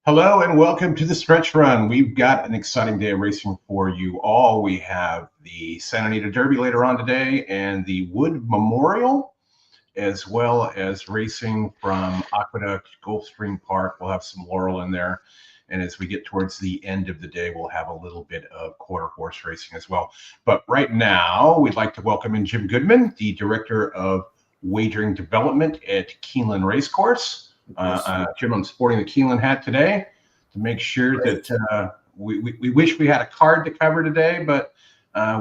Hello and welcome to the Stretch Run. We've got an exciting day of racing for you all. We have the Santa Anita Derby later on today and the Wood Memorial, as well as racing from Aqueduct, Gulfstream Park. We'll have some Laurel in there. And as we get towards the end of the day, we'll have a little bit of quarter horse racing as well. But right now, we'd like to welcome in Jim Goodman, the Director of Wagering Development at Keeneland Racecourse. Jim, I'm sporting the Keeneland hat today to make sure that we wish we had a card to cover today, but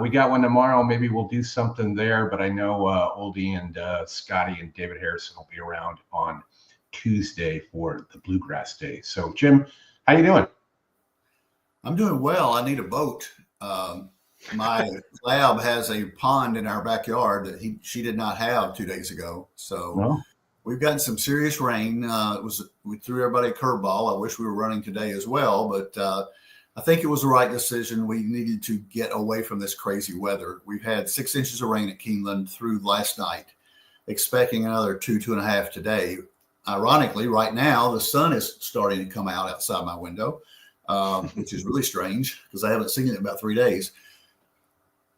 we got one tomorrow. Maybe we'll do something there. But I know Oldy and Scotty and David Harrison will be around on Tuesday for the Bluegrass Day. So, Jim, how you doing? I'm doing well. I need a boat. My lab has a pond in our backyard that she did not have 2 days ago. So we've gotten some serious rain. We threw everybody a curveball. I wish we were running today as well, but I think it was the right decision. We needed to get away from this crazy weather. We've had 6 inches of rain at Keeneland through last night, expecting another 2.5 today. Ironically, right now, the sun is starting to come out outside my window, which is really strange because I haven't seen it in about 3 days.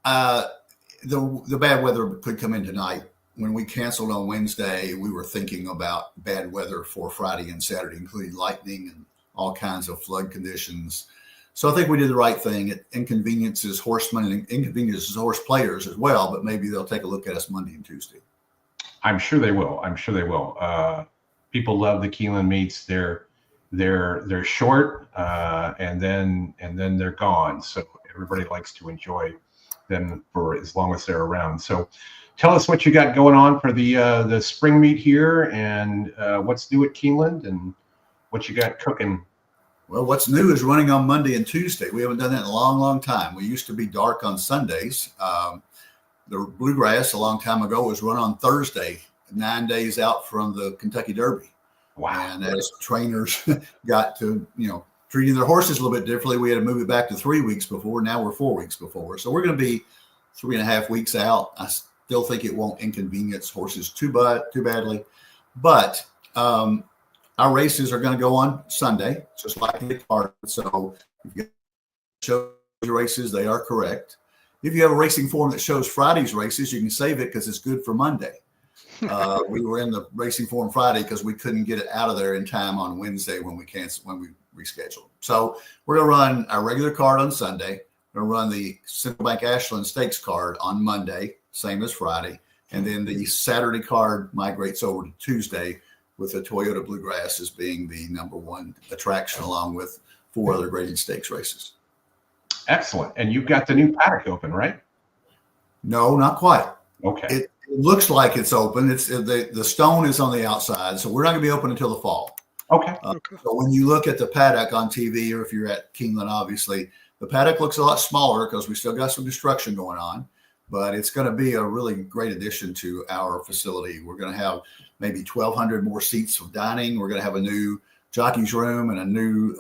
The bad weather could come in tonight. When we canceled on Wednesday, we were thinking about bad weather for Friday and Saturday, including lightning and all kinds of flood conditions. So I think we did the right thing. It inconveniences horsemen and inconveniences horse players as well, but maybe they'll take a look at us Monday and Tuesday. I'm sure they will. People love the Keeneland meets. They're short, and then they're gone. So everybody likes to enjoy them for as long as they're around. So tell us what you got going on for the spring meet here, and what's new at Keeneland, and what you got cooking. Well, what's new is running on Monday and Tuesday. We haven't done that in a long, long time. We used to be dark on Sundays. The Bluegrass a long time ago was run on Thursday, 9 days out from the Kentucky Derby. Wow. And as trainers got to, treating their horses a little bit differently, we had to move it back to 3 weeks before. Now we're 4 weeks before. So we're going to be 3.5 weeks out. I still think it won't inconvenience horses too badly. But our races are going to go on Sunday, just like the card. So if you show your races, they are correct. If you have a racing form that shows Friday's races, you can save it because it's good for Monday. We were in the racing form Friday because we couldn't get it out of there in time on Wednesday when we rescheduled. So we're going to run our regular card on Sunday. We're going to run the Central Bank Ashland Stakes card on Monday, same as Friday. And then the Saturday card migrates over to Tuesday with the Toyota Bluegrass as being the number one attraction, along with 4 other graded stakes races. Excellent. And you've got the new paddock open, right? No, not quite. Okay. It looks like it's open. It's the stone is on the outside, so we're not going to be open until the fall. Okay. So when you look at the paddock on TV, or if you're at Keeneland, obviously, the paddock looks a lot smaller because we still got some construction going on, but it's going to be a really great addition to our facility. We're going to have maybe 1,200 more seats for dining. We're going to have a new jockey's room and a new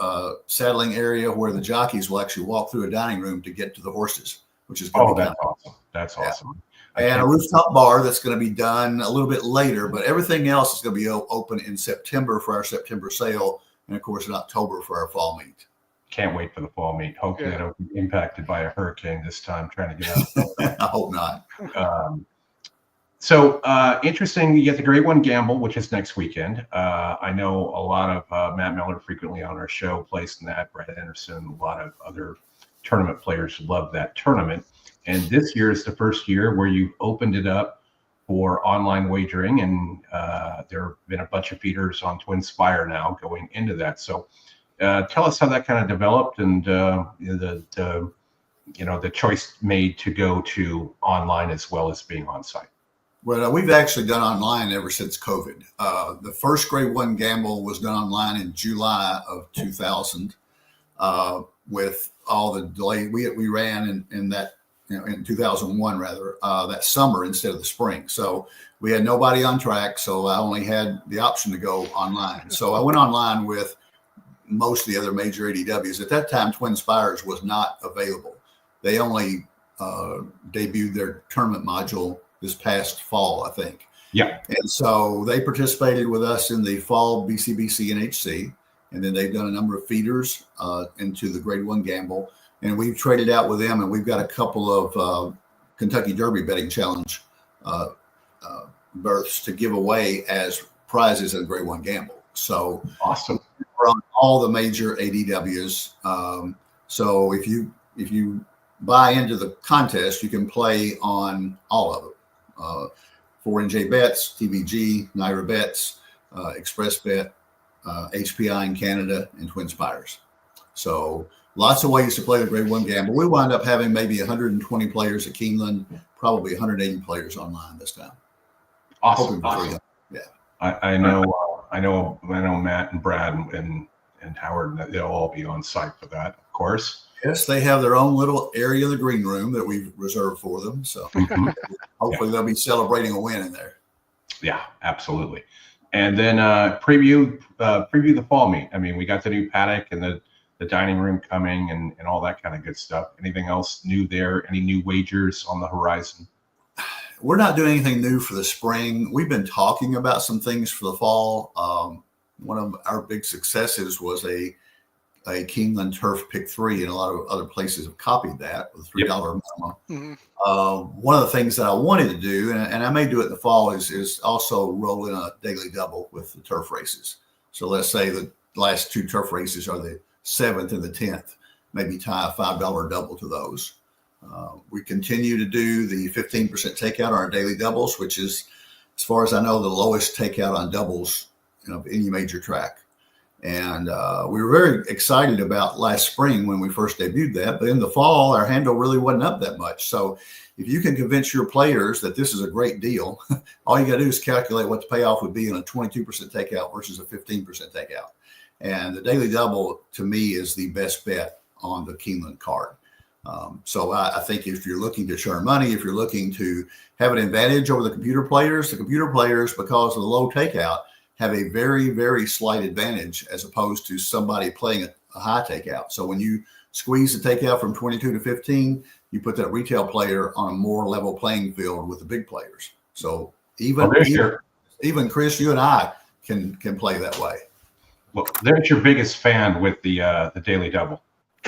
saddling area where the jockeys will actually walk through a dining room to get to the horses, which is going to be that's awesome. That's awesome. And a rooftop bar that's going to be done a little bit later, but everything else is going to be open in September for our September sale, and of course in October for our fall meet. Can't wait for the fall meet. Hopefully they don't be impacted by a hurricane this time trying to get out. I hope not. So interesting, you get the Grade 1 Gamble, which is next weekend. I know a lot of Matt Miller, frequently on our show, placed in that. Brett Anderson, a lot of other tournament players love that tournament. And this year is the first year where you've opened it up for online wagering, and there have been a bunch of feeders on Twin Spire now going into that. So tell us how that kind of developed, and the choice made to go to online as well as being on site. Well, we've actually done online ever since COVID. The first Grade 1 Gamble was done online in July of 2000 with all the delay. We ran in that, in 2001 rather, that summer instead of the spring. So we had nobody on track. So I only had the option to go online. So I went online with most of the other major ADWs. At that time, Twin Spires was not available. They only debuted their tournament module this past fall, I think. Yeah. And so they participated with us in the fall BCBC NHC. and then they've done a number of feeders into the Grade 1 gamble, and we've traded out with them, and we've got a couple of Kentucky Derby betting challenge berths to give away as prizes in Grade 1 gamble. So awesome. We're on all the major ADWs. So if you buy into the contest, you can play on all of them. 4NJ Bets, TVG, Naira Bets, Express Bet, HPI in Canada, and Twin Spires. So lots of ways to play the Grade 1 gamble. We wind up having maybe 120 players at Keeneland, probably 180 players online this time. Awesome. Yeah. I know Matt and Brad and Howard, they'll all be on site for that, of course. Yes, they have their own little area in the green room that we've reserved for them. So hopefully they'll be celebrating a win in there. Yeah, absolutely. And then preview the fall meet. I mean, we got the new paddock and the dining room coming and all that kind of good stuff. Anything else new there? Any new wagers on the horizon? We're not doing anything new for the spring. We've been talking about some things for the fall. One of our big successes was a Keeneland Turf Pick 3, and a lot of other places have copied that with $3 minimum. Mm-hmm. One of the things that I wanted to do, and I may do it in the fall, is also roll in a daily double with the turf races. So let's say the last two turf races are the 7th and the 10th, maybe tie a $5 double to those. We continue to do the 15% takeout on our daily doubles, which is, as far as I know, the lowest takeout on doubles of any major track. And we were very excited about last spring when we first debuted that. But in the fall, our handle really wasn't up that much. So if you can convince your players that this is a great deal, all you got to do is calculate what the payoff would be in a 22% takeout versus a 15% takeout. And the daily double, to me, is the best bet on the Keeneland card. So I think if you're looking to churn money, if you're looking to have an advantage over the computer players, because of the low takeout, have a very, very slight advantage as opposed to somebody playing a high takeout. So when you squeeze the takeout from 22 to 15, you put that retail player on a more level playing field with the big players. So even Chris, you and I can play that way. Well, there's your biggest fan with the daily double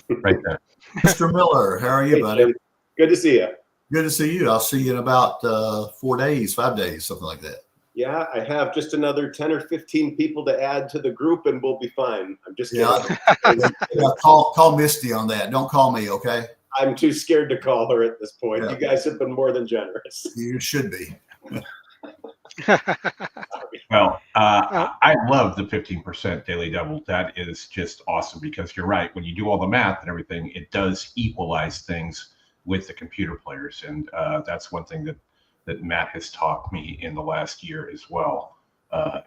right there. Mr. Miller, how are you, buddy? Good to see you. Good to see you. I'll see you in about 5 days, something like that. Yeah, I have just another 10 or 15 people to add to the group, and we'll be fine. I'm just kidding. Yeah, call Misty on that. Don't call me, okay? I'm too scared to call her at this point. Yeah. You guys have been more than generous. You should be. Well, I love the 15% daily double. That is just awesome because you're right. When you do all the math and everything, it does equalize things with the computer players. And that's one thing that Matt has taught me in the last year as well,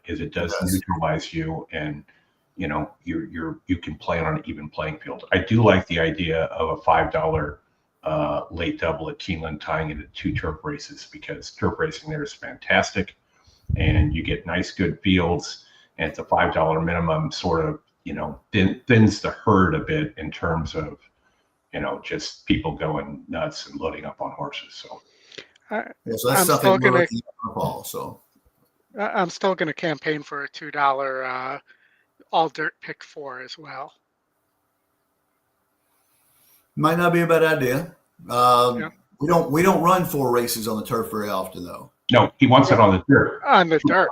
is it does neutralize you, and you can play on an even playing field. I do like the idea of a $5 late double at Keeneland tying into 2 turf races, because turf racing there is fantastic, and you get nice good fields, and it's a $5 minimum, sort of thins the herd a bit in terms of just people going nuts and loading up on horses. So. So that's something we're looking at in the fall. So I'm still going to campaign for a $2 all dirt pick 4 as well. Might not be a bad idea. Yeah. We don't run 4 races on the turf very often, though. No, he wants it on the dirt. On the dirt.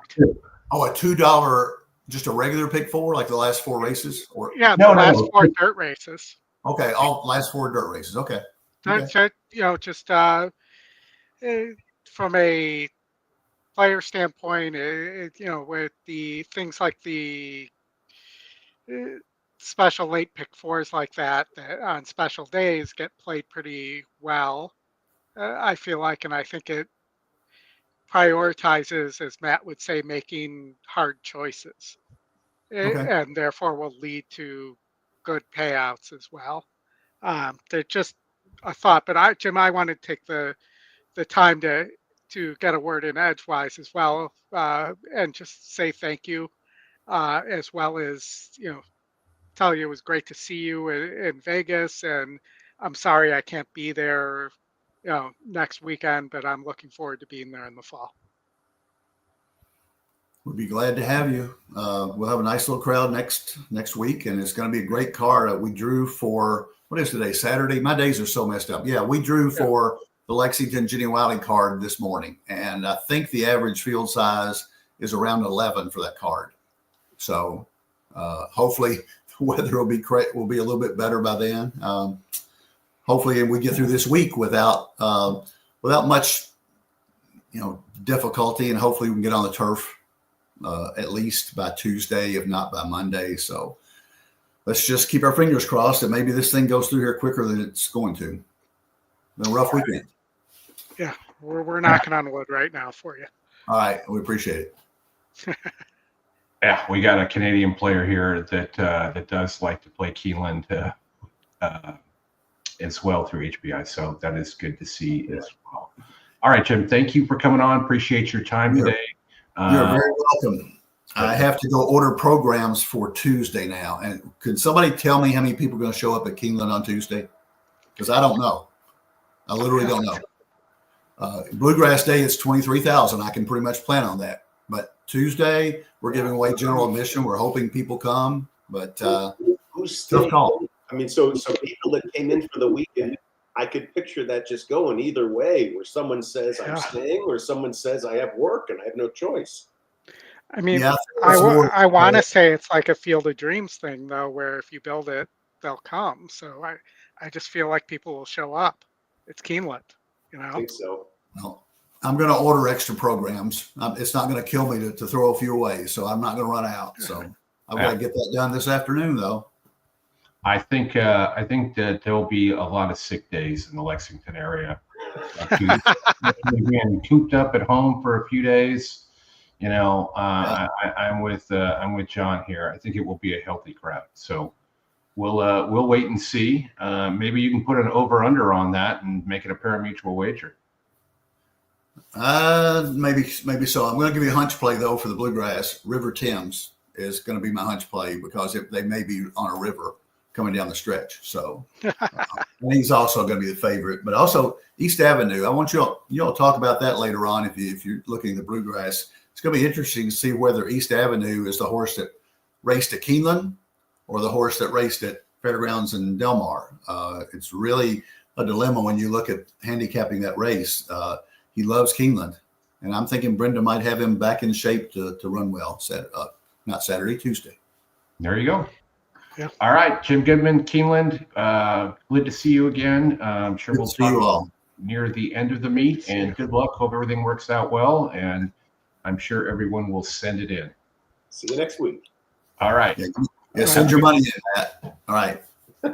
Oh, a $2, just a regular pick 4, like the last 4 races, or the last 4 dirt races. Okay, all last 4 dirt races. Okay. Just from a player standpoint, with the things like the special late pick 4s like that on special days get played pretty well, I feel like, and I think it prioritizes, as Matt would say, making hard choices, and therefore will lead to good payouts as well. They're just a thought, but Jim, I want to take the time to get a word in edgewise as well, and just say thank you, as well as tell you it was great to see you in Vegas, and I'm sorry I can't be there next weekend, but I'm looking forward to being there in the fall. We'll be glad to have you. We'll have a nice little crowd next week, and it's going to be a great card. We drew for, what is today? Saturday? My days are so messed up. Yeah, we drew for the Lexington Jenny Wiley card this morning, and I think the average field size is around 11 for that card. So hopefully the weather will be a little bit better by then. Hopefully, and we get through this week without much, difficulty, and hopefully we can get on the turf at least by Tuesday, if not by Monday. So let's just keep our fingers crossed that maybe this thing goes through here quicker than it's going to. Been a rough weekend. Yeah, we're knocking on wood right now for you. All right, we appreciate it. Yeah, we got a Canadian player here that does like to play Keeneland as well through HBI, so that is good to see as well. All right, Jim, thank you for coming on. Appreciate your time today. You're very welcome. I have to go order programs for Tuesday now. And could somebody tell me how many people are going to show up at Keeneland on Tuesday? Because I don't know. I literally don't know. Bluegrass Day is 23,000. I can pretty much plan on that. But Tuesday, we're giving away general admission. We're hoping people come, but Who's tough staying? call. I mean, so people that came in for the weekend, I could picture that just going either way, where someone says I'm staying or someone says I have work and I have no choice. I mean, Yeah, I want to say it's like a Field of Dreams thing, though, where if you build it, they'll come. So I just feel like people will show up. It's Keeneland, I think so. Well, I'm going to order extra programs. It's not going to kill me to throw a few away, so I'm not going to run out. So I've got to get that done this afternoon, though. I think that there'll be a lot of sick days in the Lexington area. Being cooped up at home for a few days, I'm with John here. I think it will be a healthy crowd. So we'll wait and see. Maybe you can put an over/under on that and make it a pari-mutuel wager. Maybe so. I'm going to give you a hunch play though for the Bluegrass. River Thames is going to be my hunch play because they may be on a river coming down the stretch. So and he's also going to be the favorite, but also East Avenue. I want you all to talk about that later on. If you're looking at the Bluegrass, it's going to be interesting to see whether East Avenue is the horse that raced at Keeneland or the horse that raced at Fairgrounds in Del Mar. It's really a dilemma when you look at handicapping that race. He loves Keeneland, and I'm thinking Brenda might have him back in shape to run well. Not Saturday, Tuesday. There you go. Yeah. All right, Jim Goodman, Keeneland. Good to see you again. I'm sure we'll see you all near the end of the meet. And good luck. Hope everything works out well. And I'm sure everyone will send it in. See you next week. All right. Yeah, send your money in, Matt. All right.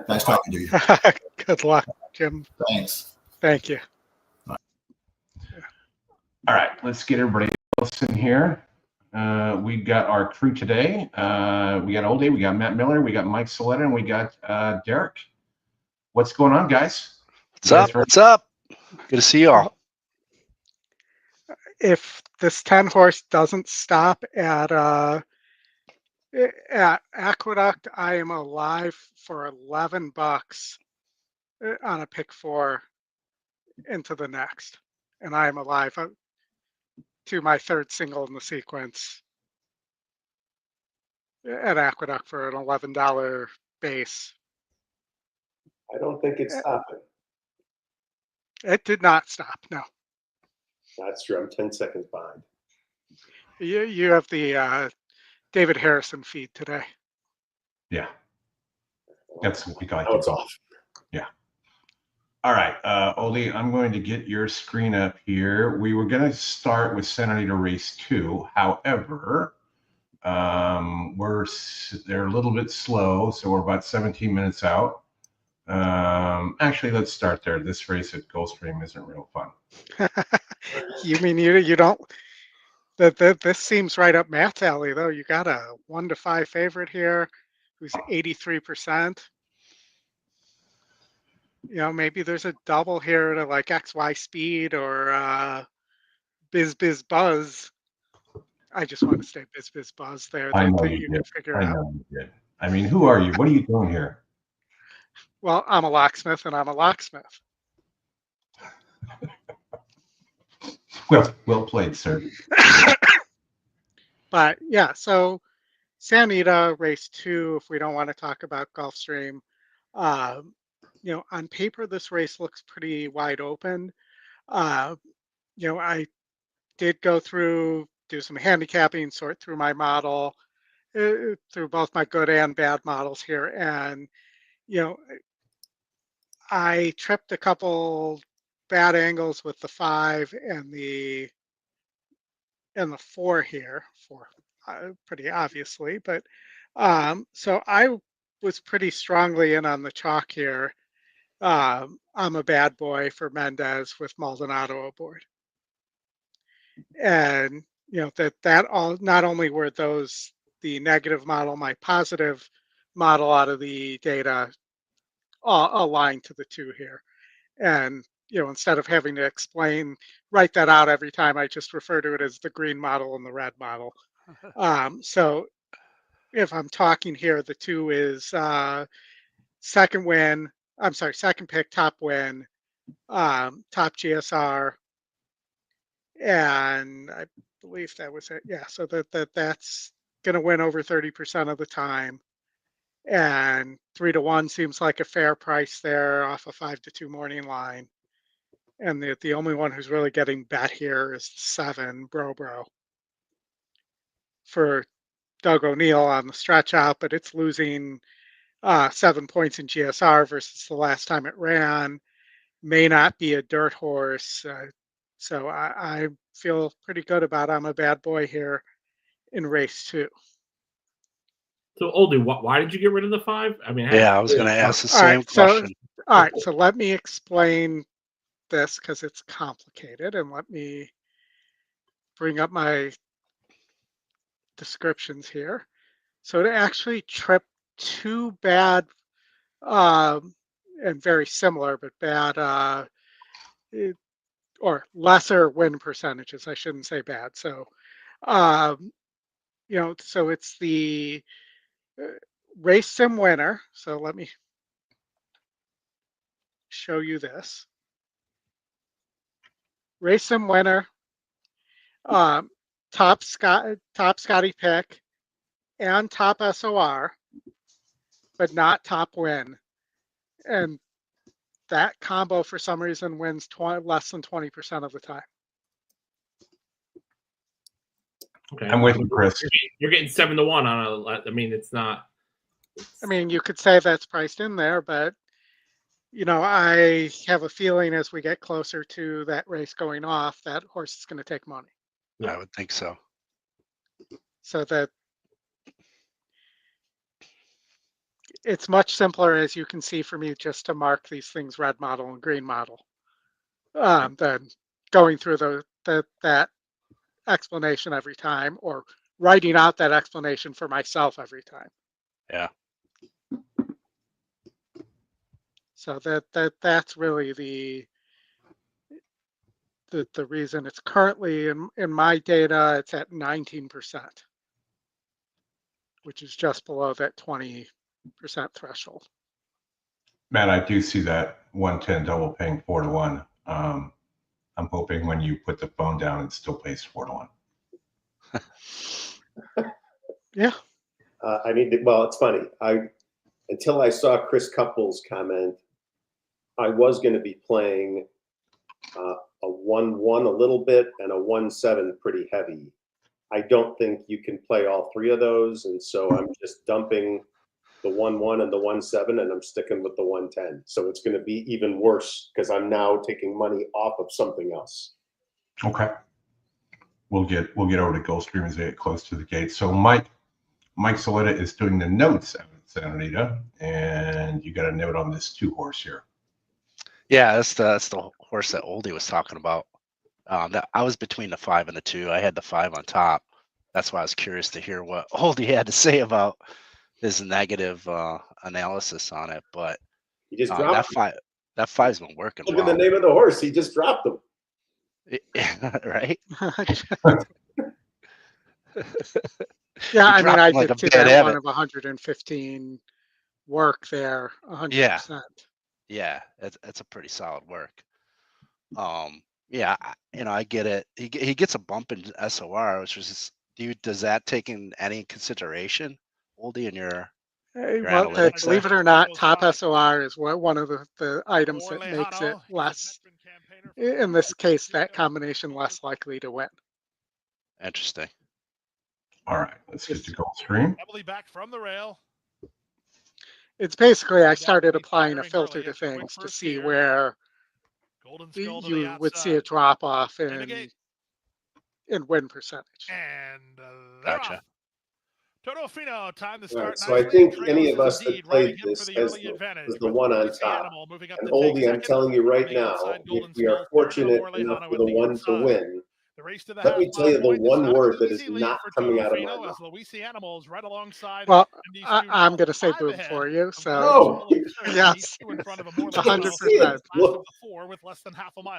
Nice talking to you. Good luck, Jim. Thanks. Thank you. All right. Let's get everybody else in here. We got our crew today. We got Oldy, we got Matt Miller, we got Mike Soletta, and we got Derek. What's going on, guys? What's up? Good to see you all. If this 10 horse doesn't stop at Aqueduct, I am alive for $11 on a pick 4 into the next, and I am alive to my third single in the sequence at Aqueduct for an $11 base. I don't think it's stopping. It did not stop. No. That's true. I'm 10 seconds behind. You have the David Harrison feed today. Yeah. That's what we got. Now it's off. Yeah. All right, Oldy, I'm going to get your screen up here. We were going to start with Santa Anita Race 2. However, they're a little bit slow, so we're about 17 minutes out. Actually, let's start there. This race at Gulfstream isn't real fun. You mean you don't? This seems right up Matt's alley, though. You got a 1-5 favorite here, who's 83%. Maybe there's a double here to like XY Speed or Biz Buzz. I just want to stay Biz Buzz there. I know you did. I know you did. I mean, who are you? What are you doing here? Well, I'm a locksmith, and I'm a locksmith. Well played, sir. But yeah, so Santa Anita race 2, if we don't want to talk about Gulfstream, um, on paper, this race looks pretty wide open. Uh, I did go through, do some handicapping, sort through my model, through both my good and bad models here. And, you know, I tripped a couple bad angles with the 5 and the 4 here, for pretty obviously. But so I was pretty strongly in on the chalk here. I'm a bad boy for Mendez with Maldonado aboard. And that all, not only were those the negative model, my positive model out of the data all aligned to the 2 here. And instead of having to write that out every time, I just refer to it as the green model and the red model. So if I'm talking here, the 2 is second pick, top win, top GSR, and I believe that was it. Yeah, so that's going to win over 30% of the time, and 3-1 seems like a fair price there off a 5-2 morning line. And the only one who's really getting bet here is 7 Bro for Doug O'Neill on the stretch out, but it's losing 7 points in GSR versus the last time it ran. May not be a dirt horse. So I feel pretty good about I'm a bad boy here in race 2. So, Oldy, why did you get rid of the 5? I mean, I was going to ask the same question. All right, so let me explain this because it's complicated, and let me bring up my descriptions here. So to actually trip 2 bad and very similar but bad or lesser win percentages, I shouldn't say bad. So so it's the race sim winner. So let me show you this. Race sim winner, top Scotty pick, and top SOR, but not top win. And that combo, for some reason, wins less than 20% of the time. Okay. I'm with you, Chris. You're getting 7-1 on a. I mean, it's not. I mean, you could say that's priced in there, but I have a feeling as we get closer to that race going off, that horse is going to take money. Yeah. I would think so. So that it's much simpler, as you can see, for me just to mark these things red model and green model than going through that explanation every time, or writing out that explanation for myself every time. Yeah. So that's really the reason it's currently in my data. It's at 19%, which is just below that 20% threshold. Matt, I do see that 110 double paying 4-1. I'm hoping when you put the phone down, it still pays 4-1. Yeah. It's funny. Until I saw Chris Couples' comment, I was going to be playing a 1-1 a little bit and a 1-7 pretty heavy. I don't think you can play all 3 of those, and so I'm just dumping the 1-1 and the 1-7, and I'm sticking with the 110. So it's going to be even worse because I'm now taking money off of something else. Okay. We'll get over to Gulfstream as they get close to the gate. So Mike Solita is doing the notes at Santa Anita, and you got a note on this 2 horse here. Yeah, that's the horse that Oldy was talking about. That I was between the 5 and the 2. I had the 5 on top. That's why I was curious to hear what Oldy had to say about his negative analysis on it. But he just dropped that 5's been working. Look at the name of the horse. He just dropped him. Right? Yeah, I mean, I like did see that one of 115 work there, 100%. Yeah, it's a pretty solid work. Yeah, I get it. He gets a bump in SOR, which was does that take in any consideration, Oldie, in your Well, analytics there? believe it or not, top SOR is one of the items that makes it less, in this case, that combination less likely to win. Interesting. All right, let's get to Gulfstream. Heavily back from the rail. It's basically I started applying a filter to things to see where you would see a drop off in win percentage. And Gotcha. off. Toto Fino, time to start. Right, so I think any of us that played this as the one on top. And Oldy, I'm telling you right now, if we are fortunate enough for the one to win, let me tell you the one word that is not coming out of my mouth. Well, I'm going to say boom for you. So, yes, 100%.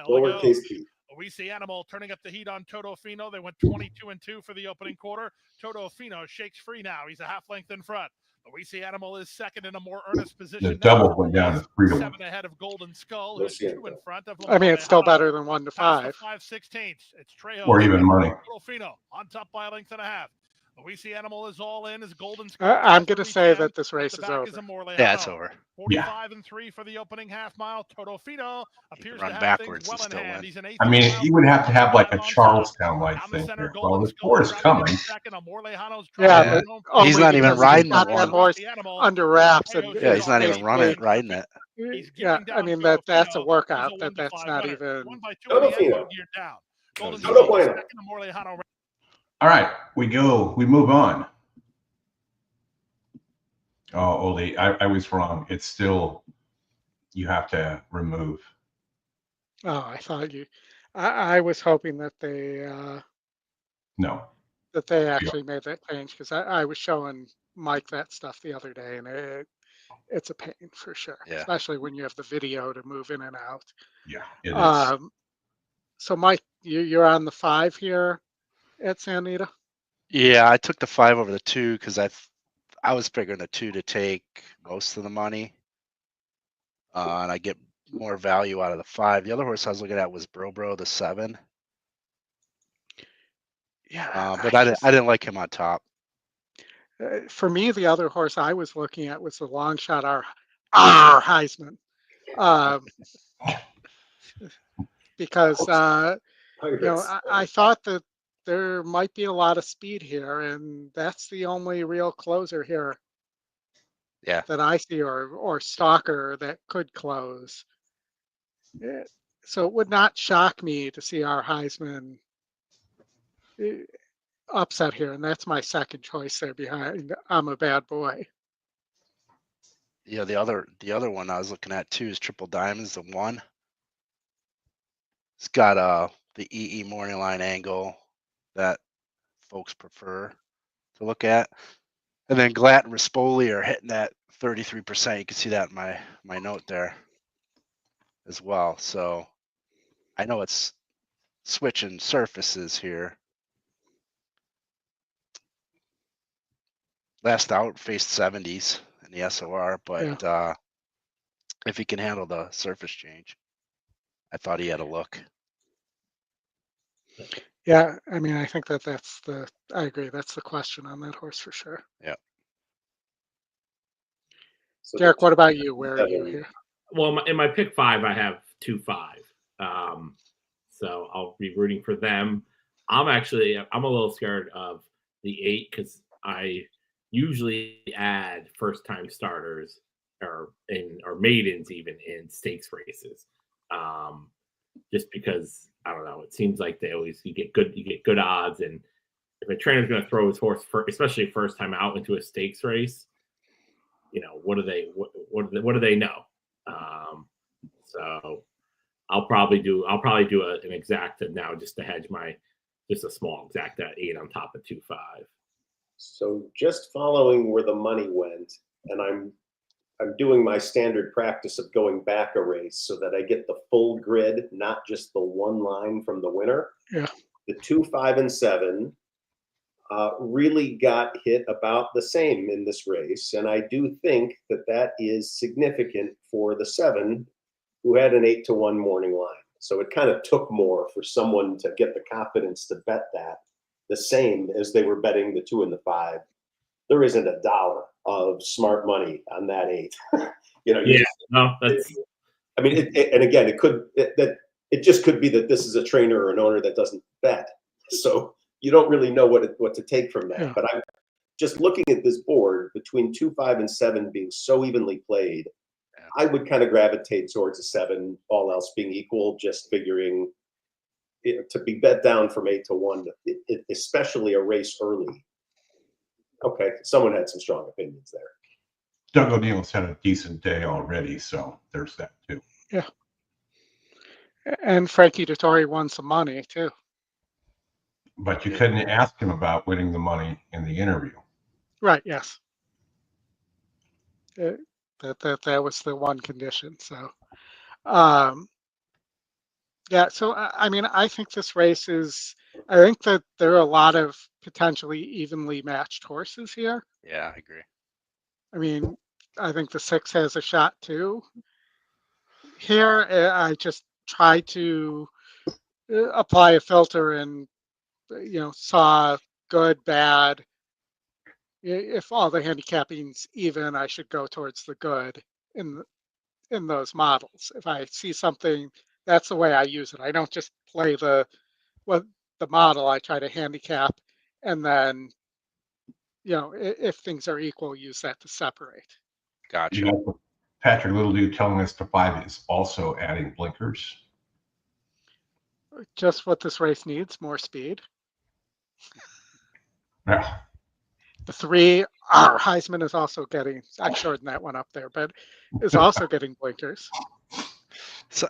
Lowercase b. Oaklawn Animal turning up the heat on Toto Fino. They went 22-2 for the opening quarter. Toto Fino shakes free now. He's a half length in front. Oaklawn Animal is second in a more earnest position. The double went down to 3 to 1. 7 ahead of Golden Skull, who's 2 in front of. I mean, it's still better than 1 to 5. 5/16. It's Trejo. Or even money. Toto Fino on top by a length and a half. Oaklawn Animal is all in as Golden Skull. I'm going to say that this race is over. Yeah, it's over. 45-3 for the opening half mile. Toto Fino appears run to have backwards things and well in still hand. win. He's an 8th I mean, mile. he would have to have like a Charlestown-like Down the thing center, here. Golden Well, the Skull score is driving coming. in second. Morley-Hano's Yeah, driving but home. He's not even because riding got the that one. horse under wraps. And Yeah, he's not even riding it. Yeah, I mean, that's a workout. That's not even. Toto Fino. Golden Toto Skull Bueno. second to Morley-Hano. All right, we move on. Oh, Oldy, I was wrong. It's still, you have to remove. Oh, I thought you. I was hoping that they No. actually made that change because I was showing Mike that stuff the other day, and it's a pain for sure, Yeah. especially when you have the video to move in and out. Yeah, it is. So Mike, you're on the 5 here at Santa Anita? Yeah, I took the 5 over the 2 because I was figuring the 2 to take most of the money, and I get more value out of the 5. The other horse I was looking at was Bro, the 7. Yeah, but I didn't like him on top. For me, the other horse I was looking at was the long shot, our Heisman, because I thought that there might be a lot of speed here, and that's the only real closer here. Yeah. That I see, or stalker that could close. So it would not shock me to see our Heisman upset here, and that's my second choice there behind I'm a Bad Boy. Yeah, the other one I was looking at too is Triple Diamonds, the 1. It's got the EE morning line angle that folks prefer to look at. And then Glatt and Rispoli are hitting that 33%. You can see that in my note there as well. So I know it's switching surfaces here. Last out faced 70s in the SOR, but if he can handle the surface change, I thought he had a look. Yeah, I mean, I think I agree. That's the question on that horse for sure. Yeah. So Derek, what about you? Where are you here? Well, in my pick 5, I have 2-5. So I'll be rooting for them. I'm a little scared of the 8 because I usually add first-time starters or maidens even in stakes races, just because I don't know. It seems like you get good odds, and if a trainer's going to throw his horse especially first time out into a stakes race, what do they know? So I'll probably do an exacta now just to hedge just a small exacta 8 on top of 2-5. So just following where the money went, and I'm doing my standard practice of going back a race so that I get the full grid, not just the one line from the winner. Yeah. The 2, 5, and 7 really got hit about the same in this race. And I do think that is significant for the 7, who had an 8-1 morning line. So it kind of took more for someone to get the confidence to bet that the same as they were betting the 2 and the 5. There isn't a dollar of smart money on that 8. Yeah, no, that's. I mean, and again, it just could be that this is a trainer or an owner that doesn't bet, so you don't really know what to take from that. Yeah. But I'm just looking at this board between 2, 5, and 7 being so evenly played. I would kind of gravitate towards a 7, all else being equal, just figuring to be bet down from 8 to 1, especially a race early. Okay, someone had some strong opinions there. Doug O'Neill's had a decent day already, so there's that too. Yeah. And Frankie Dettori won some money too. But you couldn't ask him about winning the money in the interview. Right. Yes. That was the one condition. So, yeah. So I mean, I think this race is. I think that there are a lot of potentially evenly matched horses here. Yeah, I agree. I mean, I think the 6 has a shot too. Here, I just try to apply a filter and saw good, bad. If all the handicapping's even, I should go towards the good in those models. If I see something, that's the way I use it. I don't just play the model. I try to handicap, and then if things are equal, use that to separate. Gotcha. You got Patrick Littledew telling us the 5 is also adding blinkers. Just what this race needs: more speed. Yeah. The 3, our Heisman is also getting. I shortened that one up there, but is also getting blinkers. So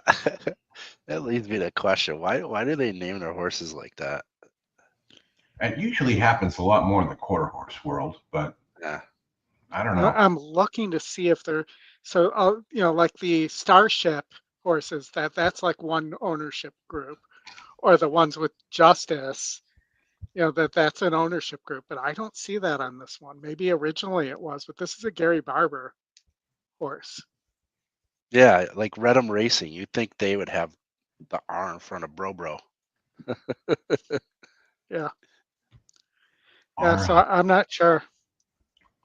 that leads me to a question: Why do they name their horses like that? It usually happens a lot more in the quarter horse world, but Yeah. I don't know. I'm looking to see if they're like the Starship horses. That's like one ownership group, or the ones with Justice. That's an ownership group, but I don't see that on this one. Maybe originally it was, but this is a Gary Barber horse. Yeah, like Redham Racing. You'd think they would have the R in front of Bro. Yeah. All Yeah, right. so I'm not sure.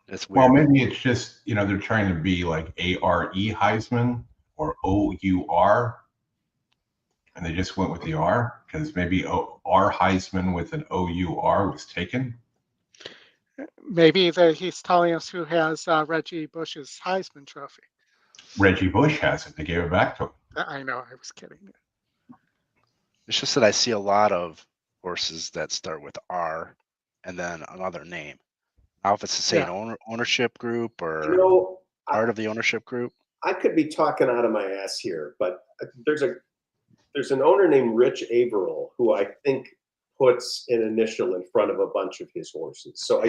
It's weird. Well, maybe it's just, they're trying to be like ARE Heisman or OUR, and they just went with the R because maybe R Heisman with an OUR was taken. Maybe he's telling us who has Reggie Bush's Heisman Trophy. Reggie Bush has it. They gave it back to him. I know, I was kidding. It's just that I see a lot of horses that start with R and then another name. Now, if it's the same ownership group or part of the ownership group. I could be talking out of my ass here, but there's an owner named Rich Averill who I think puts an initial in front of a bunch of his horses. So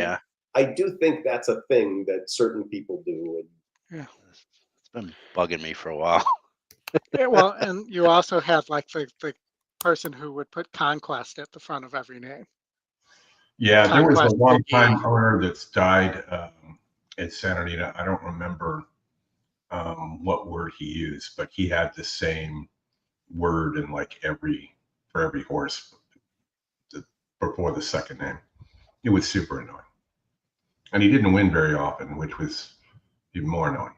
I do think that's a thing that certain people do. Yeah. It's been bugging me for a while. Yeah, well, and you also had like the person who would put Conquest at the front of every name. Yeah, there was a Conquest long-time owner that's died at Santa Anita. I don't remember what word he used, but he had the same word in like for every horse before the second name. It was super annoying. And he didn't win very often, which was even more annoying.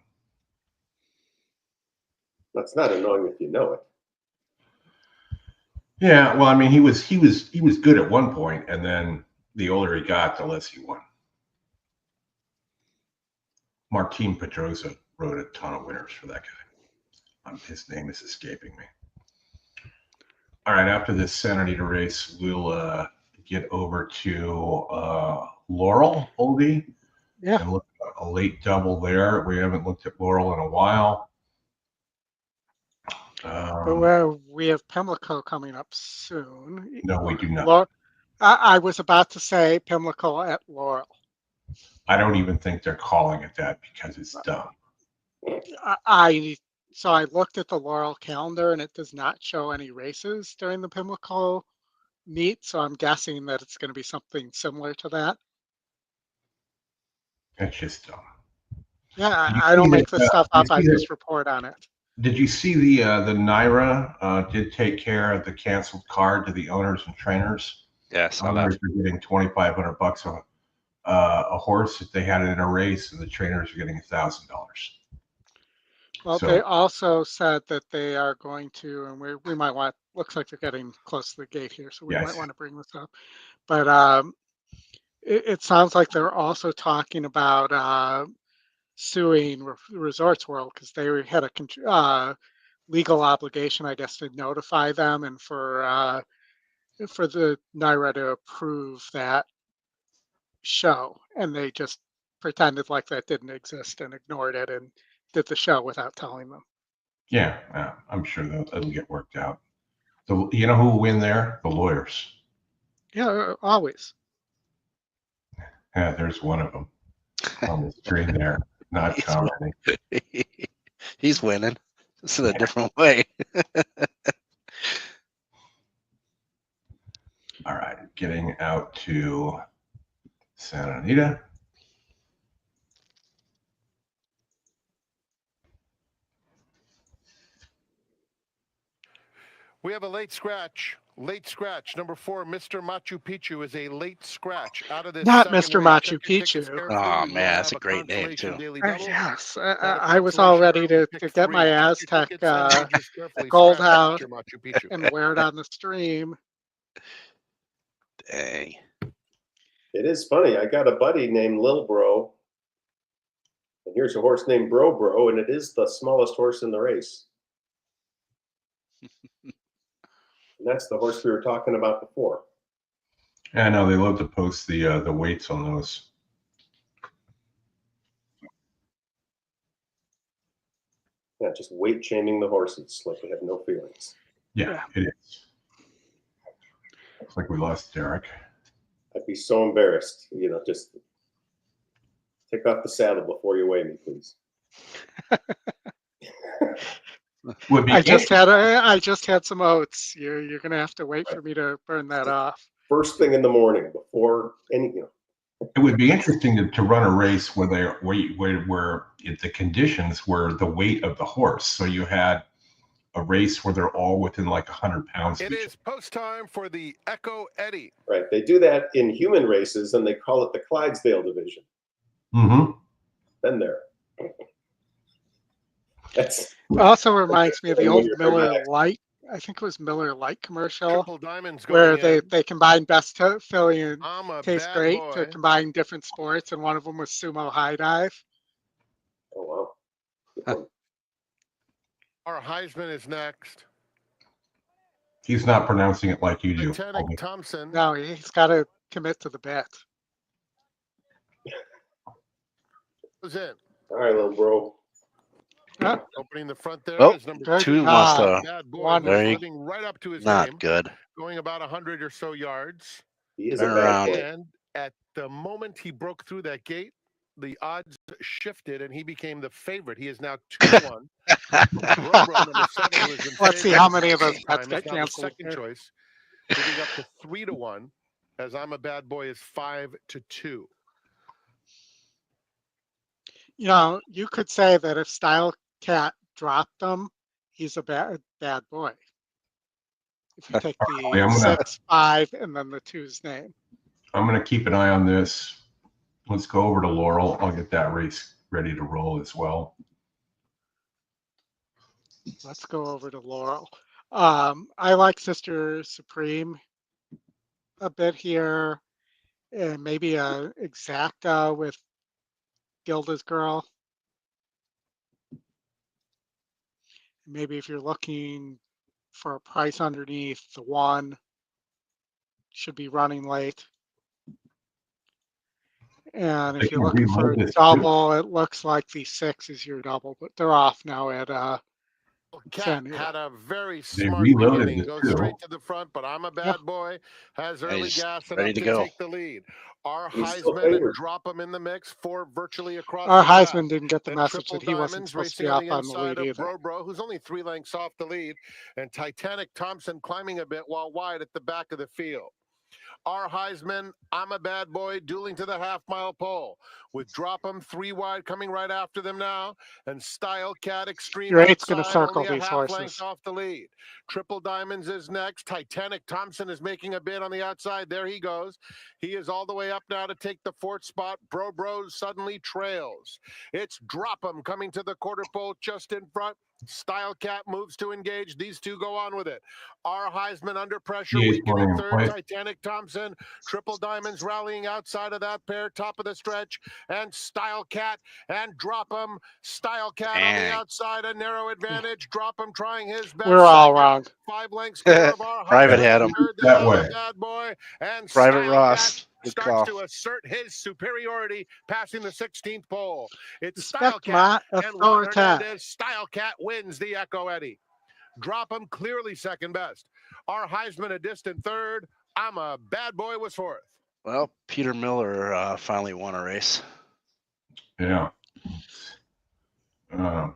That's not annoying if you know it. Yeah, well, I mean, he was good at one point, and then the older he got, the less he won. Martin Pedrosa wrote a ton of winners for that guy. His name is escaping me. All right, after this Santa Anita race, we'll get over to Laurel, Oldy. Yeah. And look at a late double there. We haven't looked at Laurel in a while. But we have Pimlico coming up soon. No, we do not. I was about to say Pimlico at Laurel. I don't even think they're calling it that because it's dumb. So I looked at the Laurel calendar and it does not show any races during the Pimlico meet. So I'm guessing that it's going to be something similar to that. It's just dumb. Yeah, I don't make this stuff up. I just report on it. Did you see the NYRA did take care of the canceled card to the owners and trainers? Yeah, I saw that. Others are getting $2,500 a horse if they had it in a race, and the trainers are getting $1,000. Well, So- they also said that they are going to, and we might want, looks like they're getting close to the gate here, so we Yes. might want to bring this up. But it sounds like they're also talking about suing Resorts World because they had a legal obligation, I guess, to notify them and for the NYRA to approve that show, and they just pretended like that didn't exist and ignored it and did the show without telling them. Yeah, I'm sure it'll get worked out. You know who will win there? The lawyers. Yeah, always. Yeah, there's one of them on the screen there, not He's commenting. He's winning. Just in a different way. All right, getting out to Santa Anita. We have a late scratch. Late scratch. Number 4, Mr. Machu Picchu is a late scratch out of this. Not second Mr. race. Machu Check your tickets Picchu. carefully. Oh, We will man, that's have a great name, consolation too. daily double. Yes, And a I was all consolation ready to early pick get my 3. Check your Aztec tickets and pages carefully. gold Scratch out Mr. Machu Picchu. and wear it on the stream. Dang. It is funny. I got a buddy named Lil Bro, and here's a horse named Bro, and it is the smallest horse in the race. And that's the horse we were talking about before. Yeah, I know they love to post the weights on those. Yeah, just weight shaming the horses like they have no feelings. Yeah, it is. Looks like we lost Derek. I'd be so embarrassed. Just take off the saddle before you weigh me, please. Would be I just had some oats. You're gonna have to wait for me to burn that off. First thing in the morning before It would be interesting to run a race where the conditions were the weight of the horse. So you had a race where they're all within like 100 pounds. It is post time for the Echo Eddie. Right. They do that in human races, and they call it the Clydesdale division. Mm-hmm. Been there. That's It also reminds me of the When old you're Miller relaxed. Lite. I think it was Miller Lite commercial Triple diamonds where going in. they combined best filling and I'm a tastes bad great boy. to combine different sports, and one of them was sumo high dive. oh wow. Good one. Our Heisman is next. He's not pronouncing it like you do. Titanic Thompson. No, he's got to commit to the bet. Was in. All right, little bro. Opening the front there Oh, is number good. 2 wants to. Bad boy. One. who's Very living right up to his Not name, good. going about 100 or so yards. He is Turn a bad around. boy. And at the moment he broke through that gate, the odds shifted and he became the favorite. He is now 2-1. Bro, number 7, who has been Let's see favored how the many of those second time, bets is get now the canceled second here. choice, moving up to 3-1, as I'm a Bad Boy is 5-2. You could say that if Style Cat dropped them, he's a bad boy. If you take I'm the gonna- 6, 5, and then the 2's name. I'm going to keep an eye on this. Let's go over to Laurel. I'll get that race ready to roll as well. Let's go over to Laurel. I like Sister Supreme a bit here, and maybe a Exacta with Gilda's Girl. Maybe if you're looking for a price underneath, the 1 should be running late. And if you're looking for a double, it looks like the 6 is your double, but they're off now at Cat Santa Anita. had a very They smart reloaded beginning, it, goes too. straight to the front, but I'm a Bad Boy, has early He's gas and ready up to to go. take the lead. Our He's still Heisman and favored. drop him in the mix for virtually across Our the track. Heisman didn't get the Then message Triple that he wasn't Diamonds supposed to racing be on up the on the inside lead of either. Bro, who's only 3 lengths off the lead, and Titanic Thompson climbing a bit while wide at the back of the field. Our Heisman, I'm a Bad Boy, dueling to the half-mile pole, with Drop 'em 3 wide coming right after them now, and Style Cat Extreme Your eight's going to outside, circle only a these half horses. length off the lead. Triple Diamonds is next. Titanic Thompson is making a bid on the outside. There he goes. He is all the way up now to take the 4th spot. Bros suddenly trails. It's Drop 'em coming to the quarter pole just in front. Style Cat moves to engage. These two go on with it. Our Heisman under pressure, He is weakening running in third. place. Titanic Thompson, Triple Diamonds rallying outside of that pair, top of the stretch, and Style Cat and Drop 'em. Style Cat on the Dang. outside, a narrow advantage. Drop 'em trying his best. We're all second. wrong. 5 lengths clear of our Private Heisman. had him. Third, That I'm a way. Bad Boy, and Private Style Ross. Cat Good starts call. to assert his superiority, passing the 16th pole. It's Style Respect Cat my and Juan authority. Hernandez. Style Cat wins the Echo Eddy. Drop 'em clearly second best. Our Heisman a distant third. I'm a Bad Boy was 4th. Well, Peter Miller finally won a race. Yeah.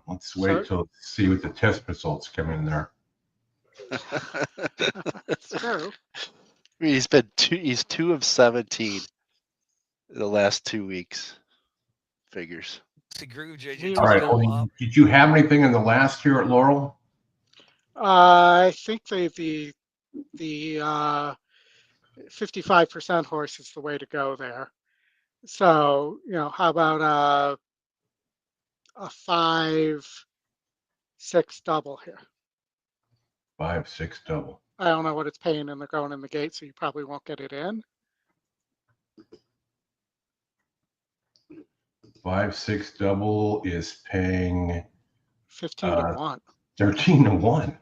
Let's wait till see what the test results come in there. That's true. He's 2 of 17 the last 2 weeks. Figures. All right. Well, did you have anything in the last here at Laurel? I think the 55% horse is the way to go there. So, how about a 5-6 double here? 5-6 double. I don't know what it's paying, and they're going in the gate, so you probably won't get it in. 5-6 double is paying 15 to 1. 13 to 1.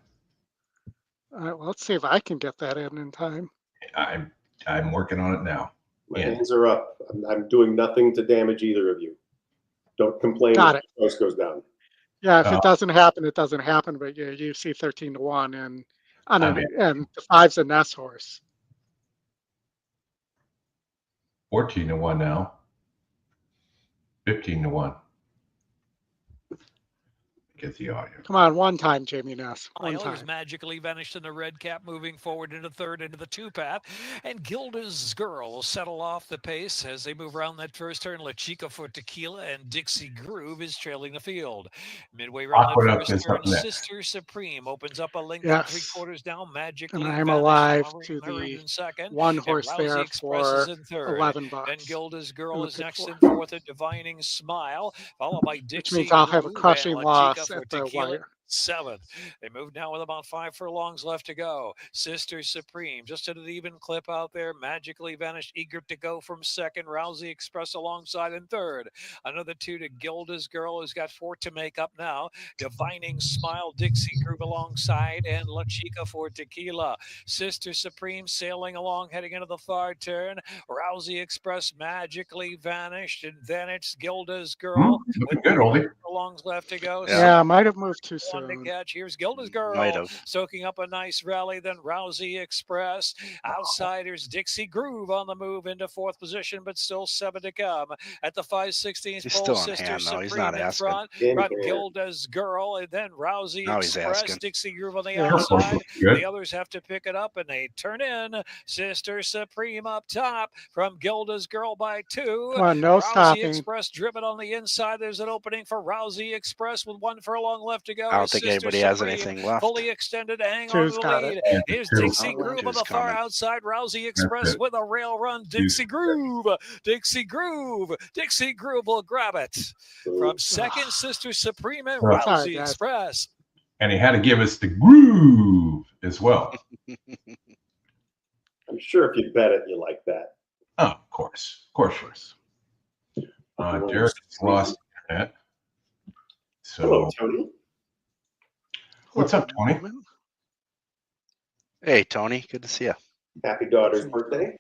All right, well, let's see if I can get that in time. I'm working on it now. My hands are up. I'm doing nothing to damage either of you. Don't complain Got if it. the price goes down. Yeah, if it doesn't happen, it doesn't happen. But yeah, you see 13 to 1, and the 5's a Ness horse. 14 to 1 now. 15 to 1. Get the audio. Come on, one time, Jamie Ness. One Oilers time. magically vanished in the red cap, moving forward into third into the 2-path. And Gilda's Girl settle off the pace as they move around that first turn. La Chica for Tequila and Dixie Groove is trailing the field. Midway around that first turn, Sister Supreme opens up a length and 3/4 down. Magically and I'm vanished. alive Hurried to the in second. one horse and there Express for is in third. $11. Then Gilda's Girl the is pick next four. in fourth, a Divining Smile, followed by Dixie Which means I'll have a Groove crushing and La Chica loss for at the Tequila. wire. 7th. They move now with about 5 furlongs left to go. Sister Supreme just at an even clip out there. Magically vanished, eager to go from second. Rousey Express alongside in third. Another 2 to Gilda's Girl, who's got 4 to make up now. Divining Smile, Dixie Groove alongside, and La Chica for Tequila. Sister Supreme sailing along, heading into the third turn. Rousey Express magically vanished, and then it's Gilda's Girl. Looking good, Oldy. Furlongs left to go. Yeah, I might have moved too soon. To catch. Here's Gilda's Girl Might have. soaking up a nice rally. Then Rousey Express. Outsiders Dixie Groove on the move into 4th position, but still 7 to come. At the 5/16 He's pole, still on Sister hand, though. Supreme He's not in asking. front. Got Gilda's Girl, and then Rousey Now he's Express. asking. Dixie Groove on the Yeah. outside. Good. The others have to pick it up, and they turn in. Sister Supreme up top from Gilda's Girl by 2. Come on, no Rousey stopping. Express driven on the inside. There's an opening for Rousey Express with 1 furlong left to go. I don't think Sister anybody has Supreme anything left. fully extended to hang on Two's to the got lead. it. Here's Two. Dixie Oh, Groove on two's the far coming. outside. Rousey Express it. with a rail run. Dixie Groove. Dixie Groove. Dixie Groove will grab it. From second, Sister Supreme and Sorry, Rousey guys. Express. And he had to give us the groove as well. I'm sure if you bet it, you like that. Oh, of course. Of course. Derek's lost internet. Hello, So, Tony. what's up, Tony? Hey, Tony. Good to see you. Happy daughter's birthday.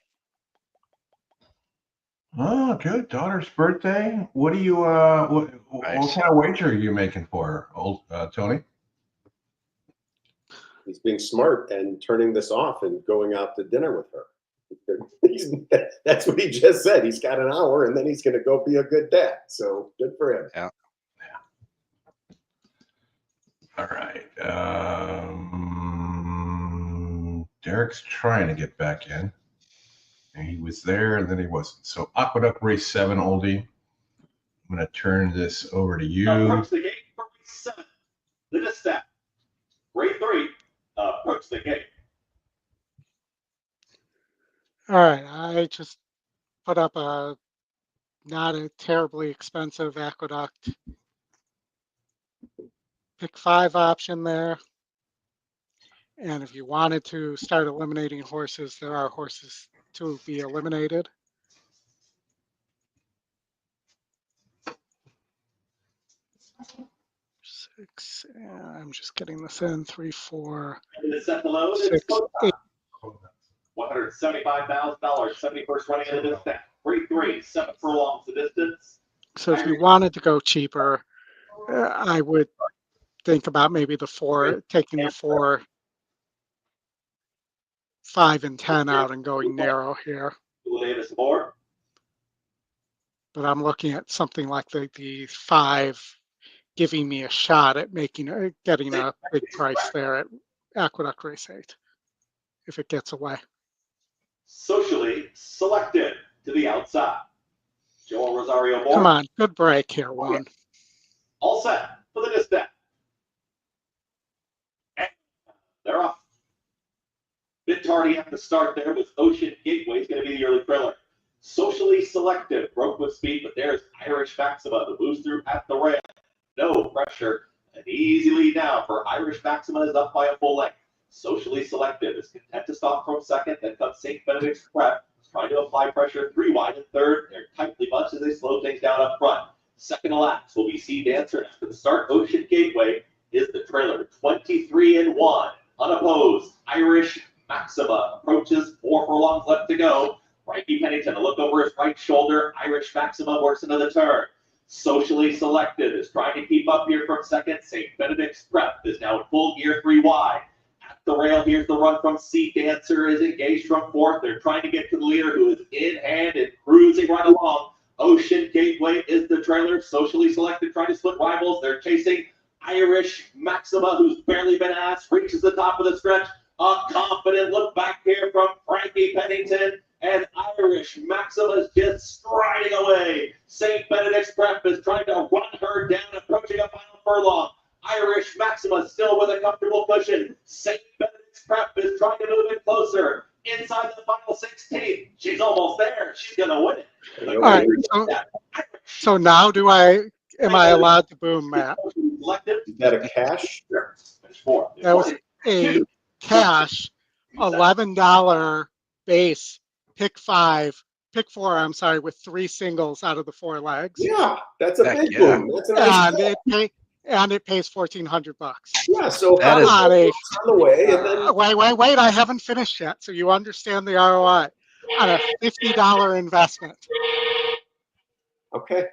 Oh, good. Daughter's birthday. What do you, what Nice. kind of wager are you making for her, old Tony? He's being smart and turning this off and going out to dinner with her. That's what he just said. He's got an hour and then he's going to go be a good dad. So good for him. Yeah. All right. Derek's trying to get back in. And he was there, and then he wasn't. So Aqueduct race 7, Oldie. I'm going to turn this over to you. Approach the gate for race 7. The dispatch. Race 3. Approach the gate. All right, I just put up a not a terribly expensive Aqueduct pick 5 option there. And if you wanted to start eliminating horses, there are horses to be eliminated. Six, I'm just getting this in. 3, 4, And the set below is 6, 8. $175,000. 71st running of the dispatch. Race 3. 7 furlongs the distance. So if you wanted to go cheaper, I would think about maybe the 4, taking the 4, 5, and 10 out and going narrow here. Davis more. But I'm looking at something like the 5 giving me a shot at getting a big price there at Aqueduct race 8 if it gets away. Socially selected to the outside. Joel Rosario Moore. Come on, good break here, 1. All set for the dispatch. And they're off. Bit tardy at the start there with Ocean Gateway. Is going to be the early thriller. Socially selected, broke with speed, but there's Irish Maxima who moves through at the rail. No pressure. An easy lead now for Irish Maxima is up by a full length. Socially selected is content to stop from second. Then comes St. Benedict's Prep. Trying to apply pressure 3 wide and third. They're tightly bunched as they slow things down up front. Second elapse will be Sea Dancer. After the start, Ocean Gateway is the trailer. 23-1. Unopposed. Irish Maxima approaches 4 furlongs left to go. Frankie Pennington, a look over his right shoulder. Irish Maxima works into the turn. Socially selected is trying to keep up here from second. St. Benedict's Prep is now in full gear 3 wide. At the rail, here's the run from Sea Dancer is engaged from 4th. They're trying to get to the leader who is in hand and cruising right along. Ocean Gateway is the trailer. Socially selected trying to split rivals. They're chasing Irish Maxima, who's barely been asked, reaches the top of the stretch. A confident look back here from Frankie Pennington. And Irish Maxima is just striding away. St. Benedict's Prep is trying to run her down, approaching a final furlong. Irish Maxima still with a comfortable cushion. St. Benedict's Prep is trying to move it closer. Inside the final 16. She's almost there. She's going to win it. All right. So now am I allowed to boom, Matt? Is that a cash? That was a cash $11 base pick 4, I'm sorry, with 3 singles out of the 4 legs. Yeah, that's a big boom. That's a nice and it pays $1,400. Yeah, so that is on the way. And then wait, I haven't finished yet. So you understand the ROI on a $50 investment. Okay.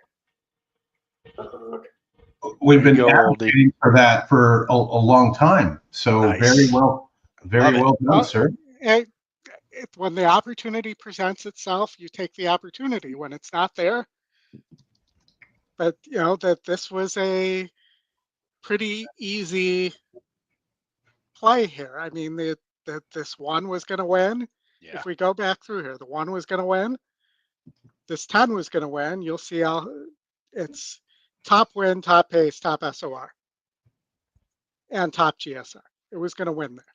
We've been advocating for that for a long time. So nice. Very well done, sir. When the opportunity presents itself, you take the opportunity. When it's not there, but that this was a pretty easy play here. I mean, that this 1 was going to win. Yeah. If we go back through here, the 1 was going to win. This 10 was going to win. You'll see how it's top win, top pace, top SOR, and top GSR. It was going to win there.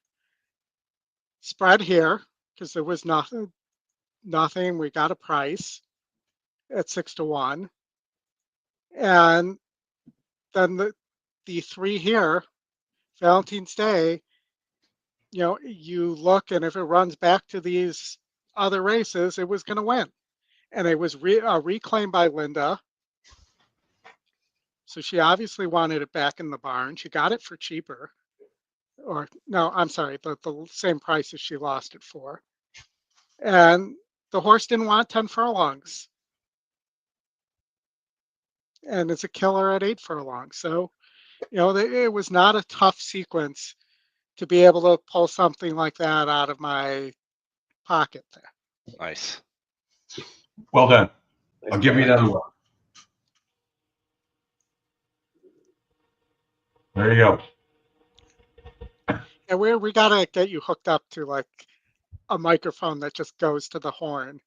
Spread here, because there was nothing. We got a price at 6-1. And then the 3 here, Valentine's Day, you look, and if it runs back to these other races, it was going to win. And it was reclaimed by Linda. So she obviously wanted it back in the barn. She got it for cheaper. Or no, I'm sorry, the same price as she lost it for. And the horse didn't want 10 furlongs. And it's a killer at 8 furlongs. So, it was not a tough sequence to be able to pull something like that out of my pocket there. Nice. Well done. I'll give you another one. There you go. And we got to get you hooked up to like a microphone that just goes to the horn.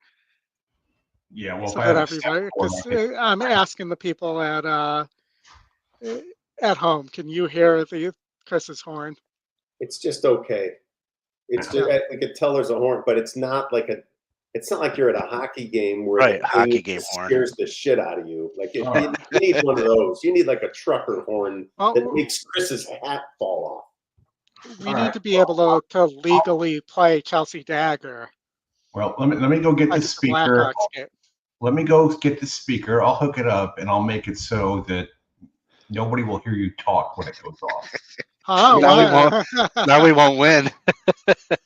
Yeah, well, So if I that have a everybody, soundboard, because I'm asking the people at home, can you hear the Chris's horn? It's just okay. It's just, I could tell there's a horn, but it's not like you're at a hockey game where Right, the hockey thing game horn. scares the shit out of you. Like Oh. you need one of those. You need like a trucker horn that Well, makes Chris's hat fall off. we All need right. to be able to legally play Chelsea Dagger Well, let me go get like the it's a speaker. Blackhawks game. Let me go get the speaker. I'll hook it up and I'll make it so that nobody will hear you talk when it goes off. Oh, Now we won't win.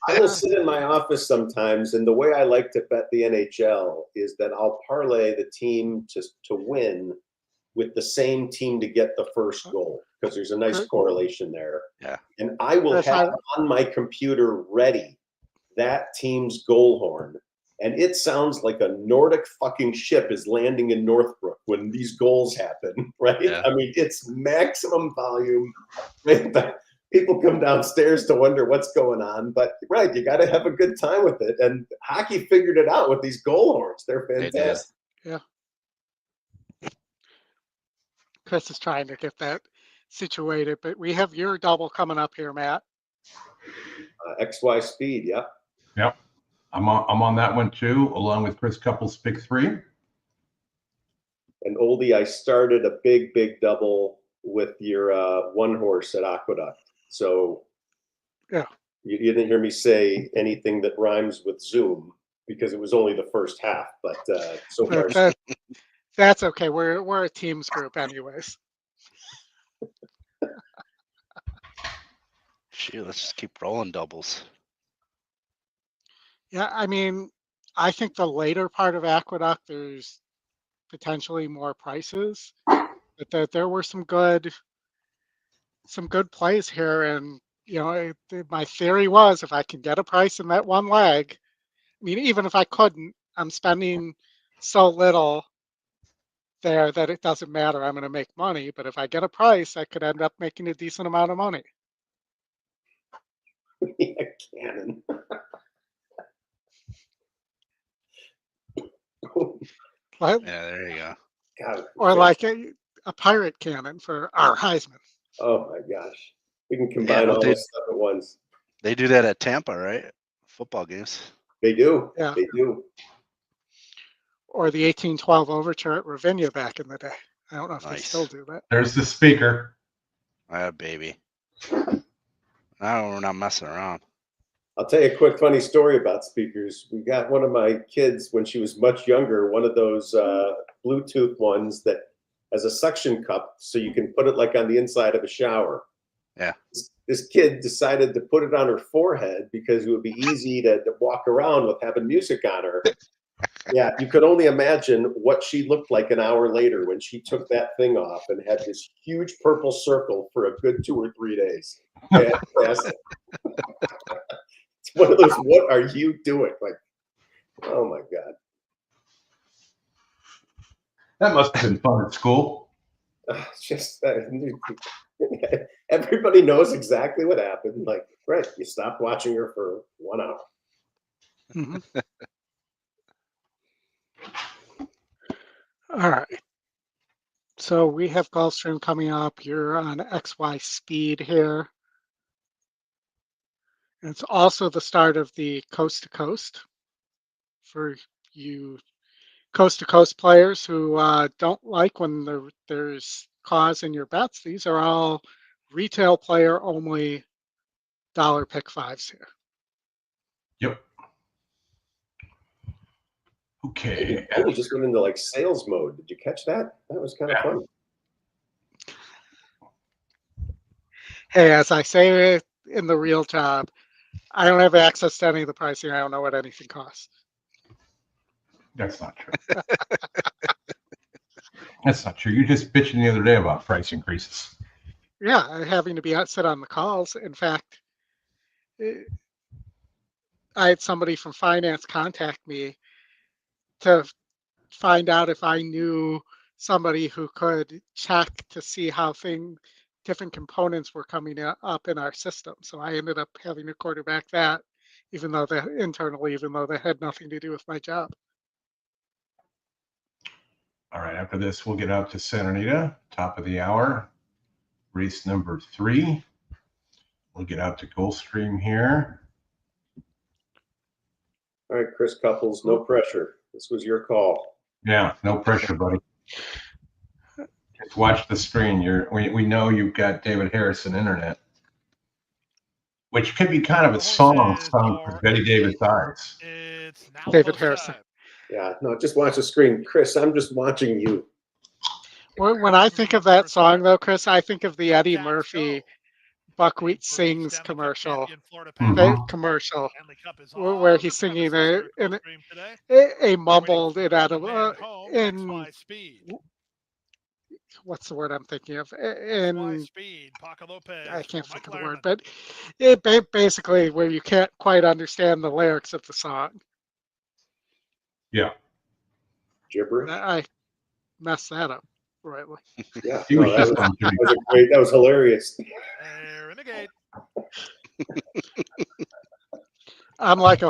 I will sit in my office sometimes, and the way I like to bet the NHL is that I'll parlay the team to win with the same team to get the first goal, because there's a nice correlation there. Yeah. And I will have on my computer ready that team's goal horn. And it sounds like a Nordic fucking ship is landing in Northbrook when these goals happen, right? Yeah. I mean, it's maximum volume. People come downstairs to wonder what's going on, but right, you got to have a good time with it. And hockey figured it out with these goal horns. They're fantastic. Yeah. Chris is trying to get that situated, but we have your double coming up here, Matt. XY Speed, yep. Yep. I'm on that one too, along with Chris Couples' Big Three. And Oldy, I started a big double with your one horse at Aqueduct. So yeah, you didn't hear me say anything that rhymes with Zoom because it was only the first half. But so far, that's okay. We're a teams group, anyways. Shoot, let's just keep rolling doubles. Yeah, I mean, I think the later part of Aqueduct, there's potentially more prices, but there were some good plays here, and you know, my theory was if I can get a price in that one leg, I mean, even if I couldn't, I'm spending so little there that it doesn't matter. I'm going to make money, but if I get a price, I could end up making a decent amount of money. Yeah, cannon. What? Yeah, there you go. God, or like a pirate cannon for our Heisman. Oh my gosh. We can combine all this stuff at once. They do that at Tampa, right? Football games. They do. Yeah. They do. Or the 1812 overture at Ravinia back in the day. I don't know if they still do that. There's the speaker. Baby. We're not messing around. I'll tell you a quick funny story about speakers. We got one of my kids when she was much younger, one of those Bluetooth ones that has a suction cup so you can put it like on the inside of a shower. Yeah. This kid decided to put it on her forehead because it would be easy to walk around with having music on her. Yeah, you could only imagine what she looked like an hour later when she took that thing off and had this huge purple circle for a good 2 or 3 days. Fantastic. It's one of those, what are you doing? Like, oh my God. That must have been fun at school. Just everybody knows exactly what happened. Like, right, you stopped watching her for 1 hour. Mm-hmm. All right. So we have Gulfstream coming up. You're on XY Speed here. And it's also the start of the Coast to Coast for you Coast to Coast players who don't like when there's cause in your bets. These are all retail player only dollar pick fives here. Yep. Okay. We just went into like sales mode. Did you catch that? That was kind of fun. Hey, as I say in the real job, I don't have access to any of the pricing. I don't know what anything costs. That's not true. That's not true. You're just bitching the other day about price increases. Yeah, having to sit on the calls. In fact, I had somebody from finance contact me to find out if I knew somebody who could check to see how different components were coming up in our system. So I ended up having to quarterback that even though they had nothing to do with my job. All right, after this, we'll get out to Santa Anita, top of the hour, race number 3. We'll get out to Gulfstream here. All right, Chris Couples, no pressure. This was your call. Yeah, no pressure, buddy. Just watch the screen. We know you've got David Harrison internet, which could be kind of a song sung for Betty Davis eyes. It's now David close Harrison. time. Yeah, no, just watch the screen. Chris, I'm just watching you. When I think of that song, though, Chris, I think of the Eddie Jack Murphy Show. Buckwheat The first Sings Stanley Cup commercial. champion Florida Mhm. Panthers. Commercial Stanley Cup is where on he's the singing premises here in at Gulfstream today. a mumbled Waiting for the inaudible band home, in XY Speed. what's the word I'm thinking of? XY In Speed, Paco Lopez. I can't for think Mike of the word, Lehrman. but it basically where you can't quite understand the lyrics of the song. Yeah. Gibberish. I messed that up royally. Yeah, He no, was that just was, on Jimmy. that was a great. That was hilarious. They're in the gate. I'm like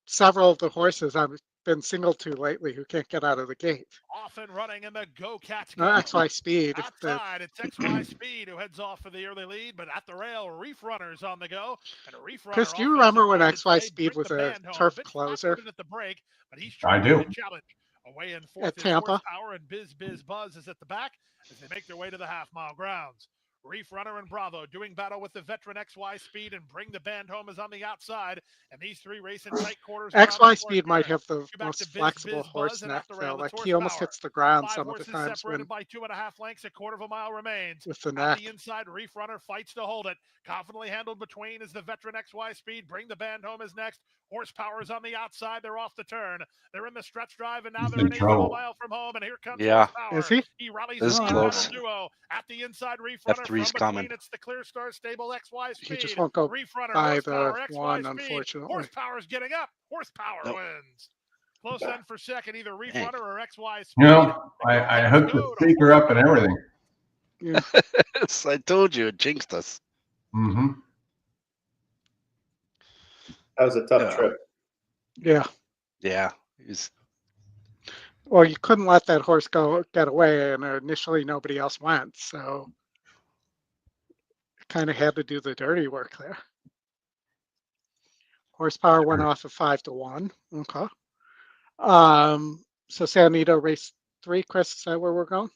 several of the horses I've been singled to lately who can't get out of the gate. Off and running in the Go Cats Go. XY Speed. Outside, it's XY Speed who heads off for the early lead, but at the rail, Reef Runner's on the go. And a Reef Runner Chris, do you remember when XY Speed was a turf closer? At the break, but he's I trying do. to challenge. Away in fourth At is Tampa? Horsepower, and Biz Buzz is at the back as they make their way to the half-mile grounds. Reef Runner and Bravo doing battle with the veteran XY Speed, and Bring the Band Home is on the outside. And these three race in tight quarters. XY Speed might have the most flexible horse neck, though. Like he almost hits the ground 5 some of the horses times separated when by 2.5 lengths. A quarter of a mile remains. with the At neck. the inside, Reef Runner fights to hold it. Confidently handled between is the veteran XY Speed. Bring the Band Home is next. Horsepower is on the outside. They're off the turn. They're in the stretch drive, and now He's they're in an eighth of a trouble. mile from home. And here comes Yeah. Horsepower. Is he? He rallies This is the close. duo. At the inside, Reef Runner. F3's From coming. between, it's the Clear Star Stable XY Speed. He just won't go Reef Runner, by Horsepower, the XY one, Speed. unfortunately. Horsepower's getting up. Horsepower Nope. wins. Close end for second, either Reef Dang. Runner or XY Speed. You know, I hooked the speaker up and everything. Yeah. I told you it jinxed us. Mm-hmm. That was a tough Yeah. trip. Yeah. Yeah. Well, you couldn't let that horse get away, and initially nobody else went, so kind of had to do the dirty work there. Horsepower went off of 5-1. Okay. So Santa Anita race 3, Chris, is that where we're going?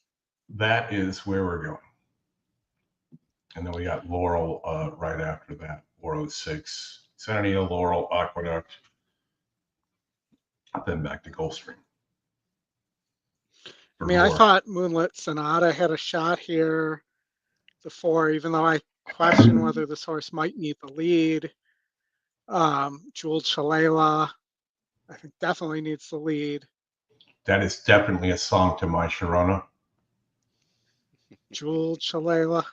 That is where we're going. And then we got Laurel right after that, 406. Santa Anita, Laurel, Aqueduct. Then back to Gulfstream. I mean, I thought Moonlit Sonata had a shot here, the 4, even though I question whether this horse might need the lead. Jeweled Shalala, I think definitely needs the lead. That is definitely a song to my Sharona. Jeweled Shalala.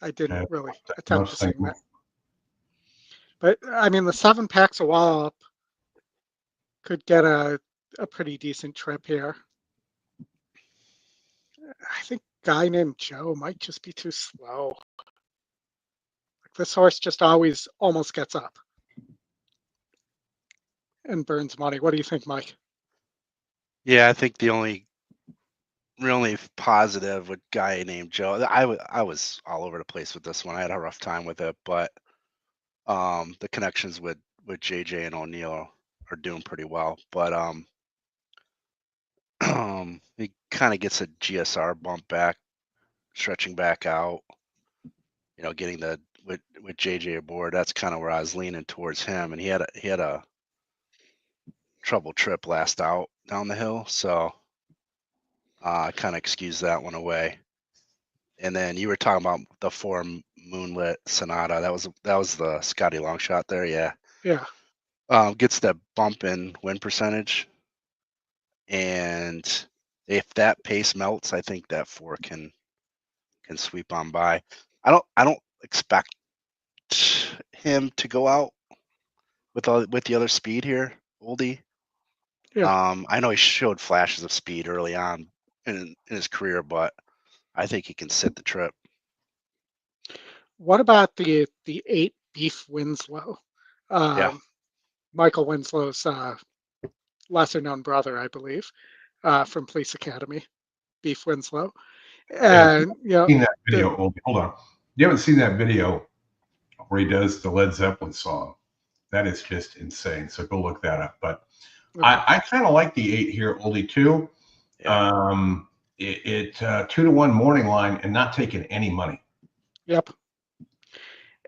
I didn't really attempt to sing that. But, I mean, the 7 packs a wallop could get a pretty decent trip here. I think a guy named Joe might just be too slow. Like this horse just always almost gets up and burns money. What do you think, Mike? Yeah, I think the only positive with guy named Joe. I was all over the place with this one. I had a rough time with it, but the connections with JJ and O'Neill are doing pretty well. But he kind of gets a GSR bump back, stretching back out. You know, getting with JJ aboard. That's kind of where I was leaning towards him, and he had a trouble trip last out down the hill, so I kind of excused that one away. And then you were talking about the 4 Moonlit Sonata. That was the Scotty Longshot there, yeah. Yeah. Gets that bump in win percentage, and if that pace melts, I think that 4 can sweep on by. I don't expect him to go out with the other speed here, Oldy. Yeah. I know he showed flashes of speed early on in his career, but I think he can sit the trip. What about the 8 Beef Winslow? Michael Winslow's lesser known brother, I believe, from Police Academy, Beef Winslow. And seen that video. Hold on. You haven't seen that video where he does the Led Zeppelin song? That is just insane. So go look that up. But I kind of like the 8 here, Oldy too. Yeah. It 2-to-1 morning line and not taking any money. Yep.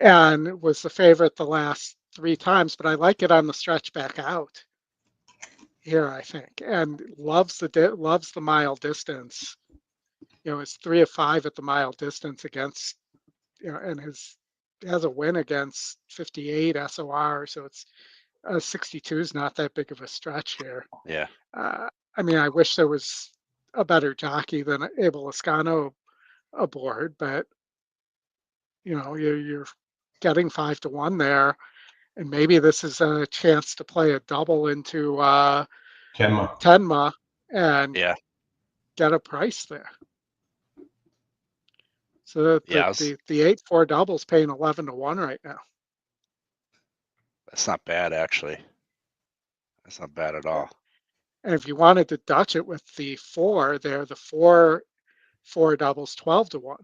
And it was the favorite the last 3 times, but I like it on the stretch back out here, I think, and loves the mile distance. It's 3 of 5 at the mile distance against, and has a win against 58 SOR, so it's 62 is not that big of a stretch here. Yeah. I mean, I wish there was a better jockey than Abel Lascano aboard, but you're getting 5-to-1 there, and maybe this is a chance to play a double into Tenma and get a price there. So the 8-4 double's paying 11-to-1 right now. That's not bad, actually. That's not bad at all. And if you wanted to Dutch it with the 4 there, the 4 doubles 12-to-1.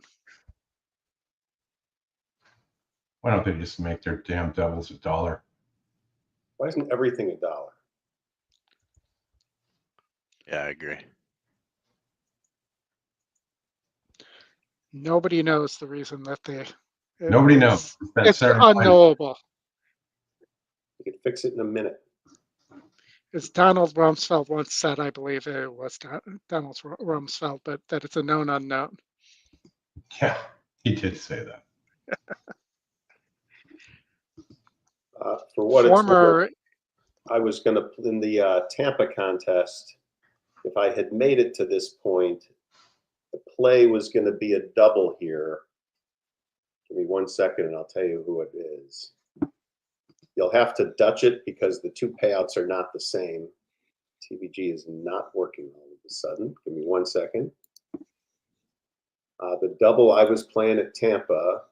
Why don't they just make their damn doubles $1? Why isn't everything $1? Yeah, I agree. Nobody knows the reason that Nobody knows. It's unknowable. You can fix it in a minute. As Donald Rumsfeld once said, I believe it was Donald Rumsfeld, but that it's a known unknown. Yeah, he did say that. For what it's worth, I was going to, in the Tampa contest, if I had made it to this point, the play was going to be a double here. Give me 1 second and I'll tell you who it is. You'll have to Dutch it because the 2 payouts are not the same. TVG is not working all of a sudden. Give me 1 second. The double I was playing at Tampa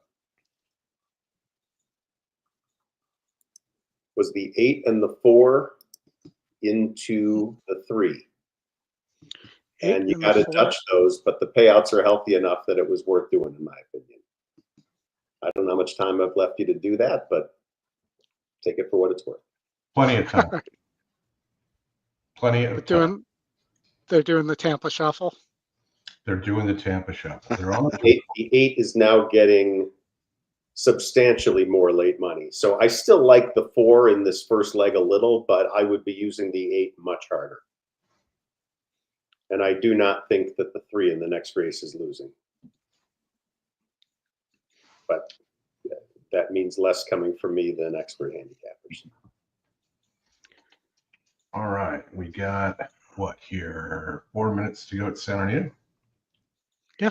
was the 8 and the 4 into the 3. And you got to Dutch those, but the payouts are healthy enough that it was worth doing, in my opinion. I don't know how much time I've left you to do that, but take it for what it's worth. Plenty of time. Plenty of time. They're doing the Tampa Shuffle. They're doing the Tampa Shuffle. They're on the 8 is now getting substantially more late money. So I still like the 4 in this first leg a little, but I would be using the 8 much harder. And I do not think that the 3 in the next race is losing. But that means less coming from me than expert handicappers. All right. We got what here? 4 minutes to go at Santa Anita. Yeah.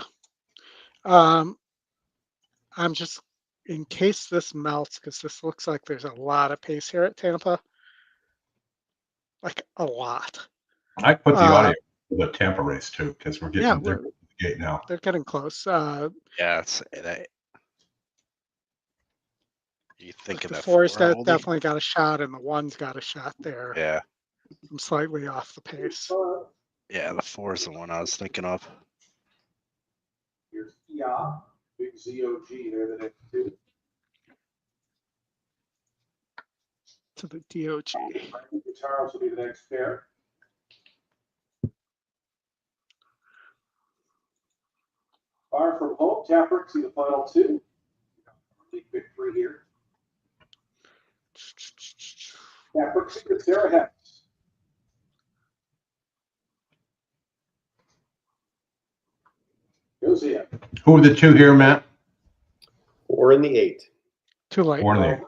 I'm just, in case this melts, because this looks like there's a lot of pace here at Tampa. Like a lot. I put the audio for the Tampa race too, because we're getting they're the gate now. They're getting close. It's you think of the that 4's definitely got a shot, and the 1's got a shot there. Yeah. I'm slightly off the pace. Yeah, the 4 is the one I was thinking of. Here's big ZOG there, the next 2. To the DOG. Charles will be the next pair. Far from home, Tapper, see the final 2. Big victory here. Tapper, secret Sarah Hex. Who are the 2 here, Matt? 4 and the 8. Too late. 4 and the 8.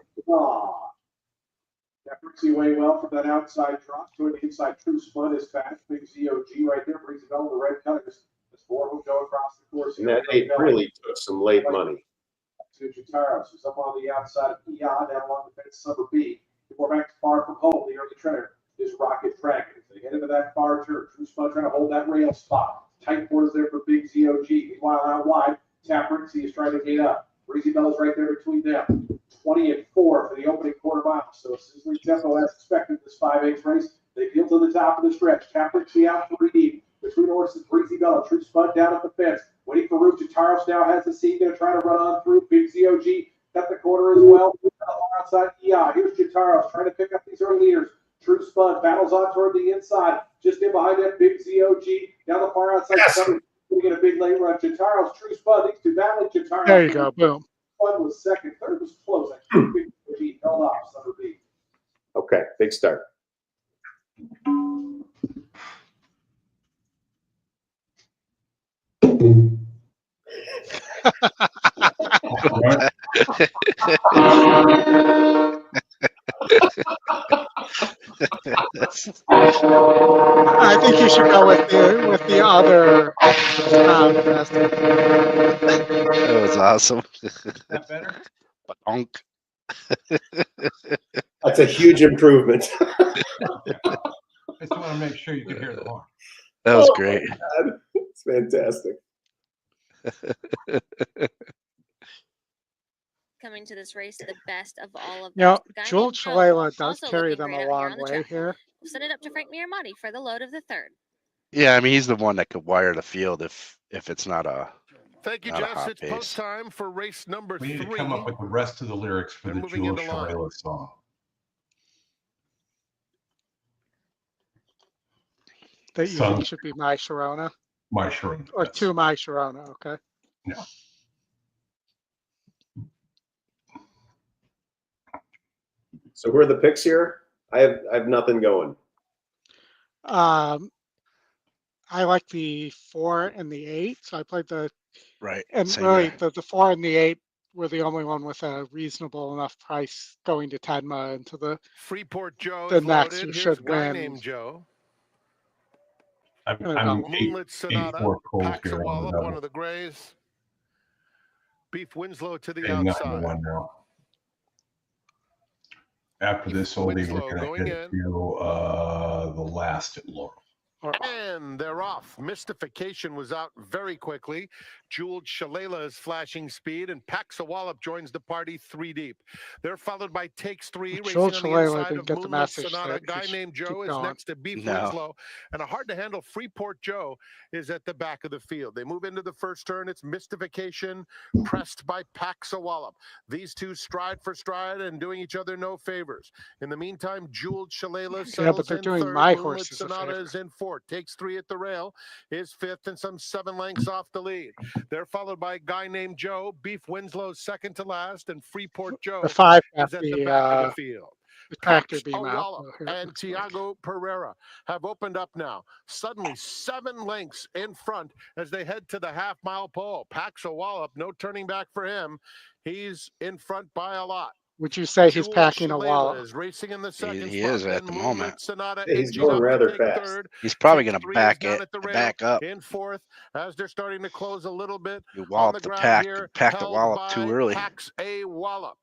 That brings you away well from that outside drop. To the inside, true split is fast. Big ZOG right there brings it over the red color. This 4 will go across the course. And that 8 really took some late money. To Chitaros, who's up on the outside of down along the fence, number B. Before back to far from home, the early trainer is Rocket Dragon. As they head into that far turn, True Spud trying to hold that rail spot. Tight quarters there for Big ZOG. Meanwhile, out wide, Tapper, is trying to gate up. Breezy Bell's right there between them. 20-4 for the opening quarter mile. So Sizzling Tempo, as expected, this 5/8 race. They peel to the top of the stretch. Catholic be out 3 deep. Between horses, Breezy Bella, True Spud down at the fence. Waiting for Root. Jataros now has the seat. Going to try to run on through. Big ZOG got the quarter as well. Outside, yeah. Here's Jataros trying to pick up these early leaders. True Spud battles on toward the inside. Just in behind that, Big ZOG down the far outside. Yes. We get a big late run. Jataros, True Spud, these two battling. Jataros. There you go. Boom. Spud was second. Third was close. I think Big ZOG held off. Summer B. Okay, big start. I think you should go with the other sound. That was awesome. That better? Bonk. That's a huge improvement. I just want to make sure you can hear the horn. That was great. God. It's fantastic. Coming to this race, the best of all of them. Yeah, Guy Jewel named Joe, Shalala does also carry looking them great a out long on the way track. here. We'll send it up to Frank Miramati for the load of the third. Yeah, I mean he's the one that could wire the field if it's not a Thank you, not a Jess. hot It's pace. post time for race number We need 3. to come up with the rest of the lyrics for They're the moving Jewel into line. Shalala song. That you think should be My Sharona My Sharona. or yes. To My Sharona. Okay. Yeah. So who are the picks here? I have nothing going. I like the 4 and the 8, so I played the right. and Same really here. the 4 and the 8 were the only one with a reasonable enough price going to Tenma into the Freeport Joe the is next loaded. who Here's should a guy win. named Joe. I'm Moonlit Sonata, 8-4 cold Pax here a on the Wallop, double. one of the grays. Beef Winslow to the Paying 9 to outside. 1 now. After this oldie, Winslow we're going going to hit in. to the last at Laurel. And they're off. Mystification was out very quickly. Jeweled Shalala is flashing speed, and Pax a Wallop joins the party 3 deep. They're followed by Takes 3, racing Jeweled on the Shalala inside didn't of get the Moonlit message Sonata. A that guy he named should Joe keep is going. next to Beef No. Winslow, and a hard-to-handle Freeport Joe is at the back of the field. They move into the first turn. It's Mystification, pressed by Pax a Wallop. These two stride for stride and doing each other no favors. In the meantime, Jeweled Shalala settles Yeah, but they're in doing third. my Moonlit horses a Sonata favor. is in fourth. Takes 3 at the rail, is fifth and some 7 lengths off the lead. They're followed by a guy named Joe. Beef Winslow second to last, and Freeport Joe The 5 is got at the back of the field. the tractor Pax beam a out. Wallop Oh, here it and looks like. Tiago Pereira have opened up now. Suddenly 7 lengths in front as they head to the half-mile pole. Pax a Wallop, no turning back for him. He's in front by a lot. Would you say he's Jewel packing a Shalala wallet? is racing in the second He spot. is at Then the Moonlit moment. Sonata Yeah, he's inching going up to rather take fast. third. He's probably Takes going to 3 back is down it at the rail, back up. in fourth as they're starting to close a little bit You on wallop the the ground pack, here, pack the held wallop by too early. Pax a Wallop.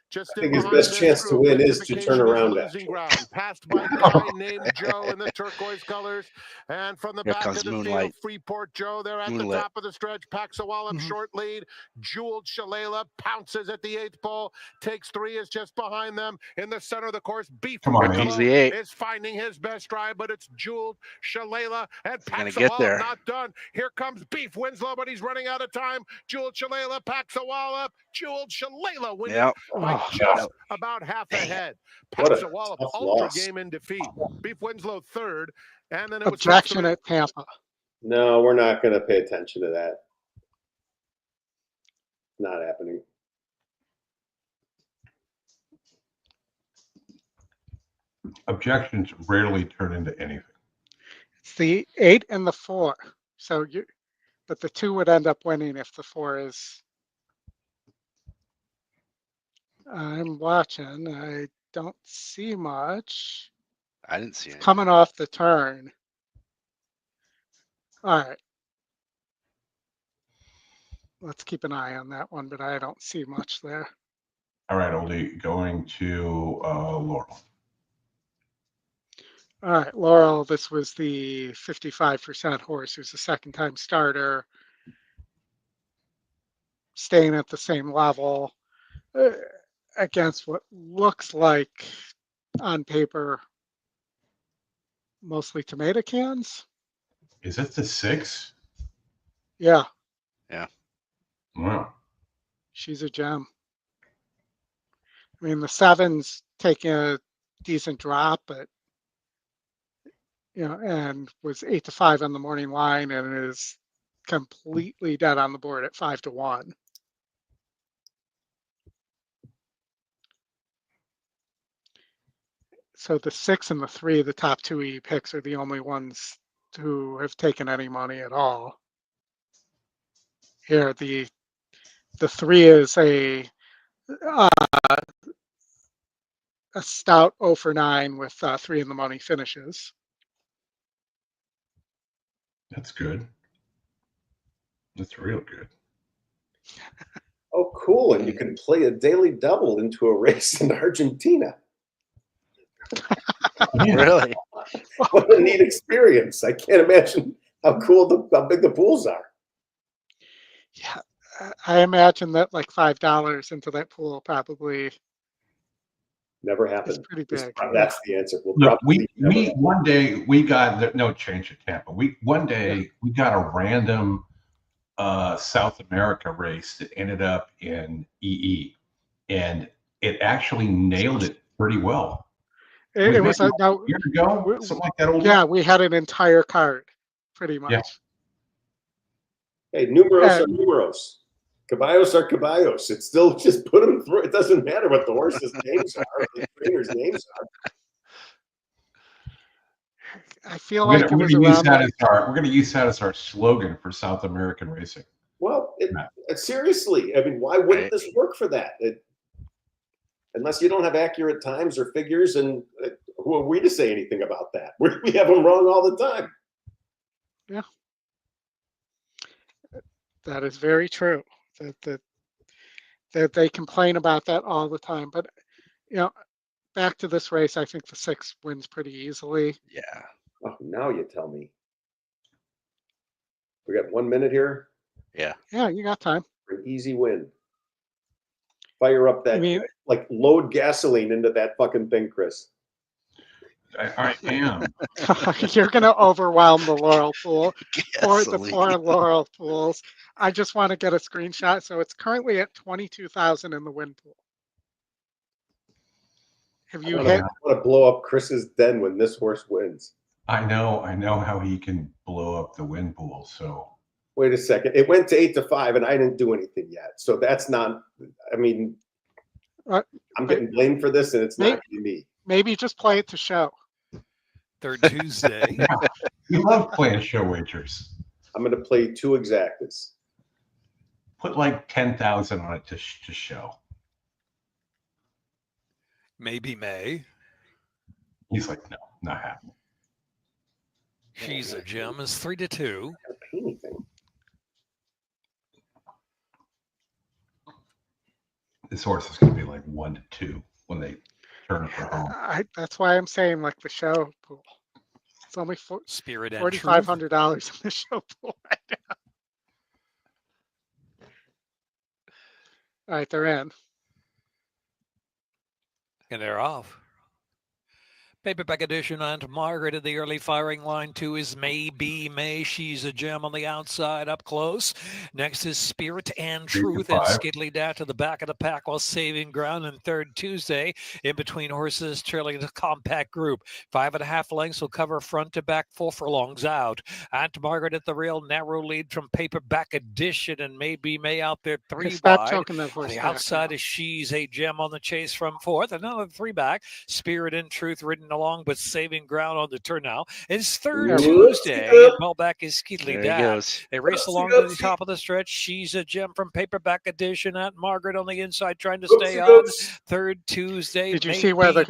Just I in think his behind best this chance to group, win is to Mystification turn is around, losing actually. ground. Passed by a guy named Joe in the turquoise colors. And from the Here back comes of the Moonlight. field, Freeport Joe, they're at Moonlit. the top of the stretch. Pax a Wallop, Mhm. short lead. Jeweled Shalala pounces at the 8th pole. Takes 3 is just behind them. In the center of the course, Beef Come on, Here man. comes Winslow the 8. is finding his best stride, but it's Jeweled Shalala and He's gonna Pax a get Wallop there. not done. Here comes Beef Winslow, but he's running out of time. Jeweled Shalala, Pax a Wallop. Jeweled Shalala winning Yep. by Oh, just about half Dang it. ahead. What Pax a a Wallop tough ultra loss. game in defeat. Beef Winslow third, and then it was objection Takes at Tampa. No, we're not going to pay attention to that. Not happening. Objections rarely turn into anything. It's the 8 and the 4. So but the 2 would end up winning if the 4 is. I'm watching. I don't see much. I didn't see It's anything. coming off the turn. All right. Let's keep an eye on that one, but I don't see much there. All right, Oldie, going to Laurel. All right, Laurel, this was the 55% horse who's a second-time starter, staying at the same level. against what looks like on paper mostly tomato cans. Is it the 6? Yeah. Yeah. Wow. She's a gem. I mean, the 7's taking a decent drop, but and was 8-5 on the morning line, and is completely dead on the board at 5-1. So the 6 and the 3, the top 2 E picks, are the only ones who have taken any money at all. Here, the 3 is a stout 0 for 9 with 3 in the money finishes. That's good. That's real good. Oh, cool. And you can play a daily double into a race in Argentina. Really? What a neat experience. I can't imagine how cool, how big the pools are. Yeah, I imagine that like $5 into that pool probably never happened. It's pretty big. That's the answer. Look, we one day we got no change at Tampa. One day we got a random South America race that ended up in EE, and it actually nailed it pretty well. It was a year ago, something like that. Yeah, we had an entire card, pretty much. Yeah. Hey, numeros are numeros. Caballos are caballos. It's still just put them through. It doesn't matter what the horses' names are, or the trainers' names are. I feel like we're going to use that as our slogan for South American racing. Well, seriously, I mean, why wouldn't this work for that? Unless you don't have accurate times or figures, and who are we to say anything about that? We have them wrong all the time. Yeah, that is very true. That they complain about that all the time. But back to this race, I think the 6 wins pretty easily. Yeah. Oh, now you tell me. We got 1 minute here. Yeah. Yeah, you got time. For an easy win. Fire up that, like load gasoline into that fucking thing, Chris. I am. You're going to overwhelm the Laurel pool or the 4 Laurel pools. I just want to get a screenshot. So it's currently at 22,000 in the win pool. Have you hit? I want to blow up Chris's den when this horse wins. I know how he can blow up the win pool. So wait a second. It went to 8-5, and I didn't do anything yet. So that's not. I mean, I'm getting blamed for this, and it's not me. Maybe just play it to show. Third Tuesday. Yeah, we love playing show wagers. I'm going to play 2 exactas. Put like 10,000 on it to show. Maybe May. He's like, no, not happening. She's a gem is 3-2. This horse is going to be like 1-2 when they turn it for home. That's why I'm saying like the show pool. It's only $4,500 in the show pool right now. All right, they're in. And they're off. Paperback edition and Margaret at the early firing line. 2 is Maybe May. She's a gem on the outside up close. Next is Spirit and Truth and Skiddly Dat to the back of the pack while saving ground. And third Tuesday in between horses trailing the compact group. 5.5 lengths will cover front to back 4 furlongs out. Aunt Margaret at the rail, narrow lead from Paperback edition and Maybe May out there 3 Stop choking that horse. On the outside is She's a Gem on the chase from 4th. Another 3 back. Spirit and Truth ridden along, but saving ground on the turn now. It's third Tuesday. Well back is Skiddly Dat. They race along to the top of the stretch. She's a Gem from Paperback edition. At Margaret on the inside trying to stay on. Third Tuesday. Did you see where the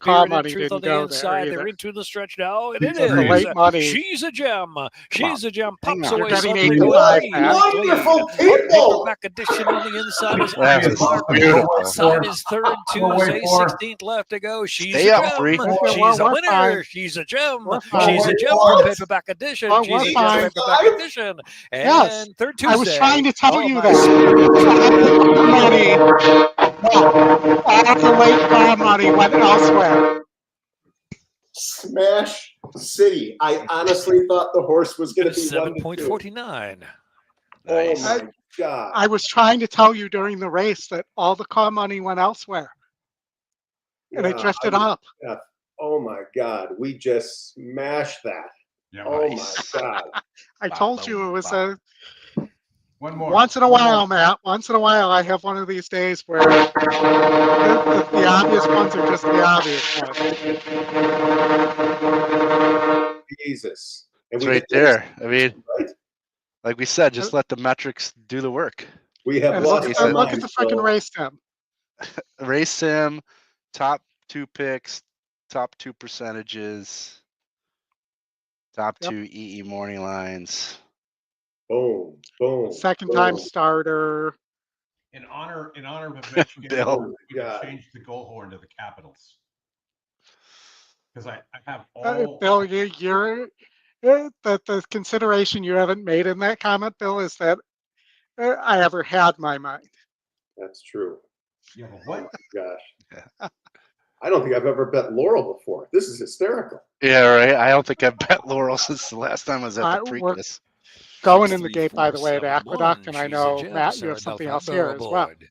call money didn't go inside. there? They're into the stretch now. And it is. The late money. She's a Gem. She's a Gem. Pops You're away. getting 85. Wonderful people. Paperback edition on the inside is That is beautiful. Inside is third Tuesday. 16th left to go. She's Stay a up, Gem. Free. She's a winner. She's a gem. She's a gem from Paperback edition. She's a gem from Paperback edition. And third Tuesday. I was trying to tell you that. No, all the late bar money went elsewhere. Smash City. I honestly thought the horse was going to be 7.49. Oh Nice. my God. I was trying to tell you during the race that all the car money went elsewhere, and it Yeah, drifted up. yeah. Oh my God. We just smashed that. Yeah, Oh nice. my God. I told you it was a one more. once in a while, Matt. Once in a while, I have one of these days where the obvious ones are just the obvious ones. Jesus. And It's we right did this, there. I mean, right? like we said, just let the metrics do the work. We have And lost Look our at look at minds, the freaking so- race, Tim. Race sim, top 2 picks, top 2 percentages, top Yep. 2 EE morning lines. Boom, boom. Second boom. time starter. In honor of event, you Bill. Oh my we could God. change the goal horn to the Capitals. Because I have all. Bill, you're the consideration you haven't made in that comment, Bill, is that I ever had my mind. That's true. Yeah, but Oh what? my gosh. I don't think I've ever bet Laurel before. This is hysterical. Yeah, right. I don't think I've bet Laurel since the last time I was at the We're Preakness. going in the gate, by the way, at Aqueduct, and I She's a know, gem, Matt, you have Sarah something Delphi, else barrel here as well. board.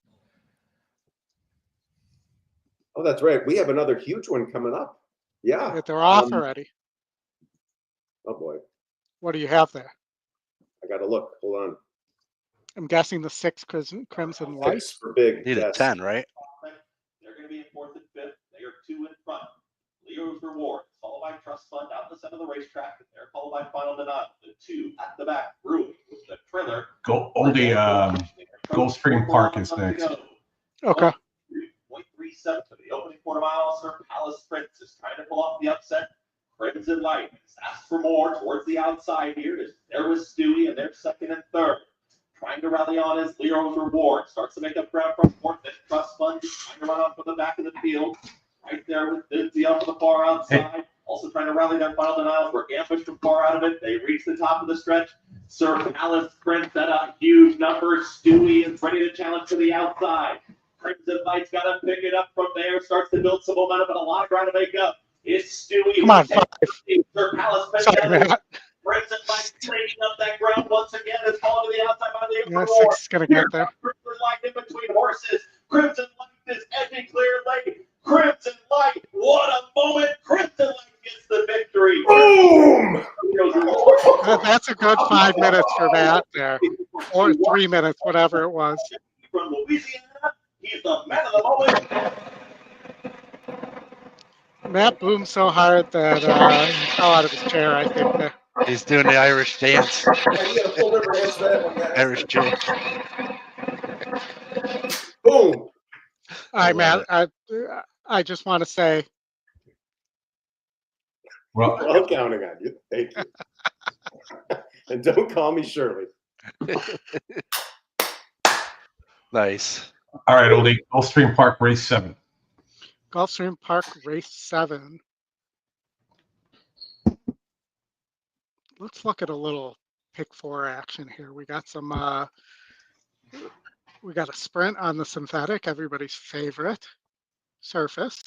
Oh, that's right. We have another huge one coming up. Yeah. They're off already. Oh boy. What do you have there? I got to look. Hold on. I'm guessing the 6 Crimson Lights. Six for big. Need a Yes. 10, right? They're going to be in fourth and fifth. They are 2 in front. Leo's Reward, followed by Trust Fund out in the center of the racetrack. They're followed by Final Denial. The 2 at the back, Brewing with the trailer. Oldie, Gulfstream Park is next. Okay. 0.37 for the opening quarter mile. Sir Palace Prince is trying to pull off the upset. Crimson Light asks for more towards the outside here. There was Stewie, and they're second and third. Trying to rally on is Leo's Reward. Starts to make up ground from fourth. Then Trust Fund is trying to run off from the back of the field. Right there with Dizzy up to the far outside. Also trying to rally their Final Denials. Were ambushed from far out of it. They reach the top of the stretch. Sir Palace Prince at a huge number. Stewie is ready to challenge to the outside. Crimson Light's got to pick it up from there. Starts to build some momentum, but a lot of ground to make up. It's Stewie. Come on, 5. Sir Palace Prince. Sorry, Matt. Crimson Light taking up that ground once again. It's falling to the outside by the Yeah, Reward. 6 is going to get there. Crimson Light in between horses. Crimson Light is edging clear lane. Crimson Light, what a moment. Crimson Light gets the victory. Boom! That's a good 5 minutes for Matt there. Or 3 minutes, whatever it was. From Louisiana, he's the man of the moment. Matt boomed so hard that he fell out of his chair, I think. There. He's doing the Irish dance. You got a full number answer that one, guys. Irish jig. Boom! All right, Matt. I just want to say, Well, I'm counting on you. Thank you. And don't call me Shirley. Nice. all right, Oldie. Gulfstream Park, race 7. Gulfstream Park Race 7. Let's look at a little pick 4 action here. We got some, we got a sprint on the synthetic, everybody's favorite surface.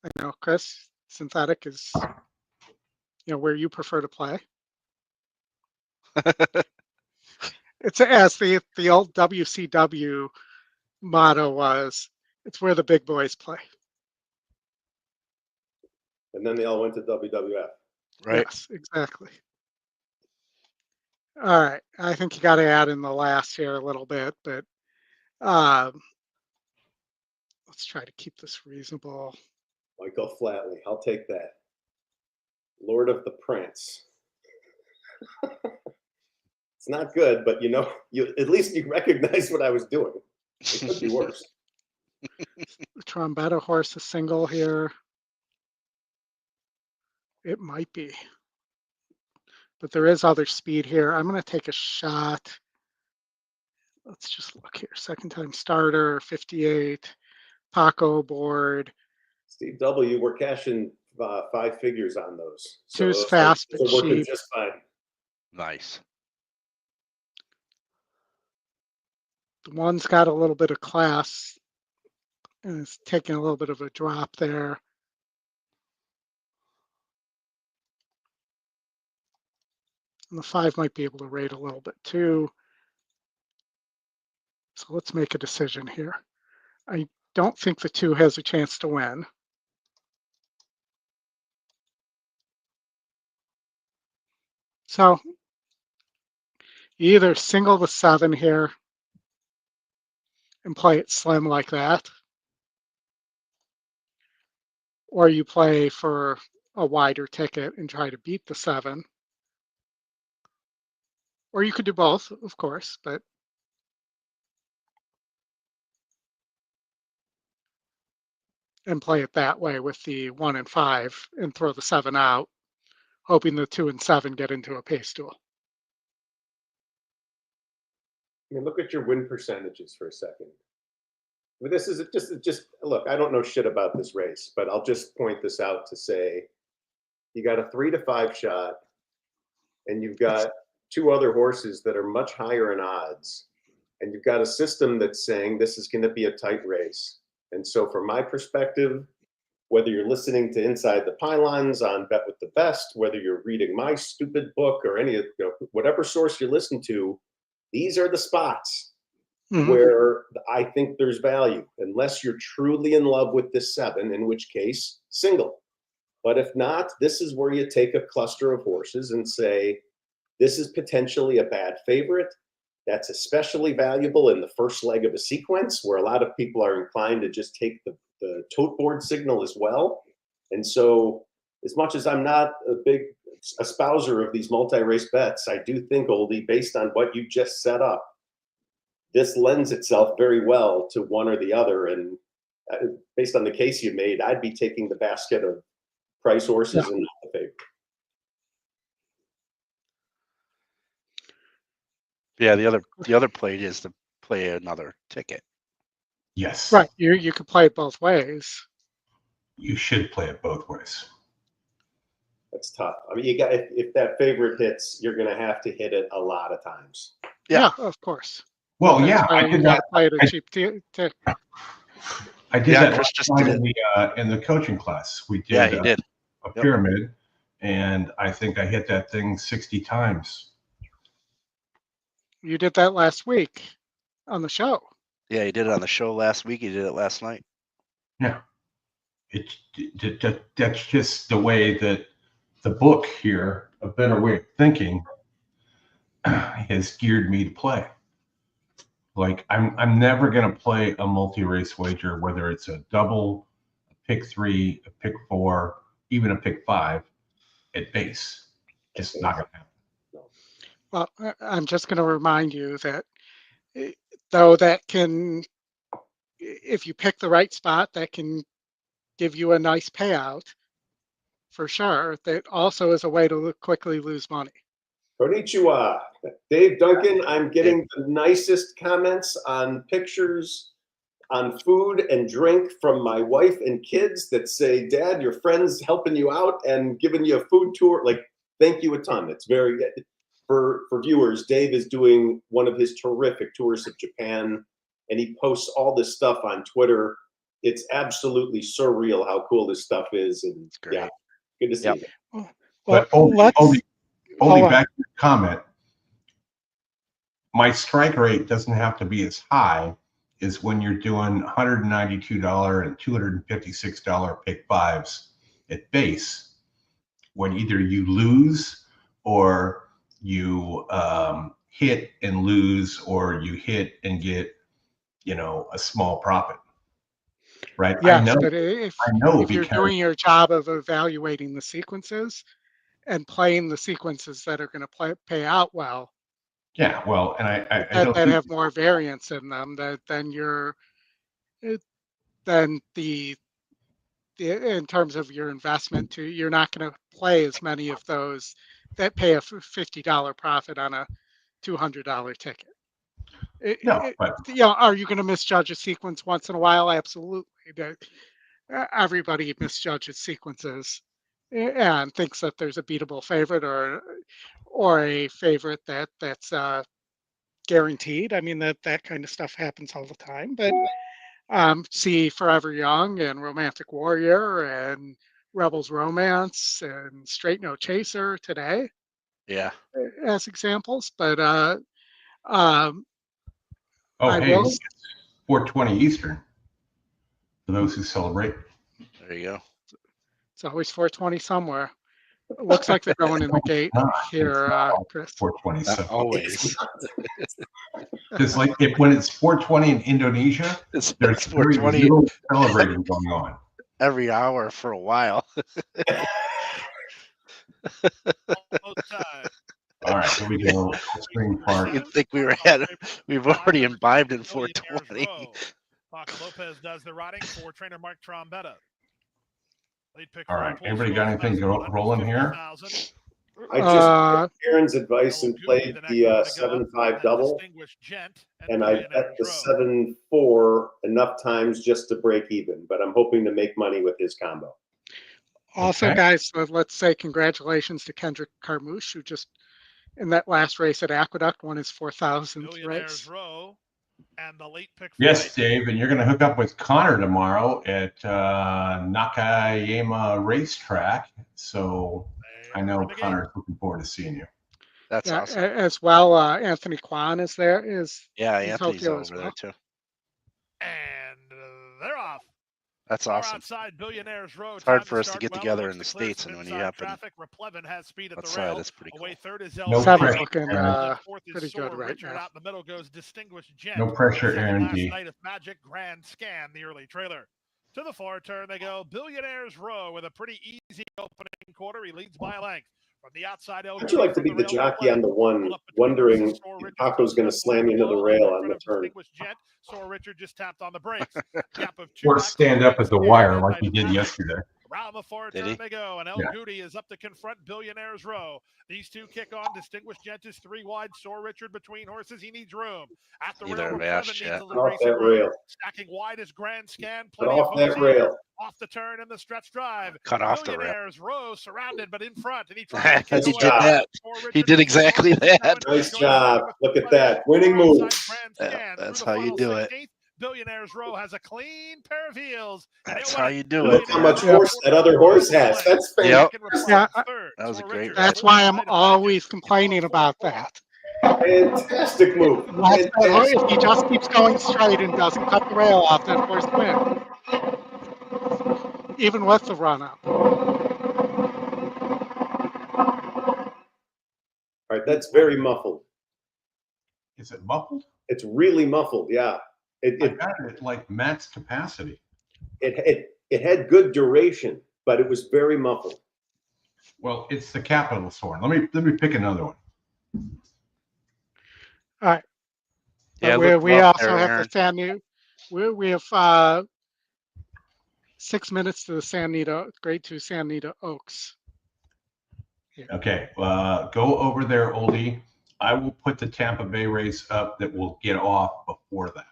I know, Chris, synthetic is, where you prefer to play. It's as the old WCW motto was, it's where the big boys play. And then they all went to WWF. Right. Yes, exactly. All right. I think you got to add in the last here a little bit, but let's try to keep this reasonable. Michael Flatley. I'll take that. Lord of the Prance. It's not good, but you at least you recognize what I was doing. It could be worse. Trombetta horse, a single here. It might be. But there is other speed here. I'm going to take a shot. Let's just look here. Second time starter, 58. Paco board. Steve W., we're cashing 5 figures on those. So Two's fast, but those are working cheap. just fine. Nice. The one's got a little bit of class. And it's taking a little bit of a drop there. And the 5 might be able to rate a little bit too. So let's make a decision here. I don't think the 2 has a chance to win. So you either single the 7 here and play it slim like that, or you play for a wider ticket and try to beat the 7. Or you could do both, of course, but and play it that way with the 1 and 5 and throw the 7 out, hoping the 2 and 7 get into a pace duel. I mean, look at your win percentages for a second. I mean, this is just look, I don't know shit about this race, but I'll just point this out to say you got a 3 to 5 shot, and you've got 2 other horses that are much higher in odds, and you've got a system that's saying this is going to be a tight race. And so from my perspective, whether you're listening to Inside the Pylons on Bet with the Best, whether you're reading my stupid book or any of whatever source you listen to, these are the spots where I think there's value, unless you're truly in love with this 7, in which case single. But if not, this is where you take a cluster of horses and say, this is potentially a bad favorite. That's especially valuable in the first leg of a sequence where a lot of people are inclined to just take the tote board signal as well. And so as much as I'm not a big espouser of these multi-race bets, I do think, Oldy, based on what you just set up, this lends itself very well to one or the other. And based on the case you made, I'd be taking the basket of price horses and not the favorite. Yeah, the other play is to play another ticket. Yes. Right. You could play it both ways. You should play it both ways. That's tough. I mean, you got if that favorite hits, you're going to have to hit it a lot of times. Yeah, of course. Well, That's yeah, why I did you that. gotta play it a cheap ticket. I did Yeah, that Chris last just night did in the coaching class. We did, Yeah, he did. a pyramid, and I think I hit that thing 60 times. You did that last week on the show. Yeah, he did it on the show last week. He did it last night. Yeah. That's just the way that the book here, A Better Way of Thinking, has geared me to play. Like I'm never going to play a multi-race wager, whether it's a double, a pick 3, a pick 4, even a pick 5 at base. Just not going to happen. Well, I'm just going to remind you that though that can, if you pick the right spot, that can give you a nice payout for sure. That also is a way to quickly lose money. Konnichiwa. Dave Duncan, I'm getting the nicest comments on pictures on food and drink from my wife and kids that say, Dad, your friend's helping you out and giving you a food tour. Like, thank you a ton. It's very good. For viewers, Dave is doing one of his terrific tours of Japan, and he posts all this stuff on Twitter. It's absolutely surreal how cool this stuff is. And yeah, good to see you. Well, But Oldy, back to your comment. My strike rate doesn't have to be as high as when you're doing $192 and $256 pick 5s at base, when either you lose or you hit and lose, or you hit and get, a small profit. Right? Yes, but if you're because doing your job of evaluating the sequences and playing the sequences that are going to pay out well. Yeah, well, and I don't that have more variance in them, then in terms of your investment too, you're not going to play as many of those that pay a $50 profit on a $200 ticket. Are you going to misjudge a sequence once in a while? Absolutely. Everybody misjudges sequences and thinks that there's a beatable favorite or a favorite that's guaranteed. I mean, that kind of stuff happens all the time. But see Forever Young and Romantic Warrior and Rebels Romance and Straight No Chaser today Yeah. as examples. But Oh, I hey, will. it's 420 Eastern for those who celebrate. There you go. It's always 420 somewhere. It looks like they're going in the gate here, Chris. 420. Not So always. Because like when it's 420 in Indonesia, It's there's very 420 little celebrating going on. every hour for a while. All right, here we go. Spring Park. You'd think we've already imbibed in 420. Fox Lopez does the riding for trainer Mark Trombetta. Lead pick All right, everybody got anything rolling here? I just took Aaron's advice and played the 7-5 double, and I bet the 7-4 enough times just to break even. But I'm hoping to make money with his combo. Also, Okay. guys, let's say congratulations to Kendrick Carmouche, who just in that last race at Aqueduct won his 4,000th race. And the late pick. Yes, Dave, and you're going to hook up with Connor tomorrow at Nakayama Racetrack. So I know Connor's looking forward to seeing you. That's awesome. As well, Anthony Kwan is there. Yeah, in Anthony's Tokyo over as well. there too. And they're off. That's awesome. Outside Billionaires Road. It's hard for us to get together in the States, and when you happen has speed at outside, the rail. that's pretty cool. Away third is No Seven's pressure, looking pretty good right Richard. now. Out in the middle goes Distinguished Gent. No pressure, Second Aaron last D. night of Magic Grand Scan, the early trailer. To the far turn they go. Billionaires Row with a pretty easy opening quarter. He leads by a length. From the outside, How'd you like to be the jockey on the one, wondering if Paco's going to slam you into the rail on the turn? So Richard just tapped on the brakes. Gap of two Or back stand up at the wire like you did yesterday. Around the far Did turn he? they go, and El Yeah. Goody is up to confront Billionaires Row. These two kick on. Distinguished Gent is 3 wide. Sore Richard between horses. He needs room. At the Neither rail, have Replevin asked needs yet. a little Off racing that room. rail. Stacking wide is Grand Scan. But Plenty off of that boots rail. here. Off the turn in the stretch drive. Cut off the rail. Billionaires Row surrounded, but in front, and he tries to He kick did away. that. Sore He Richard did is exactly forward. that. Nice job. Look at that. Winning move. Outside Grand Yeah, Scan that's through the how you final do it. 16th. Billionaires Row has a clean pair of heels. And That's he'll how win it. you do it. Look how much Yeah. horse that other horse has. That's Yep. fantastic. Yeah, That was a great that's why I'm always complaining about that. Fantastic move. Unless that horse, Fantastic. if he just keeps going straight and doesn't cut the rail off, that horse wins. Even with the run up. All right, that's very muffled. Is it muffled? It's really muffled. Yeah. I It got it at like max capacity. had good duration, but it was very muffled. Well, it's the capitalist horn. Let me pick another one. All right. Yeah, But look we rough also there, have Aaron. the San Anita. We have 6 minutes to the San Anita, grade 2 San Anita Oaks. Okay, go over there, Oldie. I will put the Tampa Bay race up that will get off before that.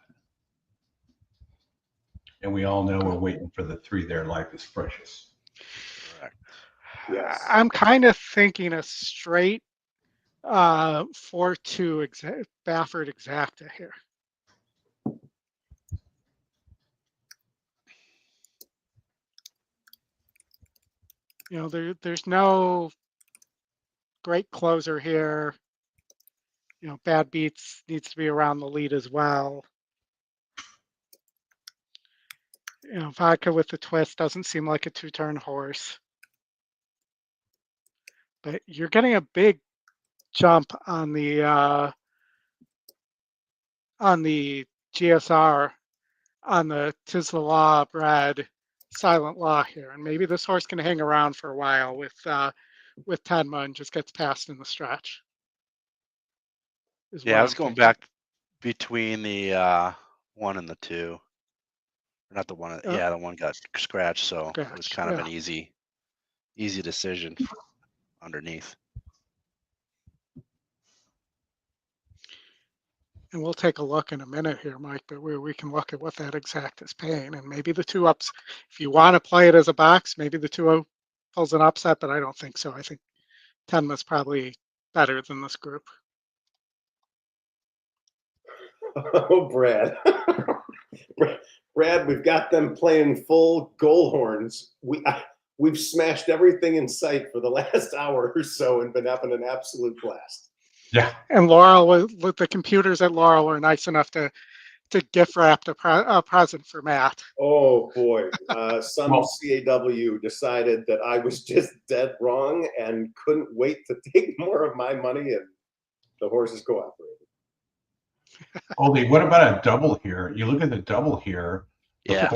And we all know we're waiting for the 3 there. Life is precious. Yes. I'm kind of thinking a straight 4-2 Baffert Exacta here. You know, there's no great closer here. You know, Bad Beats needs to be around the lead as well. You know, Vodka with the twist doesn't seem like a 2-turn horse. But you're getting a big jump on the GSR on the Tis the Law bred Silent Law here, and maybe this horse can hang around for a while with Tenma and just gets past in the stretch. Yeah, I was going back between the 1 and the 2. Not the one. Yeah, the one got scratched, so it was kind of an easy decision underneath. And we'll take a look in a minute here, Mike, but we can look at what that exact is paying. And maybe the 2 ups, if you want to play it as a box, maybe the 2 pulls an upset, but I don't think so. I think Tenma's probably better than this group. Oh, Brad. Brad, we've got them playing full goal horns. We've smashed everything in sight for the last hour or so and been having an absolute blast. Yeah. And Laurel, with the computers at Laurel, were nice enough to gift wrap a present for Matt. Oh boy, some CAW decided that I was just dead wrong and couldn't wait to take more of my money, and the horses cooperated. Oldy, what about a double here? You look at the double here. Yeah.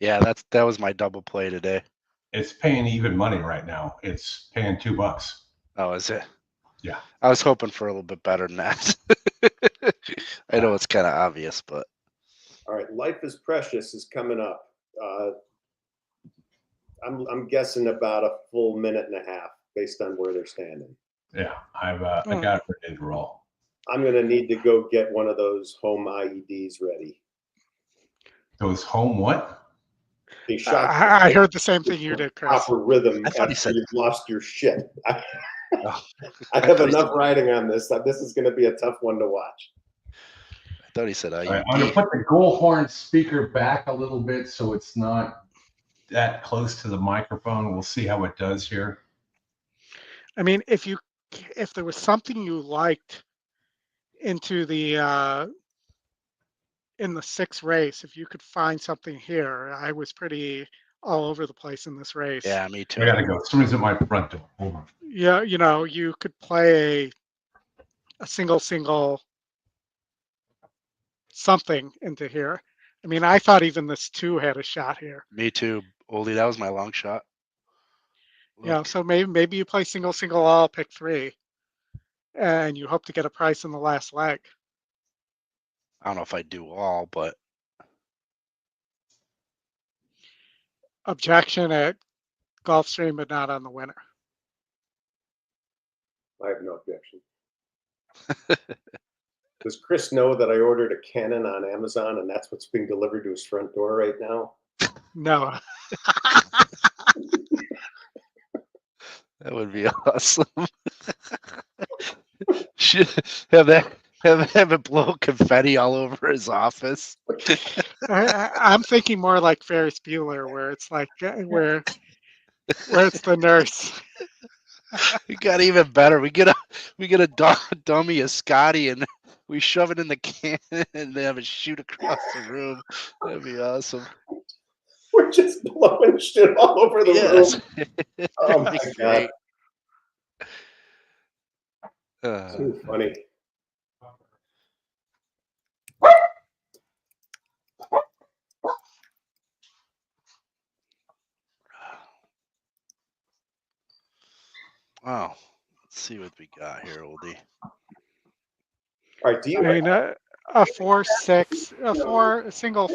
Yeah, that was my double play today. It's paying even money right now. It's paying $2. Oh, is it? Yeah. I was hoping for a little bit better than that. I know it's kind of obvious, but. All right, Life is Precious is coming up. I'm guessing about a full minute and a half based on where they're standing. Yeah, I got it ready to roll. I'm going to need to go get one of those home IEDs ready. Those home what? I heard the same thing you did, Chris. Proper rhythm after you've lost your shit. I have enough riding on this. This is going to be a tough one to watch. I thought he said IED. Right, I'm going to put the goal horn speaker back a little bit so it's not that close to the microphone. We'll see how it does here. I mean, if there was something you liked into the in the 6th race, if you could find something here, I was pretty all over the place in this race. Yeah, me too. I gotta go. Somebody's at my front door. Hold on. Yeah, you could play a single something into here. I mean, I thought even this 2 had a shot here. Me too, Oldie. That was my long shot. Yeah, so maybe you play single all, pick 3, and you hope to get a price in the last leg. I don't know if I do all, but objection at Gulfstream, but not on the winner. I have no objection. Does Chris know that I ordered a Canon on Amazon and that's what's being delivered to his front door right now? No. That would be awesome. Should have it blow confetti all over his office. I'm thinking more like Ferris Bueller, where it's like where it's the nurse. We got even better. We get a dummy, a Scotty, and we shove it in the can and they have it shoot across the room. That'd be awesome. We're just blowing shit all over the room. Oh my God. Too funny. Wow. Let's see what we got here, Oldie. All right, do you? I mean, a 4-6, a single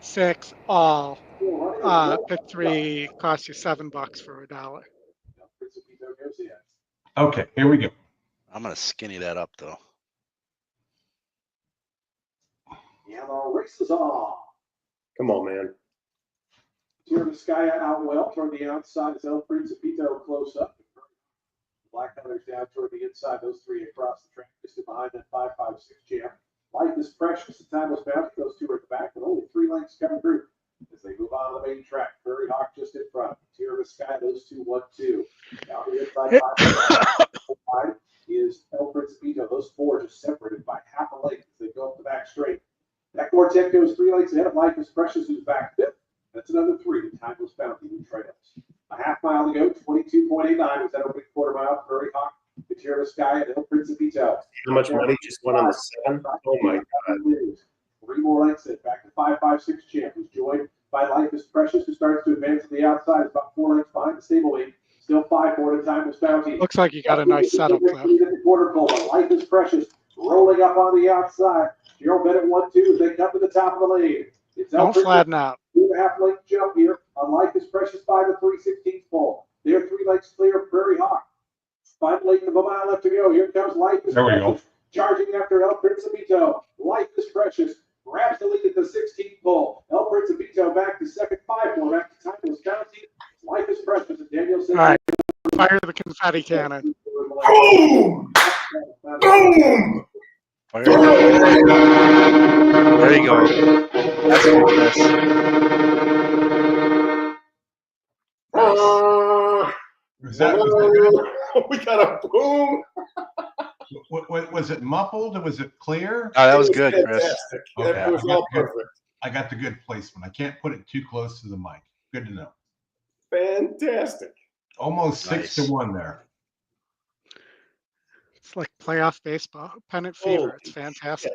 4-6 all. Pick 3 costs you $7 for $1. Okay, here we go. I'm gonna skinny that up though. Yeah, the race is on. Come on, man. Here the sky out well toward the outside is El Principito close up. Black Hunters down toward the inside. Those 3 across the track, just behind that 5.56 jam. Life is Precious. The time was bound. Those 2 are at the back, with only 3 lengths coming through as they move on to the main track. Prairie Hawk just in front. Here the sky. Those 2, 1-2. Down the inside is El Principito. Those 4 just separated by half a length as they go up the back straight. That quartet goes 3 lengths ahead of Life is Precious, who's back 5th. That's another 3. The time was bounty in trails. A half mile to go, 22.89 was that opening quarter mile. Prairie Hawk, the Tier of Sky, and El Principito. How much money just went on the 7? Oh my God. 3 more lengths in. Back to 5.56 champ, who's joined by Life is Precious, who starts to advance to the outside. It's about 4 lengths behind the stablemate. Still 5 more to time was bounty. Looks like you got a nice setup there. Quarter pole. Life is Precious rolling up on the outside. Gerald Bennett 1-2 as they come to the top of the lane. Don't flatten out. 2.5 length jump here on Life is Precious by the 3/16 pole. They're 3 lengths clear of Prairie Hawk. 5 lengths of a mile left to go. Here comes Life is Precious. Charging after El Principito. Life is Precious grabs the lead at the 16th pole. El Principito back to second, 5 more. Back to time was counting. Life is Precious and Daniel says. All right, fire the confetti cannon. Boom! Boom! Fire it up. There you go. That's good, Chris. Nice. We got a boom. Was it muffled or was it clear? Oh, that was It good, Chris. fantastic. Okay, It was all perfect. I got the good placement. I can't put it too close to the mic. Good to know. Fantastic. Almost 6-1 there. It's like playoff baseball, pennant fever. It's fantastic.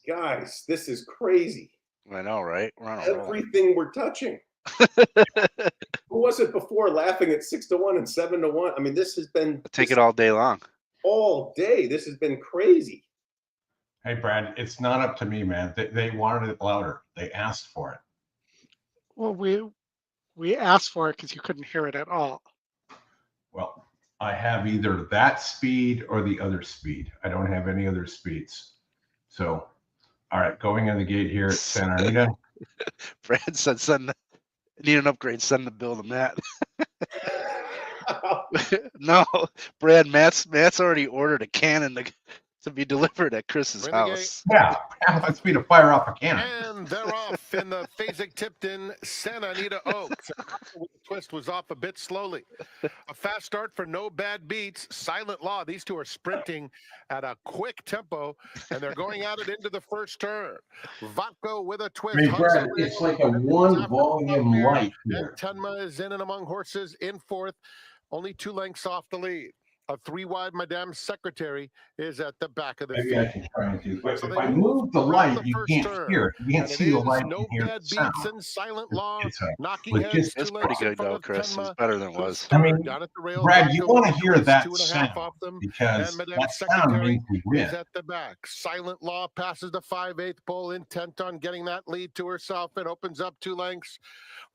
Guys, this is crazy. I know, right? We're on a roll. Everything we're touching. Who was it before laughing at 6-1 and 7-1? I mean, this has been I'll take it all day long. all day. This has been crazy. Hey, Brad, it's not up to me, man. They wanted it louder. They asked for it. Well, we asked for it because you couldn't hear it at all. Well, I have either that speed or the other speed. I don't have any other speeds. So, all right, going in the gate here at Santa Anita. Brad said, need an upgrade, send the bill to Matt. No, Brad, Matt's already ordered a cannon to be delivered at Chris's house. Yeah, wants me to fire off a cannon. And they're off in the Phasic-Tipton Santa Anita Oaks. The twist was off a bit slowly. A fast start for No Bad Beats. Silent Law. These two are sprinting at a quick tempo, and they're going at it into the first turn. Vodka with a twist. I mean, Brad, it's like a one volume light here. Tenma is in and among horses in fourth, only 2 lengths off the lead. A 3-wide Madame Secretary is at the back of the Maybe field. I can try and do. But if I move the light, you can't hear it. You can't see the light No and hear Bad the sound. Beats and Silent Law It's a knocking heads. It's pretty good though, Chris. It's better than it was. I mean, Down at the rail, Brad, you want to hear that 2.5 sound off them, because and Madame that sound Secretary means we is win. at the back. Silent Law passes the 5/8 pole, intent on getting that lead to herself. It opens up 2 lengths.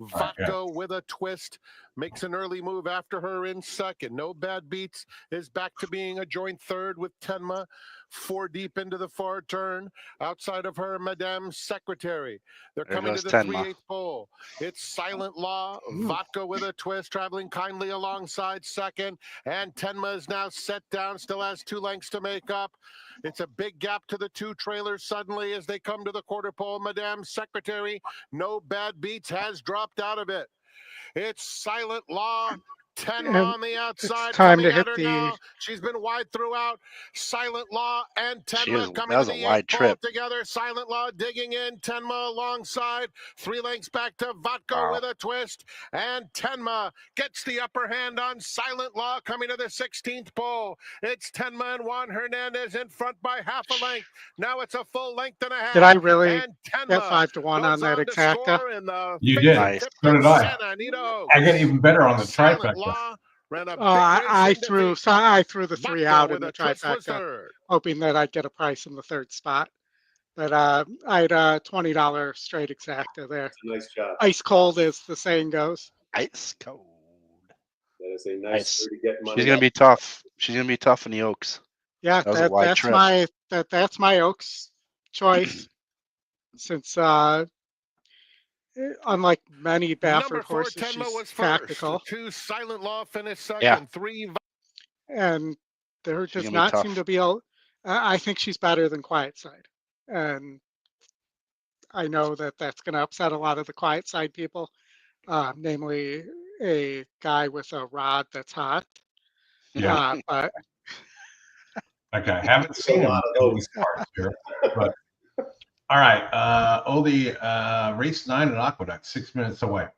Vodka with a twist makes an early move after her in second. No Bad Beats is back to being a joint third with Tenma 4 deep into the far turn. Outside of her, Madame Secretary. They're There coming goes to the Tenma. 3/8 pole. It's Silent Law, Vodka with a twist, traveling kindly alongside second. And Tenma is now set down, still has 2 lengths to make up. It's a big gap to the 2 trailers suddenly as they come to the quarter pole. Madame Secretary, No Bad Beats has dropped out of it. It's Silent Law. 10 And on the outside. it's time Coming to at hit her the now. She's been wide throughout. Silent Law and Tenma coming that was to a the wide 8th pole trip. together. Silent Law digging in. Tenma alongside. 3 lengths back to Vodka Wow. with a twist. And Tenma gets the upper hand on Silent Law coming to the 16th pole. It's Tenma and Juan Hernandez in front by half a length. Now it's a full length and a half. Did I really And get Tenma 5-1 on goes that to exacta? score in the You did. Phasic-Tipton So did I. Santa Anita Oaks. I get even better on the Silent trifecta. Law ran a big I race into threw the 3 Vodka out in with the a twist was trifecta, third. hoping that I'd get a price in the 3rd spot. But I had a $20 straight exacta there. Nice job. Ice cold, as the saying goes. Ice cold. That is a nice Nice. way to get money. She's gonna be tough. She's gonna be tough in the Oaks. Yeah, That was a wide that's trip. that's my Oaks choice. Since unlike many Baffert Number 4, horses, Tenma she's was first. tactical, 2 Silent Law finished second. Yeah. 3 and there She's does gonna be not tough. seem to be a. I think she's better than Quiet Side, and I know that that's going to upset a lot of the Quiet Side people, namely a guy with a rod that's hot. Yeah. But Okay, I haven't seen him in these parts here, but all right. Oldy, race 9 at Aqueduct, 6 minutes away.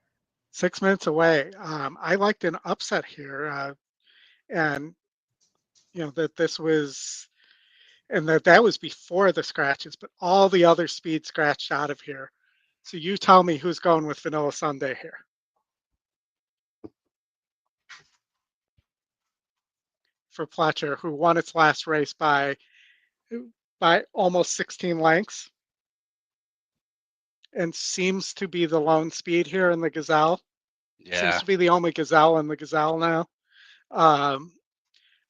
6 minutes away. I liked an upset here, and that this was, and that was before the scratches, but all the other speed scratched out of here. So you tell me who's going with Vanilla Sunday here. For Pletcher, who won its last race by almost 16 lengths and seems to be the lone speed here in the Gazelle. Seems Yeah. to be the only Gazelle in the Gazelle now.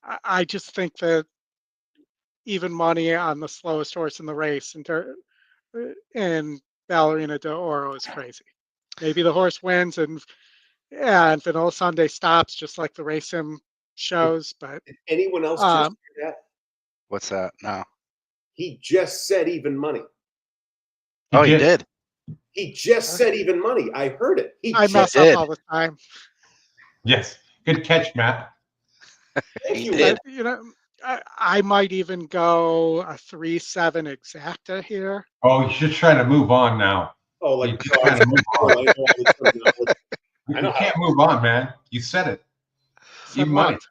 I just think that even money on the slowest horse in the race and Ballerina de Oro is crazy. Maybe the horse wins and Vanilla Sunday stops, just like the race sim shows. But Did anyone else just hear that? What's that? No. He just said even money. Oh, he did. He just said even money. I heard it. I mess up all the time. Yes. Good catch, Matt. Thank you. did. You know, I might even go a 3-7 exacta here. Oh, you're trying to move on now. Oh, like you just trying to move on. I know You can't move on, man. You said it. Said Even money. what?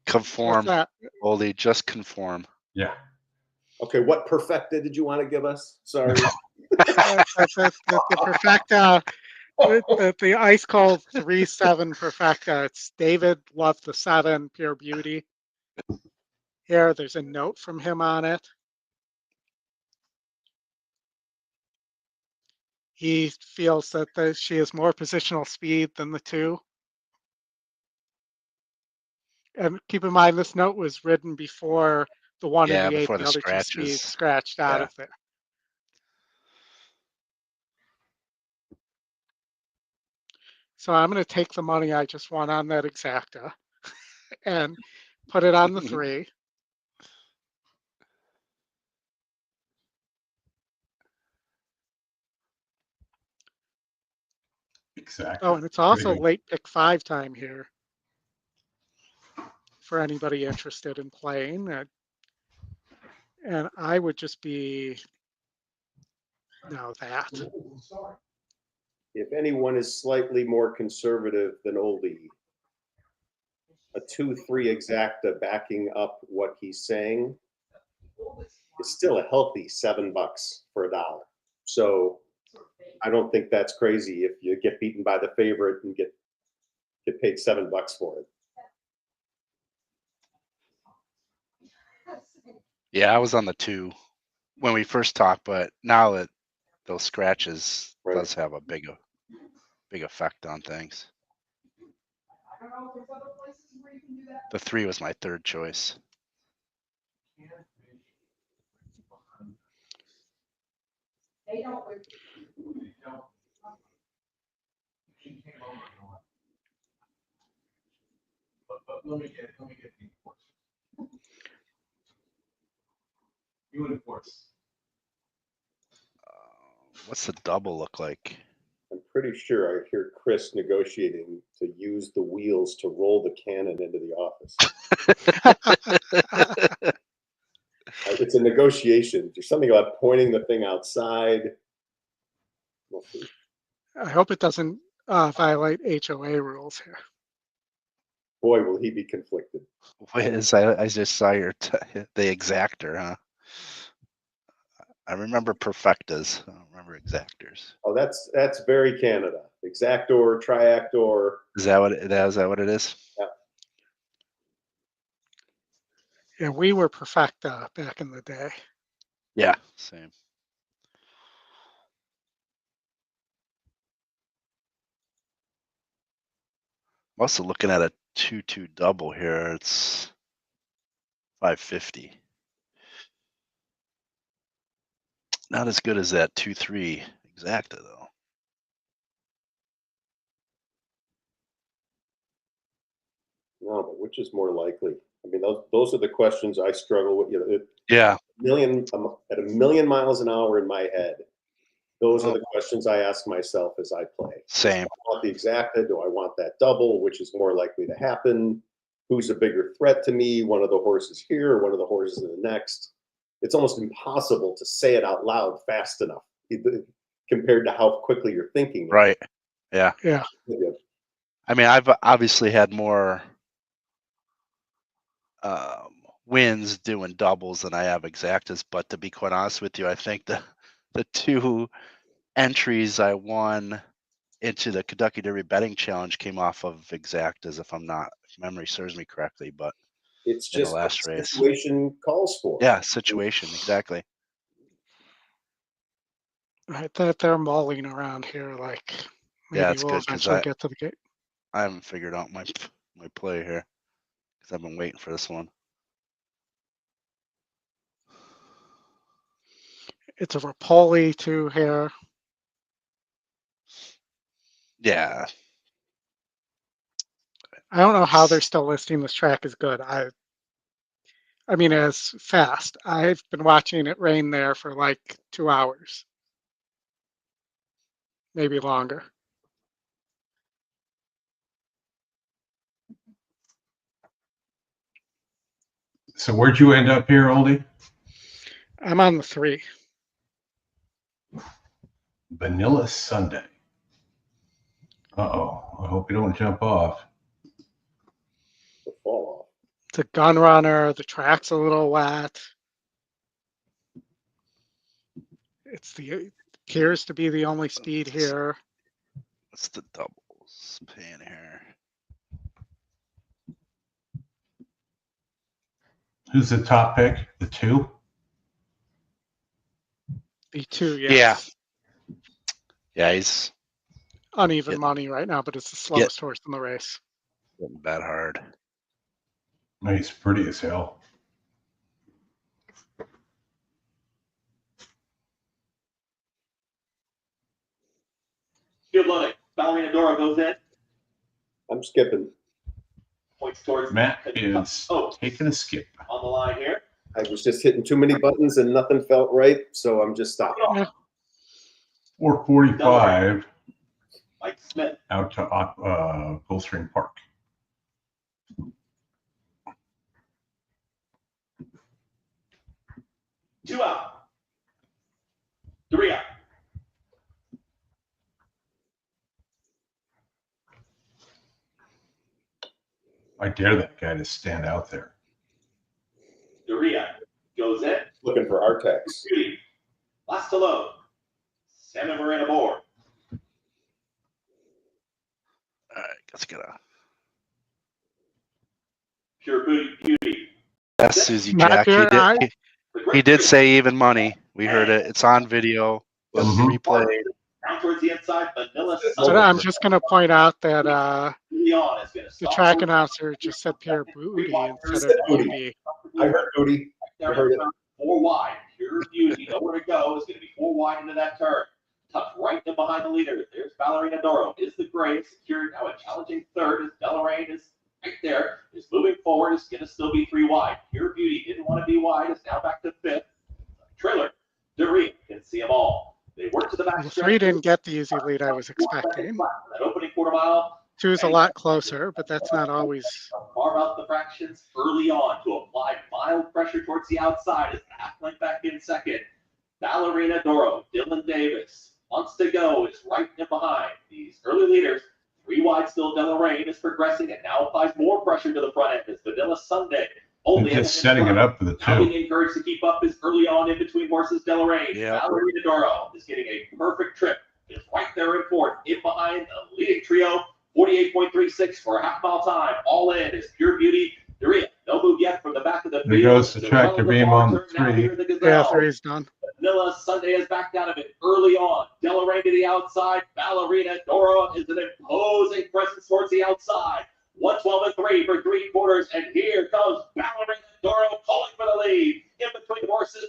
Conform. What's that? Oldie, just conform. Yeah. Okay, what perfecta did you want to give us? Sorry. The perfecta, the ice cold 3-7 perfecta. It's David loved the 7, pure beauty. Here, there's a note from him on it. He feels that she has more positional speed than the 2. And keep in mind, this note was written before the 1 and the 8, before the the other 2 scratches. speeds scratched out of there. So I'm going to take the money I just won on that exacta and put it on the 3. Exactly. Oh, and it's also late pick 5 time here for anybody interested in playing. And I would just be that. If anyone is slightly more conservative than Oldie, a 2-3 exacta backing up what he's saying is still a healthy $7 for $1. So I don't think that's crazy if you get beaten by the favorite and get paid $7 for it. Yeah, I was on the 2 when we first talked, but now that those scratches does have a big effect on things. The 3 was my 3rd choice. Let me get you would enforce. What's the double look like? I'm pretty sure I hear Chris negotiating to use the wheels to roll the cannon into the office. It's a negotiation. There's something about pointing the thing outside. We'll see. I hope it doesn't violate HOA rules here. Boy, will he be conflicted. Wiz, I just saw your the exactor, huh? I remember perfectas. I don't remember exactors. Oh, that's very Canada. Exactor, triactor. Is that what it is? Yeah. Yeah, we were perfecta back in the day. Yeah, same. I'm also looking at a 2-2 double here. It's 550. Not as good as that 2-3 exacta though. No, but which is more likely? I mean, those are the questions I struggle with. You know, Yeah. At a million miles an hour in my head, those are the questions I ask myself as I play. Same. Do I want the exacta? Do I want that double? Which is more likely to happen? Who's a bigger threat to me? One of the horses here, one of the horses in the next. It's almost impossible to say it out loud fast enough compared to how quickly you're thinking. Right. Yeah. Yeah. I mean, I've obviously had more wins doing doubles than I have exactas, but to be quite honest with you, I think the 2 entries I won into the Kentucky Derby betting challenge came off of exactas, if memory serves me correctly, but it's in just the last what the race. situation calls for. Yeah, situation, exactly. Right, that they're mulling around here, like maybe it's we'll good because eventually get to the gate. I haven't figured out my play here because I've been waiting for this one. It's a Rapoli too here. Yeah. I don't know how they're still listing this track as good. I mean, as fast. I've been watching it rain there for like 2 hours, maybe longer. So where'd you end up here, Oldie? I'm on the 3. Vanilla Sunday. Uh-oh. I hope you don't jump off. The fall off. It's a gun runner. The track's a little wet. Appears to be the only speed here. What's the doubles paying here? Who's the top pick? The 2? The 2, yes. Yeah, he's Uneven money right now, but it's the slowest horse in the race. getting bet hard. He's pretty as hell. Good luck. Ballerina Dora goes in. I'm skipping. Points towards Matt is taking a skip. on the line here. I was just hitting too many buttons and nothing felt right, so I'm just stopping. 4:45 Mike Smith. out to Gulfstream Park. Two out. 3 out. I dare that guy to stand out there. 3 out. Goes in. Looking for Artex. Beauty. Last to load. Salmon Marina aboard. All right, let's get a. Pure Beauty. That's Susie Matt, Jack. He did say even money. We heard it. It's on video. With replay. Down towards the inside, Vanilla But I'm just going to point out that Leon is going to the track announcer just said Pure Booty instead of Beauty. I heard Booty. I heard it. 4 wide. Pure Beauty. Nowhere to go. It's going to be 4 wide into that turn. Tucked right in behind the leader. There's Ballerina Doro. Is the gray secured now a challenging third as Deloraine is right there. Is moving forward. Is going to still be 3 wide. Pure Beauty didn't want to be wide. Is now back to 5th. Trailer. Derby can see them all. They work to the back. 3 didn't get the easy lead I was expecting. That opening quarter mile. 2 is a lot closer, but that's not always. Carve out the fractions early on to apply mild pressure towards the outside as half length back in second. Ballerina Doro, Dylan Davis wants to go, is right in behind. These early leaders, 3 wide still. Deloraine is progressing and now applies more pressure to the front end as Vanilla Sunday. Only just setting it up for the 2. Being encouraged to keep up is early on in between horses. Deloraine. Ballerina Doro is getting a perfect trip. Is right there in fourth. In behind the leading trio. 48.36 for a half-mile time. All in is Pure Beauty. Daria, no move yet from the back of the field. There goes the tractor beam on the 3. Yeah, 3 is done. Vanilla Sunday is backed out of it early on. Deloraine to the outside. Ballerina Dora is an imposing presence towards the outside. 112-3 for 3 quarters, and here comes Ballerina Dora calling for the lead. In between horses,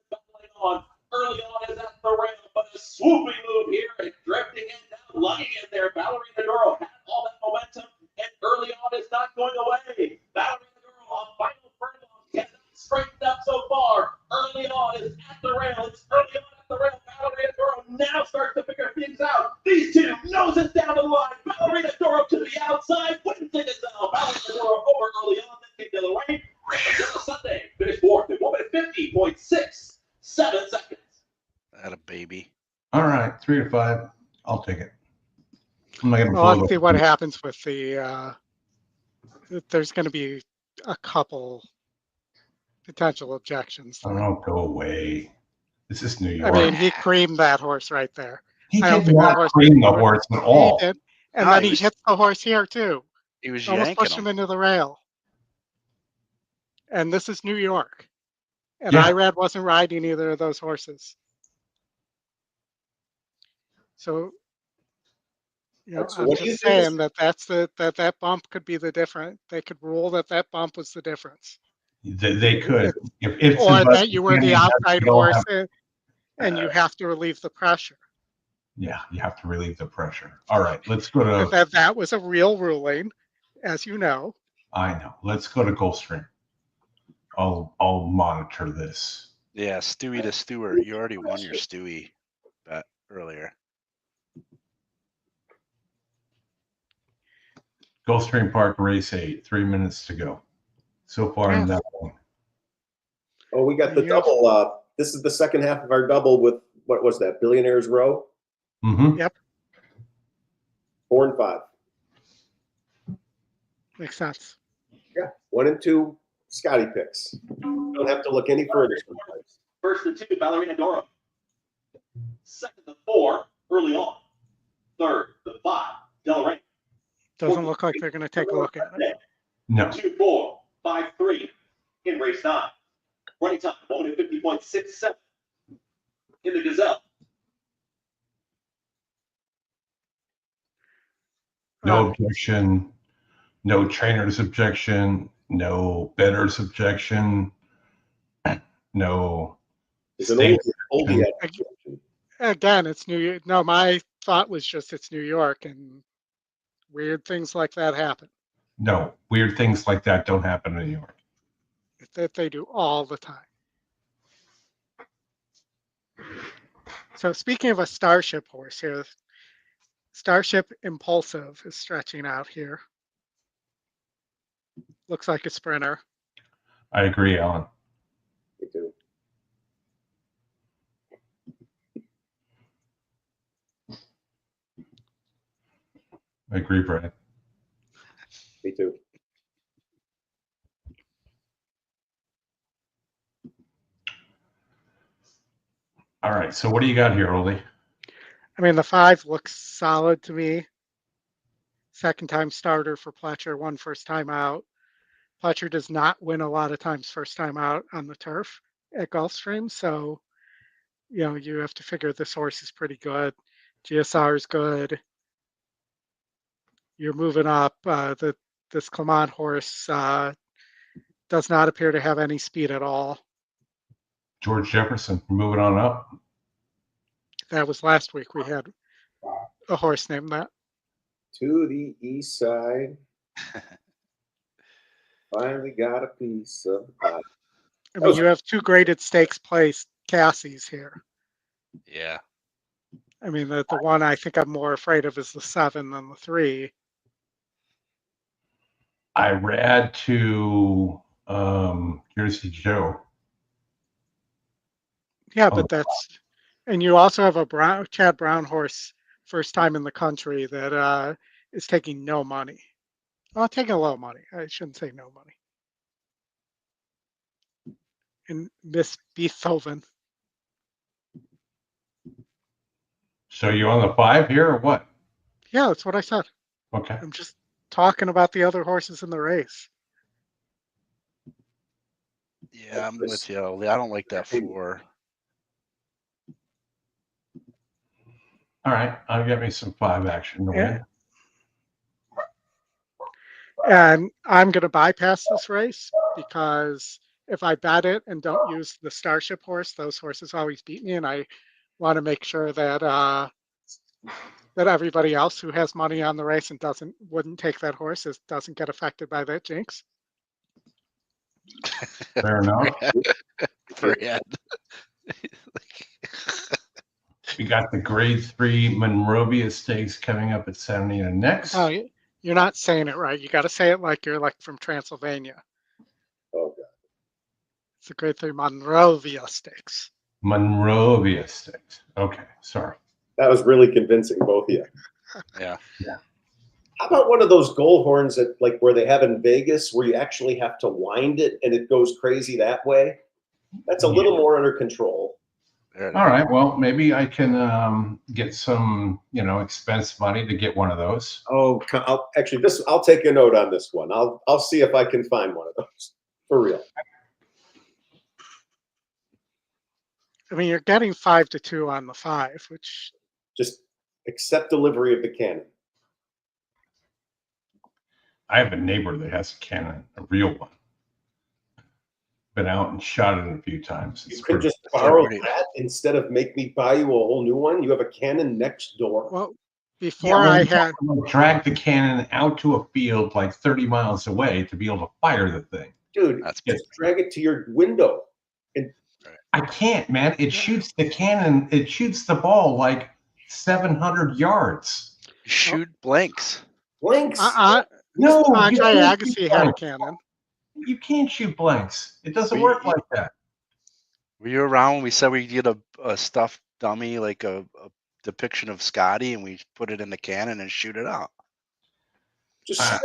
battling on. Early on is at the rail, but a swooping move here and drifting in down, lugging in there. Ballerina Doro had all that momentum, and early on is not going away. Ballerina Doro on final furlong has not straightened up so far. Early on is at the rail. It's early on at the rail. Ballerina Doro now starts to figure things out. These two noses down the line. Ballerina Doro to the outside. Wins it as well. Ballerina Doro over early on. Then came Deloraine. Sunday finished fourth at 1:50.67 seconds. That a baby. All right, 3 to 5. I'll take it. I'm not going to Well, let's see what happens with the. There's going to be a couple potential objections. Oh, go away. This is New York. I mean, he creamed that horse right there. He did not cream the horse at all. He did. And then he hits the horse here, too. He was almost pushed him into the rail. And this is New York. And Irad wasn't riding either of those horses. So, you know, I'm just saying that bump could be the difference. They could rule that bump was the difference. They could. If or that you were the outside horse and you have to relieve the pressure. Yeah, you have to relieve the pressure. All right, let's go to. That was a real ruling, as you know. I know. Let's go to Gulfstream. I'll monitor this. Yeah, Stewie to Stewart. You already won your Stewie bet earlier. Gulfstream Park Race 8, 3 minutes to go. So far in that one. Oh, we got the double. This is the second half of our double with, what was that, Billionaires Row? Mm-hmm. Yep. 4 and 5. Makes sense. Yeah, 1 and 2 Scotty picks. Don't have to look any further sometimes. First to 2, Ballerina Dora. Second to 4, early on. Third to 5, Del Rey. Doesn't look like they're going to take a look at it. No. 2-4, 5-3 in race 9. Running time 1:50.67 in the Gazelle. No objection. No trainer's objection. No bettor's objection. No. Oldie Again, it's New York. No, my thought was just it's New York, and weird things like that happen. No, weird things like that don't happen in New York. That they do all the time. So speaking of a Starship horse here, Starship Impulsive is stretching out here. Looks like a sprinter. I agree, Alan. Me too. I agree, Brad. Me too. All right, so what do you got here, Oldy? I mean, the 5 looks solid to me. Second time starter for Pletcher, won first time out. Pletcher does not win a lot of times first time out on the turf at Gulfstream, so you know you have to figure this horse is pretty good. GSR is good. You're moving up. This Clement horse does not appear to have any speed at all. George Jefferson, moving on up. That was last week. We had a horse named that. To the east side. Finally got a piece of the pie. I mean, you have 2 graded stakes placed Cassies here. Yeah. I mean, the one I think I'm more afraid of is the 7 than the 3. I read to Jersey Joe. Yeah, but that's, and you also have a Chad Brown horse, first time in the country, that is taking no money. Well, taking a little money. I shouldn't say no money. And Miss Beethoven. So you on the 5 here or what? Yeah, that's what I said. Okay. I'm just talking about the other horses in the race. Yeah, I'm with you, Ollie. I don't like that 4. All right, I'll get me some 5 action to win. And I'm going to bypass this race because if I bet it and don't use the Starship horse, those horses always beat me, and I want to make sure that that everybody else who has money on the race and wouldn't take that horse doesn't get affected by that jinx. Fair enough. Brad. We got the Grade 3 Monrovia Stakes coming up at Santa Anita next. Oh, you're not saying it right. You got to say it like you're like from Transylvania. Oh, God. It's the Grade 3 Monrovia Stakes. Monrovia Stakes. Okay, sorry. That was really convincing, both of you. Yeah. Yeah. How about one of those gold horns that, like, where they have in Vegas, where you actually have to wind it and it goes crazy that way? That's a little more under control. All right. Well, maybe I can get some, expense money to get one of those. Oh, I'll take a note on this one. I'll see if I can find one of those for real. I mean, you're getting 5-2 on the 5, which just accept delivery of the cannon. I have a neighbor that has a cannon, a real one. Been out and shot it a few times. You could just borrow that instead of make me buy you a whole new one. You have a cannon next door. Well, before I drag the cannon out to a field like 30 miles away to be able to fire the thing. Dude, That's just drag it to your window. I can't, man. It shoots the cannon. It shoots the ball like 700 yards. shoot blanks. Blanks. No, you Andre can't shoot Agassi had a blanks. cannon. You can't shoot blanks. It doesn't We- work like that. Were you around when we said we did a stuffed dummy, like a depiction of Scotty, and we put it in the cannon and shoot it out?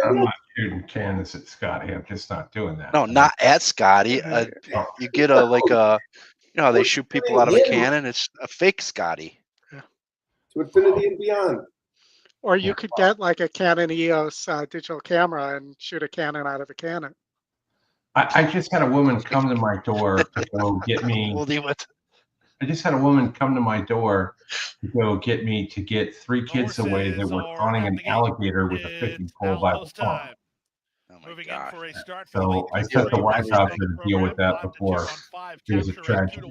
I'm not shooting cannons at Scotty. I'm just not doing that. No, not at Scotty. You get a they shoot people out of a cannon. It's a fake Scotty. To infinity and beyond. Or you could get like a Canon EOS digital camera and shoot a cannon out of a cannon. I just had a woman come to my door to go get me. I just had a woman come to my door to go get me to get 3 kids away that were taunting an alligator with a fishing pole by the pond. Moving in for a start for So I sent the wife out there to deal with that before there's a tragedy.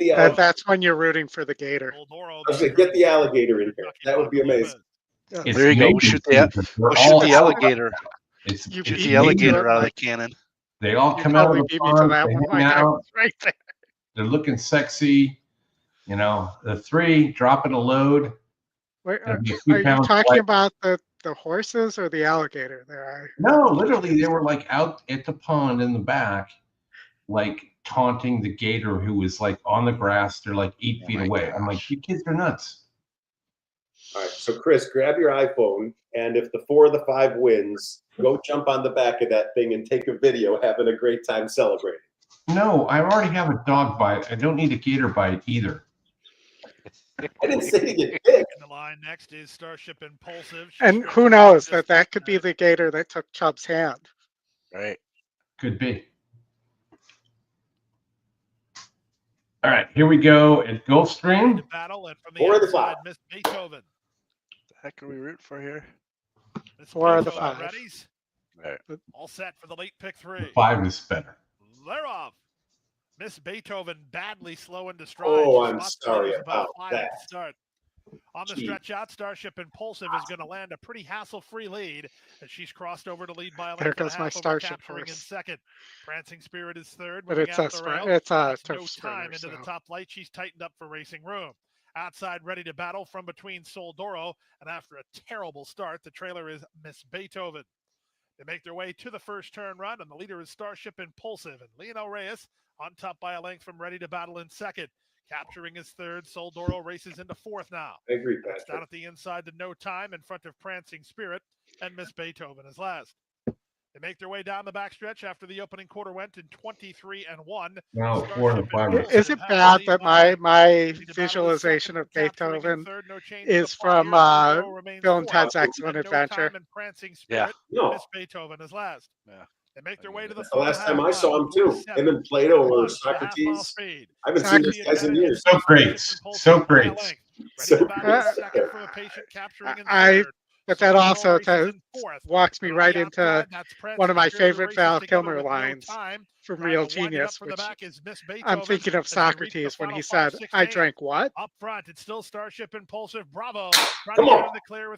That's when you're rooting for the gator. I was like, get the alligator in here. That would be amazing. There you go. We'll shoot the alligator. Shoot the alligator out of the cannon. They all come out of the pond. They hang out. They're looking sexy. You know, the 3 dropping a load. Wait, are you talking about the horses or the alligator there? No, literally, they were like out at the pond in the back, like taunting the gator who was like on the grass. They're like 8 feet away. I'm like, you kids are nuts. All right, so Chris, grab your iPhone, and if the 4 of the 5 wins, go jump on the back of that thing and take a video having a great time celebrating. No, I already have a dog bite. I don't need a gator bite either. I didn't say to get picked. The line next is Starship Impulsive. And who knows that could be the gator that took Chubb's hand. Right. Could be. All right, here we go at Gulfstream. Battle, and from the 4 of the outside, 5. Miss Beethoven. What the heck are we rooting for here? 4 of the 5. Readies. Right. All set for the late pick 3. 5 is better. Laurel. Miss Beethoven badly slow into stride. Oh, I'm sorry about that. Start. On the stretch out, Starship Impulsive is going to land a pretty hassle-free lead as she's crossed over to lead by a length. There goes my Starship capturing in horse. second. Prancing Spirit is third. But it's a no time into the top light. She's tightened up for racing room. Outside, ready to battle from between Soldoro, and after a terrible start, the trailer is Miss Beethoven. They make their way to the first turn run, and the leader is Starship Impulsive, and Leonel Reyes on top by a length from Ready to Battle in second. Capturing his third, Soldoro races into fourth now. I agree, Patrick. Down at the inside to No Time in front of Prancing Spirit, and Miss Beethoven is last. They make their way down the backstretch after the opening quarter went in 23-1. No, 4 of the 5. Is it bad that my visualization of Beethoven is from Bill and Ted's Excellent Adventure? Yeah. No. Miss Beethoven is last. Yeah. They make their way to the last time I saw him too. Him and Plato or Socrates. I haven't seen these guys in years. So great. So great. So But that also walks me right into one of my favorite Val Kilmer lines from Real Genius, which I'm thinking of Socrates when he said, I drank what? Up front, it's still Starship Impulsive. Bravo. Come on.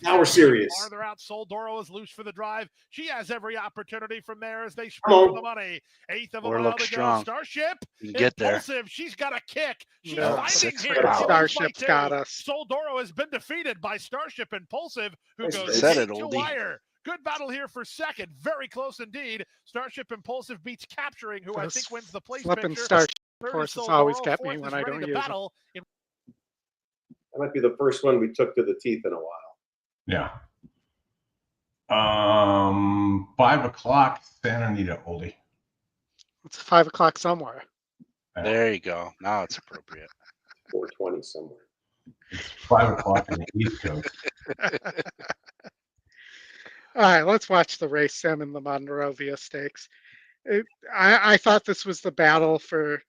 Now we're serious. Farther out, Soldoro is loose for the drive. She has every opportunity from there as they sprint for the money. 8th of a mile to go. Starship Impulsive. She's got a kick. She's fighting here. Starship's got us. Soldoro has been defeated by Starship Impulsive, who goes to wire. Good battle here for second. Very close indeed. Starship Impulsive beats Capturing, who I think wins the place Flipping picture. Starship horses always get me when I don't use them. That might be the first one we took to the teeth in a while. Yeah. 5 o'clock, Santa Anita, Oldy. It's 5 o'clock somewhere. There you go. Now it's appropriate. 4:20 somewhere. It's 5 o'clock in the East Coast. All right, let's watch the race sim in the Monrovia Stakes. I thought this was the battle for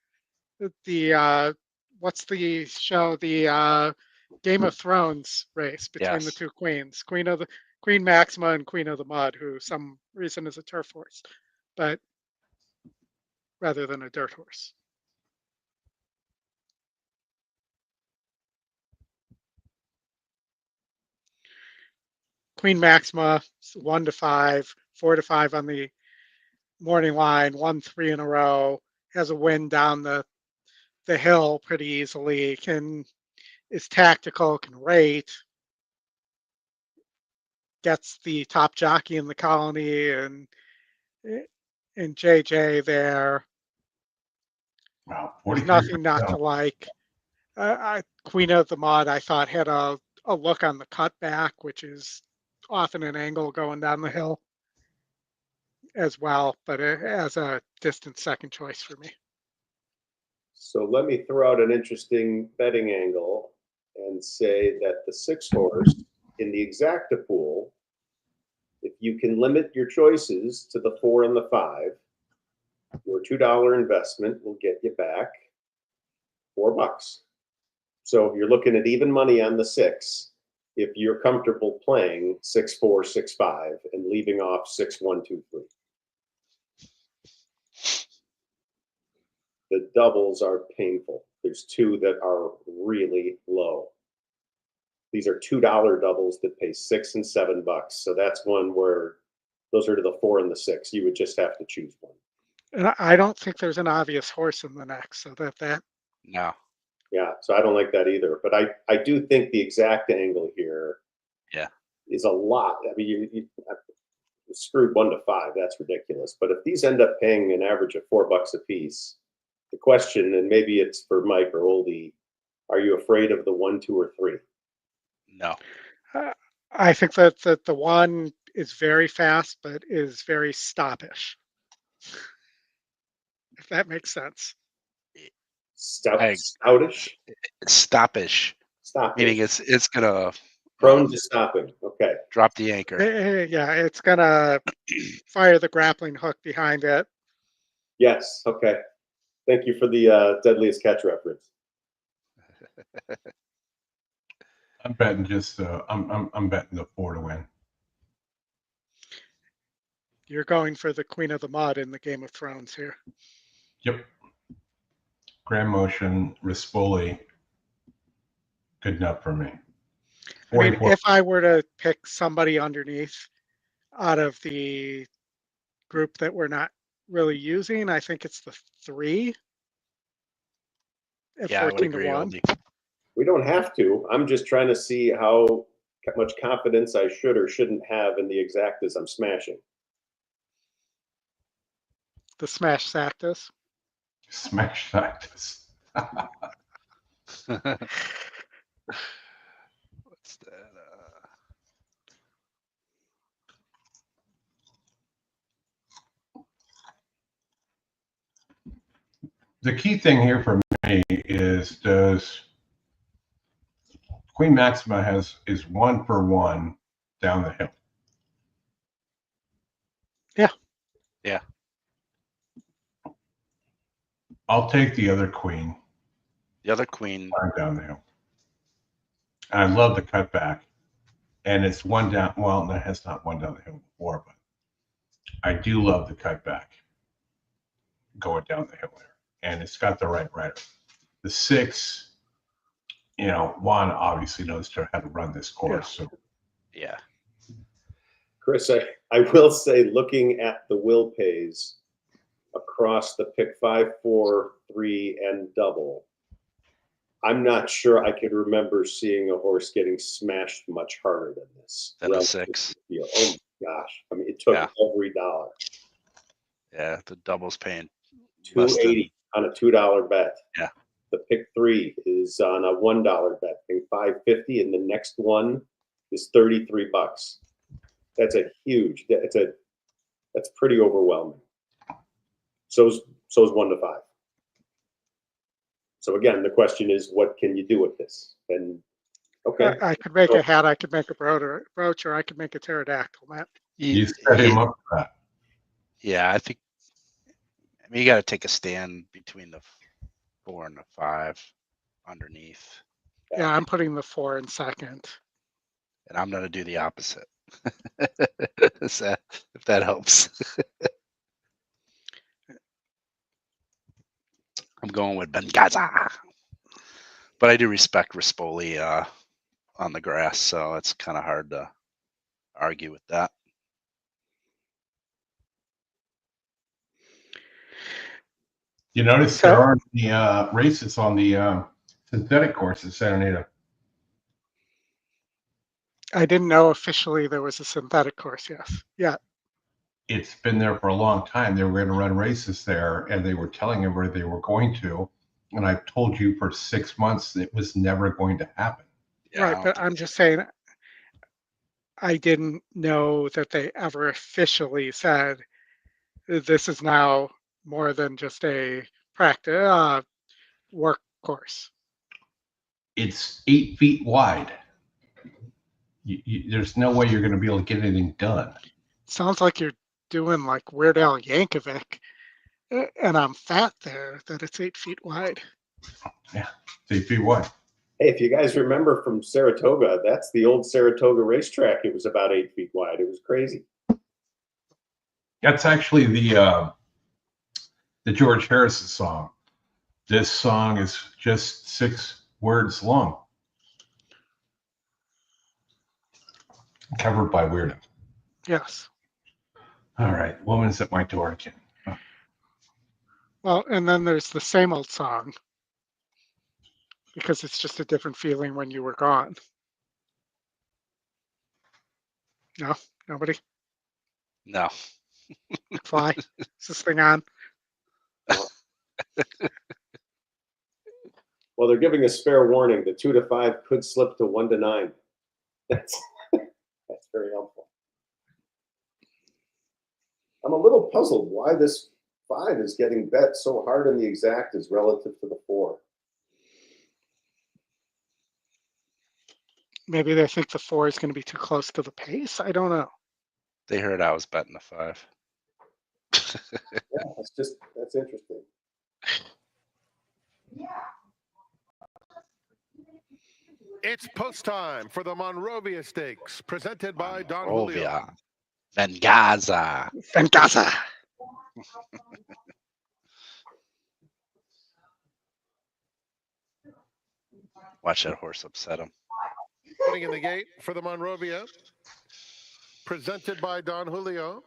the what's the show? The Game of Thrones race between the two queens, Queen Maxima and Queen of the Mud, who some reason is a turf horse, but rather than a dirt horse. Queen Maxima 1 to 5, 4 to 5 on the morning line, won 3 in a row, has a win down the hill pretty easily, is tactical, can rate, gets the top jockey in the colony and JJ there. Wow, There's nothing not to like. Queen of the Mud, I thought, had a look on the cutback, which is often an angle going down the hill as well, but as a distant second choice for me. So let me throw out an interesting betting angle and say that the 6 horse in the exacta pool, if you can limit your choices to the 4 and the 5, your $2 investment will get you back $4. So you're looking at even money on the 6 if you're comfortable playing 6, 4, 6, 5 and leaving off 6, 1, 2, 3. The doubles are painful. There's 2 that are really low. These are $2 doubles that pay $6 and $7. So that's one where those are to the 4 and the 6. You would just have to choose one. And I don't think there's an obvious horse in the next, so that. No. Yeah, so I don't like that either. But I do think the exact angle here is a lot. I mean, you screwed 1 to 5. That's ridiculous. But if these end up paying an average of $4 a piece, the question, and maybe it's for Mike or Oldy, are you afraid of the 1, 2, or 3? No. I think that the 1 is very fast, but is very stoppish. If that makes sense. Stoutish? Stoppish. Meaning it's gonna prone to stopping. Okay. Drop the anchor. Yeah, it's gonna fire the grappling hook behind it. Yes. Okay. Thank you for the deadliest catch reference. I'm betting I'm betting the 4 to win. You're going for the Queen of the Mud in the Game of Thrones here. Yep. Grand Motion, Rispoli, good enough for me. I mean, if I were to pick somebody underneath out of the group that we're not really using, I think it's the 3 at 14 to 1. We don't have to. I'm just trying to see how much confidence I should or shouldn't have in the exactas I'm smashing. The Smash Sactus. Smash Sactus. What's that? The key thing here for me is does Queen Maxima is 1 for 1 down the hill. Yeah. Yeah. I'll take the other queen. The other queen down the hill. I love the cutback. And it's 1 down. Well, that has not 1 down the hill before, but I do love the cutback going down the hill there. And it's got the right rider. The 6, Juan obviously knows how to run this course. Yeah. So yeah. Chris, I will say, looking at the will pays across the pick 5, 4, 3, and double, I'm not sure I could remember seeing a horse getting smashed much harder than this. Than a 6. Oh my gosh. I mean, it took every dollar. Yeah, the double's paying $2.80 on a $2 bet. Yeah. The pick 3 is on a $1 bet, paying $5.50, and the next one is $33. That's a huge. That's pretty overwhelming. So's 1 to 5. So again, the question is, what can you do with this? And okay, I could make a hat, I could make a brooch, or I could make a pterodactyl, Matt. You set him up for that. Yeah, I think. I mean, you got to take a stand between the 4 and the 5 underneath. Yeah, I'm putting the 4 in second. And I'm going to do the opposite. If that helps. I'm going with Benghazi. But I do respect Rispoli on the grass, so it's kind of hard to argue with that. You notice there aren't the races on the synthetic course at Santa Anita. I didn't know officially there was a synthetic course. Yes. Yeah. It's been there for a long time. They were going to run races there, and they were telling everybody they were going to. And I've told you for 6 months it was never going to happen. Yeah, Right, but I'm just saying, I didn't know that they ever officially said this is now more than just a practice work course. It's 8 feet wide. There's no way you're going to be able to get anything done. Sounds like you're doing like Weird Al Yankovic, and I'm fat there, that it's 8 feet wide. Yeah, it's 8 feet wide. Hey, if you guys remember from Saratoga, that's the old Saratoga racetrack. It was about 8 feet wide. It was crazy. That's actually the George Harrison song. This song is just 6 words long. Covered by Weird Al. Yes. All right, woman's at my door again. Oh. Well, and then there's the same old song, because it's just a different feeling when you were gone. No, nobody. No. Fly. Is this thing on? Well, they're giving us fair warning. The 2 to 5 could slip to 1 to 9. That's very helpful. I'm a little puzzled why this 5 is getting bet so hard in the exact as relative to the 4. Maybe they think the 4 is going to be too close to the pace. I don't know. They heard I was betting the 5. Yeah, that's interesting. It's post time for the Monrovia Stakes, presented by Don Julio. Monrovia. Vengaza. Vengaza. Watch that horse upset him. Putting in the gate for the Monrovia, presented by Don Julio.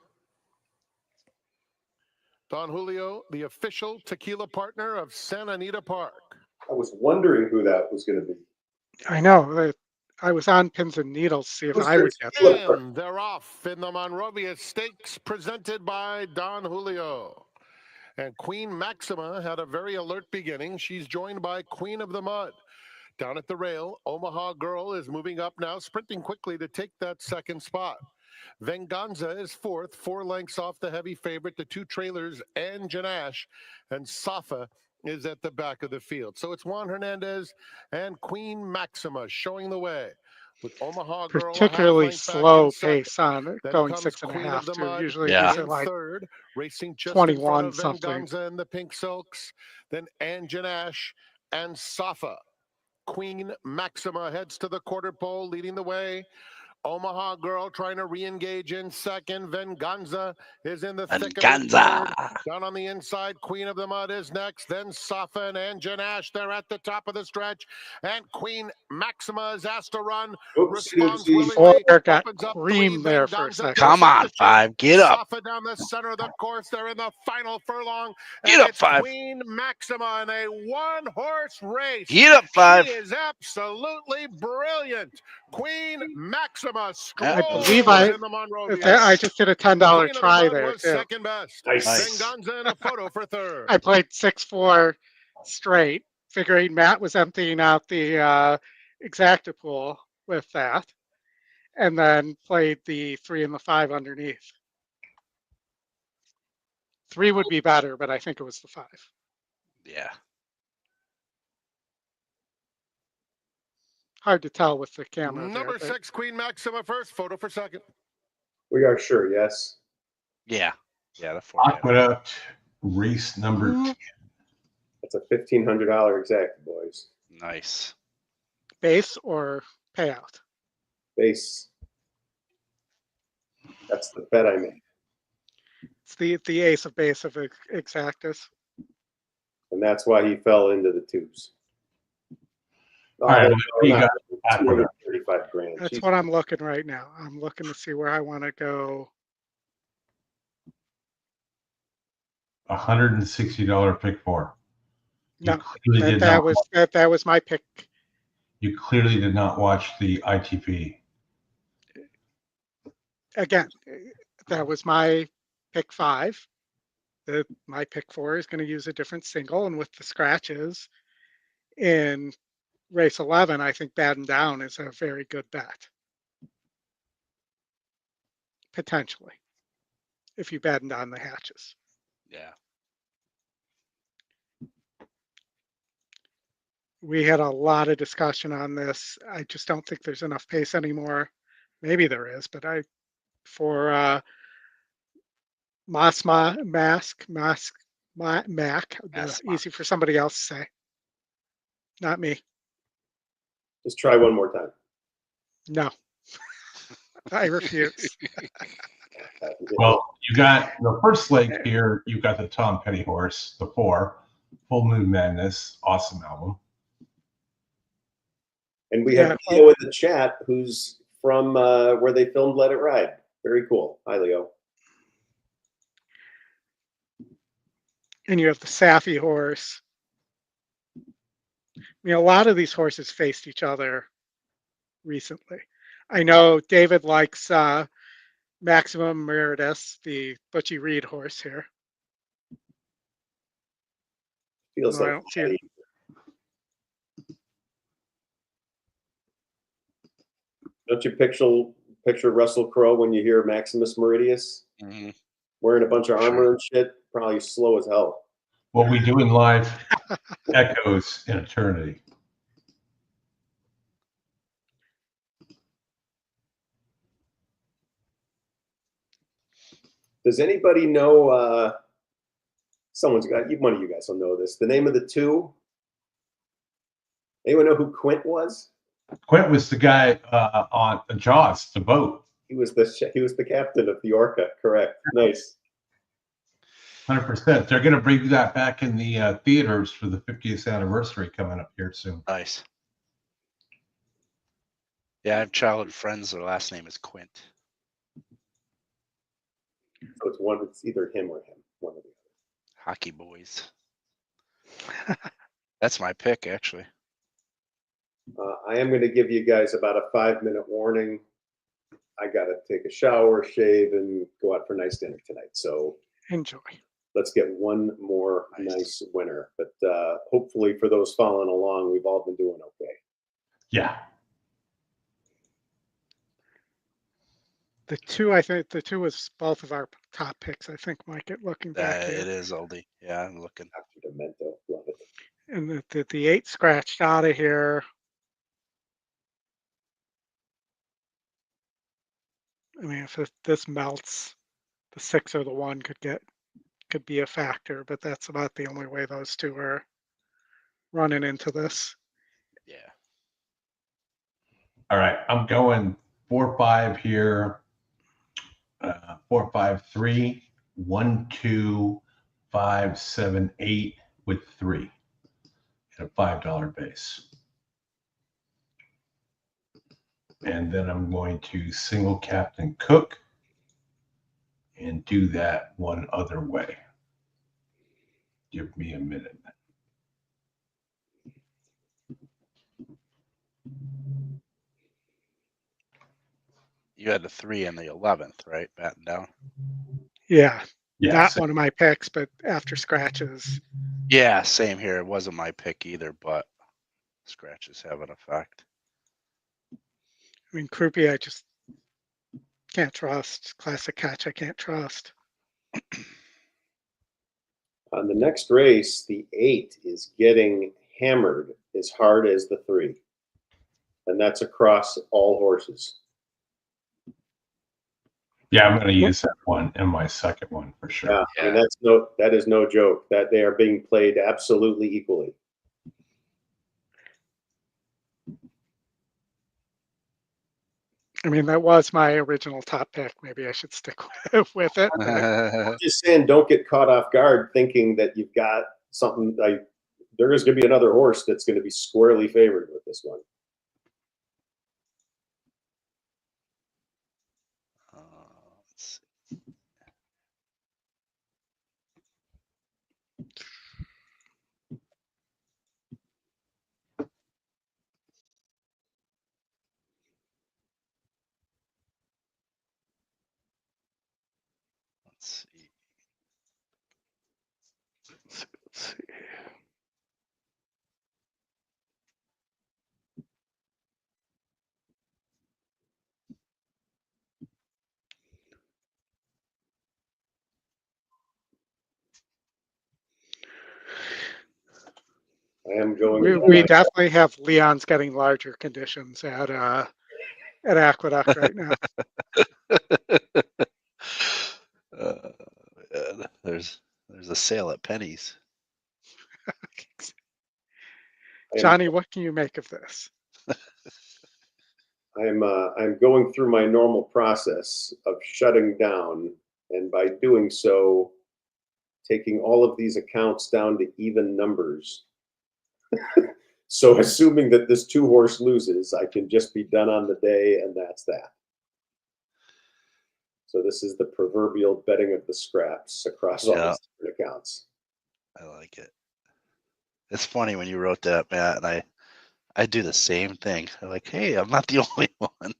Don Julio, the official tequila partner of Santa Anita Park. I was wondering who that was going to be. I know. I was on pins and needles to see if I would get it. And they're off in the Monrovia Stakes, presented by Don Julio. And Queen Maxima had a very alert beginning. She's joined by Queen of the Mud. Down at the rail, Omaha Girl is moving up now, sprinting quickly to take that second spot. Venganza is fourth, 4 lengths off the heavy favorite, the 2 trailers and Janash, and Safa is at the back of the field. So it's Juan Hernandez and Queen Maxima showing the way. With Omaha Girl, particularly slow pace on it, going 6.5 too. Usually these are like third, racing just 21 something. Venganza and the Pink Silks, then Anjanash and Safa. Queen Maxima heads to the quarter pole, leading the way. Omaha Girl trying to re-engage in second. Venganza is in the thick of it. Down on the inside, Queen of the Mud is next. Then Safa and Janash, they're at the top of the stretch. And Queen Maxima is asked to run. Responds willingly. Got cream there for a second. Come on, 5. Get up. Safa down the center of the course. They're in the final furlong. Get up, 5. Queen Maxima in a 1-horse race. Get up, 5. She is absolutely brilliant. Queen Maxima. I believe I just did a $10 try there too. Second best. Nice. Venganza in a photo for third. I played 6-4 straight, figuring Matt was emptying out the exacta pool with that, and then played the 3 and the 5 underneath. 3 would be better, but I think it was the 5. Yeah. Hard to tell with the camera. Number there, 6, Queen Maxima first, photo for second. We are sure, yes. Yeah. Yeah, the 4. Aqueduct, race number 10. It's a $1,500 exact, boys. Nice. Base or payout? Base. That's the bet I made. It's the ace of base of exactus. And that's why he fell into the 2s. All right, you got $235 grand. That's what I'm looking right now. I'm looking to see where I want to go. $160 pick four. You No, clearly did not. that was my pick. You clearly did not watch the ITP. Again, that was my pick 5. My pick 4 is going to use a different single, and with the scratches in race 11, I think Baden Down is a very good bet. Potentially, if you batten down the hatches. Yeah. We had a lot of discussion on this. I just don't think there's enough pace anymore. Maybe there is, but for Mac, easy for somebody else to say. Not me. Just try one more time. No. I refuse. Well, you got the first leg here. You got the Tom Petty horse, the 4, Full Moon Madness, awesome album. And we have Leo in the chat, who's from where they filmed Let It Ride. Very cool. Hi, Leo. And you have the Safi horse. I mean, a lot of these horses faced each other recently. I know David likes Maximum Meritus, the Butchie Reed horse here. Feels like don't you picture Russell Crowe when you hear Maximus Meridius? Mm-hmm. Wearing a bunch of armor and shit, probably slow as hell. What we do in life echoes in eternity. Does anybody know? Someone's got one of you guys will know this. The name of the 2. Anyone know who Quint was? Quint was the guy on Jaws, the boat. He was the captain of the Orca. Correct. Nice. 100%. They're going to bring that back in the theaters for the 50th anniversary coming up here soon. Nice. Yeah, I have childhood friends. Their last name is Quint. So it's either him or him. One of the other. Hockey boys. That's my pick, actually. I am going to give you guys about a 5-minute warning. I got to take a shower, shave, and go out for a nice dinner tonight. So enjoy. Let's get one more nice winner. But hopefully for those following along, we've all been doing okay. Yeah. I think the 2 was both of our top picks, I think, Mike, looking back here. It is, Oldy. Yeah, I'm looking. Dr. Demento, love it. And the 8 scratched out of here. I mean, if this melts, the 6 or the 1 could be a factor, but that's about the only way those 2 are running into this. Yeah. All right, I'm going 4-5 here. 4-5-3, 1-2, 5, 7, 8 with 3 at a $5 base. And then I'm going to single Captain Cook and do that one other way. Give me a minute. You had the 3 and the 11th, right? Batten down. Yeah. Yes. Not one of my picks, but after scratches. Yeah, same here. It wasn't my pick either, but scratches have an effect. I mean, Krupe, I just can't trust. Classic catch, I can't trust. On the next race, the 8 is getting hammered as hard as the 3. And that's across all horses. Yeah, I'm going to use that one in my second one for sure. Yeah, I mean, that is no joke. That they are being played absolutely equally. I mean, that was my original top pick. Maybe I should stick with it. I'm just saying, don't get caught off guard thinking that you've got something like there is going to be another horse that's going to be squarely favored with this one. Let's see. am going. We definitely have Leon's getting larger conditions at Aqueduct right now. Man, there's a sale at Penny's. Johnny, what can you make of this? I'm going through my normal process of shutting down, and by doing so, taking all of these accounts down to even numbers. So assuming that this 2-horse loses, I can just be done on the day, and that's that. So this is the proverbial betting of the scraps across all these different accounts. I like it. It's funny when you wrote that, Matt, and I do the same thing. I'm like, hey, I'm not the only one.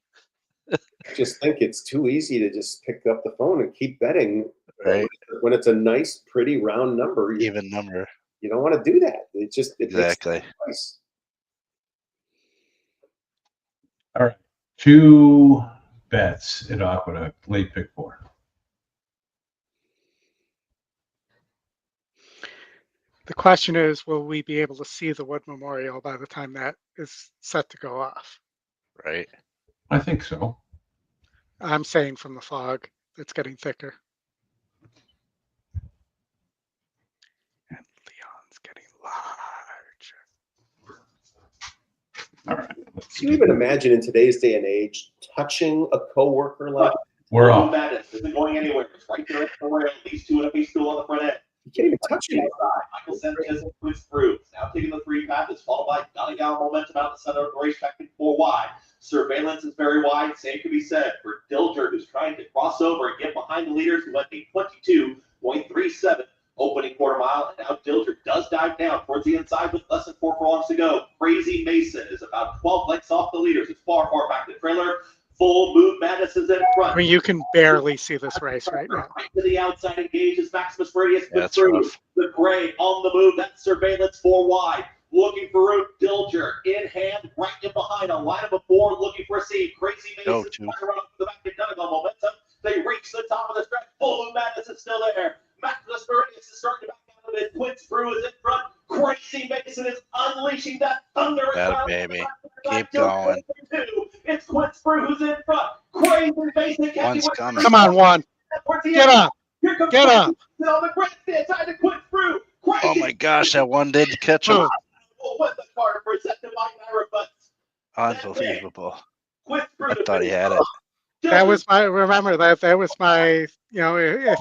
I just think it's too easy to just pick up the phone and keep betting. Right. When it's a nice, pretty round number. Even number. You don't want to do that. It Exactly. Makes All right. 2 bets at Aqueduct. Late pick 4. The question is, will we be able to see the Wood Memorial by the time that is set to go off? Right. I think so. I'm saying from the fog that's getting thicker. And Leon's getting large. All right. Can you even imagine in today's day and age touching a coworker like that? We're off. Madness isn't going anywhere. It's right there at the rail. These 2 and a piece stool on the front end. You can't even touch it. Michael Sanchez and Chris Bruce now taking the 3 path is followed by Donegal momentum out the center of the racetrack in 4 wide. Surveillance is very wide. Same can be said for Dilger, who's trying to cross over and get behind the leaders who went a 22.37 opening quarter mile. And now Dilger does dive down towards the inside with less than 4 furlongs to go. Crazy Mason is about 12 lengths off the leaders. It's far back the trailer. Full Mood Madness is in front. I mean, you can barely see this race right now. Right to the outside engages Maximus Radius. That's rough. The gray on the move. That's Surveillance 4 wide. Looking for Root Dilger in hand, right in behind. A lineup of 4 looking for a seed. Crazy Mason run up the back of Donegal momentum. They reach the top of the stretch. Full Moon Madness is still there. Maximus Radius is starting to back out of it. Quince Brew is in front. Crazy Mason is unleashing that thunder. That baby. Keep going. It's Quince Brew who's in front. Crazy Mason. One's coming. Come on, one. Get up. Get up. On the grandstand side to Quince Brew. Oh my gosh, that one did catch him. Unbelievable. I thought he had it. That was my, remember that was my, if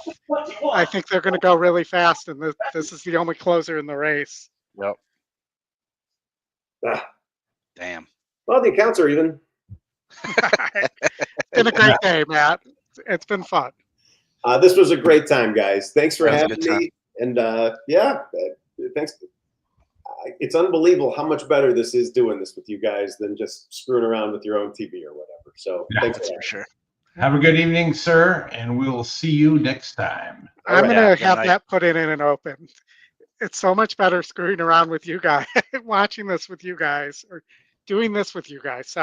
I think they're going to go really fast, and this is the only closer in the race. Yep. Ah. Damn. Well, the accounts are even. It's been a great day, Matt. It's been fun. This was a great time, guys. Thanks for having me. And thanks. It's unbelievable how much better this is doing this with you guys than just screwing around with your own TV or whatever. So thanks for sure. Have a good evening, sir, and we'll see you next time. I'm going to have that put in an open. It's so much better screwing around with you guys, watching this with you guys, or doing this with you guys,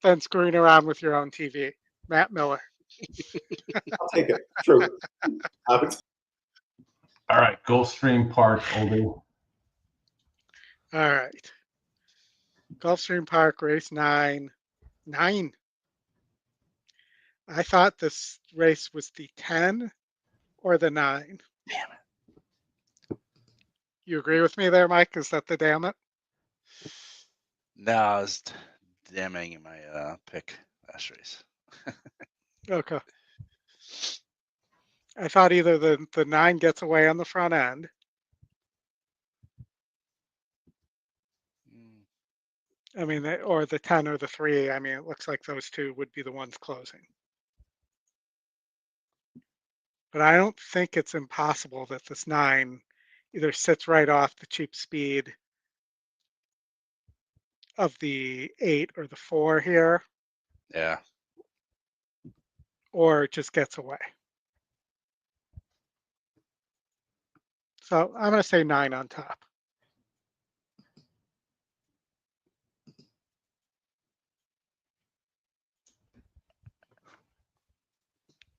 than screwing around with your own TV. Matt Miller. I'll take it. True. All right, Gulfstream Park, Oldy. All right. Gulfstream Park, race 9. 9. I thought this race was the 10 or the 9. Damn it. You agree with me there, Mike? Is that the damn it? No, I was damning my pick last race. Okay. I thought either the 9 gets away on the front end. I mean, or the 10 or the 3. I mean, it looks like those 2 would be the ones closing. But I don't think it's impossible that this 9 either sits right off the cheap speed of the 8 or the 4 here. Yeah. Or just gets away. So I'm going to say 9 on top.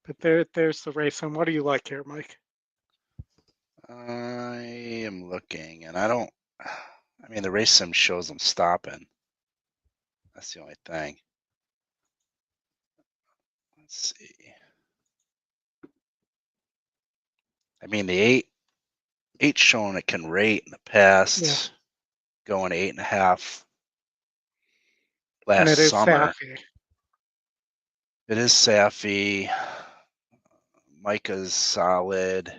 But there's the race. And what do you like here, Mike? I am looking, and I don't I mean, the race sim shows them stopping. That's the only thing. Let's see. I mean, the eight showing it can rate in the past, going 8.5 last and it is summer. Safi. It is Safi. Micah's solid.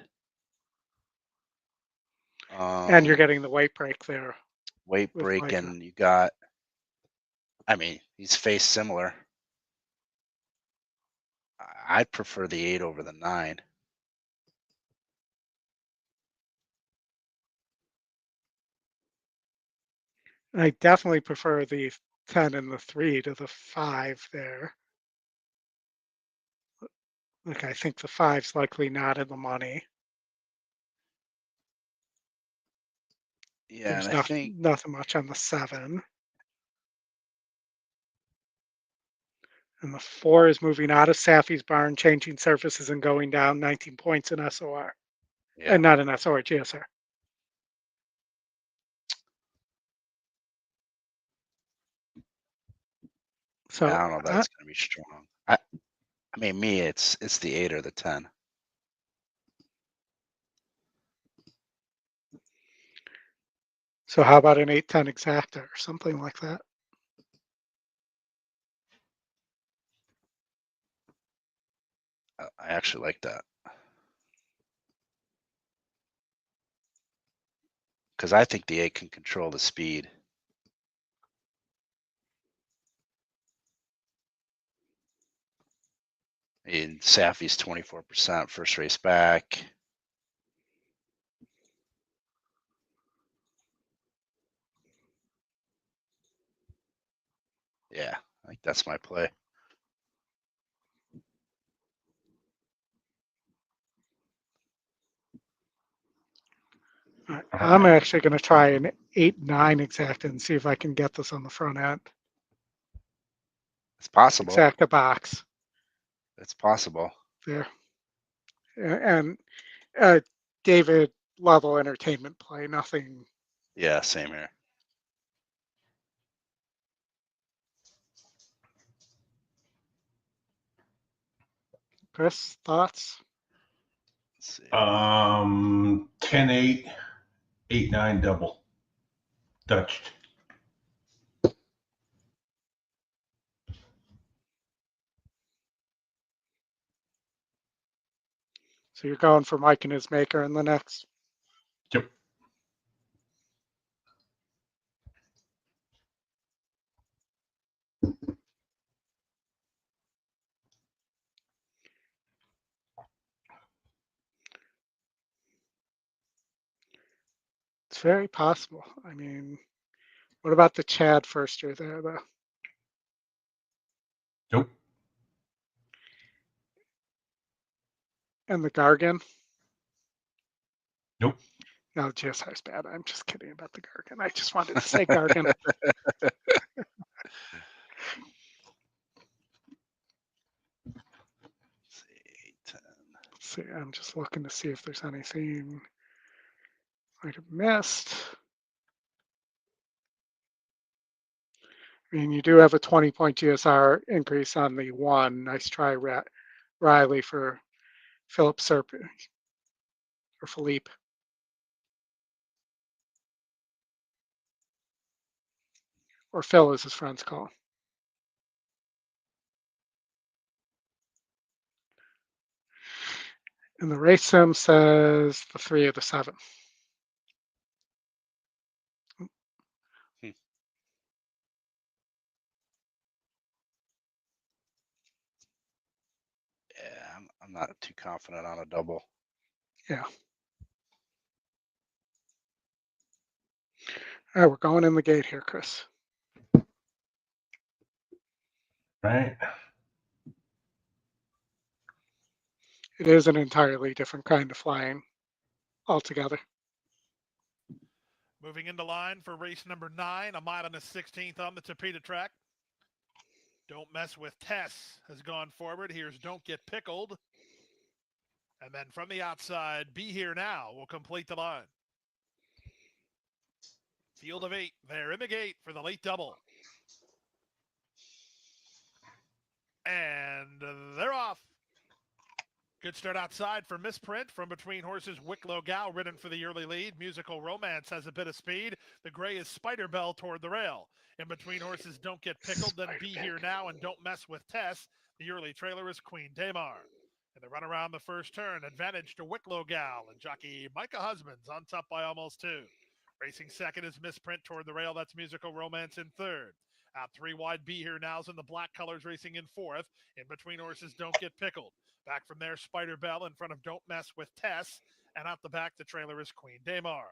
And you're getting the weight break there. Weight with break, Micah. and you got, I mean, he's face similar. I'd prefer the 8 over the 9. I definitely prefer the 10 and the 3 to the 5 there. Like, I think the 5's likely not in the money. Yeah, There's and I think nothing much on the 7. And the 4 is moving out of Safi's barn, changing surfaces and going down 19 points in SOR. yeah. And not in SOR, GSR. So I don't know if that's going to be strong. I mean, me, it's the 8 or the 10. So how about an 8-10 exacta or something like that? I actually like that. Because I think the 8 can control the speed. And Safi's 24% first race back. Yeah, I think that's my play. All right. I'm actually going to try an 8-9 exacta and see if I can get this on the front end. It's possible. Exacta box. It's possible. There. And David level entertainment play, nothing. Yeah, same here. Chris, thoughts? Let's see. 10-8, 8-9 double. Dutch. So you're going for Mike and his maker in the next? Yep. It's very possible. I mean, what about the Chad firster there, though? Nope. And the Gargan? Nope. No, GSR's bad. I'm just kidding about the Gargan. I just wanted to say Gargan. See, I'm just looking to see if there's anything I might have missed. I mean, you do have a 20-point GSR increase on the 1. Nice try, Riley, for Philip Serp or Philippe. Or Phil, as his friends call him. And the race sim says the 3 of the 7. Yeah, I'm not too confident on a double. Yeah. All right, we're going in the gate here, Chris. Right. It is an entirely different kind of flying altogether. Moving into line for race number 9, a mile and a 16th on the Tapeta track. Don't Mess with Tess has gone forward. Here's Don't Get Pickled. And then from the outside, Be Here Now will complete the line. Field of 8. They're in the gate for the late double. And they're off. Good start outside for Misprint from between horses. Wicklow Gal ridden for the early lead. Musical Romance has a bit of speed. The gray is Spider Bell toward the rail. In between horses, Don't Get Pickled, then Be Here Now and Don't Mess with Tess. The early trailer is Queen Damar. And they run around the first turn. Advantage to Wicklow Gal and jockey Micah Husbands on top by almost 2. Racing second is Misprint toward the rail. That's Musical Romance in third. Out 3 wide, Be Here Now's in the black colors racing in fourth. In between horses, Don't Get Pickled. Back from there, Spider Bell in front of Don't Mess with Tess. And out the back, the trailer is Queen Damar.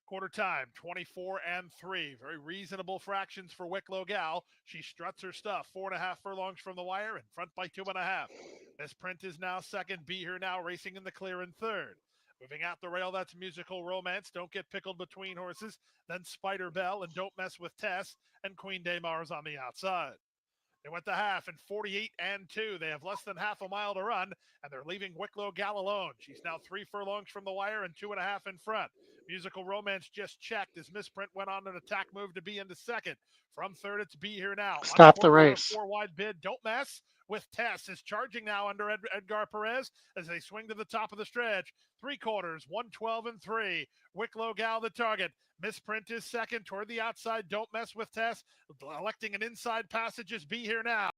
Quarter time, 24-3. Very reasonable fractions for Wicklow Gal. She struts her stuff. 4.5 furlongs from the wire, in front by 2.5. Misprint is now second. Be Here Now racing in the clear in third. Moving out the rail, that's Musical Romance. Don't Get Pickled between horses. Then Spider Bell and Don't Mess with Tess. And Queen Damar's on the outside. They went the half in 48-2. They have less than half a mile to run, and they're leaving Wicklow Gal alone. She's now 3 furlongs from the wire and 2.5 in front. Musical Romance just checked as Misprint went on an attack move to be into second. From third, it's Be Here Now. Stop the race. 4 wide bid. Don't Mess with Tess is charging now under Edgar Perez as they swing to the top of the stretch. 3/4, 112-3. Wicklow Gal the target. Misprint is second toward the outside. Don't Mess with Tess. Electing an inside passage is Be Here Now.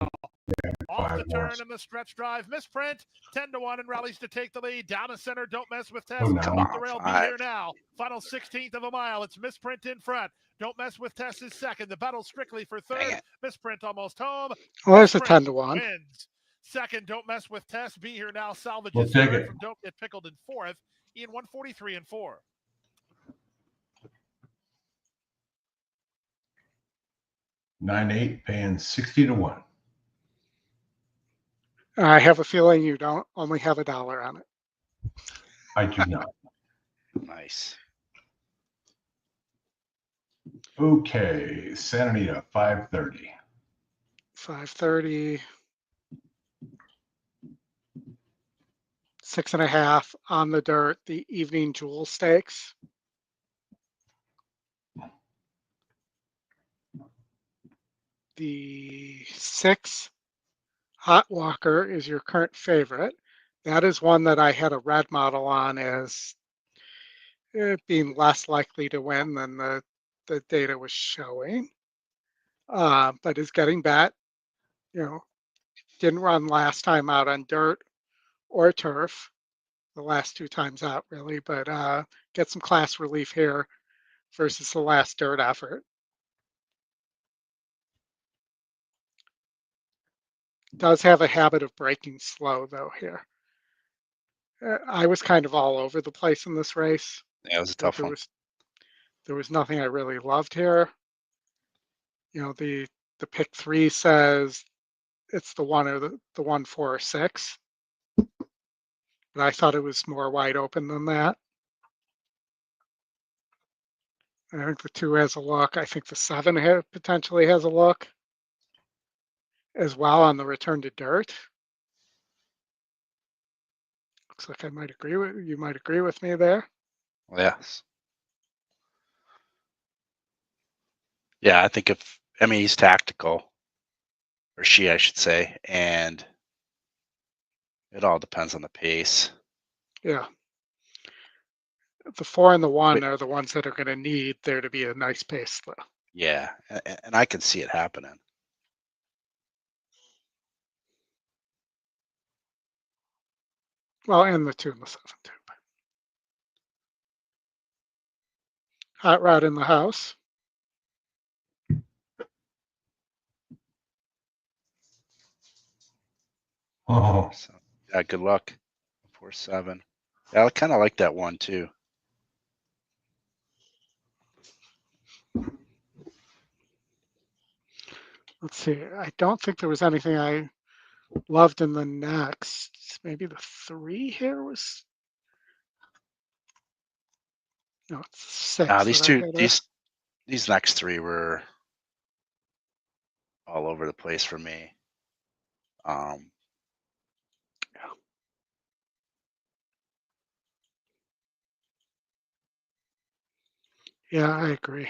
Off the turn and the stretch drive. Misprint 10-1 and rallies to take the lead. Down the center. Don't Mess with Tess. Up the rail. Be Here Now. Final 16th of a mile. It's Misprint in front. Don't Mess with Tess is second. The battle strictly for third. Misprint almost home. Well, there's a 10-1. Wins. Second, Don't Mess with Tess. Be Here Now salvages third from Don't Get Pickled in fourth. In 143-4. 9-8 paying 60-1. I have a feeling you don't only have $1 on it. I do not. Nice. Okay, Santa Anita, 5:30. 5:30. 6.5 on the dirt. The Evening Jewel Stakes. The 6 Hot Walker is your current favorite. That is one that I had a red model on as being less likely to win than the data was showing. But is getting bet. Didn't run last time out on dirt or turf. The last 2 times out, really. But get some class relief here versus the last dirt effort. Does have a habit of breaking slow, though, here. I was kind of all over the place in this race. Yeah, it was a tough one. There was nothing I really loved here. The pick 3 says it's the 1 or the 1, 4, or 6. But I thought it was more wide open than that. I think the 2 has a look. I think the 7 potentially has a look as well on the return to dirt. Looks like you might agree with me there. Yes. Yeah, I think he's tactical, or she, I should say, and it all depends on the pace. Yeah. The 4 and the 1 are the ones that are going to need there to be a nice pace, though. Yeah, and I can see it happening. Well, and the 2 and the 7, too. Hot Rod in the house. Oh, So, yeah, good luck. 4-7. Yeah, I kind of like that one too. Let's see. I don't think there was anything I loved in the next. Maybe the 3 here was. No, it's 6. These next 3 were all over the place for me. Yeah, I agree.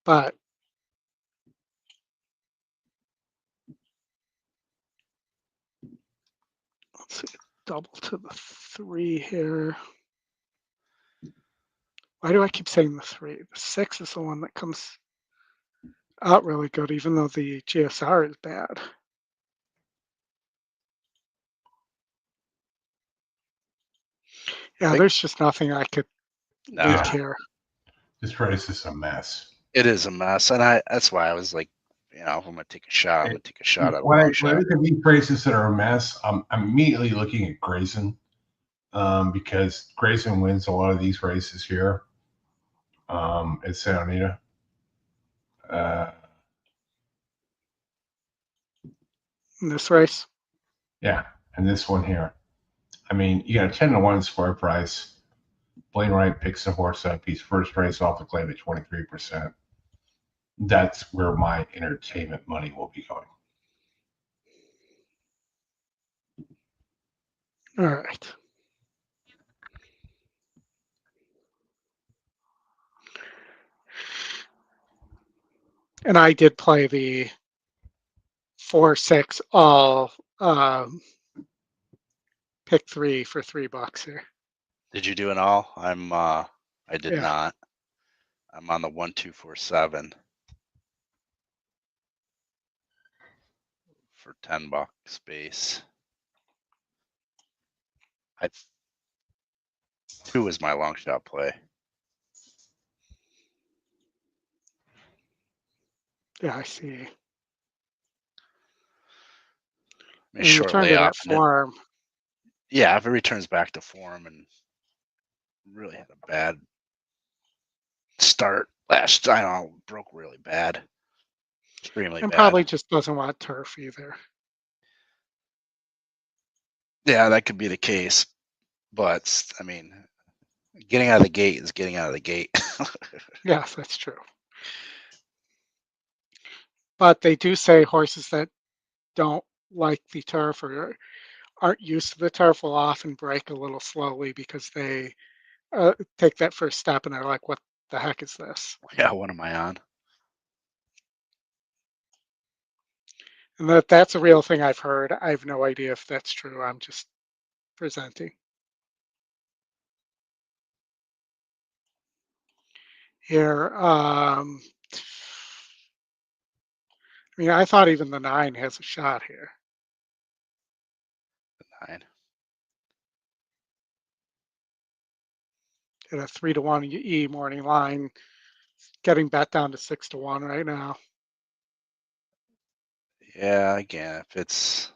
But let's see, double to the 3 here. Why do I keep saying the 3? The 6 is the one that comes out really good, even though the GSR is bad. Yeah, there's just nothing I could make here. This race is a mess. It is a mess, and that's why I was like, if I'm gonna take a shot, I'm gonna take a shot at a When I long shot. look at these races that are a mess, I'm immediately looking at Grayson, because Grayson wins a lot of these races here at Santa Anita. In this race? Yeah, and this one here. I mean, you got a 10-to-1 square price. Blaine Wright picks the horse up. He's first race off the claim at 23%. That's where my entertainment money will be going. All right. And I did play the 4-6 all pick 3 for $3 here. Did you do it all? I did not. I'm on the 1-2-4-7 for $10 base. 2 is my long shot play. Yeah, I see. Short layoff. Form. Yeah, if it returns back to form, and really had a bad start last. I don't know, broke really bad, extremely and bad. Probably just doesn't want turf either. Yeah, that could be the case, but I mean, getting out of the gate is getting out of the gate. Yes, that's true. But they do say horses that don't like the turf or aren't used to the turf will often break a little slowly because they take that first step and they're like, what the heck is this? Yeah, what am I on? And that's a real thing I've heard. I have no idea if that's true. I'm just presenting. Here, I mean, I thought even the 9 has a shot here. The 9. At a 3-to-1 E morning line, getting bet down to 6-to-1 right now. Yeah, again, if it's,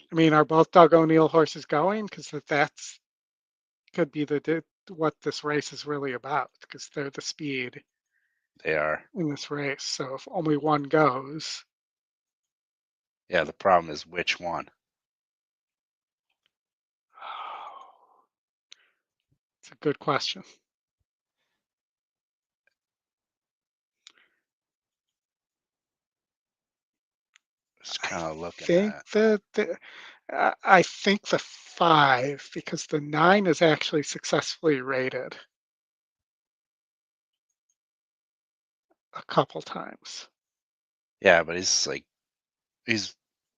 I mean, are both Doug O'Neill horses going? Because that's could be what this race is really about. Because they're the speed. They are in this race. So if only one goes. Yeah, the problem is which one. It's a good question. Just kind of looking at. I think the 5, because the 9 is actually successfully rated a couple times. Yeah, but he's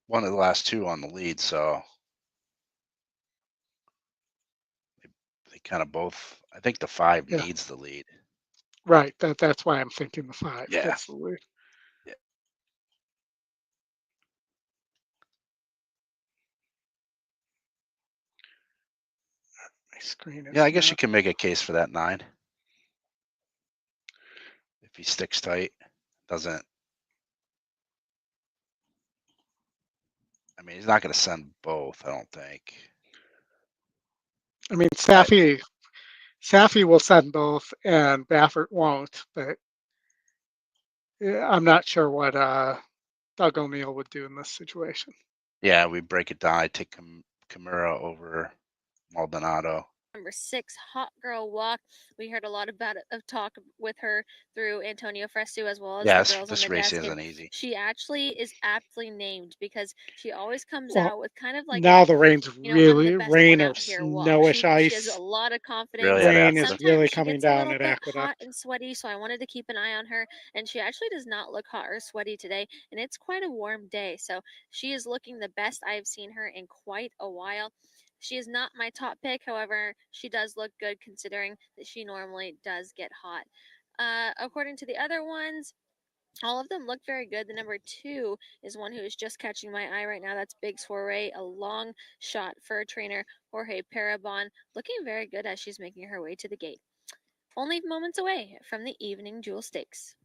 one of the last 2 on the lead, so they kind of both. I think the 5 needs the lead. Right. That's why I'm thinking the 5 Yeah. gets the lead. Yeah. My screen is. Yeah, I guess you can make a case for that 9. If he sticks tight, doesn't. I mean, he's not going to send both, I don't think. I mean, Safi will send both, and Baffert won't. But I'm not sure what Doug O'Neill would do in this situation. Yeah, we break it down. I take Kimura over Maldonado. number 6, Hot Girl Walk. We heard a lot of talk with her through Antonio Frestu as well as the girls on this the race desk. isn't easy. She actually is aptly named because she always comes Well, out with kind of like now the rain's you know, I'm the really best rain one or out here walk. snowish She has ice. a lot of confidence. Really, at Rain is Aqueduct. really Sometimes she coming gets a down little at bit hot Aqueduct. and sweaty, so I wanted to keep an eye on her. And she actually does not look hot or sweaty today, and it's quite a warm day. So she is looking the best I've seen her in quite a while. She is not my top pick, however, she does look good considering that she normally does get hot. According to the other ones, all of them look very good. The number 2 is one who is just catching my eye right now. That's Big Soiree, a long shot for trainer Jorge Parabon, looking very good as she's making her way to the gate. Only moments away from the Evening Jewel Stakes.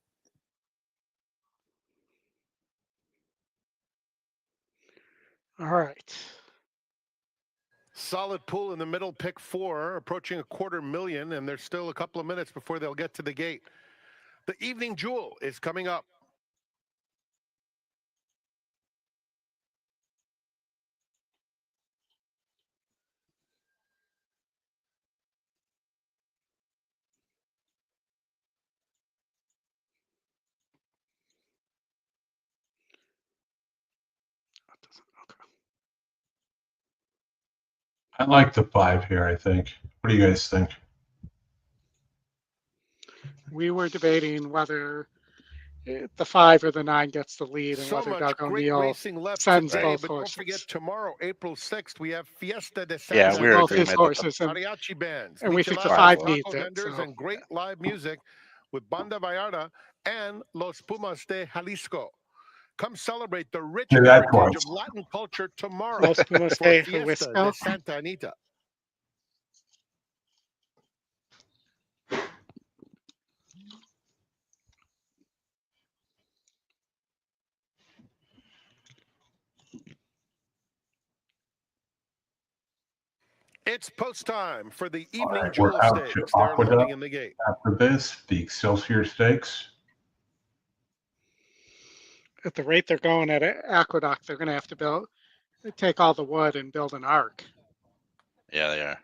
All right. Solid pool in the middle, pick 4, approaching $250,000, and there's still a couple of minutes before they'll get to the gate. The Evening Jewel is coming up. I like the 5 here, I think. What do you guys think? We were debating whether the 5 or the 9 gets the lead and So whether much Doug great O'Neill racing left sends today, both but don't forget horses. tomorrow, April 6th, we have Fiesta de Yeah, Santa we're both his agreement. horses, mariachi bands, and we think the micheladas, 5 taco needs it. vendors, So and great live music with Banda Vallarta and Los Pumas de Jalisco. Come celebrate the rich Hear that heritage twice. of Latin culture tomorrow Los Pumas for de Fiesta Jalisco. de Santa Anita. It's post time for the All Evening right, we're Jewel out Stakes. to They're loading Aqueduct. in the gate. After this, the Excelsior Stakes. At the rate they're going at Aqueduct, they're going to have to take all the wood and build an arc. Yeah, they are.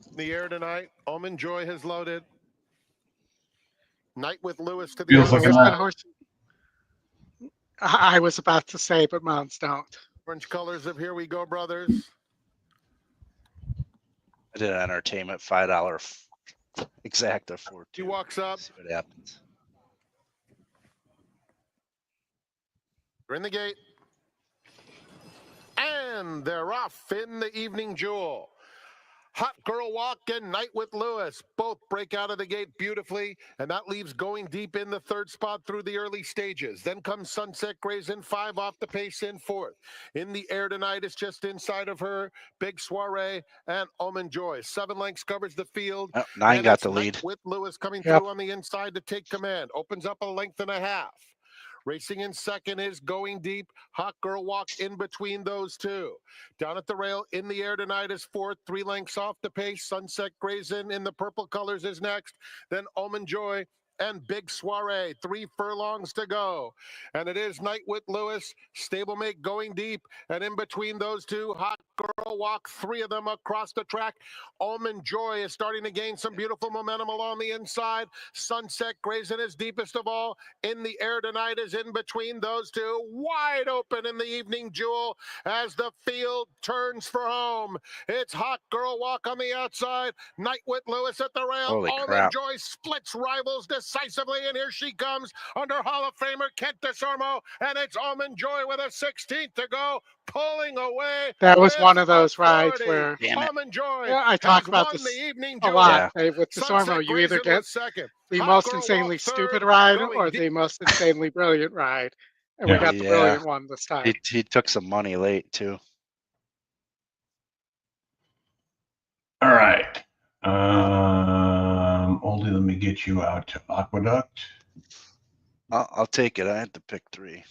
In the air tonight, Omen Joy has loaded. Night with Lewis to the Feels like Where's outside. that horse? I was about to say, but mounts don't. Orange colors of Here We Go Brothers. I did an entertainment $5 exacta for He 2. walks up. See what happens. They're in the gate. And they're off in the Evening Jewel. Hot Girl Walk and Night with Lewis both break out of the gate beautifully, and that leaves Going Deep in the 3rd spot through the early stages. Then comes Sunset Grays in 5 off the pace in 4th. In the air tonight, it's just inside of her, Big Soiree and Omen Joy. 7 lengths covers the field. Oh, 9 and got it's the Night lead. with Lewis coming Yep. through on the inside to take command. Opens up a length and a half. Racing in 2nd is Going Deep. Hot Girl Walk in between those 2. Down at the rail, in the air tonight is 4th, 3 lengths off the pace. Sunset Grays in the purple colors is next. Then Omen Joy and Big Soiree. 3 furlongs to go. And it is Night with Lewis, stablemate Going Deep. And in between those 2, Hot Girl Walk, 3 of them across the track. Omen Joy is starting to gain some beautiful momentum along the inside. Sunset Grays is deepest of all. In the air tonight is in between those 2. Wide open in the Evening Jewel as the field turns for home. It's Hot Girl Walk on the outside. Night with Lewis at the rail. Holy Omen crap. Joy splits rivals decisively, and here she comes under Hall of Famer Kent DeSormo, and it's Omen Joy with a 16th to go, pulling away. That was with one of those rides authority. where Damn it. Omen Joy I talk has about won this the Evening a Jewel. lot. Yeah. With DeSormo, you either Grayson get was second. the Hot most Girl insanely Walk stupid third, ride Going or Deep. the most insanely brilliant ride. And we Yeah. got the brilliant one this time. He took some money late too. All right. Oldy, let me get you out to Aqueduct. I'll take it. I had to pick 3.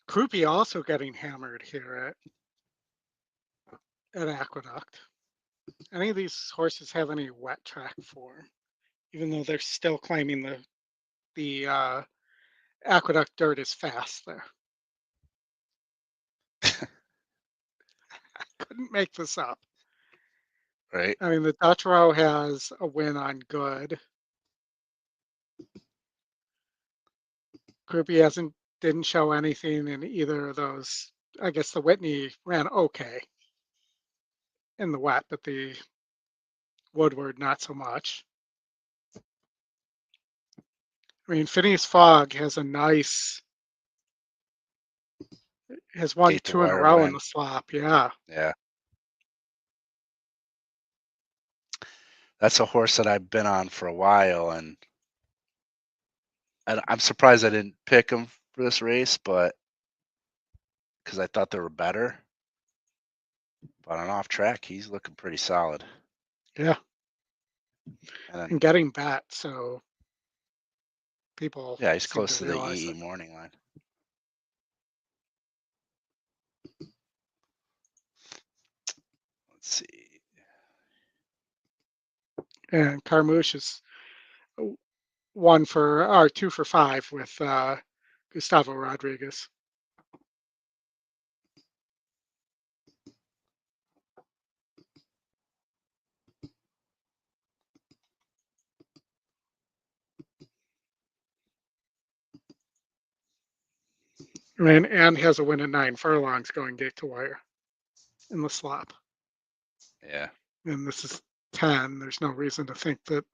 Krupe also getting hammered here at Aqueduct. Any of these horses have any wet track form, even though they're still claiming the Aqueduct dirt is fast there. Couldn't make this up. Right. I mean, the Dutch Row has a win on Good. Groupie didn't show anything in either of those. I guess the Whitney ran okay in the wet, but the Woodward not so much. I mean, Phineas Fogg has won Gate to 2 in a wire row in win. the slop. Yeah. Yeah. That's a horse that I've been on for a while, and I'm surprised I didn't pick him for this race, but because I thought they were better. But on off track, he's looking pretty solid. Yeah. And And getting bet, so people yeah, he's seem close to the realize EE it. morning line. Let's see. And Carmouche is 2 for 5 with Gustavo Rodriguez. I mean, and has a win at 9 furlongs going gate to wire in the slop. Yeah. And this is 10. There's no reason to think that.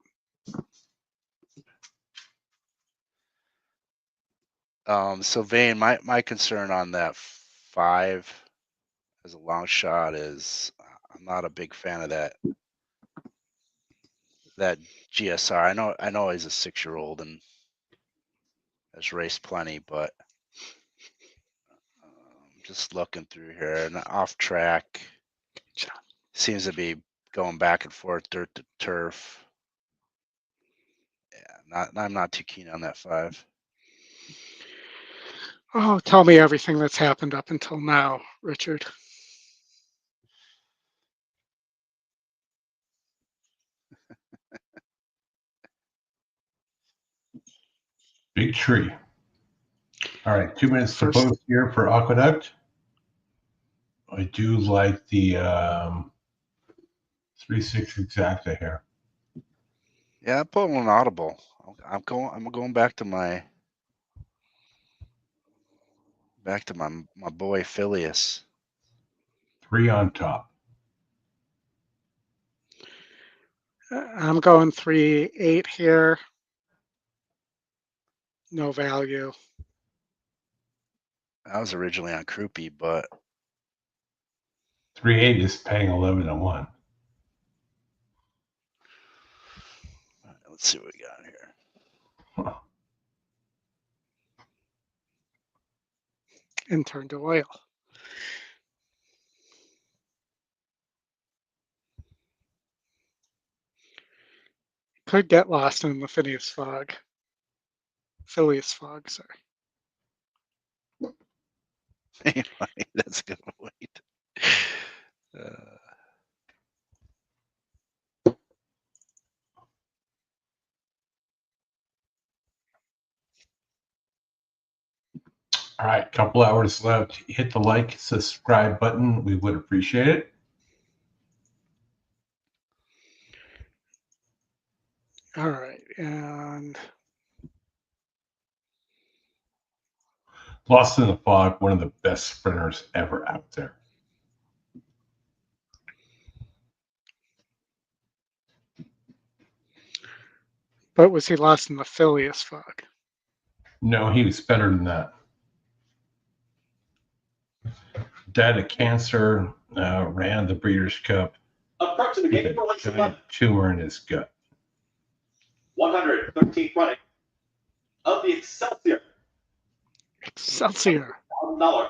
So Vane, my concern on that 5 as a long shot is I'm not a big fan of that GSR. I know he's a 6-year-old and has raced plenty, but just looking through here and off track seems to be going back and forth dirt to turf. Yeah, I'm not too keen on that 5. Oh, tell me everything that's happened up until now, Richard. Big tree. All right, 2 minutes to First, post here for Aqueduct. I do like the 3-6 exacta here. Yeah, I'm pulling an audible. I'm going back to my boy Phileas. 3 on top. I'm going 3-8 here. No value. I was originally on Croupy, but 3-8 is paying 11-1. let's see what we got here. Huh. And turn to oil. Could get lost in the Phileas Fogg, sorry. That's gonna wait. All right, couple hours left. Hit the like, subscribe button. We would appreciate it. All right, and Lost in the Fog, one of the best sprinters ever out there. but was he lost in the Phileas Fogg? No, he was better than that. Died of cancer, ran the Breeders' Cup. Approaching the With gate for race a 11. giant tumor in his gut. 113th running of the Excelsior. Excelsior. $1,000.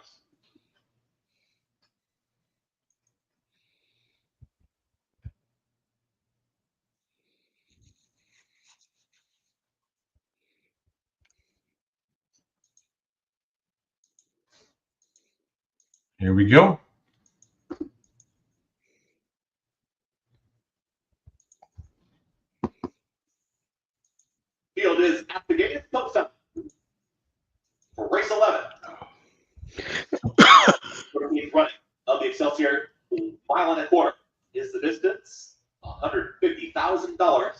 Here we go. Field is at the gate. Thumbs up for race 11. It's $150,000.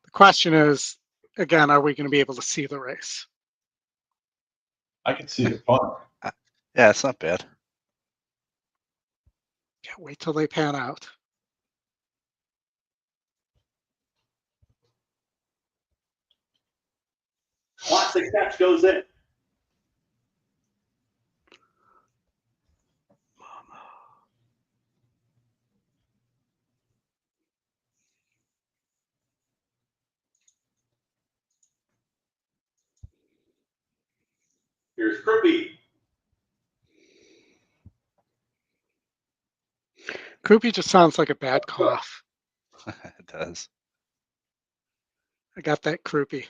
The question is, again, are we going to be able to see the race? I can see it fun. Yeah, it's not bad. Can't wait till they pan out. Classic catch goes in. Here's Croupy. Croupy just sounds like a bad cough. It does. I got that Croupy.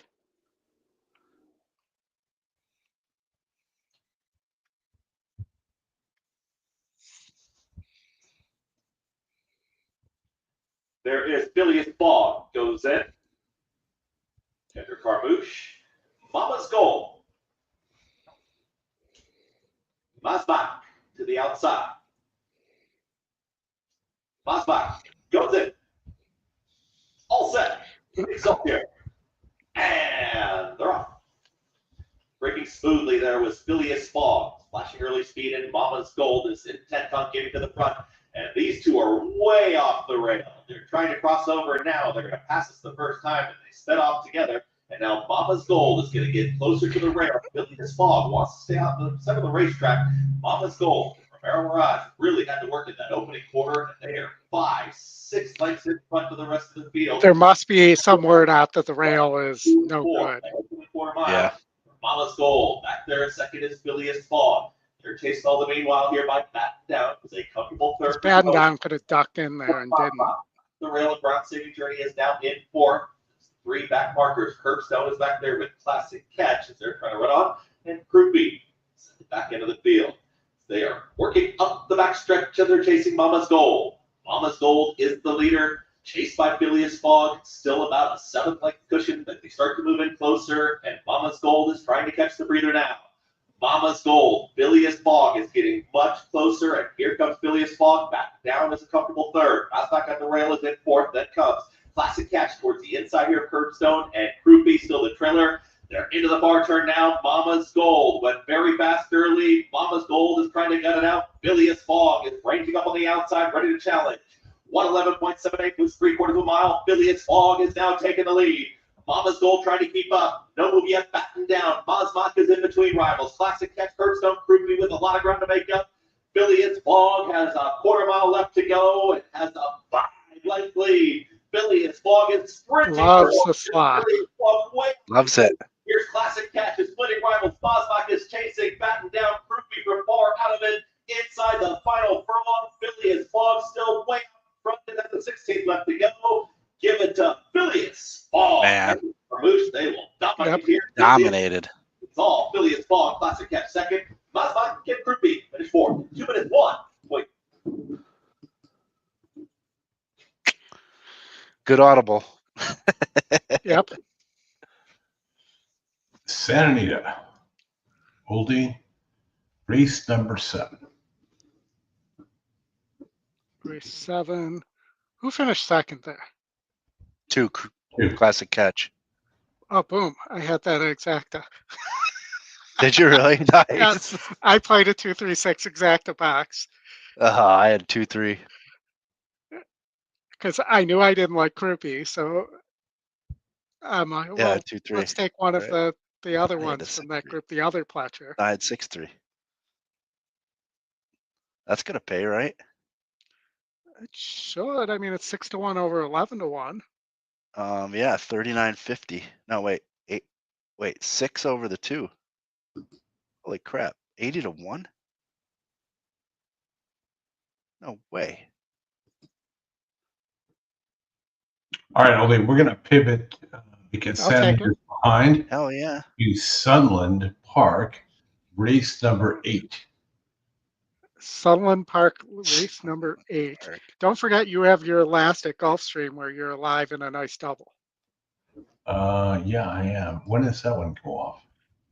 There is Phileas Bog, goes in. Enter Carmouche. Mama's Goal. Masbach to the outside. Masbach goes in. All set. It's up here. And they're off. Breaking smoothly there was Phileas Fogg. Flashing early speed in Mama's Gold is intent on getting to the front. And these two are way off the rail. They're trying to cross over now. They're going to pass us the first time, and they sped off together. And now Mama's Gold is going to get closer to the rail. Phileas Fogg wants to stay out the center of the racetrack. Mama's Gold, Romero Mirage, really had to work in that opening quarter, and they are 5-6 lengths in front of the rest of the field. There must be some word out that the rail is no good. Yeah. Mama's Gold. Back there in second is Phileas Fogg. They're chasing all the meanwhile here by Batten Down. It's a comfortable third. Batten Down could have ducked in there and didn't. The rail and Brown City Journey is now in fourth. 3 back markers. Curbstone is back there with Classic Catch as they're trying to run on. And Croupy at the back end of the field. They are working up the back stretch and they're chasing Mama's Gold. Mama's Gold is the leader. Chased by Phileas Fogg, still about a 7th length cushion, but they start to move in closer, and Mama's Gold is trying to catch the breather now. Mama's Gold, Phileas Fogg is getting much closer, and here comes Phileas Fogg back down as a comfortable third. Masbach on the rail is in fourth, then comes Classic Catch towards the inside here of Curbstone, and Croupy still the trailer. They're into the bar turn now. Mama's Gold went very fast early. Mama's Gold is trying to gut it out. Phileas Fogg is ranging up on the outside, ready to challenge. 111.78 was 3/4 of a mile. Phileas Fogg is now taking the lead. Mama's Gold trying to keep up. No move yet, batten down. Masbach is in between rivals. Classic Catch, Curbstone, Croupy with a lot of ground to make up. Phileas Fogg has a 1/4 mile left to go. It has a 5-length lead. Phileas Fogg is sprinting. Loves the slot. Loves it. Here's Classic Catch is splitting rivals. Masbach is chasing, batten down. Croupy from far out of it. Inside the final furlong, Phileas Fogg still way front and at the 16th left to go. Give it to Phileas Fogg. Man. Carmouche, they will dominate here. Dominated. It's all Phileas Fogg. Classic Catch second. Masbach, Kid Croupy, finish fourth. 2 minutes 1. Wait. Good audible. Yep. Santa Anita, Oldy, race number 7. Race 7. Who finished second there? 2. Classic Catch. Oh, boom. I had that exacta. Did you really? Nice. Yes, I played a 236 exacta box. I had 2-3. Because I knew I didn't like Croupy, so I'm like, well, Yeah, 2-3. let's take one of Right. the other I had ones a from that 6-3. group, the other Pletcher. I had 6-3. That's gonna pay, right? It should. I mean, it's 6-1 over 11-1. Yeah, 39.50. No, wait, 6 over the 2. Holy crap, 80-1. No way. All right, Oldy, we're going to pivot because I'll Santa take Anita's behind Hell yeah. to Sunland Park, race number 8. Sunland Park, race number 8. Park. Don't forget you have your last at Gulfstream where you're alive in a nice double. Yeah, I am. When does that one go off?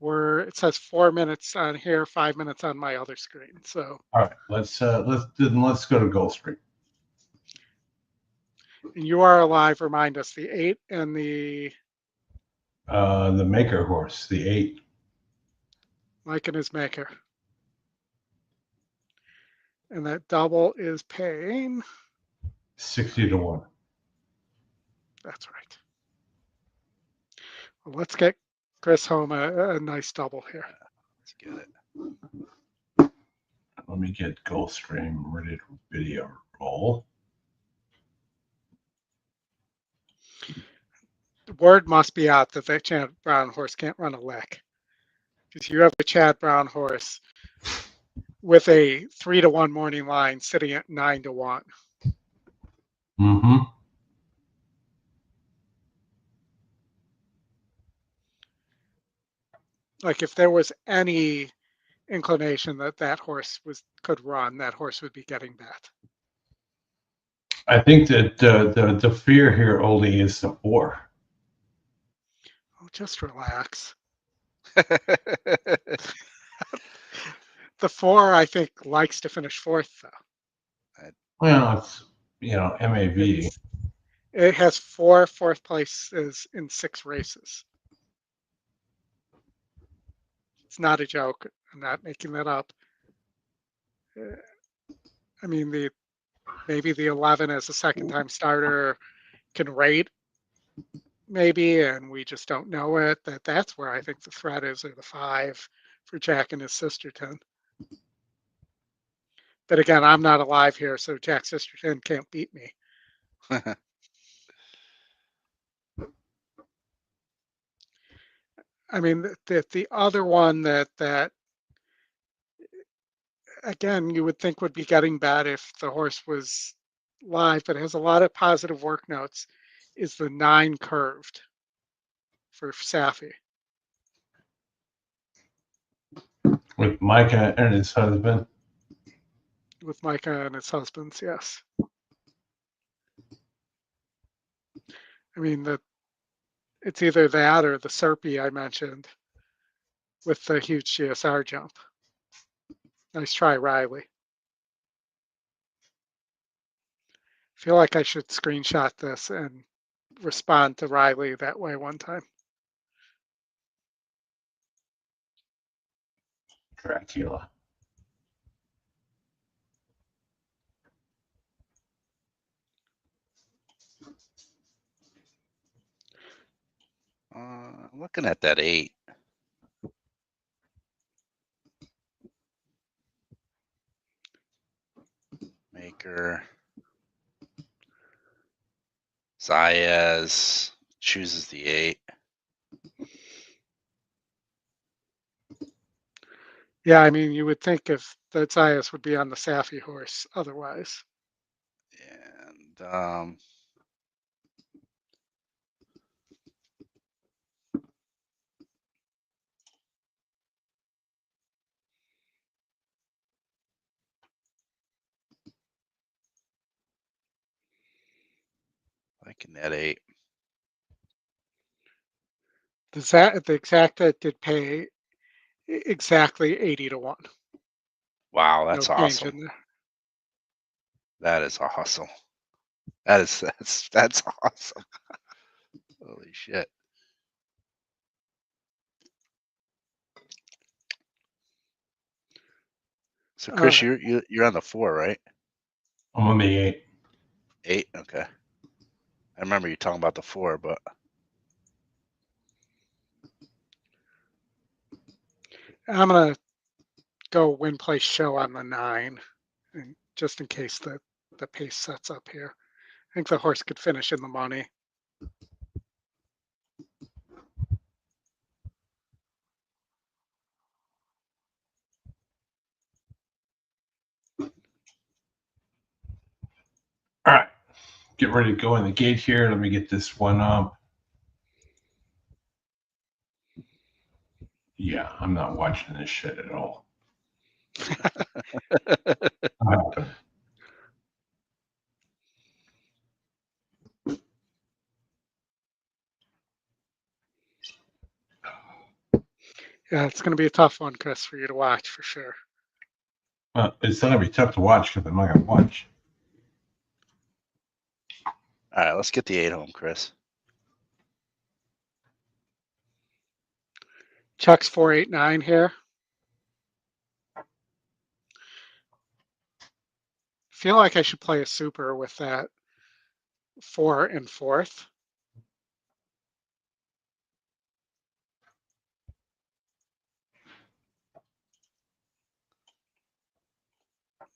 It says 4 minutes on here, 5 minutes on my other screen. So all right, let's go to Gulfstream. and you are alive. Remind us the 8 and the maker horse, the 8. Mike and his maker. And that double is paying 60 to 1. That's right. Well, let's get Chris home a nice double here. Let's get it. Let me get Gulfstream ready to video roll. The word must be out that Chad Brown horse can't run a lick. Because you have a Chad Brown horse with a 3 to 1 morning line sitting at 9 to 1. Mm-hmm. Like if there was any inclination that horse could run, that horse would be getting bet. I think that the fear here, Oldy, is the 4. Oh, just relax. The 4, I think, likes to finish 4th, though. Well, it's, MAV. It has 4 fourth places in 6 races. It's not a joke. I'm not making that up. I mean, maybe the 11 as a second-time starter can rate, maybe, and we just don't know it. That's where I think the threat is, or the 5 for Jack and his Sisterton. But again, I'm not alive here, so Jack Sisterton can't beat me. I mean, the other one that again you would think would be getting bad if the horse was live, but has a lot of positive work notes, is the 9 curved for Safi. With Micah and his husband. With Micah and his husband's, yes. I mean, it's either that or the Serpy I mentioned with the huge GSR jump. Nice try, Riley. I feel like I should screenshot this and respond to Riley that way one time. Dracula. Looking at that 8. Maker. Zayas chooses the 8. Yeah, I mean, you would think if that Zayas would be on the Safi horse otherwise. And liking that 8. The exacta did pay exactly 80 to 1. Wow, that's no change awesome. in there. That is awesome. That's awesome. Holy shit. So Chris, you're on the 4, right? I'm on the 8. 8, okay. I remember you talking about the 4, but I'm gonna go win, place, show on the 9, and just in case the pace sets up here. I think the horse could finish in the money. All right, get ready to go in the gate here. Let me get this one up. Yeah, I'm not watching this shit at all. Yeah, it's going to be a tough one, Chris, for you to watch for sure. It's going to be tough to watch because I'm not going to watch. All right, let's get the 8 home, Chris. Chuck's 489 here. Feel like I should play a super with that 4 and 4th.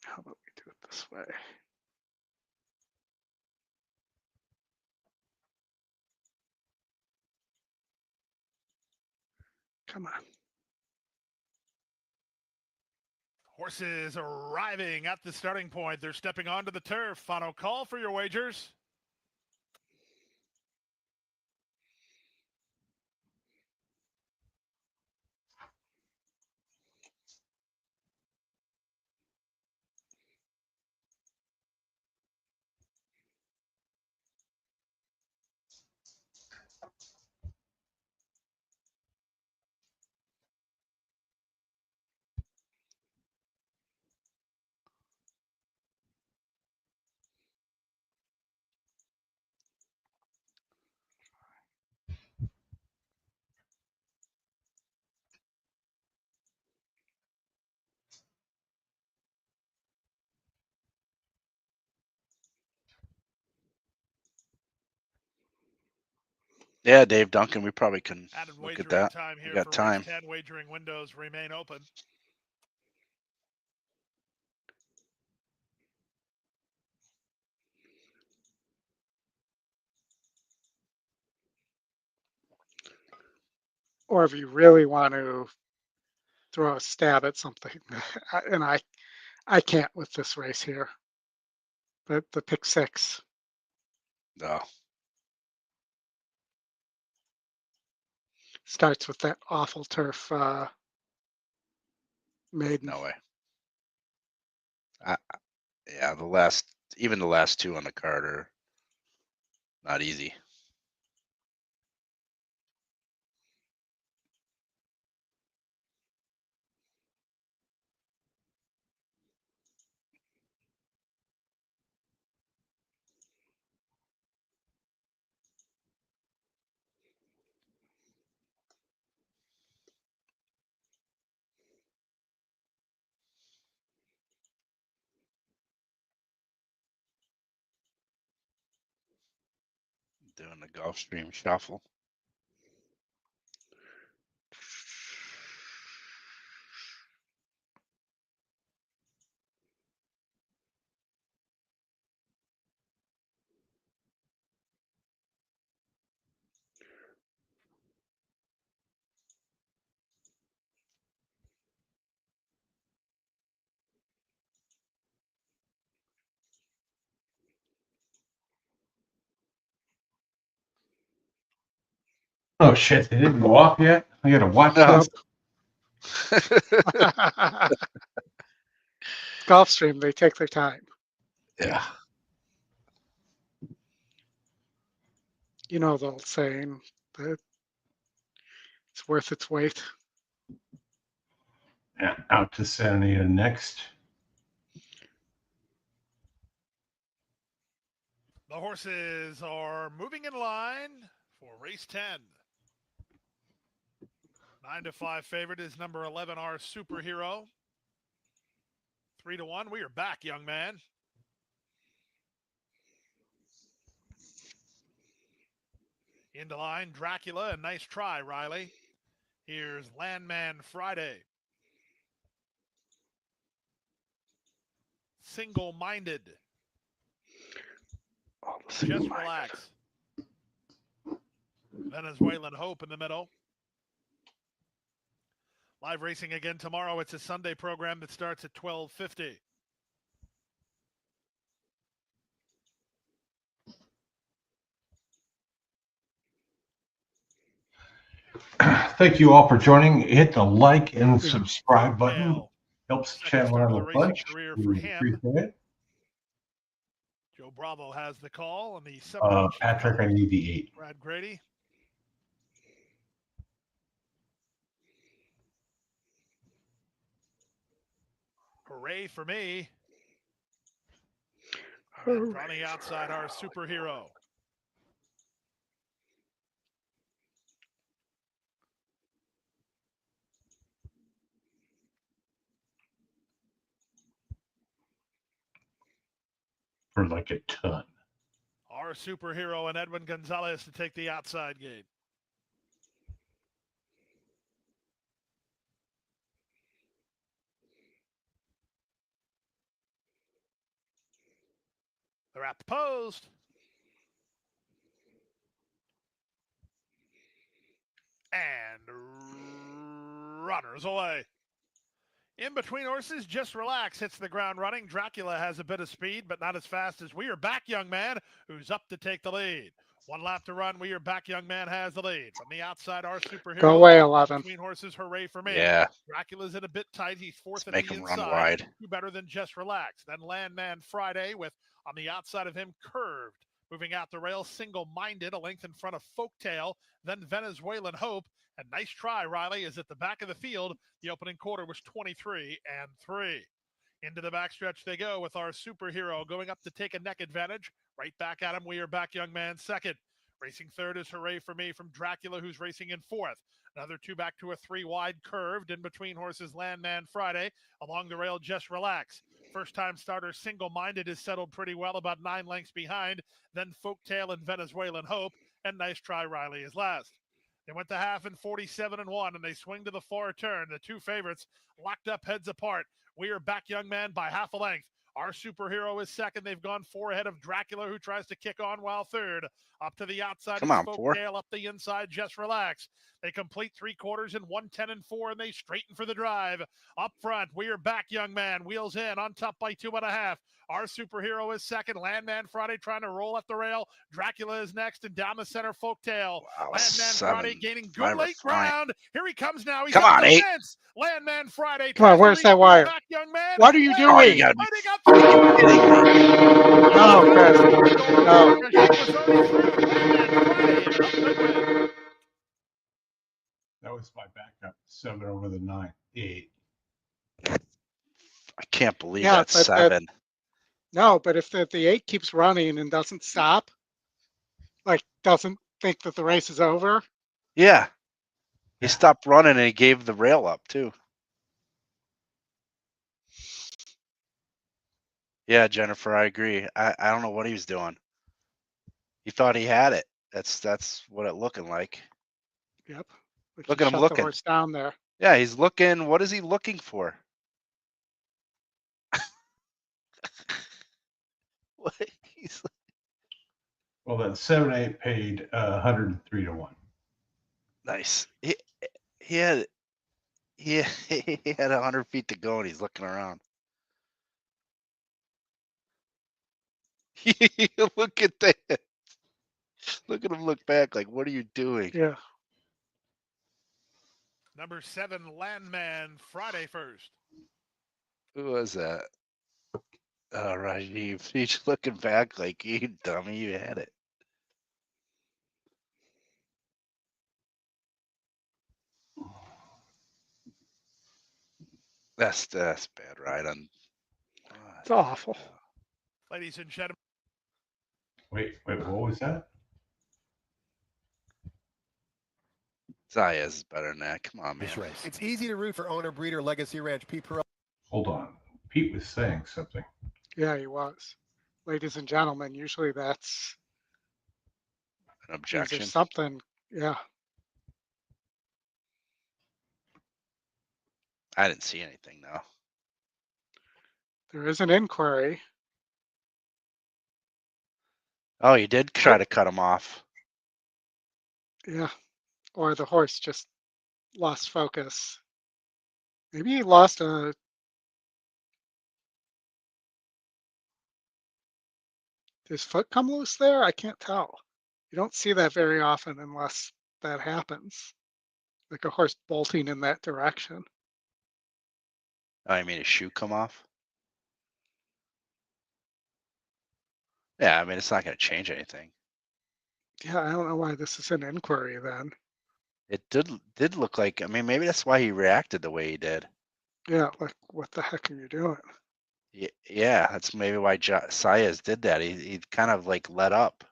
How about we do it this way? Come on. Horses arriving at the starting point. They're stepping onto the turf. Final call for your wagers. Yeah, Dave Duncan, we probably can Added look at wagering that. time here We got for time. race 10. Wagering windows remain open. Or if you really want to throw a stab at something, and I can't with this race here. But the pick 6. No. Starts with that awful turf maiden. No way. Yeah, the last 2 on the card are not easy. Doing the Gulfstream shuffle. Oh shit! They didn't go off yet. I got to watch No. this. Gulfstream, they take their time. Yeah. You know the old saying that it's worth its weight. Yeah, out to Santa Anita next. The horses are moving in line for race 10. 9-5 favorite is number 11, our Superhero. 3-1. We are back, young man. Into line, Dracula. A nice try, Riley. Here's Landman Friday. Single-minded. Just relax. Venezuelan Hope in the middle. Live racing again tomorrow. It's a Sunday program that starts at 12:50. Thank you all for joining. Hit the like and subscribe button. Helps the channel out a bunch. We appreciate it. Joe Bravo has the call on the Patrick, I need the 8. Brad Grady. Hooray for me. And on the outside, our superhero. For like a ton. Our superhero and Edwin Gonzalez to take the outside gate. They're at the post. And runners away. In between horses, Just Relax hits the ground running. Dracula has a bit of speed, but not as fast as We Are Back, Young Man, who's up to take the lead. 1 lap to run. We Are Back, Young Man has the lead. From the outside, our superhero. Go away, 11. Between horses, Hooray for Me. Yeah. Dracula's in a bit tight. He's fourth Let's in make the him inside. run wide. Two better than Just Relax. Then Landman Friday with, on the outside of him, Curved. Moving out the rail, Single Minded, a length in front of Folktale. Then Venezuelan Hope. And Nice Try, Riley, is at the back of the field. The opening quarter was 23-3. Into the backstretch they go with our superhero going up to take a neck advantage. Right back at him, We Are Back, Young Man, second. Racing third is Hooray for Me from Dracula, who's racing in fourth. Another 2 back to a 3 wide, Curved. In between horses, Landman Friday. Along the rail, Just Relax. First-time starter, Single Minded, is settled pretty well, about 9 lengths behind. Then Folktale and Venezuelan Hope. And Nice Try, Riley is last. They went to half in 47-1, and they swing to the far turn. The two favorites locked up heads apart. We Are Back, Young Man, by half a length. Our superhero is second. They've gone 4 ahead of Dracula, who tries to kick on while third. Up to the outside, Come on, 4. Folktale. Up the inside, Just Relax. They complete 3 quarters in 1:10-4, and they straighten for the drive. Up front, We Are Back, Young Man. Wheels in, on top by 2.5. Our superhero is second. Landman Friday trying to roll up the rail. Dracula is next, and down the center, Folktale. Wow, Landman 7. Friday gaining good late ground. Here he comes now. He's Come up on, the 8. fence. Landman Friday. Come on, where's that wire? Back, young man. What are you doing? Oh, you gotta be freaking kidding me. No, Chris. No. That was my backup. 7 over the 9. 8. I can't believe Yeah, that's but 7. No, but if the 8 keeps running and doesn't stop, like doesn't think that the race is over. Yeah. He stopped running and he gave the rail up too. Yeah, Jennifer, I agree. I don't know what he was doing. He thought he had it. That's what it looking like. Yep. Look at him shut looking. the horse down there. Yeah, he's looking. What is he looking for? What? Well, that 7-8 paid 103-1. Nice. He had 100 feet to go and he's looking around. Look at that. Look at him look back like, what are you doing? Yeah. Number 7, Landman Friday first. Who was that? Oh, Rajiv. He's looking back like, you dummy, you had it. That's bad ride on. It's awful. Ladies and gentlemen. Wait, what was that? Zayas is better than that. Come on, man. This race. It's easy to root for owner, breeder, Legacy Ranch, Pete Perot. Hold on. Pete was saying something. Yeah, he was. Ladies and gentlemen, usually that's an objection. There's something, yeah. I didn't see anything though. There is an inquiry. Oh, you did try to cut him off. Yeah. Or the horse just lost focus. Maybe he lost a. Did his foot come loose there? I can't tell. You don't see that very often unless that happens. Like a horse bolting in that direction. Oh, I mean, his shoe come off? Yeah, I mean, it's not going to change anything. Yeah, I don't know why this is an inquiry then. It did look like, I mean, maybe that's why he reacted the way he did. Yeah, like what the heck are you doing? Yeah, that's maybe why Saez did that. He kind of like let up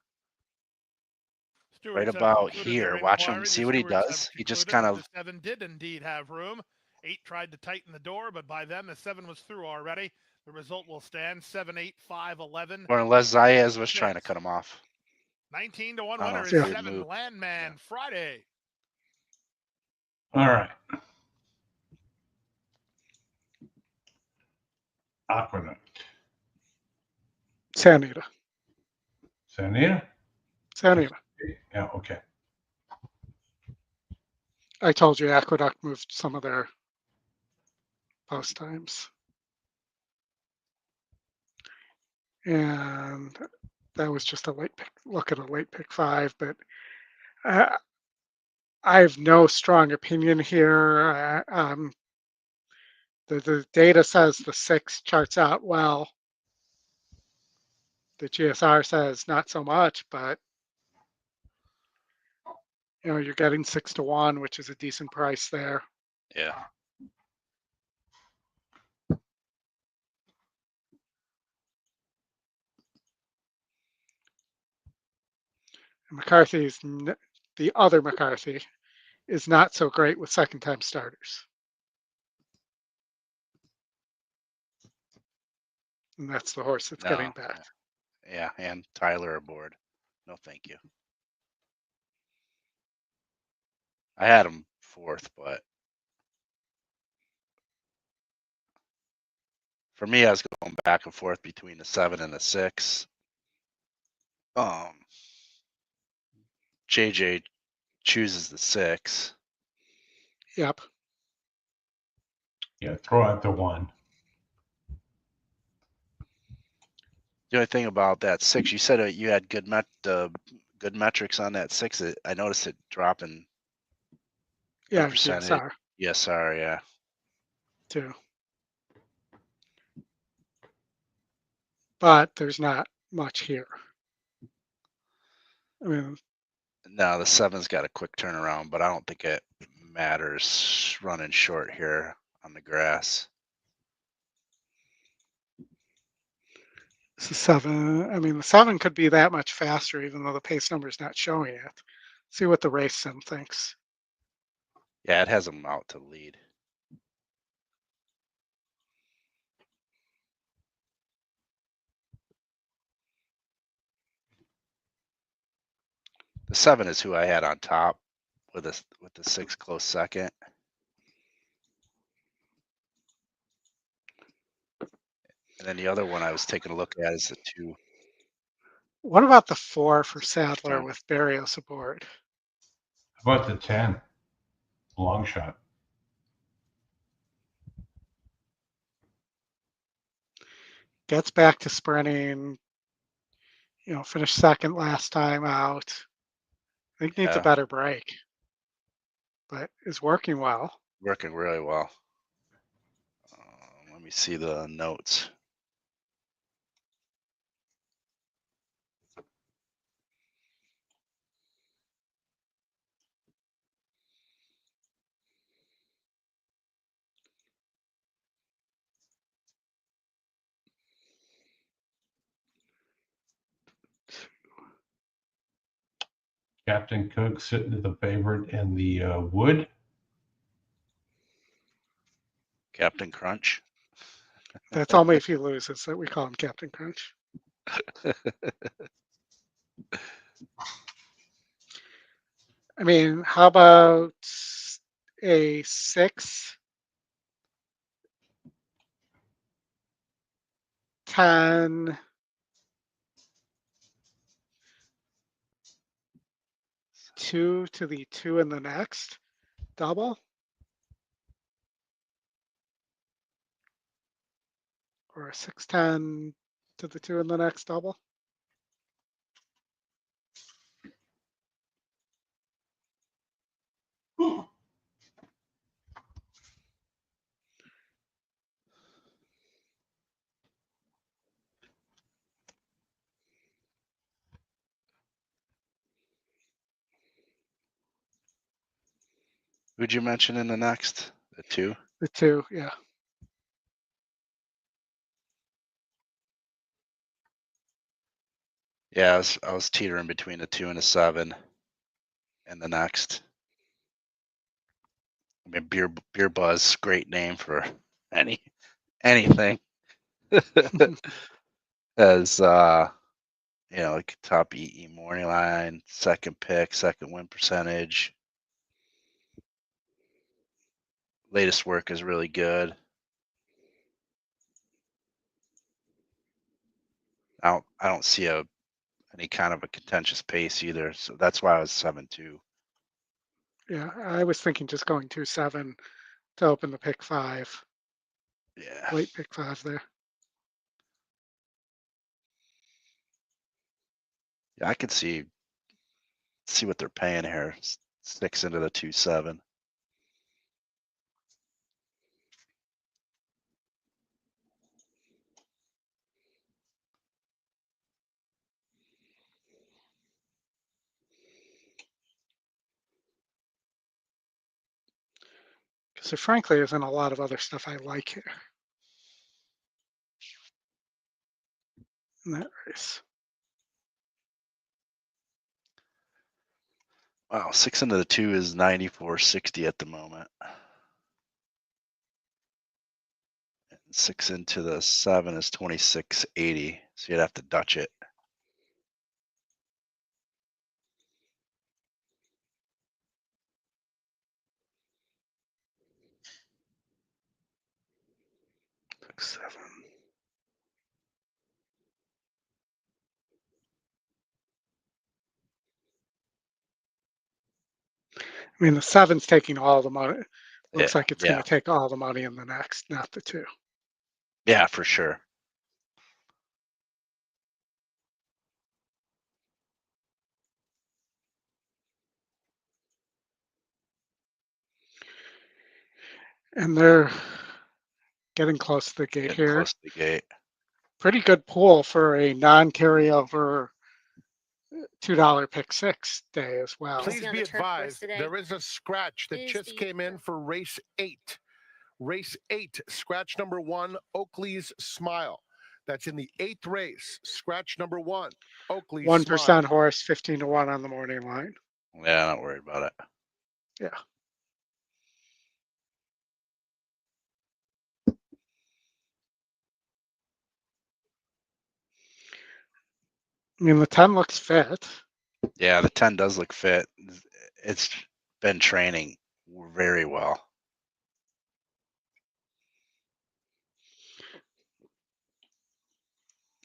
right Stewards have about concluded their here. Watch him. inquiry. The See what he stewards have does. He just concluded kind that of, the 7 did indeed have room. 8 tried to tighten the door, but by then the 7 was through already. The result will stand 7-8, 5-11. or unless Saez was trying to cut him off. 19 to 1 I don't know, winner it's is a weird 7 move. Landman Friday. All right. Aqueduct. Santa Anita. Santa Anita? Santa Anita. Yeah, okay. I told you Aqueduct moved some of their post times. And that was just a late pick, look at a late pick 5, but I have no strong opinion here. The data says the 6 charts out well. The GSR says not so much, but you're getting 6 to 1, which is a decent price there. Yeah. And McCarthy's the other McCarthy is not so great with second time starters. And that's the horse that's getting back. Yeah, and Tyler aboard. No, thank you. I had him 4th, but for me, I was going back and forth between the 7 and the 6. JJ chooses the 6. Yep. Yeah, throw out the 1. The only thing about that 6, you said you had good metrics on that 6. I noticed it dropping. Yeah, percentage. GSR. GSR, yeah. Too. But there's not much here. I mean, no, the 7's got a quick turnaround, but I don't think it matters running short here on the grass. It's a 7. I mean, the 7 could be that much faster, even though the pace number is not showing it. See what the race sim thinks. Yeah, it has him out to lead. The 7 is who I had on top with the 6 close second. And then the other one I was taking a look at is the 2. What about the 4 for Sadler with Barrios aboard? How about the 10? Long shot. Gets back to sprinting. Finished second last time out. I think needs a better break, but is working well. Working really well. Let me see the notes. Captain Cook sitting to the favorite in the Wood. Captain Crunch. That's only if he loses that we call him Captain Crunch. I mean, how about a 6, 10, 2 to the 2 in the next double? Or a 6-10 to the 2 in the next double? Who'd you mention in the next? The 2? The 2, yeah. Yeah, I was teetering between the 2 and the 7 and the next. I mean, beer buzz, great name for anything. As you know, like top EE morning line, second pick, second win percentage. Latest work is really good. I don't see any kind of a contentious pace either, so that's why I was 7-2. Yeah, I was thinking just going 2-7 to open the pick 5. Yeah. Late pick 5 there. Yeah, I could see what they're paying here. 6 into the 2-7. Because there frankly isn't a lot of other stuff I like here in that race. Wow, 6 into the 2 is 94.60 at the moment. And 6 into the 7 is 26.80. So you'd have to Dutch it. Seven. I mean, the 7's taking all the money. Looks Yeah, like it's going to take all the money in the next, not the 2. Yeah, for sure. And they're getting close to the gate Getting here. close to the gate. Pretty good pool for a non-carryover $2 pick 6 day as well. Please be advised, there is a scratch that just came in for race 8. Race 8, scratch number 1, Oakley's Smile. That's in the 8th race. Scratch number 1, Oakley's 1% Smile. horse, 15-1 on the morning line. Yeah, not worried about it. Yeah. I mean, the 10 looks fit. Yeah, the 10 does look fit. It's been training very well.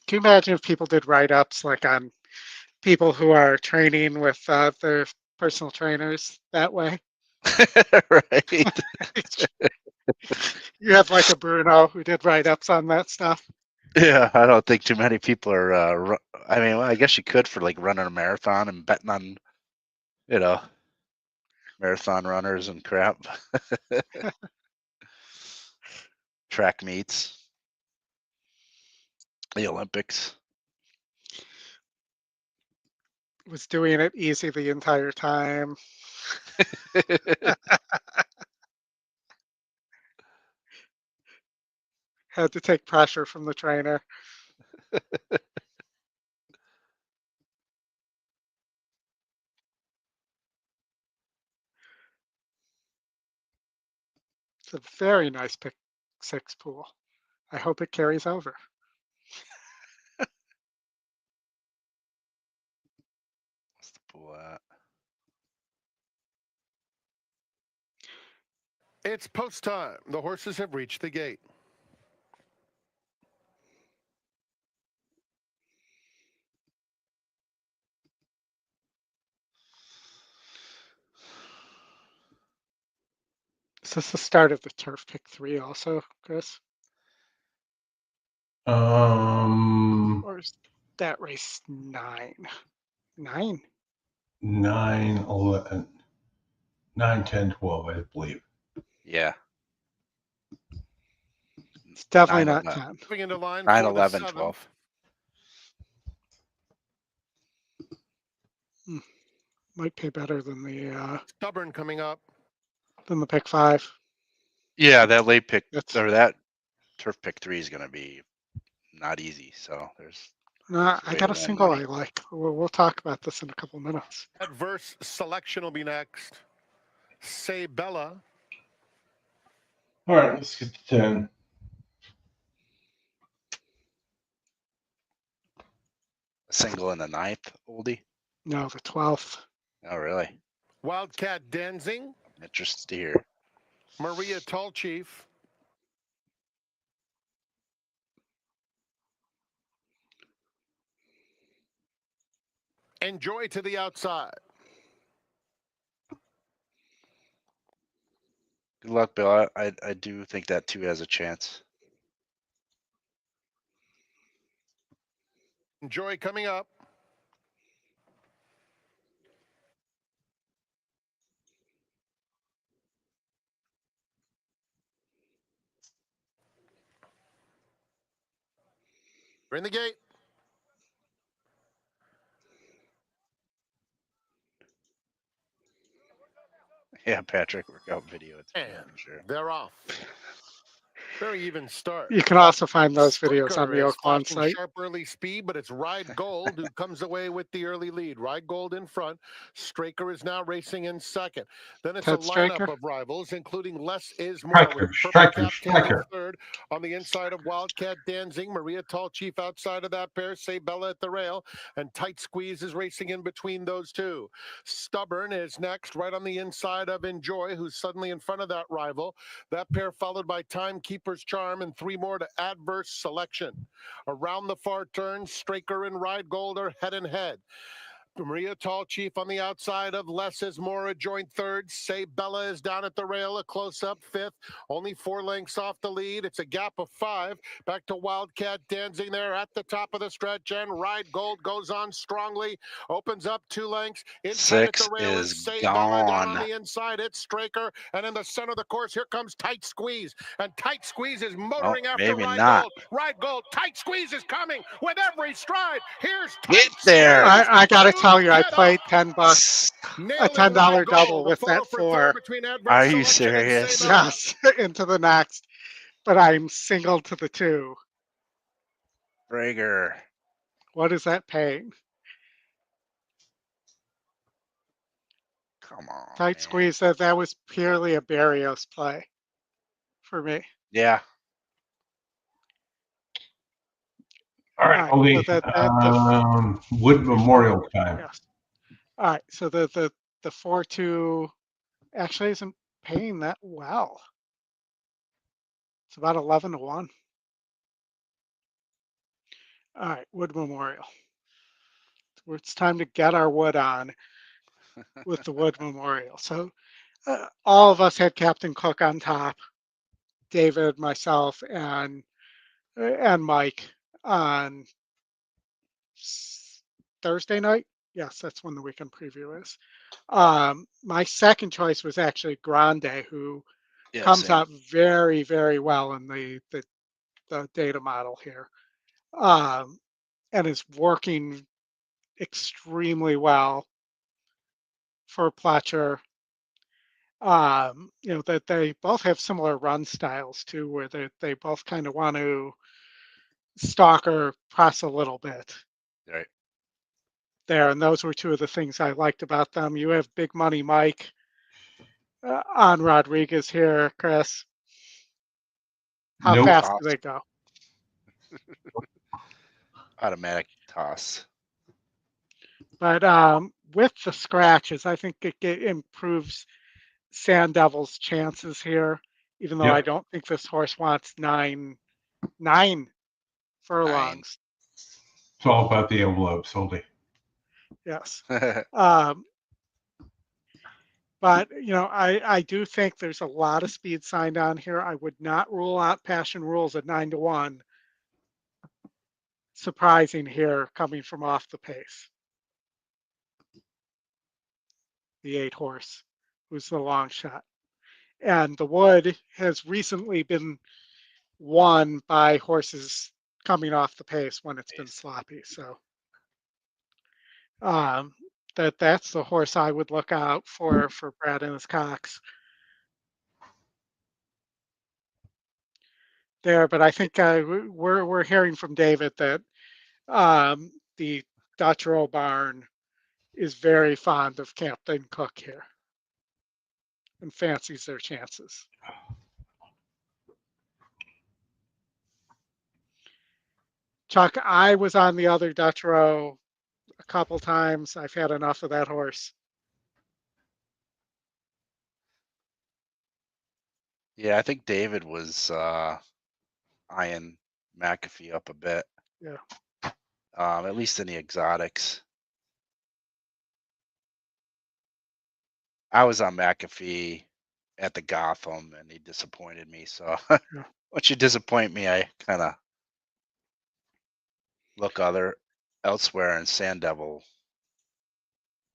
Can you imagine if people did write-ups like on people who are training with their personal trainers that way? Right. You have like a Bruno who did write-ups on that stuff. Yeah, I don't think too many people are. I mean, well, I guess you could for like running a marathon and betting on, marathon runners and crap. Track meets, the Olympics. Was doing it easy the entire time. Had to take pressure from the trainer. It's a very nice pick 6 pool. I hope it carries over. What's the pool at? It's post time. The horses have reached the gate. Is this the start of the turf pick 3 also, Chris? Or is that race 9? 9? 9, 11, 9, 10, 12, I believe. Yeah. It's definitely not 10. Moving into line 9, for the 11, 7th. 12. Might pay better than the Stubborn coming up. than the pick 5. Yeah, that late pick or that turf pick 3 is going to be not easy. So there's. No, I got a Right on single money. I like. We'll talk about this in a couple minutes. Adverse selection will be next. Say Bella. All right, let's get to 10. A single in the 9th, Oldie. No, the 12th. Oh, really? Wildcat Denzing. Interested to hear. Maria Tall Chief. Enjoy to the outside. Good luck, Bill. I do think that 2 has a chance. Enjoy coming up. We're in the gate. Yeah, Patrick, workout video. It's And sure. they're off. Very even start. You can also find those videos on Stricker the is Oaklawn flashing site. sharp early speed, but it's Ride Gold who comes away with the early lead. Ride Gold in front. Straker is now racing in second. Then it's Ted a Straker? lineup of rivals, including Less Is More. Striker, With Purple Striker, Cap taking Striker. third on the inside of Wildcat Danzing. Maria Tall Chief outside of that pair. Say Bella at the rail. And Tight Squeeze is racing in between those two. Stubborn is next, right on the inside of Enjoy, who's suddenly in front of that rival. That pair followed by Timekeeper's Charm and 3 more to Adverse Selection. Around the far turn, Straker and Ride Gold are head and head. Maria Tall Chief on the outside of Less Is More, a joint third. Say Bella is down at the rail, a close-up fifth. Only 4 lengths off the lead. It's a gap of 5. Back to Wildcat Dancing there at the top of the stretch, and Ride Gold goes on strongly. Opens up 2 lengths. In tight at 6 the rail is Say Bella down on gone. the inside. It's Straker, and in the center of the course, here comes Tight Squeeze. And Tight Squeeze is motoring after maybe Ride not. Gold. Ride Gold, Tight Squeeze is coming with every stride. Here's Get Tight there. Squeeze. I gotta tell you, I Get played up. $10, a Nailing $10 Ride double Gold. with The photo that for 4. third between Adverse Are you Selection and serious? Say Bella. Yes, into the next. But I'm single to the 2. Brager. What is that paying? Come on. Tight man. Squeeze said that was purely a Barrios play for me. Yeah. All right, Oldy. Wood Memorial time. Yes. All right. So the 4-2 actually isn't paying that well. It's about 11 to 1. All right, Wood Memorial. It's time to get our wood on with the Wood Memorial. So all of us had Captain Cook on top, David, myself, and Mike on Thursday night. Yes, that's when the weekend preview is. My second choice was actually Grande, who comes out very, very well in the data model here, and is working extremely well for Pletcher. That they both have similar run styles too, where they both kind of want to stalk or press a little bit. Right. There, and those were 2 of the things I liked about them. You have Big Money Mike on Rodriguez here, Chris. How fast do they go? Automatic toss. But with the scratches, I think it improves Sand Devil's chances here, even though I don't think this horse wants 9 furlongs. It's all about the envelopes, Oldy. Yes. But, I do think there's a lot of speed signed on here. I would not rule out Passion Rules at 9 to 1. Surprising here coming from off the pace. The 8 horse, who's the long shot. And the Wood has recently been won by horses coming off the pace when it's been sloppy. So that's the horse I would look out for Brad and his Cox there. But I think we're hearing from David that The Dutch Row barn is very fond of Captain Cook here and fancies their chances. Chuck, I was on the other Dutch Row a couple times. I've had enough of that horse. Yeah, I think David was eyeing McAfee up a bit. Yeah. At least in the exotics. I was on McAfee at the Gotham, and he disappointed me. So Yeah. once you disappoint me, I kind of look elsewhere, and Sand Devil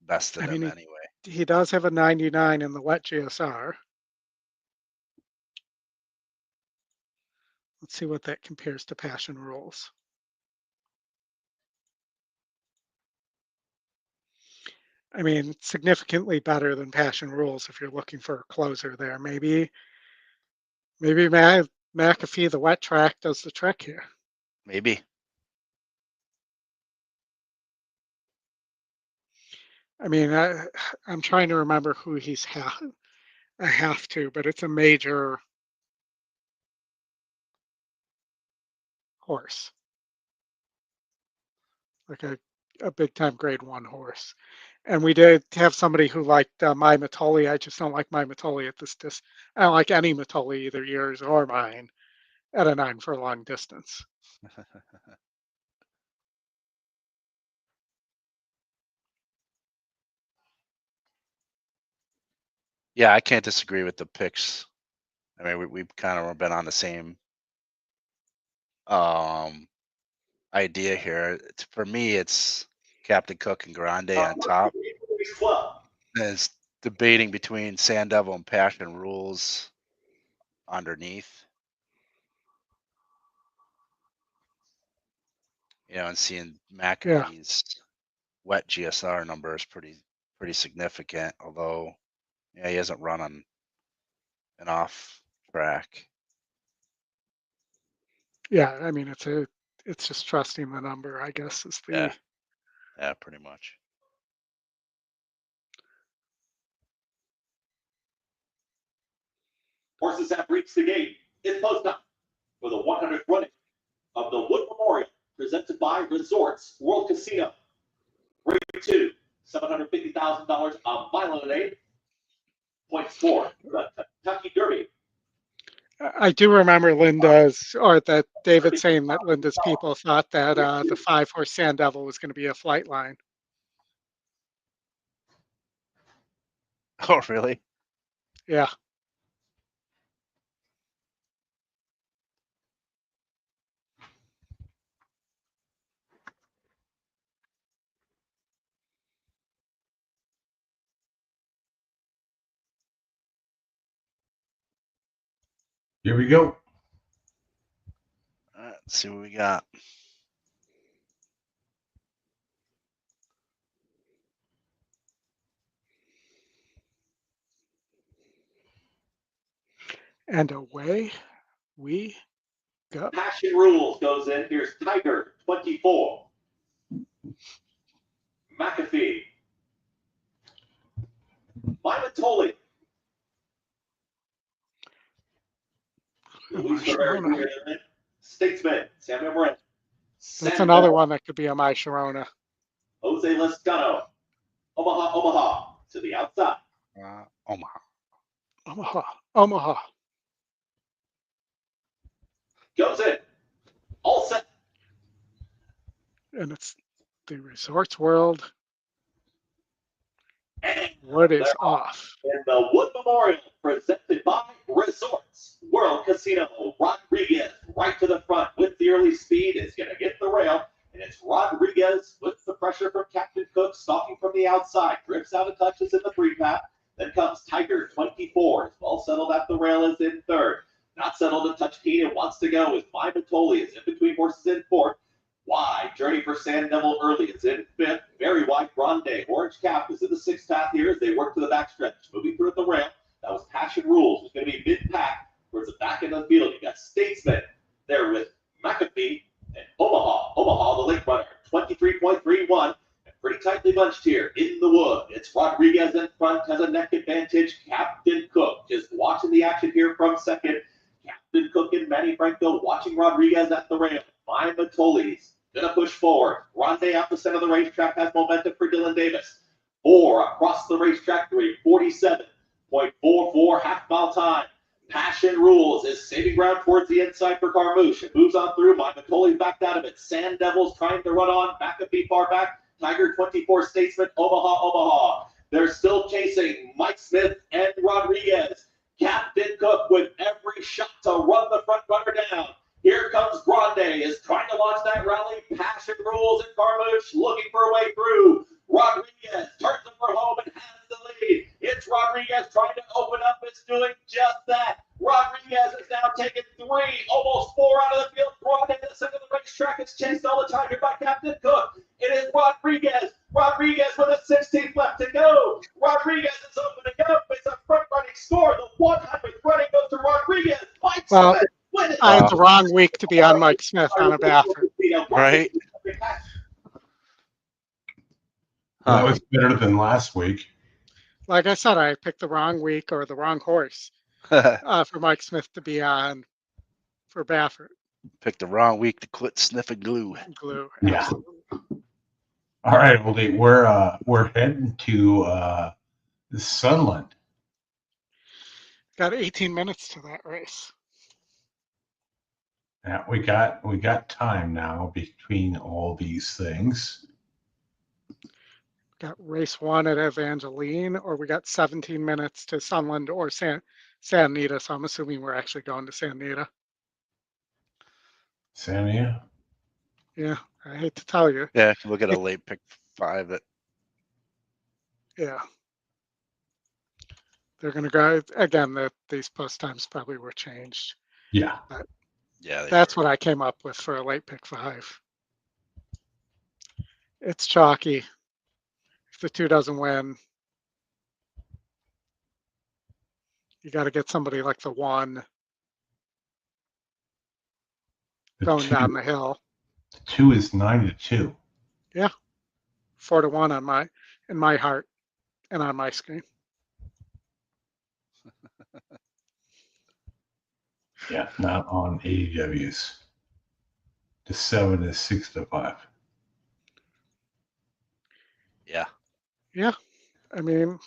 bested him anyway. He does have a 99 in the wet GSR. Let's see what that compares to Passion Rules. I mean, significantly better than Passion Rules if you're looking for a closer there. Maybe McAfee, the wet track, does the trick here. Maybe. I mean, I'm trying to remember who he's I have to, but it's a major horse, like a big time grade 1 horse. And we did have somebody who liked My Matoli. I just don't like My Matoli at this. I don't like any Matoli, either yours or mine, at a 9 furlong distance. Yeah, I can't disagree with the picks. I mean, we've kind of been on the same idea here. For me, it's Captain Cook and Grande on top. It's debating between Sand Devil and Passion Rules underneath. You know, and seeing McAfee's wet GSR number is pretty significant, although he hasn't run on an off track. Yeah, I mean, it's just trusting the number, I guess, is the yeah, pretty much. Horses have reached the gate. It's post time for the 100th running of the Wood Memorial, presented by Resorts World Casino. Grade 2, $750,000 a mile and 8. Points for the Kentucky Derby. I do remember that David saying that Linda's people thought that the 5-horse Sand Devil was going to be a flight line. Oh, really? Yeah. Here we go. All right, let's see what we got. And away we go. Passion Rules goes in. Here's Tiger, 24. McAfee. My Matoli. Statesman, Samuel Morin. That's another one that could be a My Sharona. Jose Lescano. Omaha to the outside. Omaha. Goes in. All set. And it's the Resorts World. What is off? In the Wood Memorial, presented by Resorts World Casino. Rodriguez right to the front with the early speed is going to get the rail. And it's Rodriguez with the pressure from Captain Cook, stalking from the outside. Drifts out of touches in the 3-path. Then comes Tiger, 24. Well settled at the rail, is in 3rd. Not settled to touch Keenan, wants to go with My Matoli. Is in between horses in 4th. Wide journey for Sand Devil early. It's in 5th. Very wide Grande. Orange Cap is in the 6th path here as they work to the backstretch. Moving through at the rail. That was Passion Rules. It's going to be mid-pack towards the back end of the field. You got Statesman there with McAfee and Omaha. Omaha, the late runner. bunched here in the wood. It's Rodriguez in front, has a neck advantage. Captain Cook just watching the action here from second. Captain Cook and Manny Franco watching Rodriguez at the rail. My Matoli's gonna push forward. Grande out the center of the racetrack has momentum for Dylan Davis. 4 across the racetrack, 3:47.44 half mile time. Passion Rules is saving ground towards the inside for Carmouche. It moves on through. My Matoli's backed out of it. Sand Devils trying to run on. Back a feet far back. Tiger 24 Statesman, Omaha. They're still chasing Mike Smith and Rodriguez. Captain Cook with every shot to run the front runner down. Here comes Grande, is trying to launch that rally. Passion Rules and Carmouche looking for a way through. Rodriguez turns them for home and has the lead. It's Rodriguez trying to open up. It's doing just that. Rodriguez has now taken 3, almost 4 out of the field. Grande in the center of the racetrack. It's chased all the time here by Captain Cook. It is Rodriguez. Rodriguez with a 16th left to go. Rodriguez is opening up. It's a front running score. The 100th running goes to Rodriguez. Mike Well, Smith winning. I had the wrong week to be on Mike Smith on a Baffert. Right? That was better than last week. Like I said, I picked the wrong week or the wrong horse for Mike Smith to be on for Baffert. Picked the wrong week to quit sniffing glue. Glue. Yeah. Absolutely. All right, Oldy, we're heading to Sunland. Got 18 minutes to that race. Yeah, we got time now between all these things. Got race 1 at Evangeline, or we got 17 minutes to Sunland or Santa Anita. So I'm assuming we're actually going to Santa Anita. Santa Anita? Yeah, I hate to tell you. Yeah, we'll get a late pick 5 Yeah. They're going to go again. These post times probably were changed. Yeah. But yeah. That's what I came up with for a late pick 5. It's chalky. If the 2 doesn't win, you got to get somebody like the 1 going down the hill. 2 is 9-2. Yeah, 4-1 in my heart and on my screen. Yeah, not on AEWs. The 7 is 6-5. Yeah. Yeah, I mean,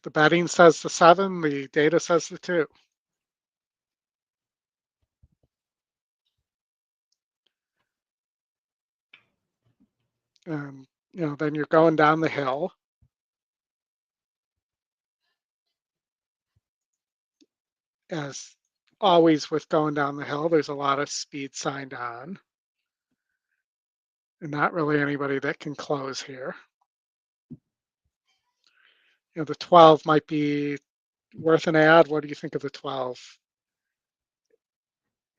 the betting says the 7, the data says the 2. Then you're going down the hill. As always with going down the hill, there's a lot of speed signed on. And not really anybody that can close here. The 12 might be worth an ad. What do you think of the 12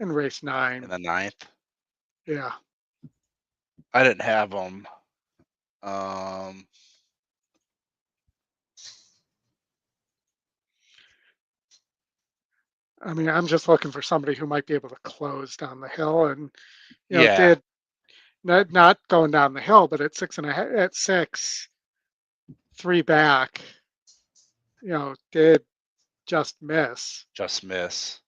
in race 9? In the 9th? Yeah. I didn't have them. I mean, I'm just looking for somebody who might be able to close down the hill and, Yeah. did not going down the hill, but at 6, 3 back, did just miss. Just miss.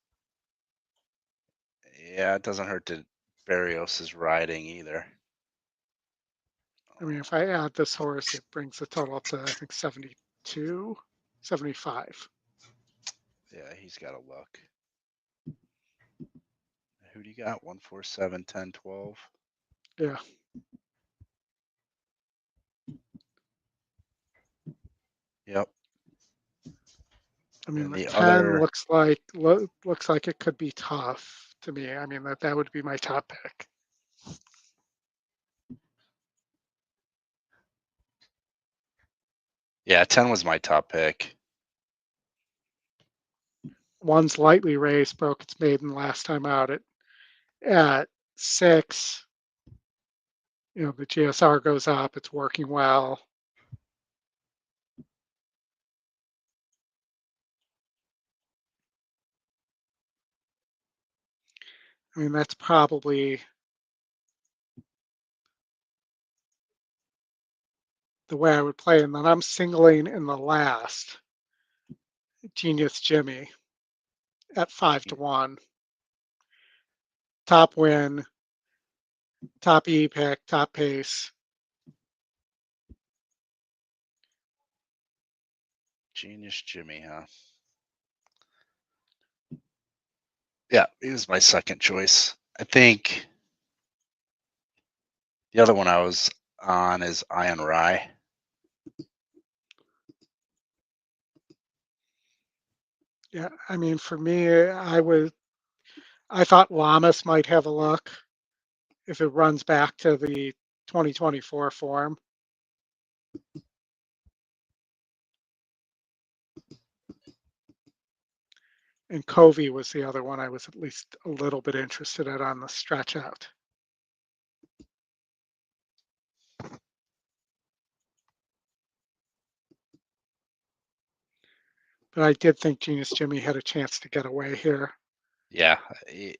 Yeah, it doesn't hurt that Barrios is riding either. I mean, if I add this horse, it brings the total up to, I think, 72, 75. Yeah, he's got a luck. Who do you got? 1, 4, 7, 10, 12. Yeah. Yep. I mean, And the the 10 other- looks like it could be tough to me. I mean, that would be my top pick. Yeah, 10 was my top pick. 1's lightly raced, broke its maiden last time out at 6. The GSR goes up. It's working well. I mean, that's probably the way I would play. And then I'm singling in the last Genius Jimmy at 5-1. Top win, top E pick, top pace. Genius Jimmy, huh? Yeah, he was my second choice. I think the other one I was on is Iron Rye. Yeah, I mean, for me, I thought Lamas might have a look if it runs back to the 2024 form. And Covey was the other one I was at least a little bit interested in on the stretch out. But I did think Genius Jimmy had a chance to get away here. Yeah, he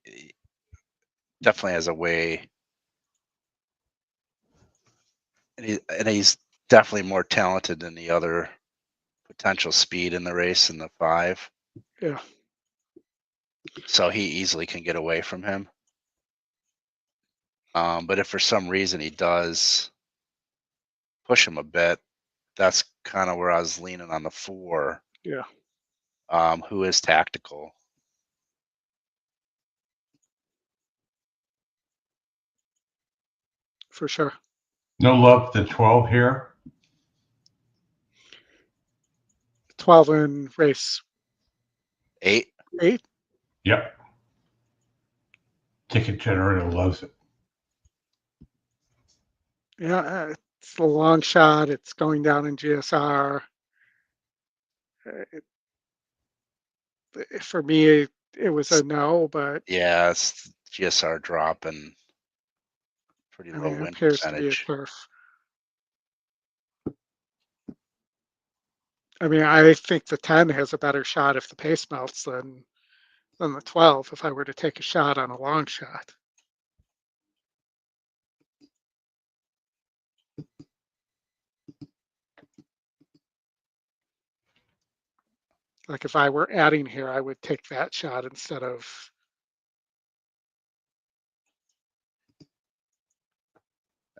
definitely has a way. And he's definitely more talented than the other potential speed in the race in the 5. Yeah. So he easily can get away from him. But if for some reason he does push him a bit, that's kind of where I was leaning on the 4. Yeah. Who is tactical. For sure. No love to 12 here. 12 in race 8. 8. Yep. Ticket generator loves it. Yeah, it's a long shot. It's going down in GSR. For me, it was a no, but yeah, it's GSR drop and pretty I low mean, it win appears to be a percentage. turf. I mean, I think the 10 has a better shot if the pace melts than the 12 if I were to take a shot on a long shot. Like if I were adding here, I would take that shot instead of.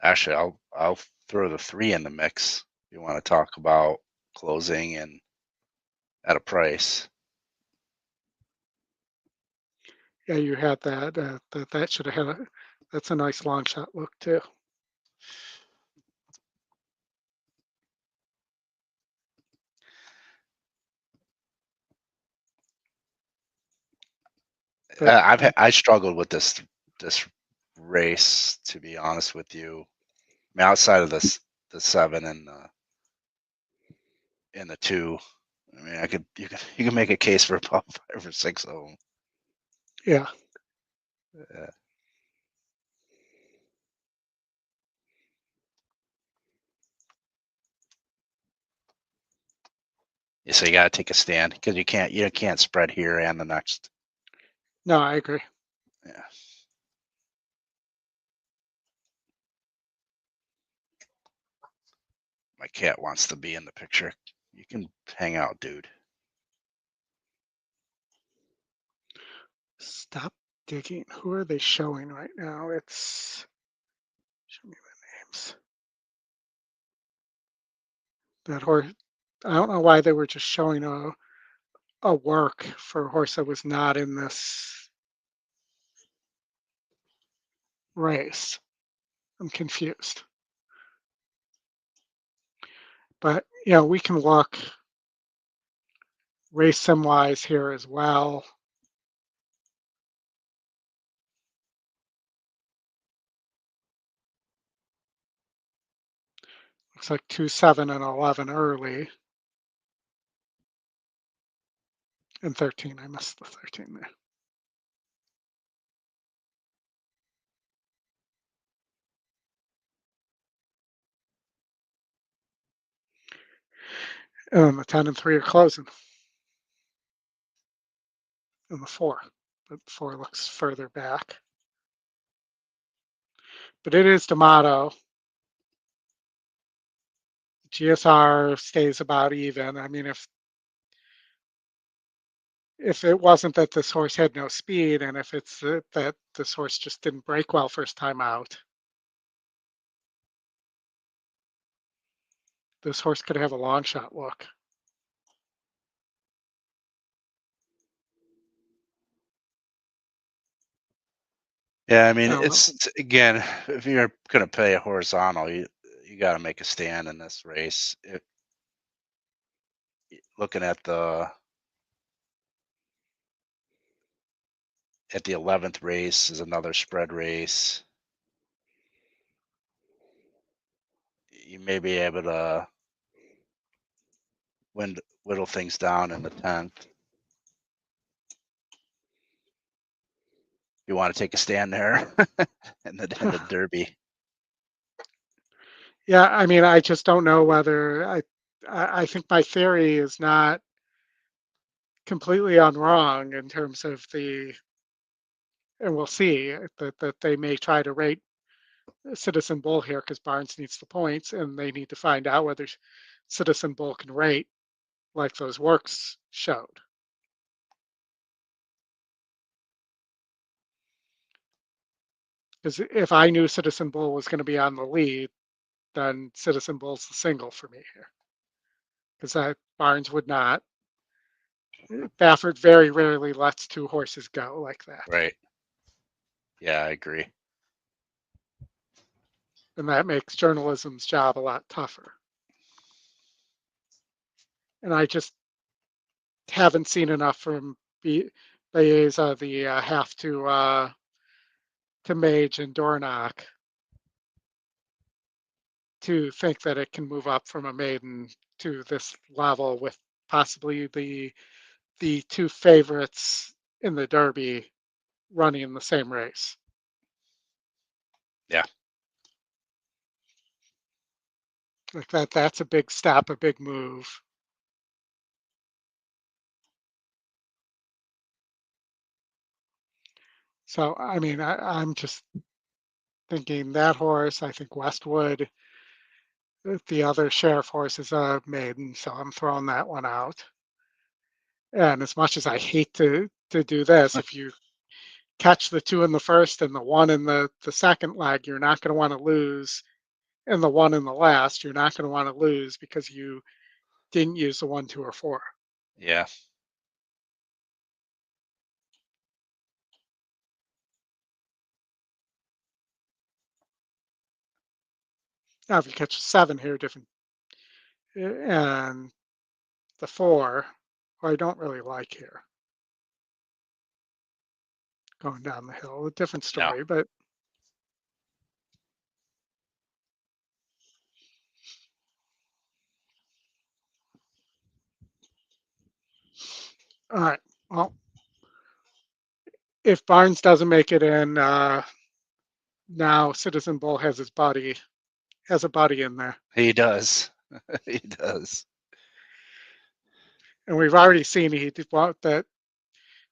Actually, I'll throw the 3 in the mix. If you want to talk about closing and at a price. Yeah, you had that. That should have had a. That's a nice long shot look too. But, I struggled with this race, to be honest with you. I mean, outside of the 7 and the 2, I mean, you could make a case for about 5 or 6 of them. Yeah. Yeah. So you got to take a stand because you can't spread here and the next. No, I agree. Yeah. My cat wants to be in the picture. You can hang out, dude. Stop digging. Who are they showing right now? It's. Show me the names. That horse. I don't know why they were just showing a work for a horse that was not in this race. I'm confused. But we can look race sim wise here as well. Looks like 2, 7, and 11 early. And 13. I missed the 13 there. And the 10 and 3 are closing. And the 4. But 4 looks further back. But it is D'Amato. GSR stays about even. I mean, if it wasn't that this horse had no speed, and if it's that this horse just didn't break well first time out, this horse could have a long shot look. Yeah, I mean, it's again, if you're gonna play a horizontal, you got to make a stand in this race. Looking at the 11th race is another spread race. You may be able to whittle things down in the 10th. You want to take a stand there in the Derby. Yeah, I mean, I just don't know whether I think my theory is not completely unwrong in terms of and we'll see that they may try to rate Citizen Bull here because Barnes needs the points, and they need to find out whether Citizen Bull can rate like those works showed. Because if I knew Citizen Bull was going to be on the lead, then Citizen Bull's the single for me here. Because Barnes would not. Baffert very rarely lets two horses go like that. Right. Yeah, I agree. And that makes journalism's job a lot tougher. And I just haven't seen enough from Baeza, the half to Mage and Dornock to think that it can move up from a maiden to this level with possibly the two favorites in the Derby running in the same race. Yeah. Like that's a big step, a big move. So, I mean, I'm just thinking that horse, I think Westwood, the other sheriff horse is a maiden, so I'm throwing that one out. And as much as I hate to do this, if you catch the two in the first and the one in the second leg, you're not going to want to lose. And the one in the last, you're not going to want to lose because you didn't use the 1, 2, or 4. Yeah. Now, if you catch 7 here, different. And the 4, who I don't really like here, going down the hill, a different story, No. but all right. Well, if Barnes doesn't make it in, now Citizen Bull has a buddy in there. He does. He does. And we've already seen that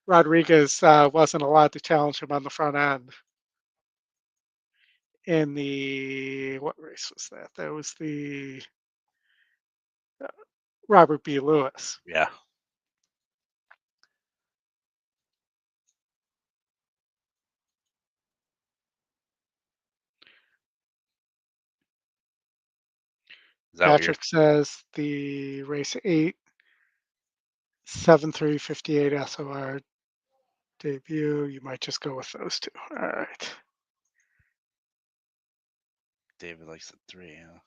Rodriguez wasn't allowed to challenge him on the front end. In what race was that? That was the Robert B. Lewis. Yeah. Patrick says the race 8, 7-3-58 SOR debut. You might just go with those two. All right. David likes the 3, huh?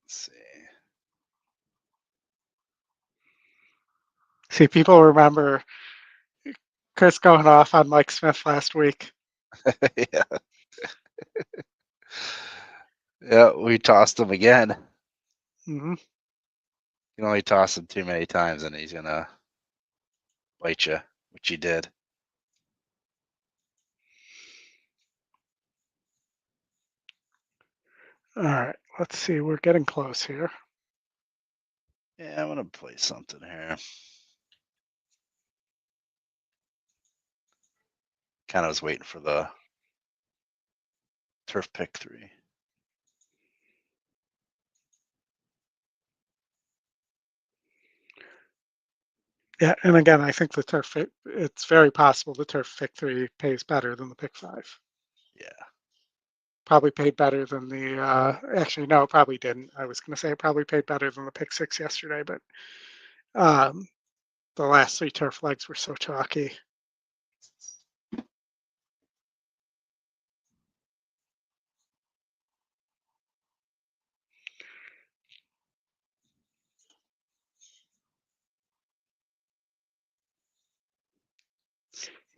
Let's see. See, people remember Chris going off on Mike Smith last week. Yeah. Yeah, we tossed him again. Mm-hmm. You can only toss him too many times and he's going to bite you, which he did. All right, let's see. We're getting close here. Yeah, I'm going to play something here. Kind of was waiting for the Turf pick 3. Yeah, and again, I think it's very possible the turf pick 3 pays better than the pick 5. Yeah. Probably paid better than the, actually, no, probably didn't. I was going to say it probably paid better than the pick 6 yesterday, but the last 3 turf legs were so chalky.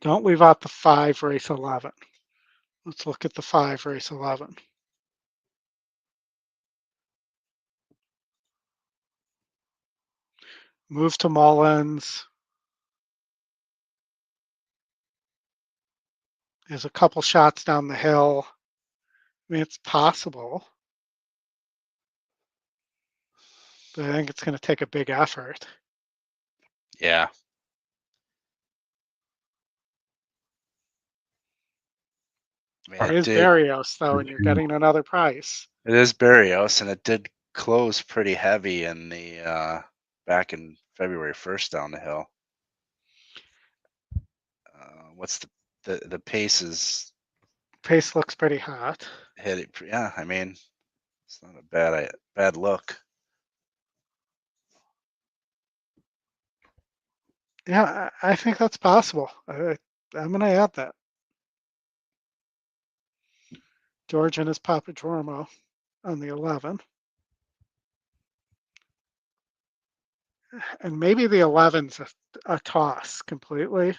Don't leave out the 5 race 11. Let's look at the 5 race 11. Move to Mullins. There's a couple shots down the hill. I mean, it's possible, but I think it's going to take a big effort. Yeah. It is Barrios, though, and you're getting another price. It is Barrios, and it did close pretty heavy in the back in February 1st down the hill. What's the pace is? Pace looks pretty hot. Hit it. Yeah, I mean, it's not a bad look. Yeah, I think that's possible. I'm going to add that. George and his Papadromo on the 11. And maybe the 11's a toss completely,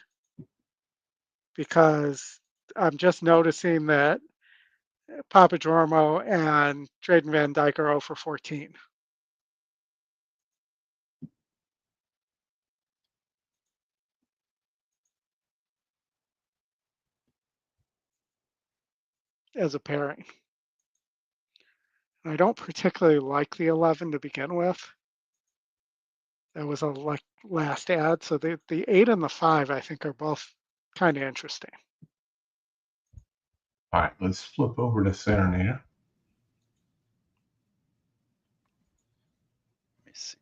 because I'm just noticing that Papadromo and Drayden Van Dyke are 0 for 14. As a pairing. And I don't particularly like the 11 to begin with. That was a last ad. So the 8 and the 5, I think, are both kind of interesting. All right, let's flip over to Santa Anita. Let me see.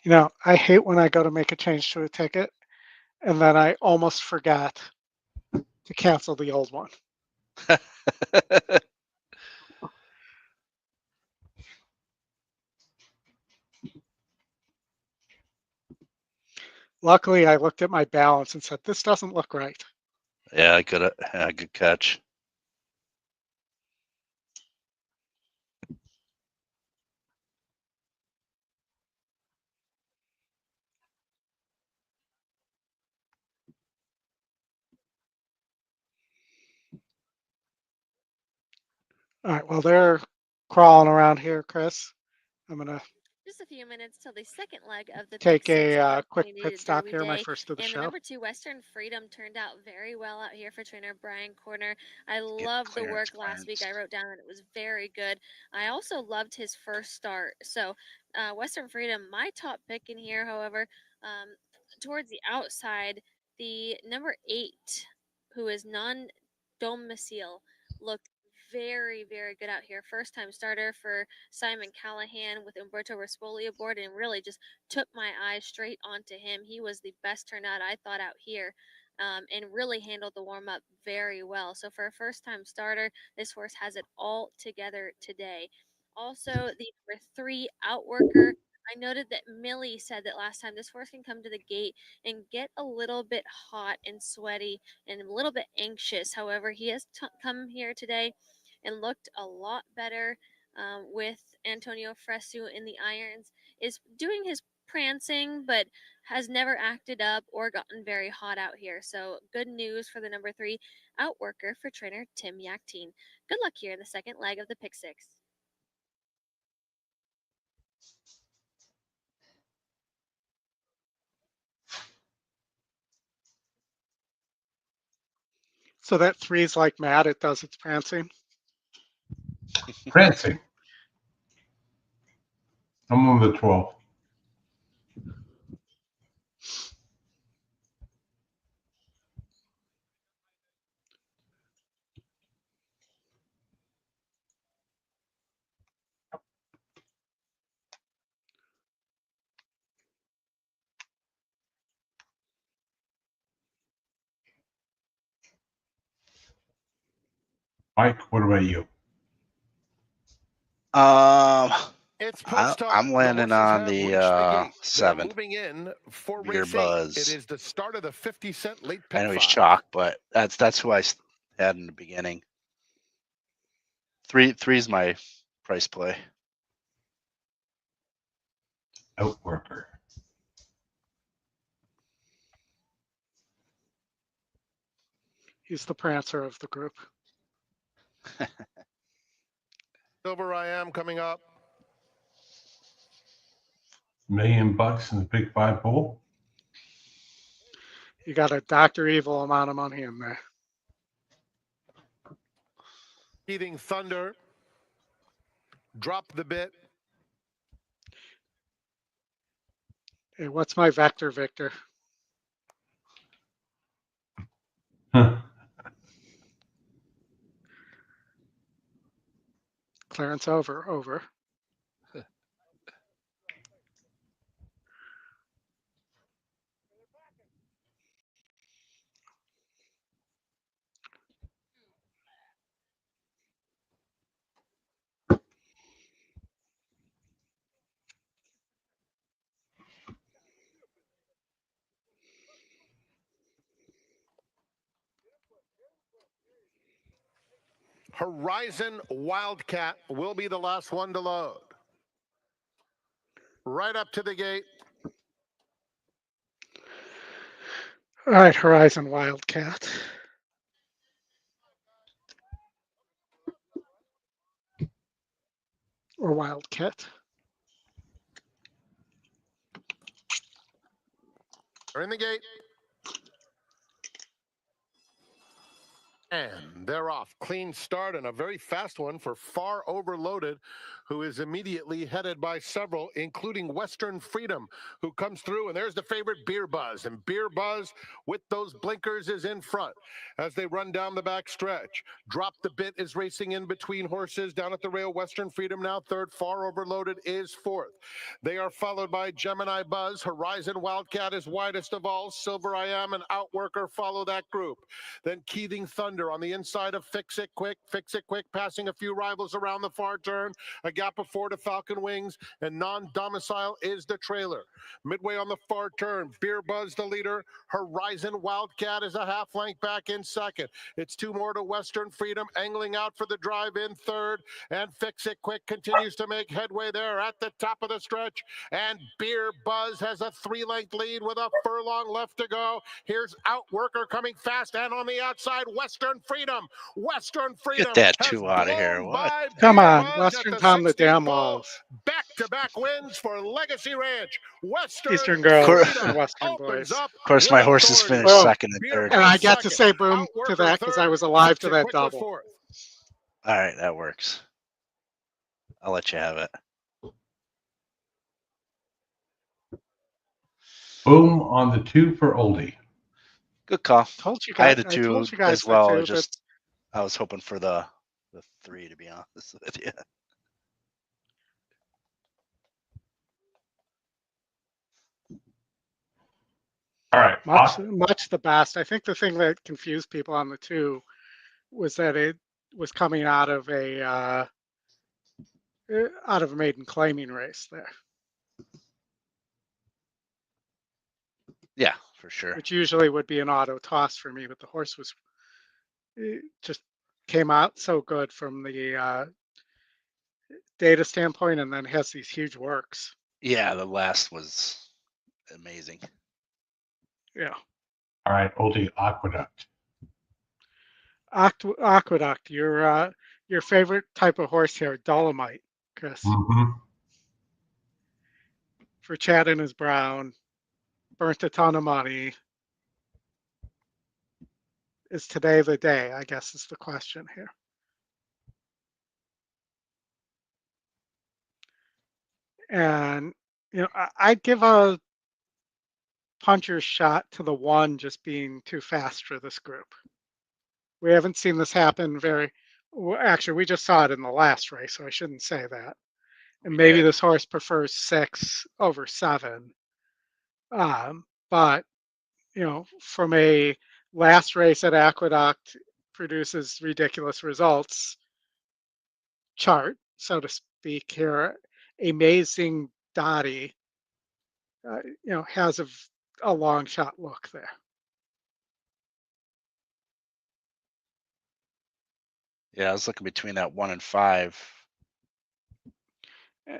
You know, I hate when I go to make a change to a ticket and then I almost forgot to cancel the old one. Luckily, I looked at my balance and said, this doesn't look right. Yeah, good catch. All right, well, they're crawling around here, Chris. I'm going to just a few minutes till the second leg of the take Pick Six a quick Santa Anita pit stop Derby here, my Day. first of the And the show. number 2 Western Freedom turned out very well out here for trainer Brian Corner. I loved the work last week. I wrote down that it was very good. I also loved his first start. So Western Freedom, my top pick in here, however, towards the outside, the number 8, who is non-domicile, looked very, very good out here. First time starter for Simon Callahan with Umberto Rispoli aboard, and really just took my eyes straight onto him. He was the best turnout I thought out here, and really handled the warm up very well. So for a first time starter, this horse has it all together today. Also, the number 3 Outworker. I noted that Millie said that last time this horse can come to the gate and get a little bit hot and sweaty and a little bit anxious. However, he has come here today and looked a lot better with Antonio Fresu in the irons, is doing his prancing, but has never acted up or gotten very hot out here. So good news for the number 3 Outworker for trainer Tim Yaktine. Good luck here in the second leg of the Pick Six. So that 3's like Matt, it does its prancing. Prancing. I'm on the 12. Mike, what about you? It's post time. I'm landing on the 7. Moving in for Beer race 8. Buzz. It is the start of the 50-cent late I pick know he's 5. chalk, but that's who I had in the beginning. 3's my price play. Outworker. He's the prancer of the group. Silver I Am coming up. $1 million in the big 5 bowl. You got a Dr. Evil amount of money in there. Heating Thunder. Drop the bit. Hey, what's my vector, Victor? Clearance over. Horizon Wildcat will be the last one to load. Right up to the gate. All right, Horizon Wildcat. Or Wildcat. They're in the gate. And they're off. Clean start and a very fast one for Far Overloaded, who is immediately headed by several, including Western Freedom, who comes through. And there's the favorite, Beer Buzz. And Beer Buzz, with those blinkers, is in front as they run down the back stretch. Drop the Bit is racing in between horses down at the rail. Western Freedom now third. Far Overloaded is fourth. They are followed by Gemini Buzz. Horizon Wildcat is widest of all. Silver I Am and Outworker follow that group. Then Keating Thunder on the inside of Fix It Quick, passing a few rivals around the far turn. A gap of 4 to Falcon Wings, and Non-Domicile is the trailer. Midway on the far turn, Beer Buzz the leader. Horizon Wildcat is a half length back in second. It's 2 more to Western Freedom, angling out for the drive in third. And Fix It Quick continues to make headway there at the top of the stretch. And Beer Buzz has a 3-length lead with a furlong left to go. Here's Outworker coming fast, and on the outside, Western Freedom. Get that 2 out of here. What? Come on, Western Tom the damn walls. Back-to-back wins for Legacy Ranch. Western Eastern girls Freedom and Western boys. Of course, my horses finished Well, second and third. And I got to say boom to that because I was alive to that double. All right, that works. I'll let you have it. Boom on the 2 for Oldy. Good call. Told you guys, I had a 2 as well. I was hoping for the 3, to be honest with you. All right. Much the best. I think the thing that confused people on the 2 was that it was coming out of a maiden claiming race there. Yeah, for sure. Which usually would be an auto toss for me, but the horse just came out so good from the data standpoint, and then has these huge works. Yeah, the last was amazing. Yeah. All right, Oldy, Aqueduct. Aqueduct, your favorite type of horse here, Dolomite, Chris. Mm-hmm. For Chad and his Brown, burnt a ton of money. is today the day, I guess is the question here. And, I'd give a puncher's shot to the 1 just being too fast for this group. We haven't seen this happen actually, we just saw it in the last race, so I shouldn't say that. And maybe this horse prefers 6 over 7. But, from a last race at Aqueduct produces ridiculous results chart, so to speak here, Amazing Dottie, has a long shot look there. Yeah, I was looking between that 1 and 5.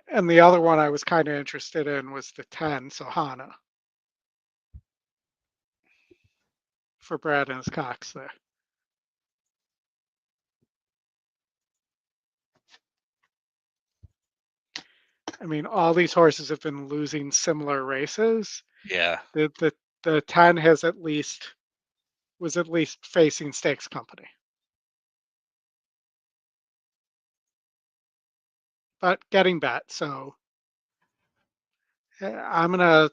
And the other one I was kind of interested in was the 10, Sohana, for Brad and his Cox there. I mean, all these horses have been losing similar races. Yeah. The 10 was at least facing stakes company. But getting bet, so I'm going to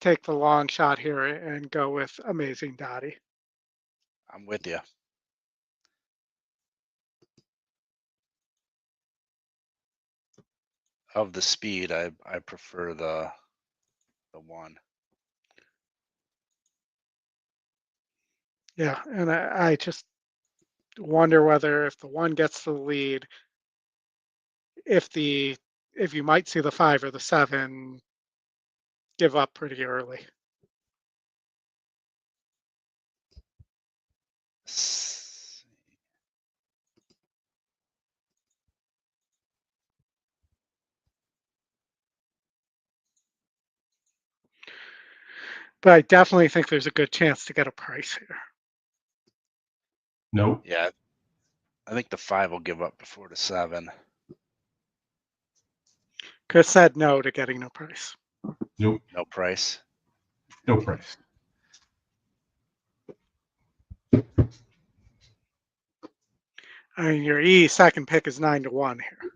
take the long shot here and go with Amazing Dottie. I'm with you. Of the speed, I prefer the 1. Yeah, and I just wonder whether if the 1 gets the lead, if you might see the 5 or the 7 give up pretty early. But I definitely think there's a good chance to get a price here. Nope. Yeah, I think the 5 will give up before the 7. Chris said no to getting no price. Nope. No price. No price. I mean, your second pick is 9-1 here.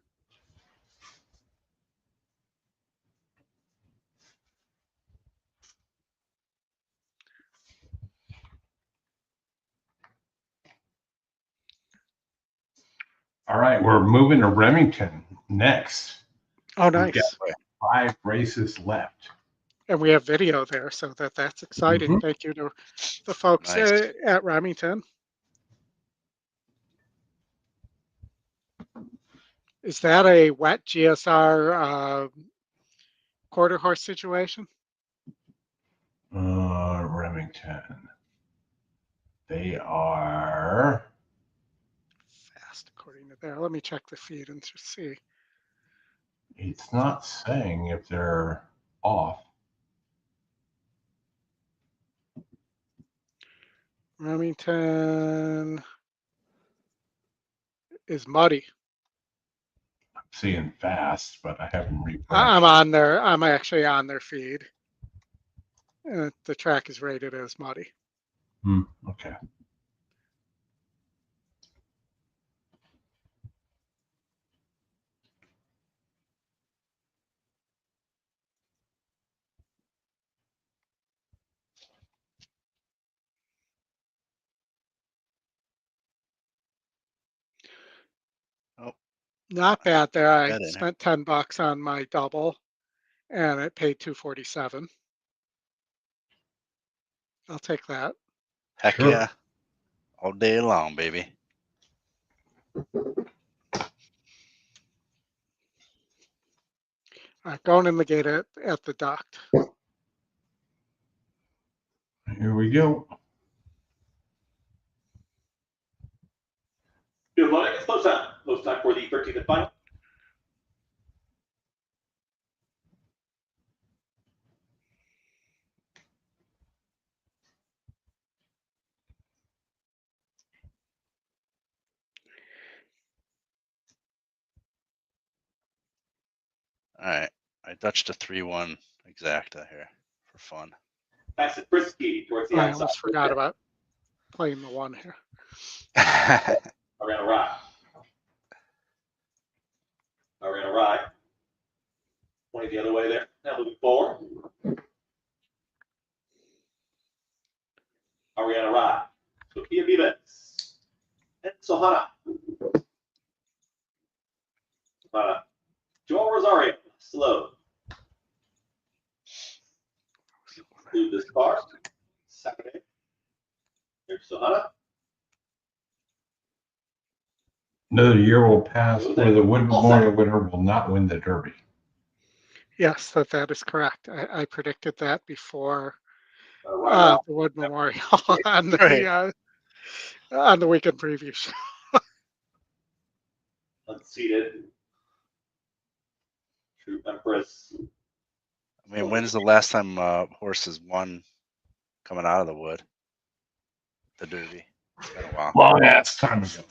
All right, we're moving to Remington next. Oh, nice. We've got 5 races left. And we have video there, so that's exciting. Mm-hmm. Thank you to the folks at Remington. Is that a wet GSR quarter horse situation? Remington. They are fast according to there. Let me check the feed and just see. It's not saying if they're off. Remington is muddy. I'm seeing fast, but I haven't refreshed. I'm actually on their feed. The track is rated as muddy. Okay. Oh, not bad there. I spent $10 on my double, and it paid $247. I'll take that. Heck sure. Yeah. All day long, baby. All right, going in the gate at the duct. Here we go. Good morning. It's close time. Close time for the 13th and final. All right. I touched a 3-1 exacta here for fun. Pass it frisky towards the outside. I almost forgot about playing the one here. Ariana Rye. Ariana Rye. 20 the other way there. Now moving forward. Ariana Rye. Sophia Vivas. And Sohana. Joel Rosario. Slow. Move this car. Saturday. Here's Sohana. Another year will pass where the Wood Memorial winner will not win the Derby. Yes, that is correct. I predicted that before the Wood Memorial on the weekend preview show. Unseated. True Empress. I mean, when's the last time horses won coming out of the Wood? The Derby. It's been a while. Long ass time ago.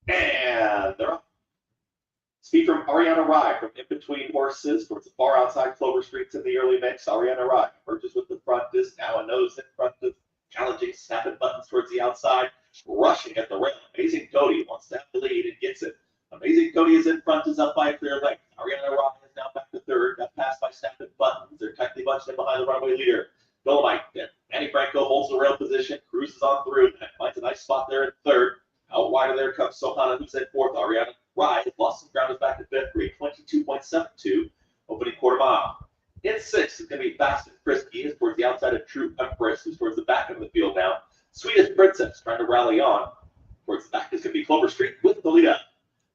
And they're off. Speed from Ariana Rye from in between horses towards the far outside Clover Streets in the early mix. Ariana Rye merges with the front disc, now a nose in front of challenging, snapping buttons towards the outside, rushing at the rail. Amazing Cody wants to have the lead and gets it. Amazing Cody is in front, is up by a clear length. Ariana Rye is now back to third, got passed by snapping buttons. They're tightly bunched in behind the runaway leader. Dolomite, Manny Franco holds the rail position, cruises on through, and finds a nice spot there in third. Out wide of there comes Sohana, who's in fourth. Ariana Rye has lost some ground, is back to fifth, 22.72, opening quarter mile. In sixth, it's going to be fast and frisky. It's towards the outside of True Empress, who's towards the back of the field now. Sweetest Princess trying to rally on. Towards the back is going to be Clover Street with Lolita.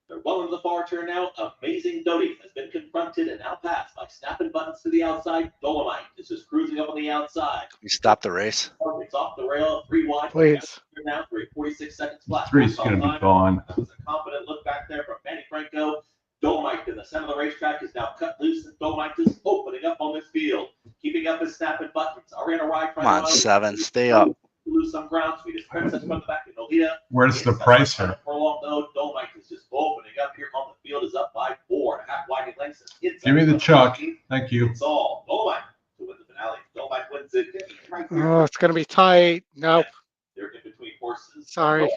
They're well into the far turn now. Amazing Doty has been confronted and now passed by snapping buttons to the outside. Dolomite is just cruising up on the outside. You stop the race. It's off the rail, 3 wide. Please. Now 46 seconds flat. 3's going to be gone. That was a confident look back there from Manny Franco. Dolomite in the center of the racetrack is now cut loose, and Dolomite is opening up on this field, keeping up his snapping buttons. Ariana Rye Come on, 7. Stay up. Lose some ground. Sweetest Princess from the back of Nolita. Where's the pricer? For long though, Dolomite is just opening up here on the field. Is up by 4.5 wide lengths. Give me the chuck. Thank you. It's all Dolomite to win the finale. Dolomite wins it. Right here. Oh, it's going to be tight. Nope. They're in between horses. Sorry.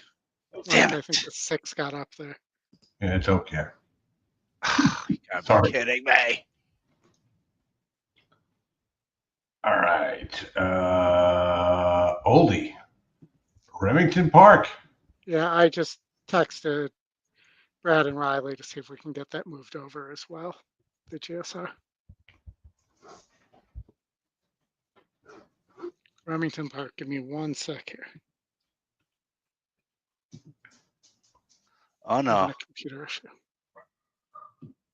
Damn I think the 6 got up there. Yeah, it's okay. You gotta Sorry. be kidding me. All right. Oldy. Remington Park. Yeah, I just texted Brad and Riley to see if we can get that moved over as well, the GSR. Remington Park, give me 1 sec here. Oh, no. Computer issue.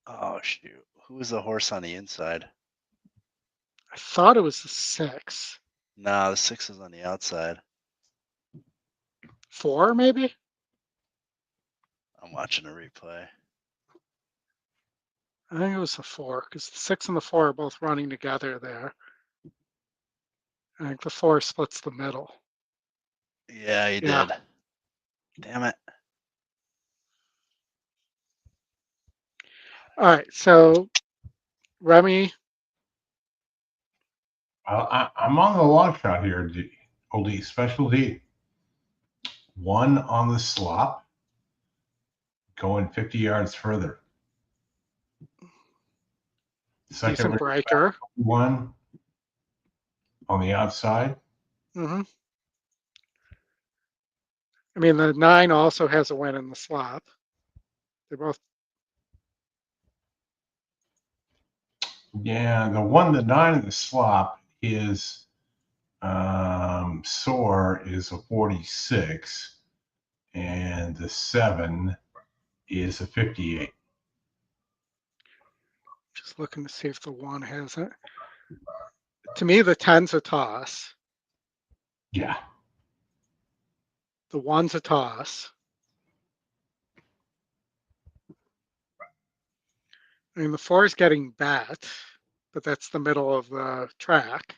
Oh, shoot. Who was the horse on the inside? I thought it was the 6. No, the 6 is on the outside. 4, maybe? I'm watching a replay. I think it was the 4, because the 6 and the 4 are both running together there. I think the 4 splits the middle. Yeah, he did. Damn it. All right, so Remy. I'm on the long shot here. Oldy specialty. 1 on the slop. Going 50 yards further. Second breaker. 1 on the outside. Mm-hmm. I mean, the 9 also has a win in the slop. They're both. Yeah, the 9 in the slop is Soar is a 46, and the 7 is a 58. Just looking to see if the 1 has it. To me, the 10's a toss. Yeah. The 1's a toss. I mean, the 4 is getting bat, but that's the middle of the track.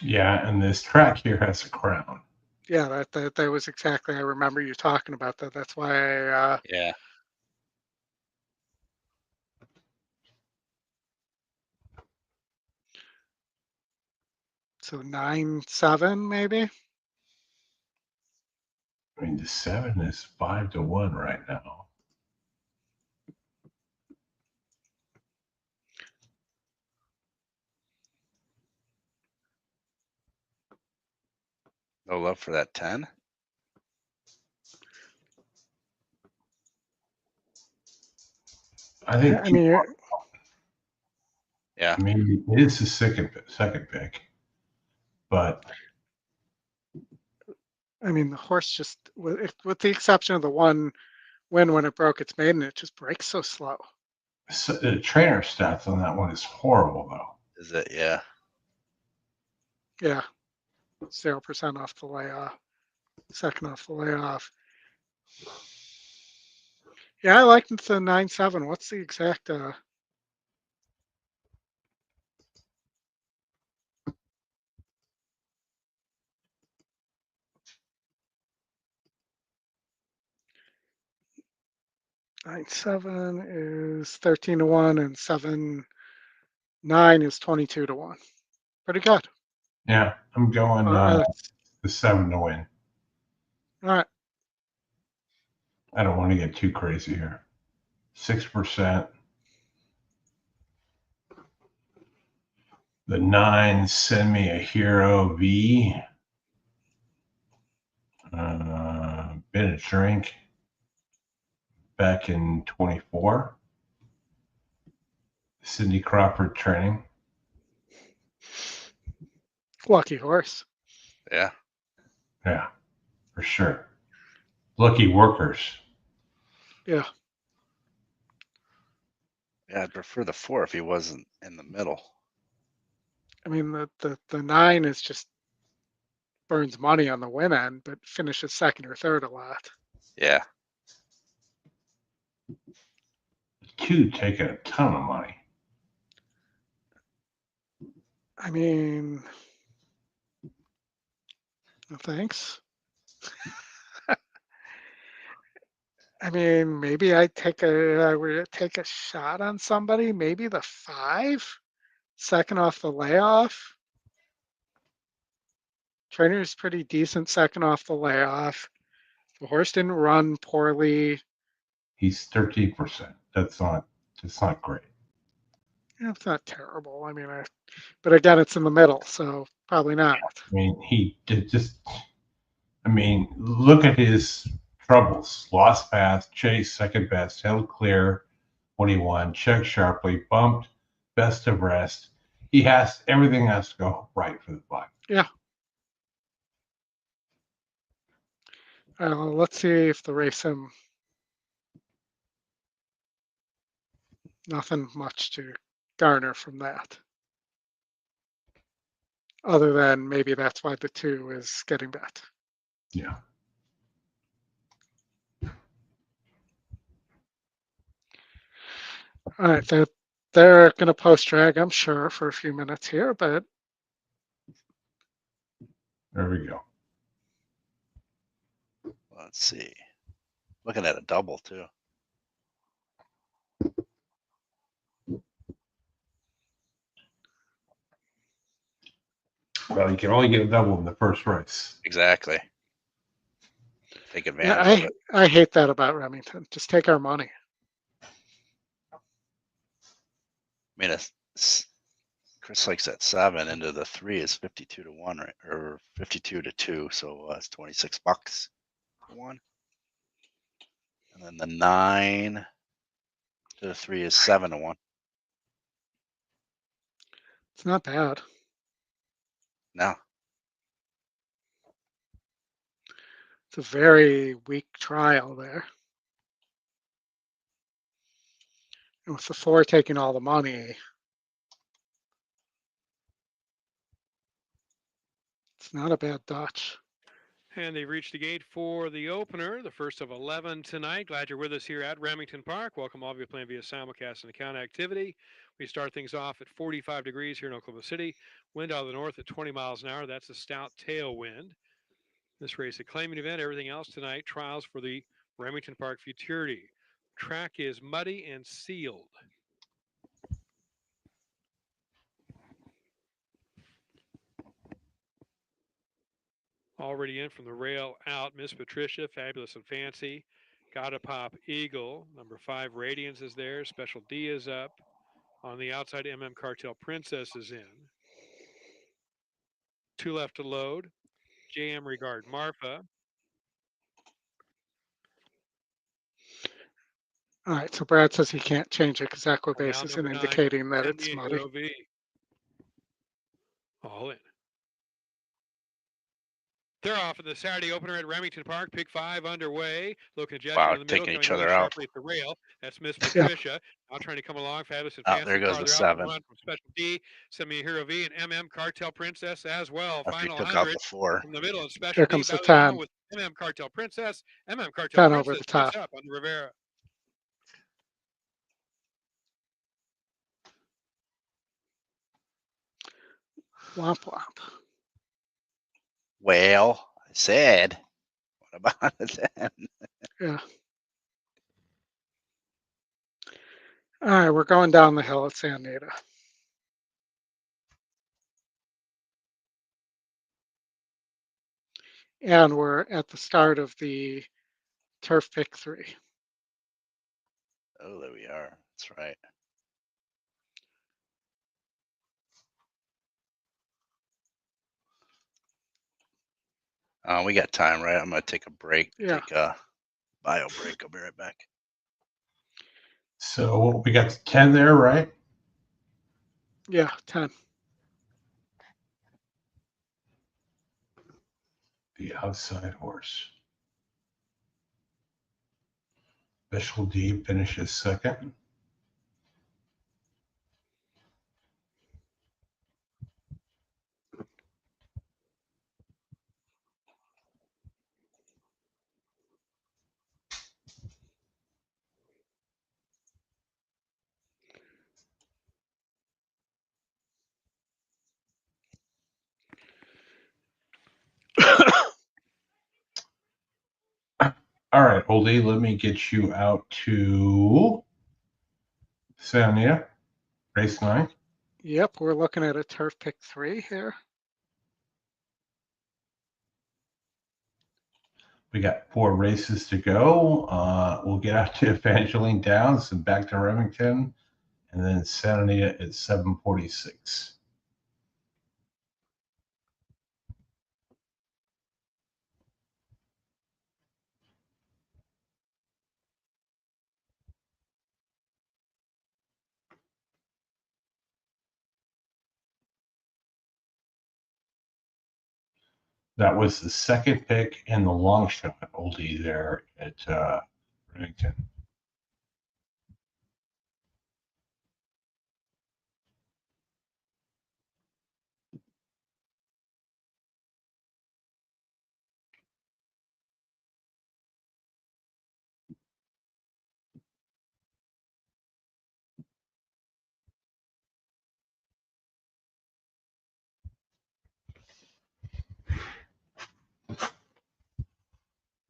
Yeah, and this track here has a crown. Yeah, that was exactly. I remember you talking about that. That's why I. Yeah. So 9-7 maybe. I mean, the 7 is 5-1 right now. No love for that 10. I think. I mean, Yeah. I mean, it is the second pick, but I mean, the horse just, with the exception of the one win when it broke its maiden, it just breaks so slow. the trainer stats on that one is horrible, though. Is it? Yeah. Yeah, 0% off the layoff, second off the layoff. Yeah, I like the 9-7. What's the exact? 9-7 is 13-1, and 7-9 is 22-1. Pretty good. Yeah, I'm going the 7 to win. All right. I don't want to get too crazy here. 6%. The 9 send me a hero V. Been a drink back in 24. Cindy Crawford training. Lucky horse. Yeah. Yeah, for sure. Lucky workers. Yeah. Yeah, I'd prefer the 4 if he wasn't in the middle. I mean, the 9 is just burns money on the win end, but finishes second or third a lot. Yeah. 2 taking a ton of money. I mean, thanks. I mean, maybe I would take a shot on somebody. Maybe the 5, second off the layoff. Trainer's pretty decent second off the layoff. The horse didn't run poorly. He's 13%. That's not great. Yeah, it's not terrible. I mean, but again, it's in the middle, so probably not. I mean, he did just. I mean, look at his troubles. Lost path, chase, second best, held clear when he won, checked sharply, bumped, best of rest. Everything has to go right for the flag. Yeah. Let's see if the race him. Nothing much to garner from that. Other than maybe that's why the 2 is getting bet. Yeah. All right, they're going to post drag, I'm sure, for a few minutes here, but there we go. Let's see. Looking at a double too. Well, you can only get a double in the first race. Exactly. Take advantage of it. I hate that about Remington. Just take our money. I mean, Chris likes that 7 into the 3 is 52-1, right? Or 52-2. So it's $26 for one. And then the 9 to the 3 is 7-1. It's not bad. No. It's a very weak trial there. And with the 4 taking all the money, it's not a bad Dutch. And they've reached the gate for the opener, the first of 11 tonight. Glad you're with us here at Remington Park. Welcome all of you playing via simulcast and account activity. We start things off at 45 degrees here in Oklahoma City. Wind out of the north at 20 miles an hour. That's a stout tailwind. This race, a claiming event. Everything else tonight, trials for the Remington Park Futurity. Track is muddy and sealed. Already in from the rail out, Miss Patricia, Fabulous and Fancy. Gotta Pop Eagle. Number 5, Radiance is there. Special D is up. On the outside, Cartel Princess is in. 2 left to load. JM Regard Marfa. All right, so Brad says he can't change it because Aquabase isn't number 9, indicating that Send it's Me a muddy. Hero V. All in. They're off in the Saturday opener at Remington Park. Pick 5 underway. Look at Jet Wow, in the middle, taking coming each really other out. sharply at the rail. That's Miss Patricia. Now trying to come along. Fabulous and Oh, Fancy there goes the farther out 7. from run from Special D. Send Me a Hero V and Cartel Princess as well. After he Final took out 100 the 4. from the middle and Special Here D comes the battling along 10. with Cartel Princess. Cartel 10 over Princess the picks top. up on the Rivera. Womp womp. Well, I said, what about the 10? Yeah. All right, we're going down the hill at Santa Anita. And we're at the start of the Turf Pick 3. Oh, there we are. That's right. We got time, right? I'm going to take a break. Yeah. Take a bio break. I'll be right back. So we got 10 there, right? Yeah, 10. The outside horse. Special D finishes second. All right, Oldy, let me get you out to Santa Anita, race 9. Yep, we're looking at a Turf Pick 3 here. We got 4 races to go. We'll get out to Evangeline Downs and back to Remington, and then Santa Anita at 7:46. That was the second pick and the long shot, Oldie, there at Remington.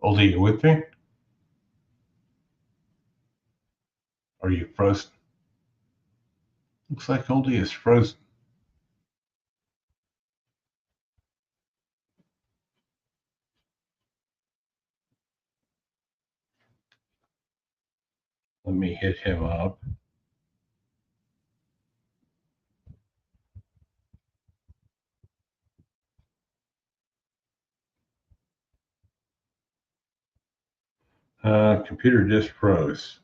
Oldie, you with me? Are you frozen? Looks like Oldie is frozen. Let me hit him up. Computer just froze.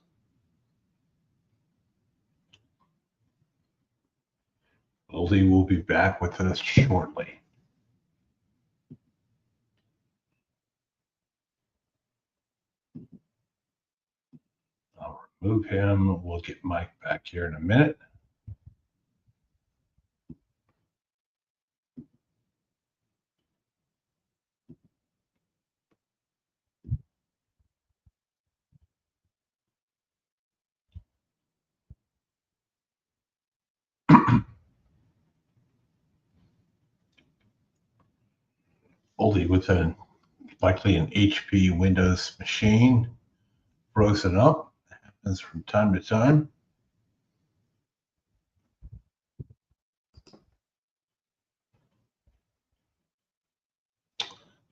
Oldie will be back with us shortly. I'll remove him. We'll get Mike back here in a minute. Oldie with likely an HP Windows machine frozen up. That happens from time to time.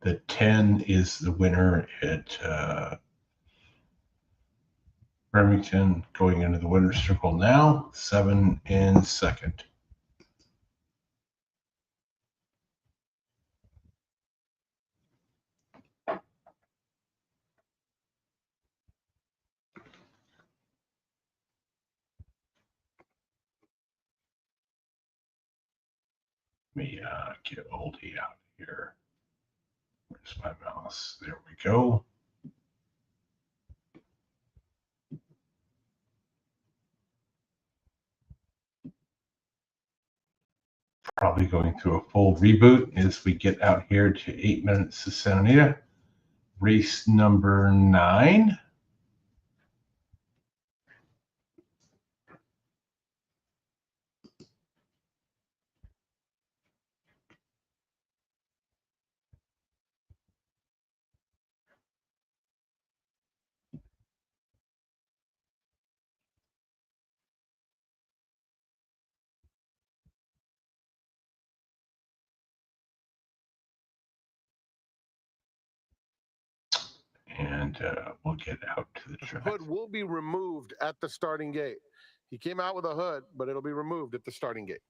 The 10 is the winner at Remington, going into the winner's circle now. 7 in second. Let me get Oldy out here. Where's my mouse? There we go. Probably going through a full reboot as we get out here to 8 minutes to Santa Anita. Race number 9. And we'll get out to the track. Hood will be removed at the starting gate. He came out with a hood, but it'll be removed at the starting gate.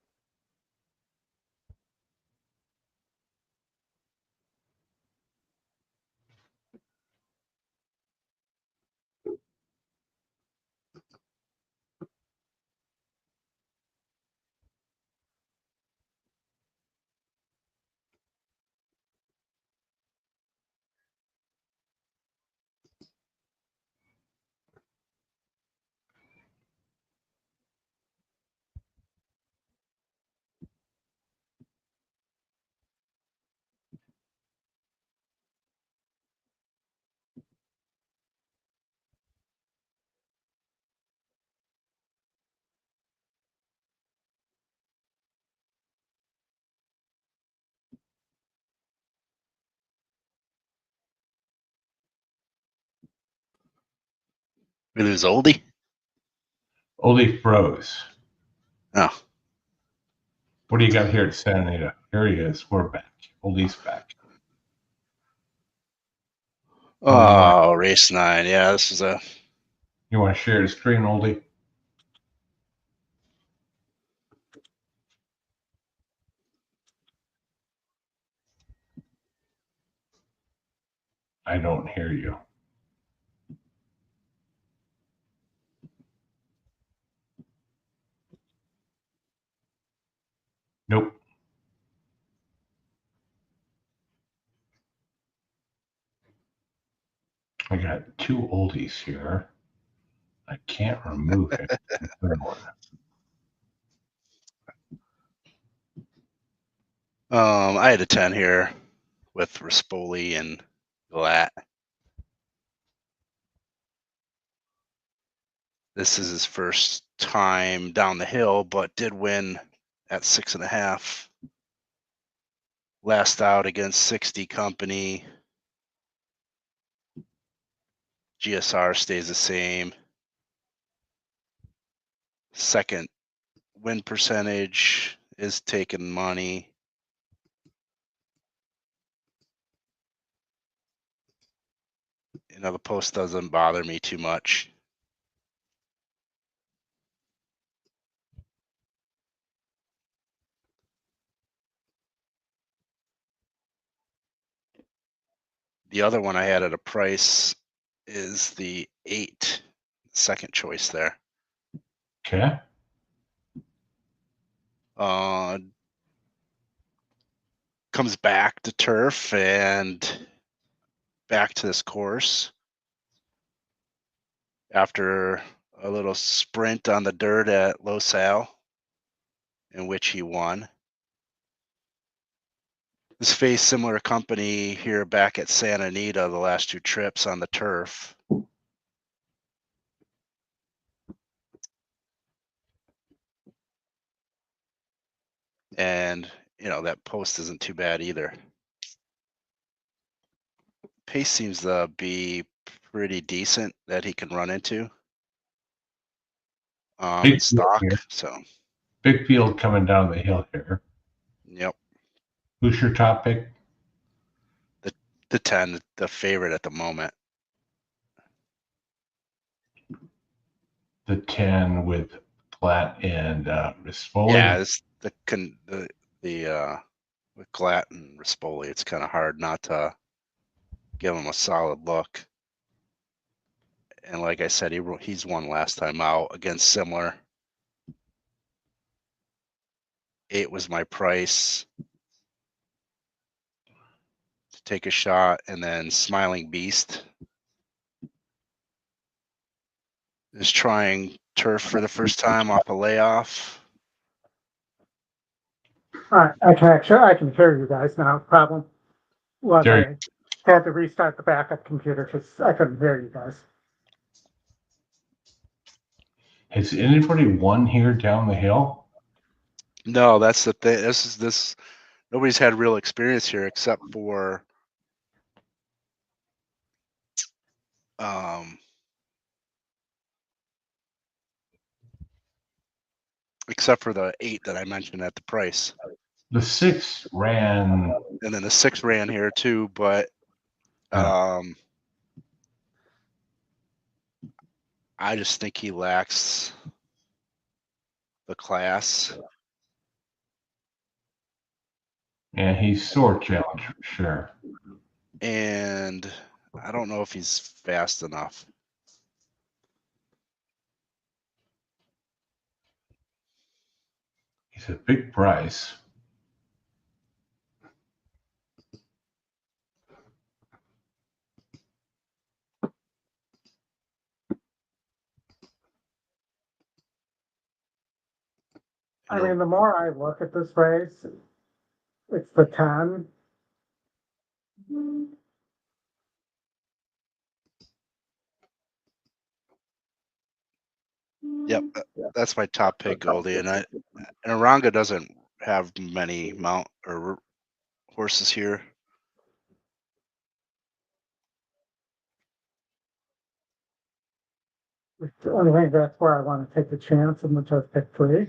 We lose Oldy? Oldy froze. Oh. What do you got here at Santa Anita? Here he is. We're back. Oldy's back. Oh, race 9. Yeah, this is a... You want to share the screen, Oldy? I don't hear you. Nope. I got 2 oldies here. I can't remove it. Third one. I had a 10 here with Rispoli and Glatt. This is his first time down the hill, but did win at 6.5. Last out against 60 company. GSR stays the same. Second win percentage is taking money. You know, the post doesn't bother me too much. The other one I had at a price is the 8, second choice there. Okay. Comes back to turf and back to this course after a little sprint on the dirt at Los Al, in which he won. This faced similar company here back at Santa Anita the last 2 trips on the turf. And, you know, that post isn't too bad either. Pace seems to be pretty decent that he can run into. In stock, so. Big field coming down the hill here. Yep. Who's your top pick? The 10, the favorite at the moment. The 10 with Glatt and Rispoli. Yeah, it's the with Glatt and Rispoli, it's kind of hard not to give him a solid look. And like I said, he's won last time out against similar. 8 was my price to take a shot, and then Smiling Beast is trying turf for the first time off a layoff. All right, I can hear you guys now. Problem was I had to restart the backup computer because I couldn't hear you guys. Has anybody won here down the hill? No, that's the thing. Nobody's had real experience here except for the 8 that I mentioned at the price. The 6 ran, and then the 6 ran here too, but I just think he lacks the class. Yeah, he's sore challenged for sure. And I don't know if he's fast enough. He's a big price. I mean, the more I look at this race, it's the 10. Yep, that's my top pick, Goldie. And Aranga doesn't have many mount or horses here. I think that's where I want to take the chance and just pick 3.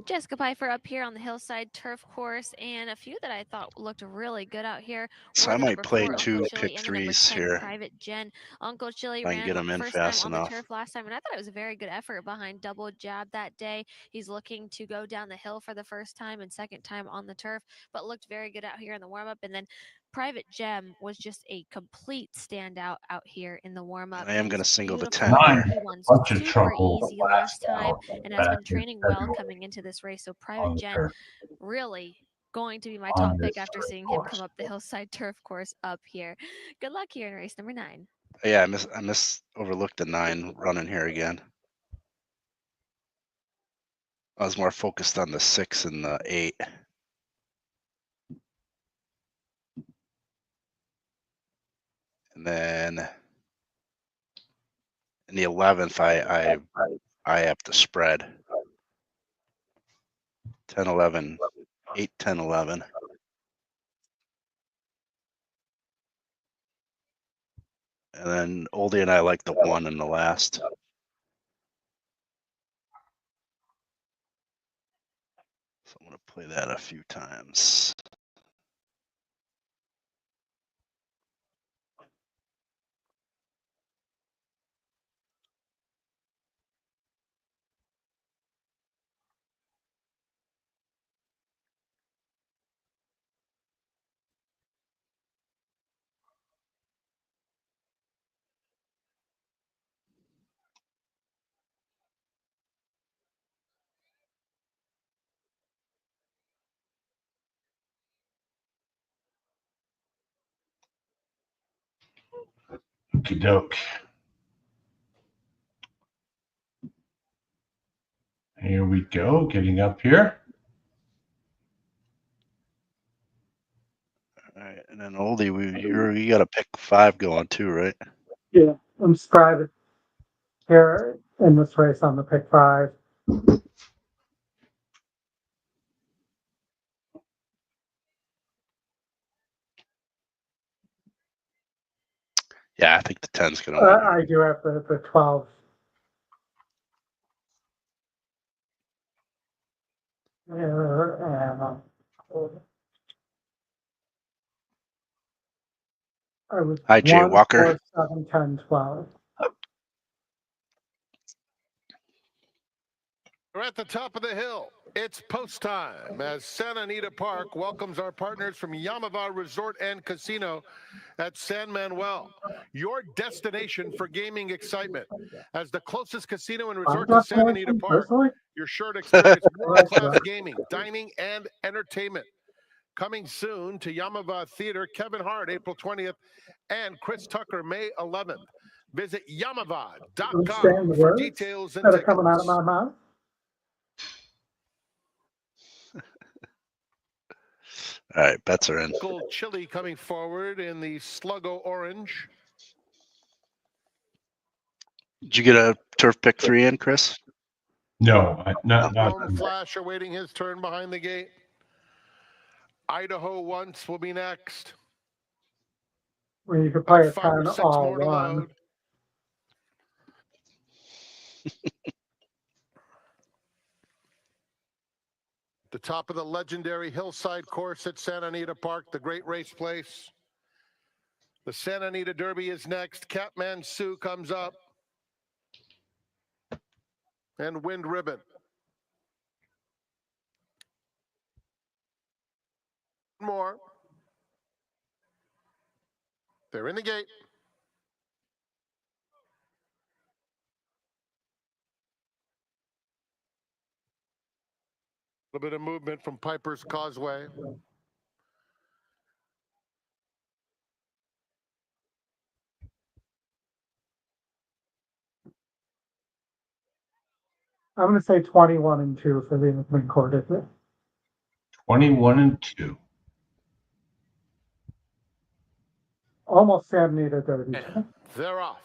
Jessica Pfeiffer up here on the hillside turf course, and a few that I thought looked really good out here. So I might play 2 pick 3s here. Private Jen. Uncle Chili I can ran get him in first fast time on enough. the turf last time, and I thought it was a very good effort behind Double Jab that day. He's looking to go down the hill for the first time and second time on the turf, but looked very good out here in the warm-up. And then Private Gem was just a complete standout out here in the warm-up. I am going to single the 10 9. here. Bunch of trouble easy last time and has been training well coming into this race. So Private Jen really going to be my top pick after seeing him come up the hillside turf course up here. Good luck here in race number 9. Yeah, I overlooked the 9 running here again. I was more focused on the 6 and the 8. And then in the 11th, I have to spread 10, 11, 8, 10, 11. And then Oldie and I like the 1 in the last. So I'm going to play that a few times. Okie doke. Here we go, getting up here. All right, and then Oldie, you got to pick 5 going too, right? Yeah, I'm scribed here in this race on the pick 5. Yeah, I think the 10's going to win. I do have the 12. I was Hi, Jay 1, Walker. 4, 7, 10, 12. We're at the top of the hill. It's post time as Santa Anita Park welcomes our partners from Yamava Resort and Casino at San Manuel, your destination for gaming excitement. As the closest casino and resort to Santa Anita Park, you're sure to experience world-class gaming, dining, and entertainment. Coming soon to Yamava Theater, Kevin Hart, April 20th, and Chris Tucker, May 11th. Visit yamava.com for details and that are tickets. coming out of my mouth. All right, bets are in. Uncle Chili coming forward in the Sluggo Orange. Did you get a turf pick 3 in, Chris? No, not. Flash awaiting his turn behind the gate. Idaho once will be next. When you could play a 5 or 10 6 all more to one. load. The top of the legendary hillside course at Santa Anita Park, the great race place. The Santa Anita Derby is next. Catman Sue comes up. And Wind Ribbon. More. They're in the gate. A little bit of movement from Piper's Causeway. I'm going to say 21 and 2 for the recorded. 21 and 2. Almost Santa Anita Derby. They're off.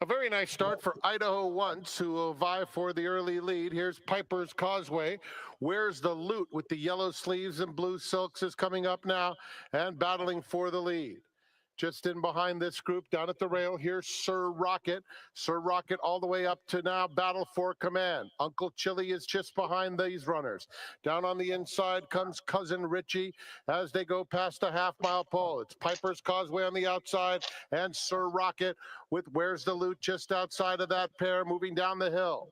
A very nice start for Idaho once, who will vie for the early lead. Here's Piper's Causeway. Where's the Loot with the yellow sleeves and blue silks is coming up now and battling for the lead. Just in behind this group, down at the rail, here's Sir Rocket. Sir Rocket all the way up to now, Battle for Command. Uncle Chili is just behind these runners. Down on the inside comes Cousin Richie as they go past a half-mile pole. It's Piper's Causeway on the outside and Sir Rocket with Where's the Loot just outside of that pair, moving down the hill.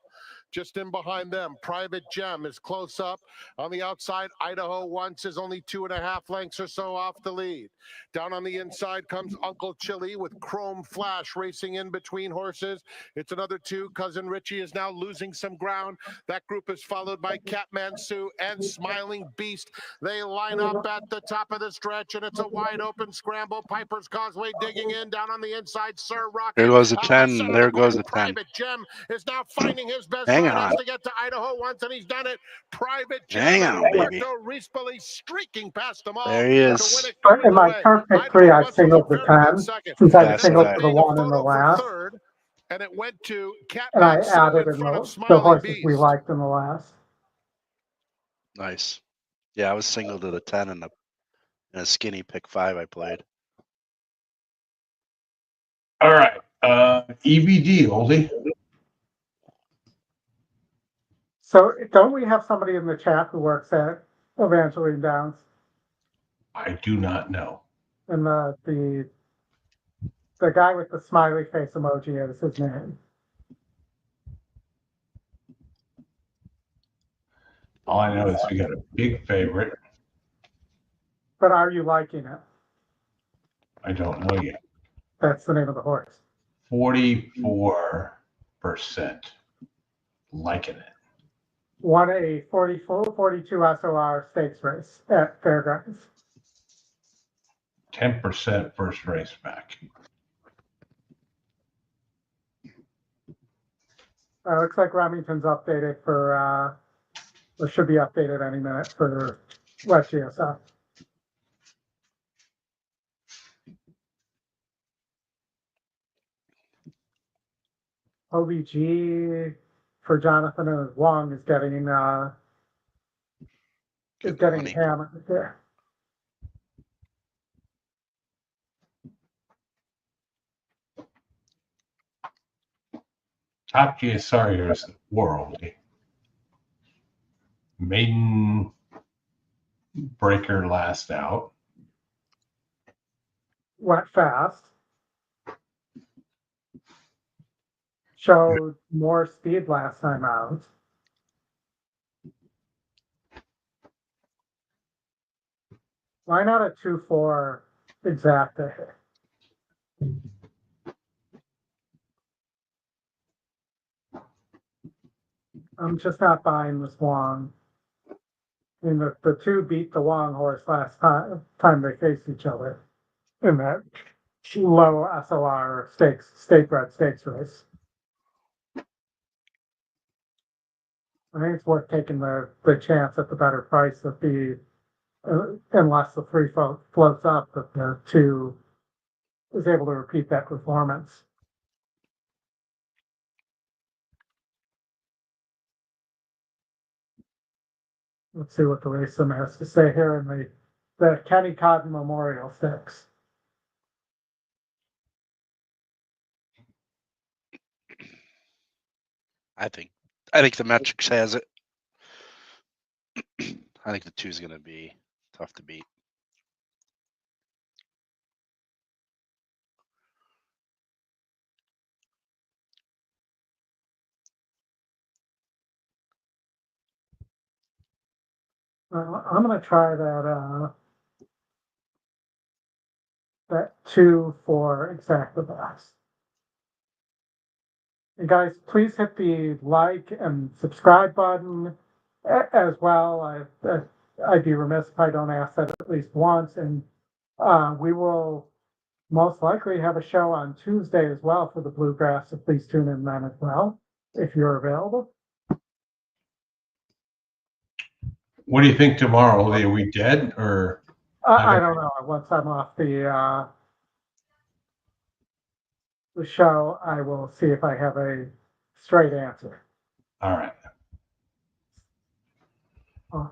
Just in behind them, Private Gem is close up. On the outside, Idaho once is only 2.5 lengths or so off the lead. Down on the inside comes Uncle Chili with Chrome Flash racing in between horses. It's another 2. Cousin Richie is now losing some ground. That group is followed by Catman Sue and Smiling Beast. They line up at the top of the stretch, and it's a wide open scramble. Piper's Causeway digging in. Down on the inside, Sir Rocket. There goes the 10. There goes the 10. Private Gem is now finding his best Hang run on. as to get to Idaho once, and he's done it. Private Gem Hang and on, baby. Puerto Rispoli streaking past them all. There he is. But in my turf pick 3, I singled the 10 since I singled the 1 in the last. And it went to And I added in the horses we liked in the last. Nice. Yeah, I was single to the 10 in a skinny pick 5 I played. All right. EBD, Oldy. So don't we have somebody in the chat who works at Evangeline Downs? I do not know. And the guy with the smiley face emoji is his name. All I know is we got a big favorite. But are you liking it? I don't know yet. That's the name of the horse. 44% liking it. Won a 42 SOR stakes race at Fairgrounds. 10% first race back. Looks like Remington's updated for, or should be updated any minute for West GSF. OBG for Jonathan and Wong is getting hammered there. Top GSR here is the world. Maiden Breaker last out. went fast. Showed more speed last time out. Why not a 2-4 exacta? I'm just not buying this Wong. I mean, the two beat the Wong horse last time they faced each other in that low SLR state bred stakes race. I think it's worth taking the chance at the better price that unless the 3 floats up, that the 2 is able to repeat that performance. Let's see what the race sim has to say here in the Kenny Cotton Memorial Stakes. I think the metrics has it. I think the 2 is going to be tough to beat. I'm going to try that 2 for exacta best. And guys, please hit the like and subscribe button as well. I'd be remiss if I don't ask that at least once. And we will most likely have a show on Tuesday as well for the Bluegrass, so please tune in then as well if you're available. What do you think tomorrow? Are we dead or? I don't know. Once I'm off the show, I will see if I have a straight answer. All right.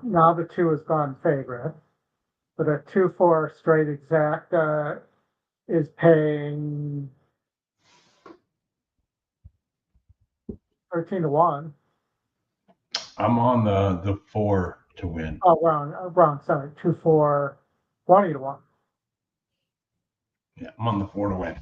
Now the 2 has gone favorite, but a 2-4 straight exacta is paying 13-1. I'm on the 4 to win. Oh, wrong. Sorry, 2-4, 20-1. Yeah, I'm on the 4 to win.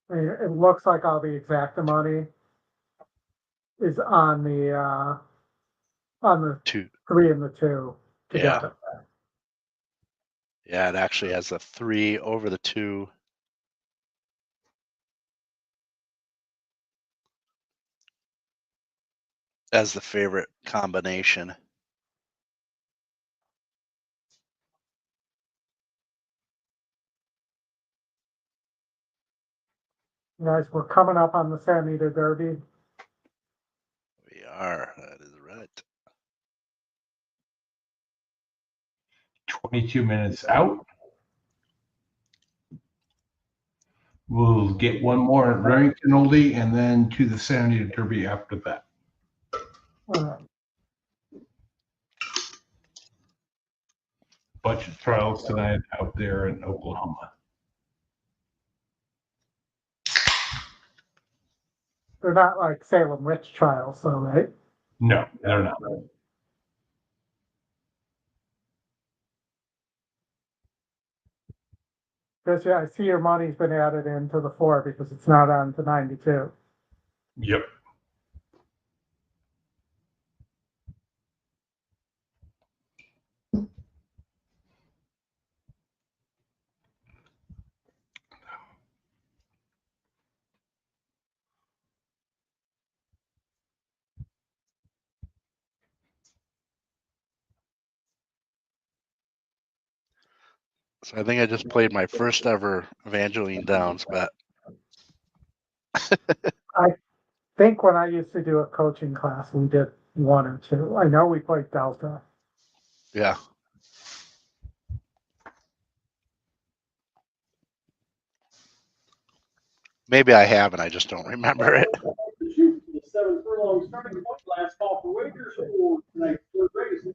It looks like all the exacta money is on the 2. 3 and the 2 together. Yeah, it actually has a 3 over the 2. As the favorite combination. Guys, we're coming up on the Santa Anita Derby. We are. That is right. 22 minutes out. We'll get one more at Remington Oldy and then to the Santa Anita Derby after that. Bunch of trials tonight out there in Oklahoma. They're not like Salem Witch trials, though, right? No, they're not. Because I see your money's been added into the 4 because it's not on to 92. Yep. So I think I just played my first ever Evangeline Downs bet. I think when I used to do a coaching class, we did 1 and 2. I know we played Delta. Yeah. Maybe I have, and I just don't remember it. The 7 furlong starting point. Last call for wagers for tonight's third race.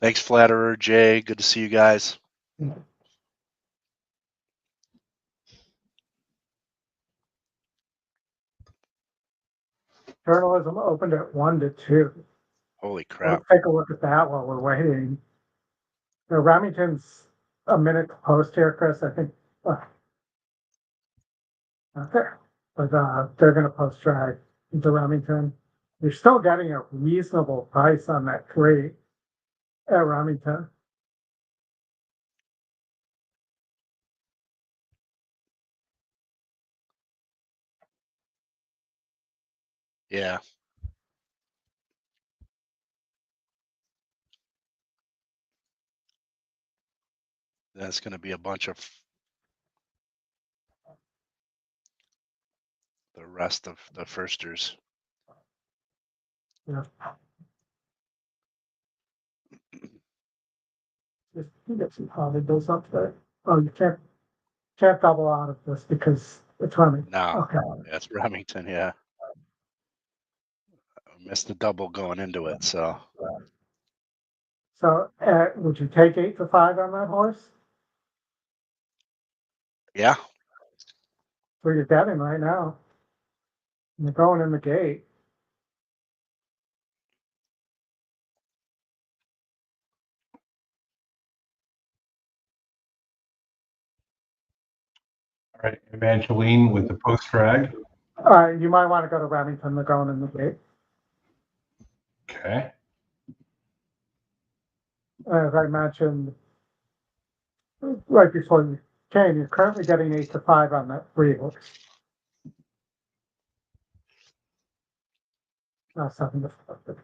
Thanks, Flatterer, Jay. Good to see you guys. Journalism opened at 1 to 2. Holy crap. Let's take a look at that while we're waiting. Remington's a minute to post here, Chris. I think. Not there. But they're going to post drag into Remington. You're still getting a reasonable price on that 3 at Remington. Yeah. That's going to be a bunch of the rest of the firsters. Yeah. Just get some holiday bills up there. Oh, you can't double out of this because it's Remington. No, okay. That's Remington. Yeah. I missed the double going into it. So would you take 8 to 5 on that horse? yeah. Where you're getting right now. You're going in the gate. All right, Evangeline with the post drag. You might want to go to Remington. They're going in the gate. Okay. As I mentioned, right before you came, you're currently getting 8 to 5 on that 3 horse. 7 to 5.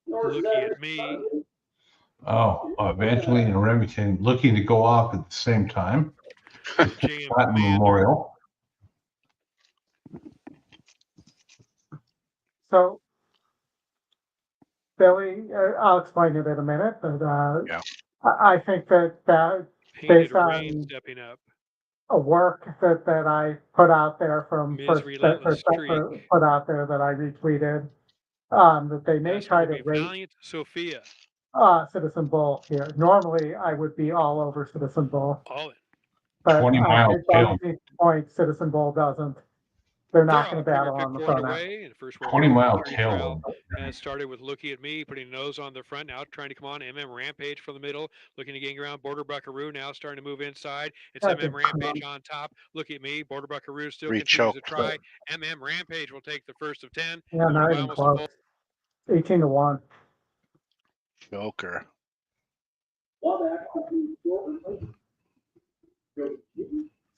Looking at me. Oh, Evangeline and Remington looking to go off at the same time. Platinum Memorial. So, Billy, I'll explain it in a minute, but yeah. I think that based on stepping up. a work that I put out there from Ms. Relentless Streak. put out there that I retweeted, that they may try to rate Valiant Sophia. Citizen Bull here. Normally, I would be all over Citizen Bull. All in. But 20 miles tail. Point Citizen Bull doesn't. They're not going to battle on the front end. 20 mile tail. And started with Looking at Me, putting nose on the front, now trying to come on. Rampage from the middle, looking to gain ground. Border Buckaroo now starting to move inside. It's Rampage on top. Look at Me. Border Buckaroo still continues to try. Rampage will take the first of 10. Yeah, not even close. 18 to 1. Joker.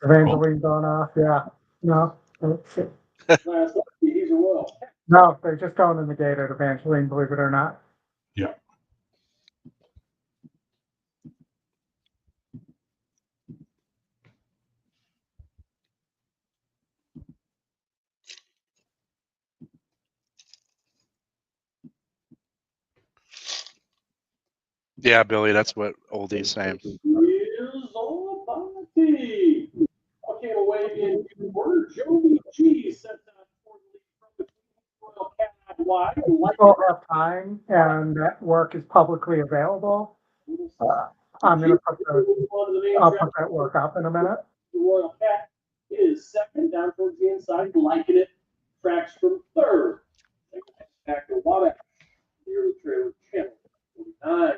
Evangeline going off, yeah. No. No, they're just going in the gate at Evangeline, believe it or not. Yeah. Yeah, Billy, that's what Oldie's saying. Came away in order. Joey G sent that for the Royal Cat wide. People have time, and that work is publicly available. I'm going to put that work up in a minute. The Royal Cat is second down towards the inside, liking it. Tracks from third. Back to Wabash. Near the trailer channel. 49.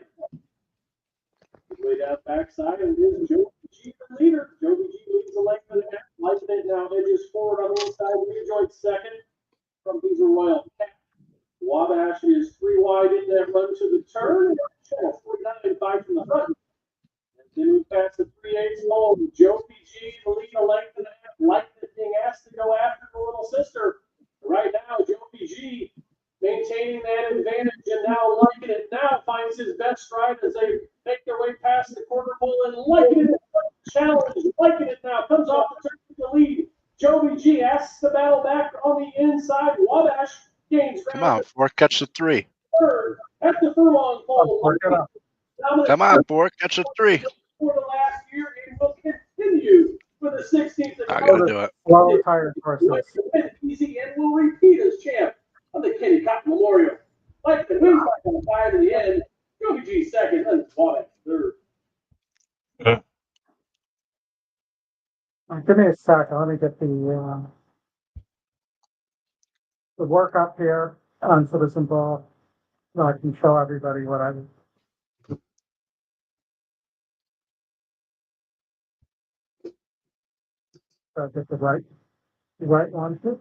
Way down backside, and it is Joey G the leader. Joey G leads the leg for the half. Liking it now. Edges forward on the inside. Rejoin second from He's a Royal Cat. Wabash is 3 wide in that run to the turn. 49 5 from the front. And then we pass the 3/8 home. Joey G the lead a length and a half. Liking it being asked to go after the little sister. Right now, Joey G maintaining that advantage and now liking it. Now finds his best stride as they make their way past the quarter pole and liking it. Challenge, liking it now. Comes off the turn to the lead. Joey G asks the battle back on the inside. Wabash gains ground. Come on, Fork, catch the 3. Third at the furlong pole. Come on, Fork, catch the 3. For the last year, it will continue for the 16th. I gotta do it. Slow tired horses. Easy and will repeat as champ of the Kenny Cotton Memorial. Like the who's back on 5 in the end. Yogi G second, then Swanwick third. Give me a second. Let me get the work up here on Citizen Ball so I can show everybody what I get the right one here.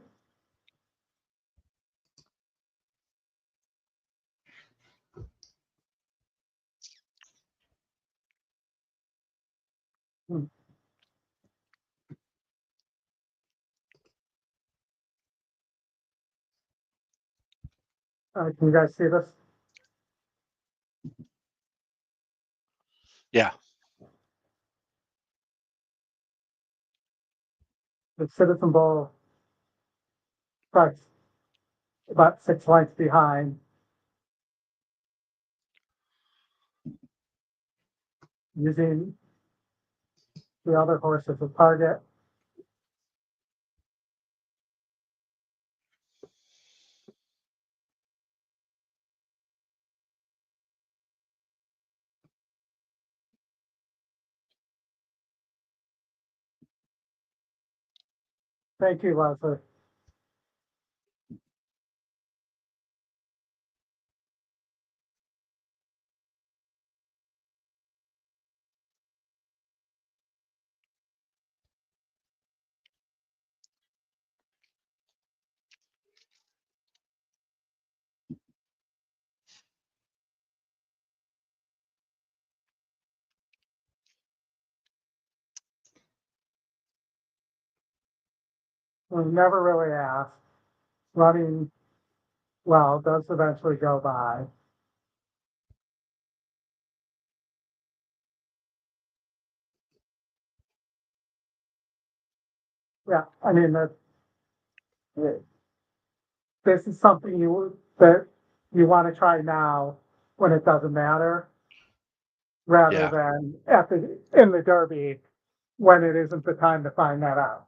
Can you guys see this? Yeah. The Citizen Bowl starts about 6 lengths behind. Using the other horse as a target. Thank you, Leslie. We never really asked. Running well does eventually go by. Yeah, I mean this is something that you want to try now when it doesn't matter, rather than in the Derby when it isn't the time to find that out.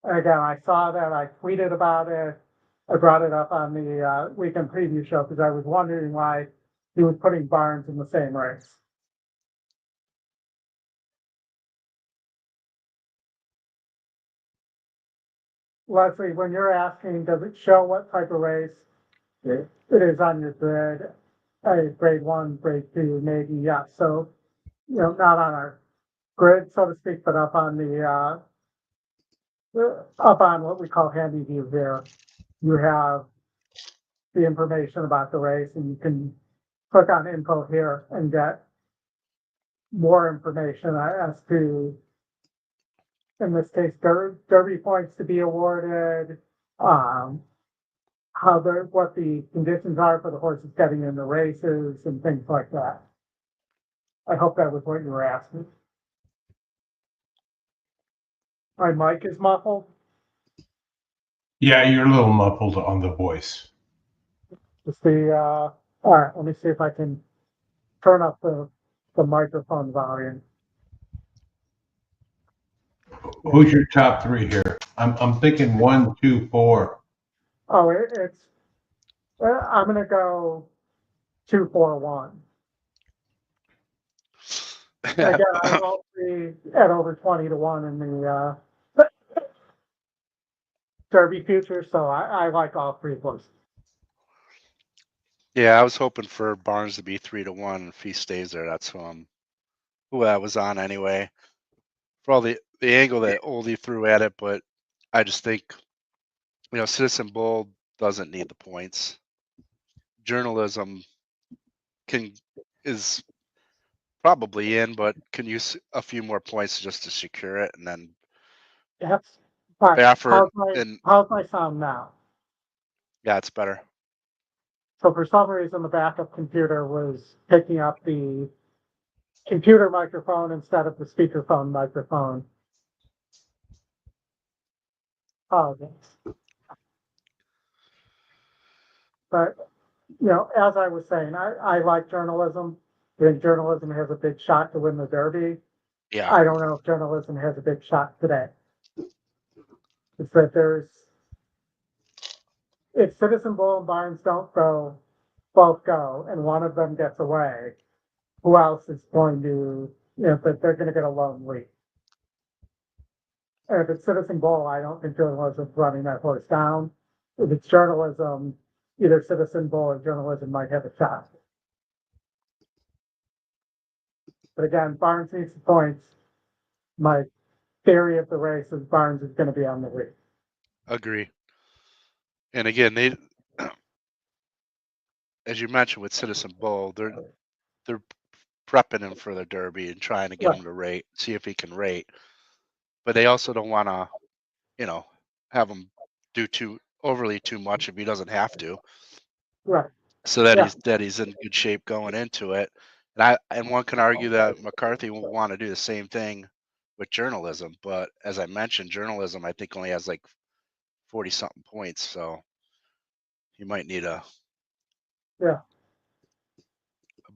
And again, I saw that, I tweeted about it, I brought it up on the weekend preview show because I was wondering why he was putting Barnes in the same race. Leslie, when you're asking, does it show what type of race it is on your grid? Grade 1, grade 2, maybe, yeah. So, not on our grid, so to speak, but up on what we call handy view here. You have the information about the race, and you can click on info here and get more information as to, in this case, Derby points to be awarded, what the conditions are for the horses getting in the races and things like that. I hope that was what you were asking. My mic is muffled. Yeah, you're a little muffled on the voice. Just all right, let me see if I can turn up the microphone volume. Who's your top three here? I'm thinking 1, 2, 4. Oh, it's I'm gonna go 2, 4, 1. Again, I will be at over 20 to 1 in the Derby future, so I like all three horses. Yeah, I was hoping for Barnes to be 3 to 1. If he stays there, that's who I was on anyway. For all the angle that Oldy threw at it, but I just think, Citizen Bull doesn't need the points. Journalism is probably in, but can use a few more points just to secure it, and then Yes. Right. Baffert how's my sound now? Yeah, it's better. So for some reason, the backup computer was picking up the computer microphone instead of the speakerphone microphone. Oh, but as I was saying, I like journalism. I think journalism has a big shot to win the Derby. Yeah. I don't know if journalism has a big shot today. It's that if Citizen Bull and Barnes don't go, both go, and one of them gets away, who else is going to, that they're going to get a lone lead? And if it's Citizen Bull, I don't think journalism's running that horse down. If it's journalism, either Citizen Bull or journalism might have a shot. But again, Barnes needs the points. My theory of the race is Barnes is going to be on the lead. Agree. And again, they, as you mentioned with Citizen Bull, they're prepping him for the Derby and trying to get him to rate, see if he can rate. But they also don't want to, have him do overly too much if he doesn't have to. Right. So that he's in good shape going into it. And one can argue that McCarthy will want to do the same thing with journalism, but as I mentioned, journalism I think only has like 40 something points, so he might need a. Yeah.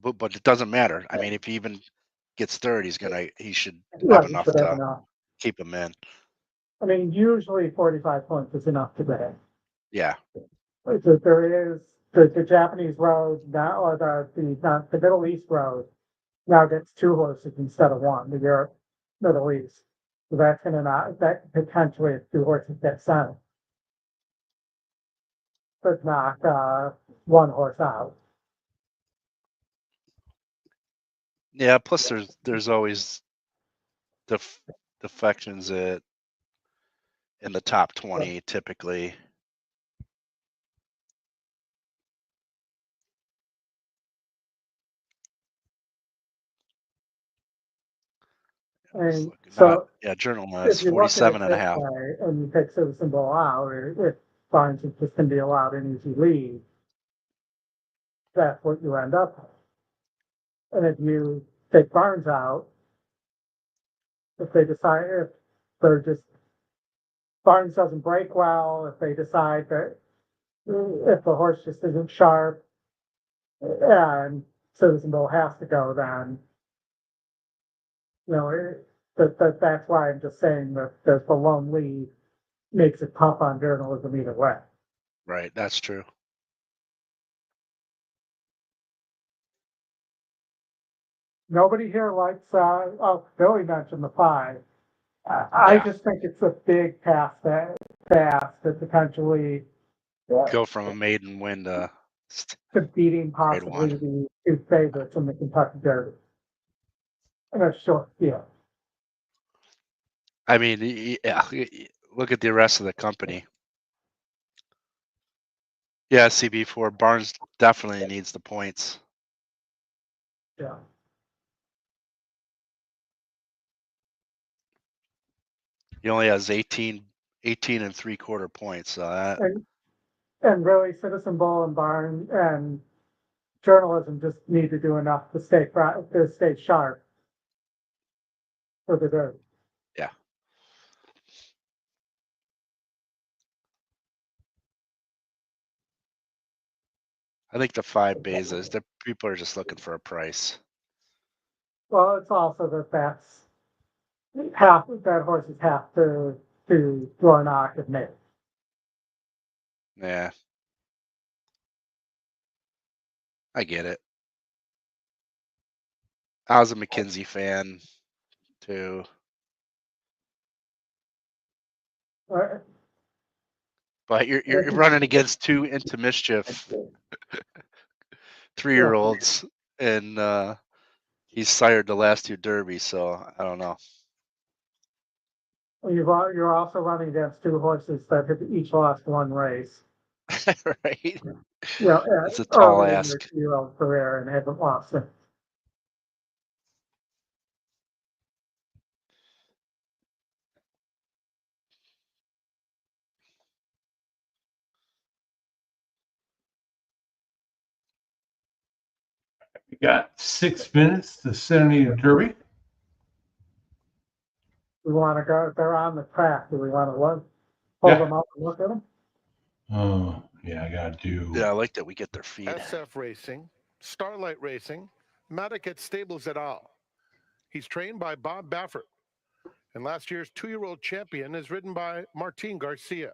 But it doesn't matter. I mean, if he even gets third, he should have enough to keep him in. I mean, usually 45 points is enough to bet. Yeah. There is the Japanese road now, or the Middle East road now gets 2 horses instead of 1. The Europe Middle East, so that's going to that potentially if 2 horses get sent, could knock 1 horse out. Yeah. Plus, there's always defections in the top 20 typically. And so, journal is 47.5. And you take Citizen Bull out, or if Barnes is just going to be allowed an easy lead, that's what you end up with. And if you take Barnes out, if they decide, if they're just, Barnes doesn't break well, if they decide that if the horse just isn't sharp and Citizen Bull has to go, then, that's why I'm just saying that the lone lead makes it tough on journalism either way. Right, that's true. Nobody here likes, Billy mentioned the 5. I just think it's a big pass to potentially go from a maiden win to beating possibly the 2 favorites in the Kentucky Derby in a short field. I mean, yeah, look at the rest of the company. Yeah, CB4 Barnes definitely needs the points. Yeah. He only has 18 and 3/4 points. So and really, Citizen Bull and Barnes and journalism just need to do enough to stay sharp for the Derby. Yeah. I think the 5 Bezos, the people are just looking for a price. Well, it's also that horses have to draw an octave mid. Yeah. I get it. I was a McKenzie fan too. But you're running against 2 into mischief 3-year-olds, and he's sired the last 2 derbies, so I don't know. You're also running against 2 horses that have each lost 1 race. Right. It's a tall ask. In their 2-year-old career and haven't lost it. We got 6 minutes to Santa Anita Derby. We want to go. They're on the track. Do we want to pull them up and look at them? Oh, yeah, I got to do. Yeah, I like that we get their feed. SF Racing, Starlight Racing, Paddock at Stables et al. He's trained by Bob Baffert. And last year's 2-year-old champion is ridden by Martin Garcia.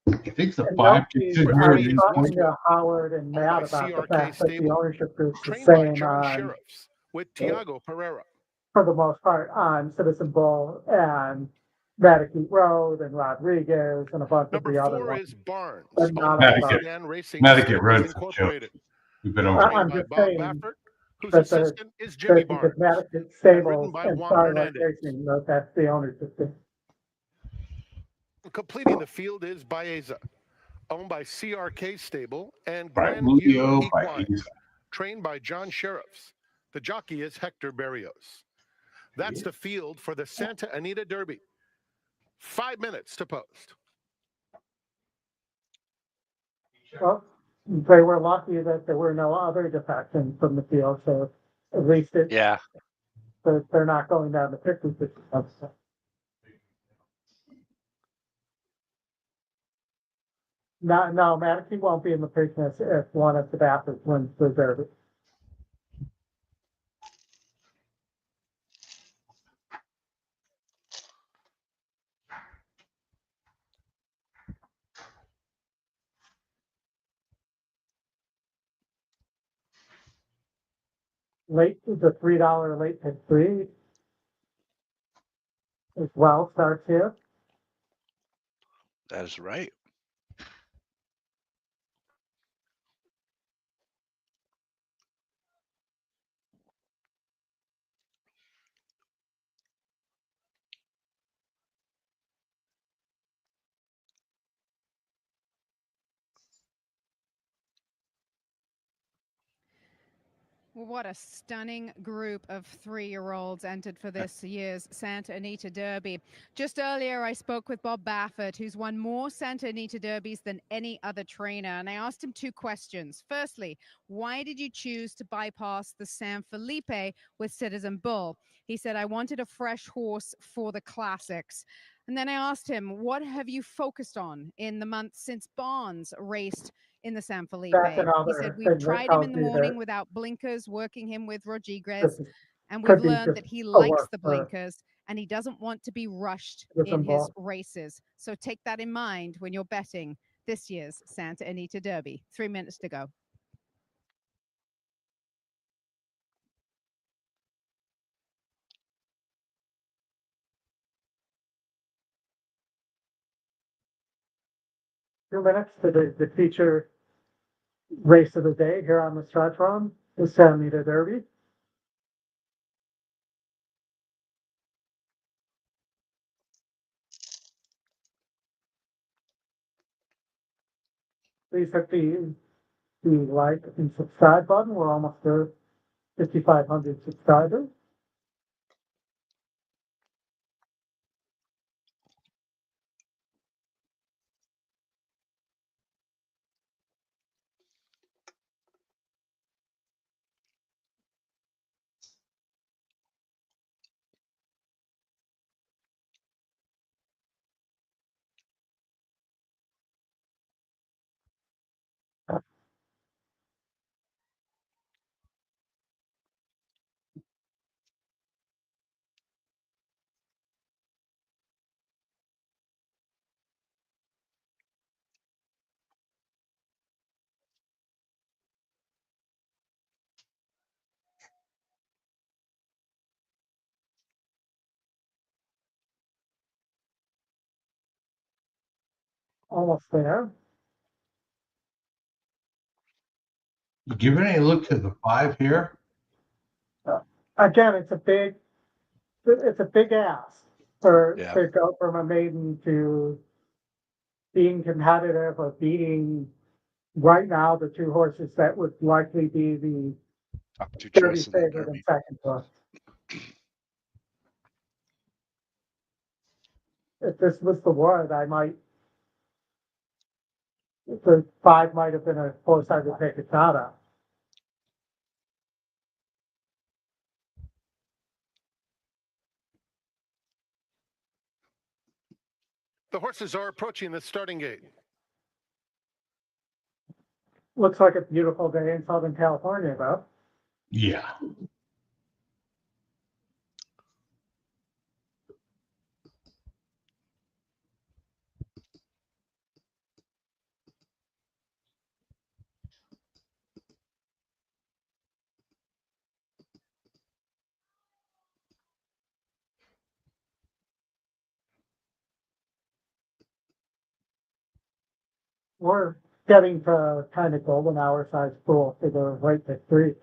I think the And 5 Noki, gets in I here. was talking to Howard and Matt about the fact that the ownership groups is saying on, with Tiago Pereira. for the most part, on Citizen Bull and Maddox Road and Rodriguez and a bunch of the other ones. Is Barnes, But owned not by on Barnes. Stan Racing Connecticut Road Stables is a joke. Incorporated. We've been over I'm Trained by just Bob saying Baffert, whose that the, assistant is Jimmy Barnes. that Maddox ridden Stables by and Juan Starlight Hernandez. Racing, that's the ownership group. Completing the field is Baeza, owned by CRK Stable and By Grandview Julio, by Equine, Isa. trained by John Sheriffs. The jockey is Hector Berrios. That's the field for the Santa Anita Derby. 5 minutes to post. Well, they were lucky that there were no other defections from the field, so at least Yeah. they're not going down the 50-50 episode. No, Madison won't be in the business if one of the Baffers wins the Derby. Late, the $3 late pick 3 as well starts here. That is right. Well, what a stunning group of 3-year-olds entered for this year's Santa Anita Derby. Just earlier, I spoke with Bob Baffert, who's won more Santa Anita Derbies than any other trainer, and I asked him 2 questions. Firstly, why did you choose to bypass the San Felipe with Citizen Bull? He said, I wanted a fresh horse for the classics. And then I asked him, what have you focused on in the months since Barnes raced in the San Felipe? He said, we've tried him in the morning without blinkers, working him with Rodriguez, and we've learned that he likes the blinkers and he doesn't want to be rushed in his races. So take that in mind when you're betting this year's Santa Anita Derby. 3 minutes to go. Two minutes to the feature race of the day here on the stretch run, the Santa Anita Derby. Please hit the like and subscribe button. We're almost to 5,500 subscribers. Almost there. You give any look to the 5 here? Again, it's a big ask to go from a maiden to being competitive or beating right now the 2 horses that would likely be the top 2 Derby choice in the favorite Derby. and second choice. If this was the word, the 5 might have been a horse I would take a shot at. The horses are approaching the starting gate. Looks like a beautiful day in Southern California, though. Yeah. we're getting to kind of golden hour size pool to the right to three.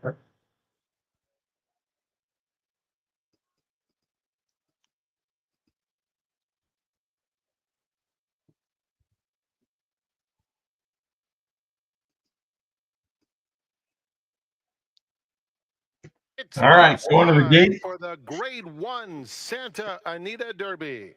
It's All right, race going to the time gate. for the Grade 1 Santa Anita Derby.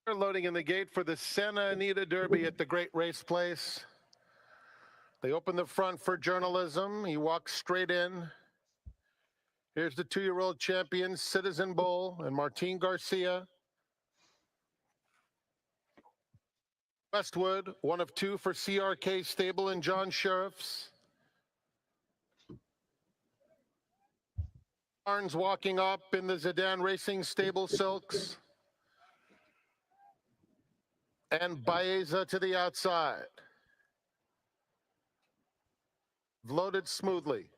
They're loading in the gate for the Santa Anita Derby at the Great Race Place. They open the front for journalism. He walks straight in. Here's the 2-year-old champion, Citizen Bull, and Martin Garcia. Westwood, 1 of 2 for CRK Stable and John Sheriffs. Barnes walking up in the Zidane Racing Stable Silks. And Baeza to the outside. Loaded smoothly.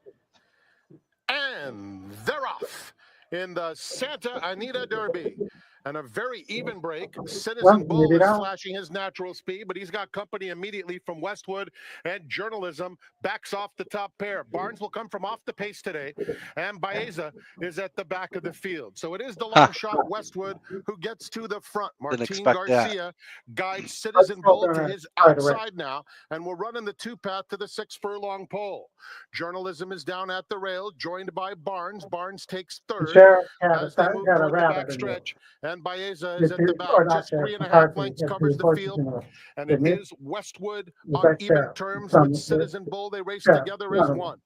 And they're off in the Santa Anita Derby. And a very even break. Citizen Bull is flashing his natural speed, but he's got company immediately from Westwood, and Journalism backs off the top pair. Barnes will come from off the pace today, and Baeza is at the back of the field. So it is the long shot Westwood who gets to the front. Martin Garcia guides Citizen Bull to his outside now, and will run in the 2-path to the 6-furlong pole. Journalism is down at the rail, joined by Barnes. Barnes takes third as they move toward the back stretch. And Baeza is at the back, just 3.5 lengths covers the field, and it is Westwood on even terms with Citizen Bull. They race together as one.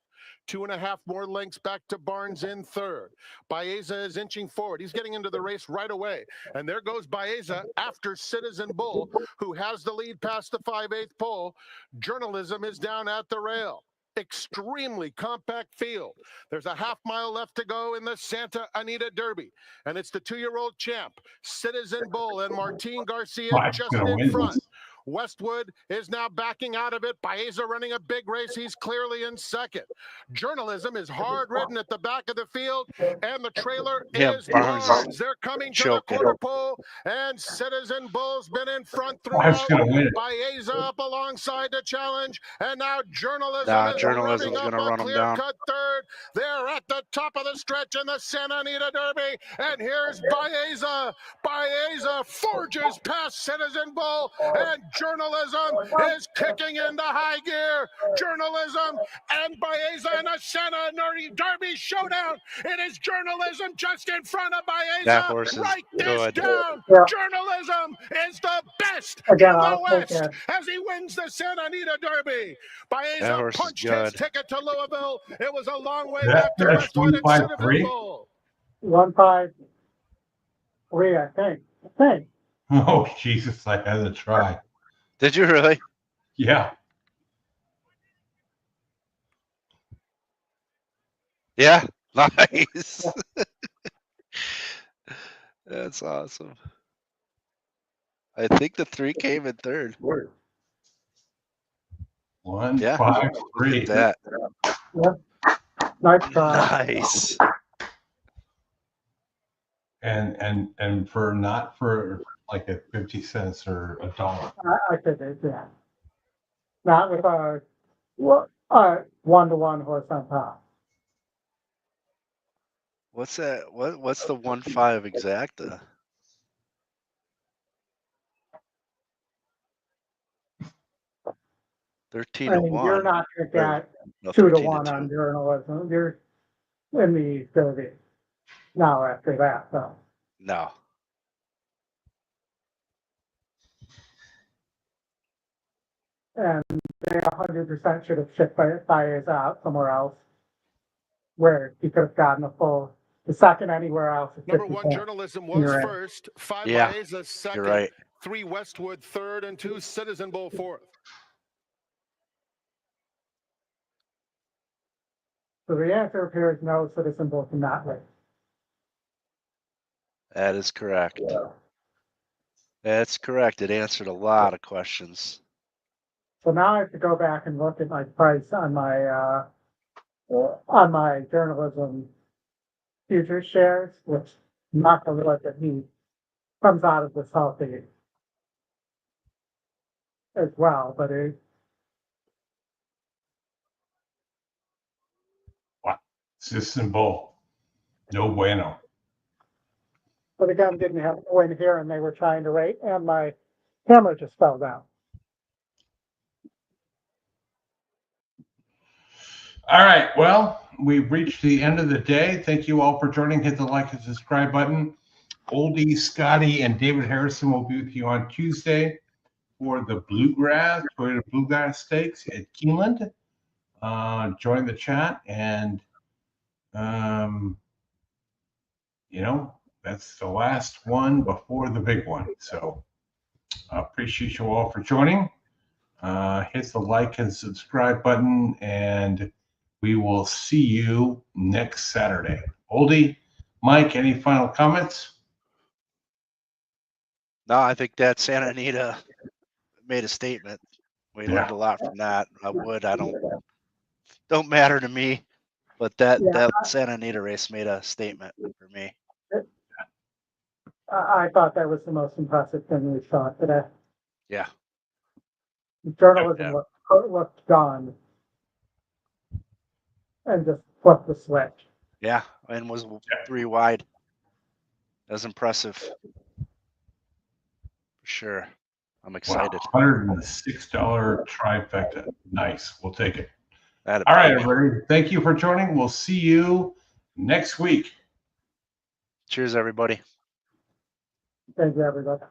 2.5 more lengths back to Barnes in third. Baeza is inching forward. He's getting into the race right away. And there goes Baeza after Citizen Bull, who has the lead past the 5/8 pole. Journalism is down at the rail. Extremely compact field. There's a half-mile left to go in the Santa Anita Derby. And it's the 2-year-old champ, Citizen Bull, and Martin Garcia just in front. Westwood is now backing out of it. Baeza running a big race. He's clearly in second. Journalism is hard ridden at the back of the field, and the trailer is Barnes. They're coming to the quarter pole, and Citizen Bull's been in front throughout. Baeza up alongside the challenge, and now Journalism is revving up a clear-cut third. They're at the top of the stretch in the Santa Anita Derby, and here's Baeza. Baeza forges past Citizen Bull, and Journalism is kicking into high gear. Journalism and Baeza in a Santa Anita Derby showdown. It is Journalism just in front of Baeza. Write this down. Journalism is the best in the West as he wins the Santa Anita Derby. Baeza punched his ticket to Louisville. It was a long way back to Westwood and Citizen Bull. 153, I think. Oh, Jesus, I had to try. Did you really? Yeah. Yeah, nice. That's awesome. I think the 3 came in third. 153. That. Nice try. Nice. And for not for like a 50 cents or $1. I could do that. Not with a 1-to-1 horse on top. What's that? What's the 1.5 exacta? $13 to 1. You're not going to get 2-to-1 on Journalism. You're in the 30s now after that, so. No. And they 100% should have shipped Baeza out somewhere else where he could have gotten the second anywhere else. Number 1 Journalism was first, 5 Baeza second, 3 Westwood third, and 2 Citizen Bull fourth. So the answer appears no, Citizen Bull cannot race. That is correct. That's correct. It answered a lot of questions. So now I have to go back and look at my price on my journalism future shares, which I'm not going to look at he comes out of this healthy as well, but It's just simple. No bueno. But again, didn't have a win here, and they were trying to rate, and my camera just fell down. All right. Well, we've reached the end of the day. Thank you all for joining. Hit the like and subscribe button. Oldie, Scotty, and David Harrison will be with you on Tuesday for the Bluegrass Stakes at Keeneland. Join the chat, and that's the last one before the big one. So I appreciate you all for joining. Hit the like and subscribe button, and we will see you next Saturday. Oldie, Mike, any final comments? No, I think that Santa Anita made a statement. We learned a lot from that. Don't matter to me, but that Santa Anita race made a statement for me. I thought that was the most impressive thing we saw today. Yeah. Journalism looked gone and just flipped the switch. Yeah, and was 3 wide. That was impressive. For sure. I'm excited. $106 trifecta. Nice. We'll take it. All right, everybody. Thank you for joining. We'll see you next week. Cheers, everybody. Thank you, everybody.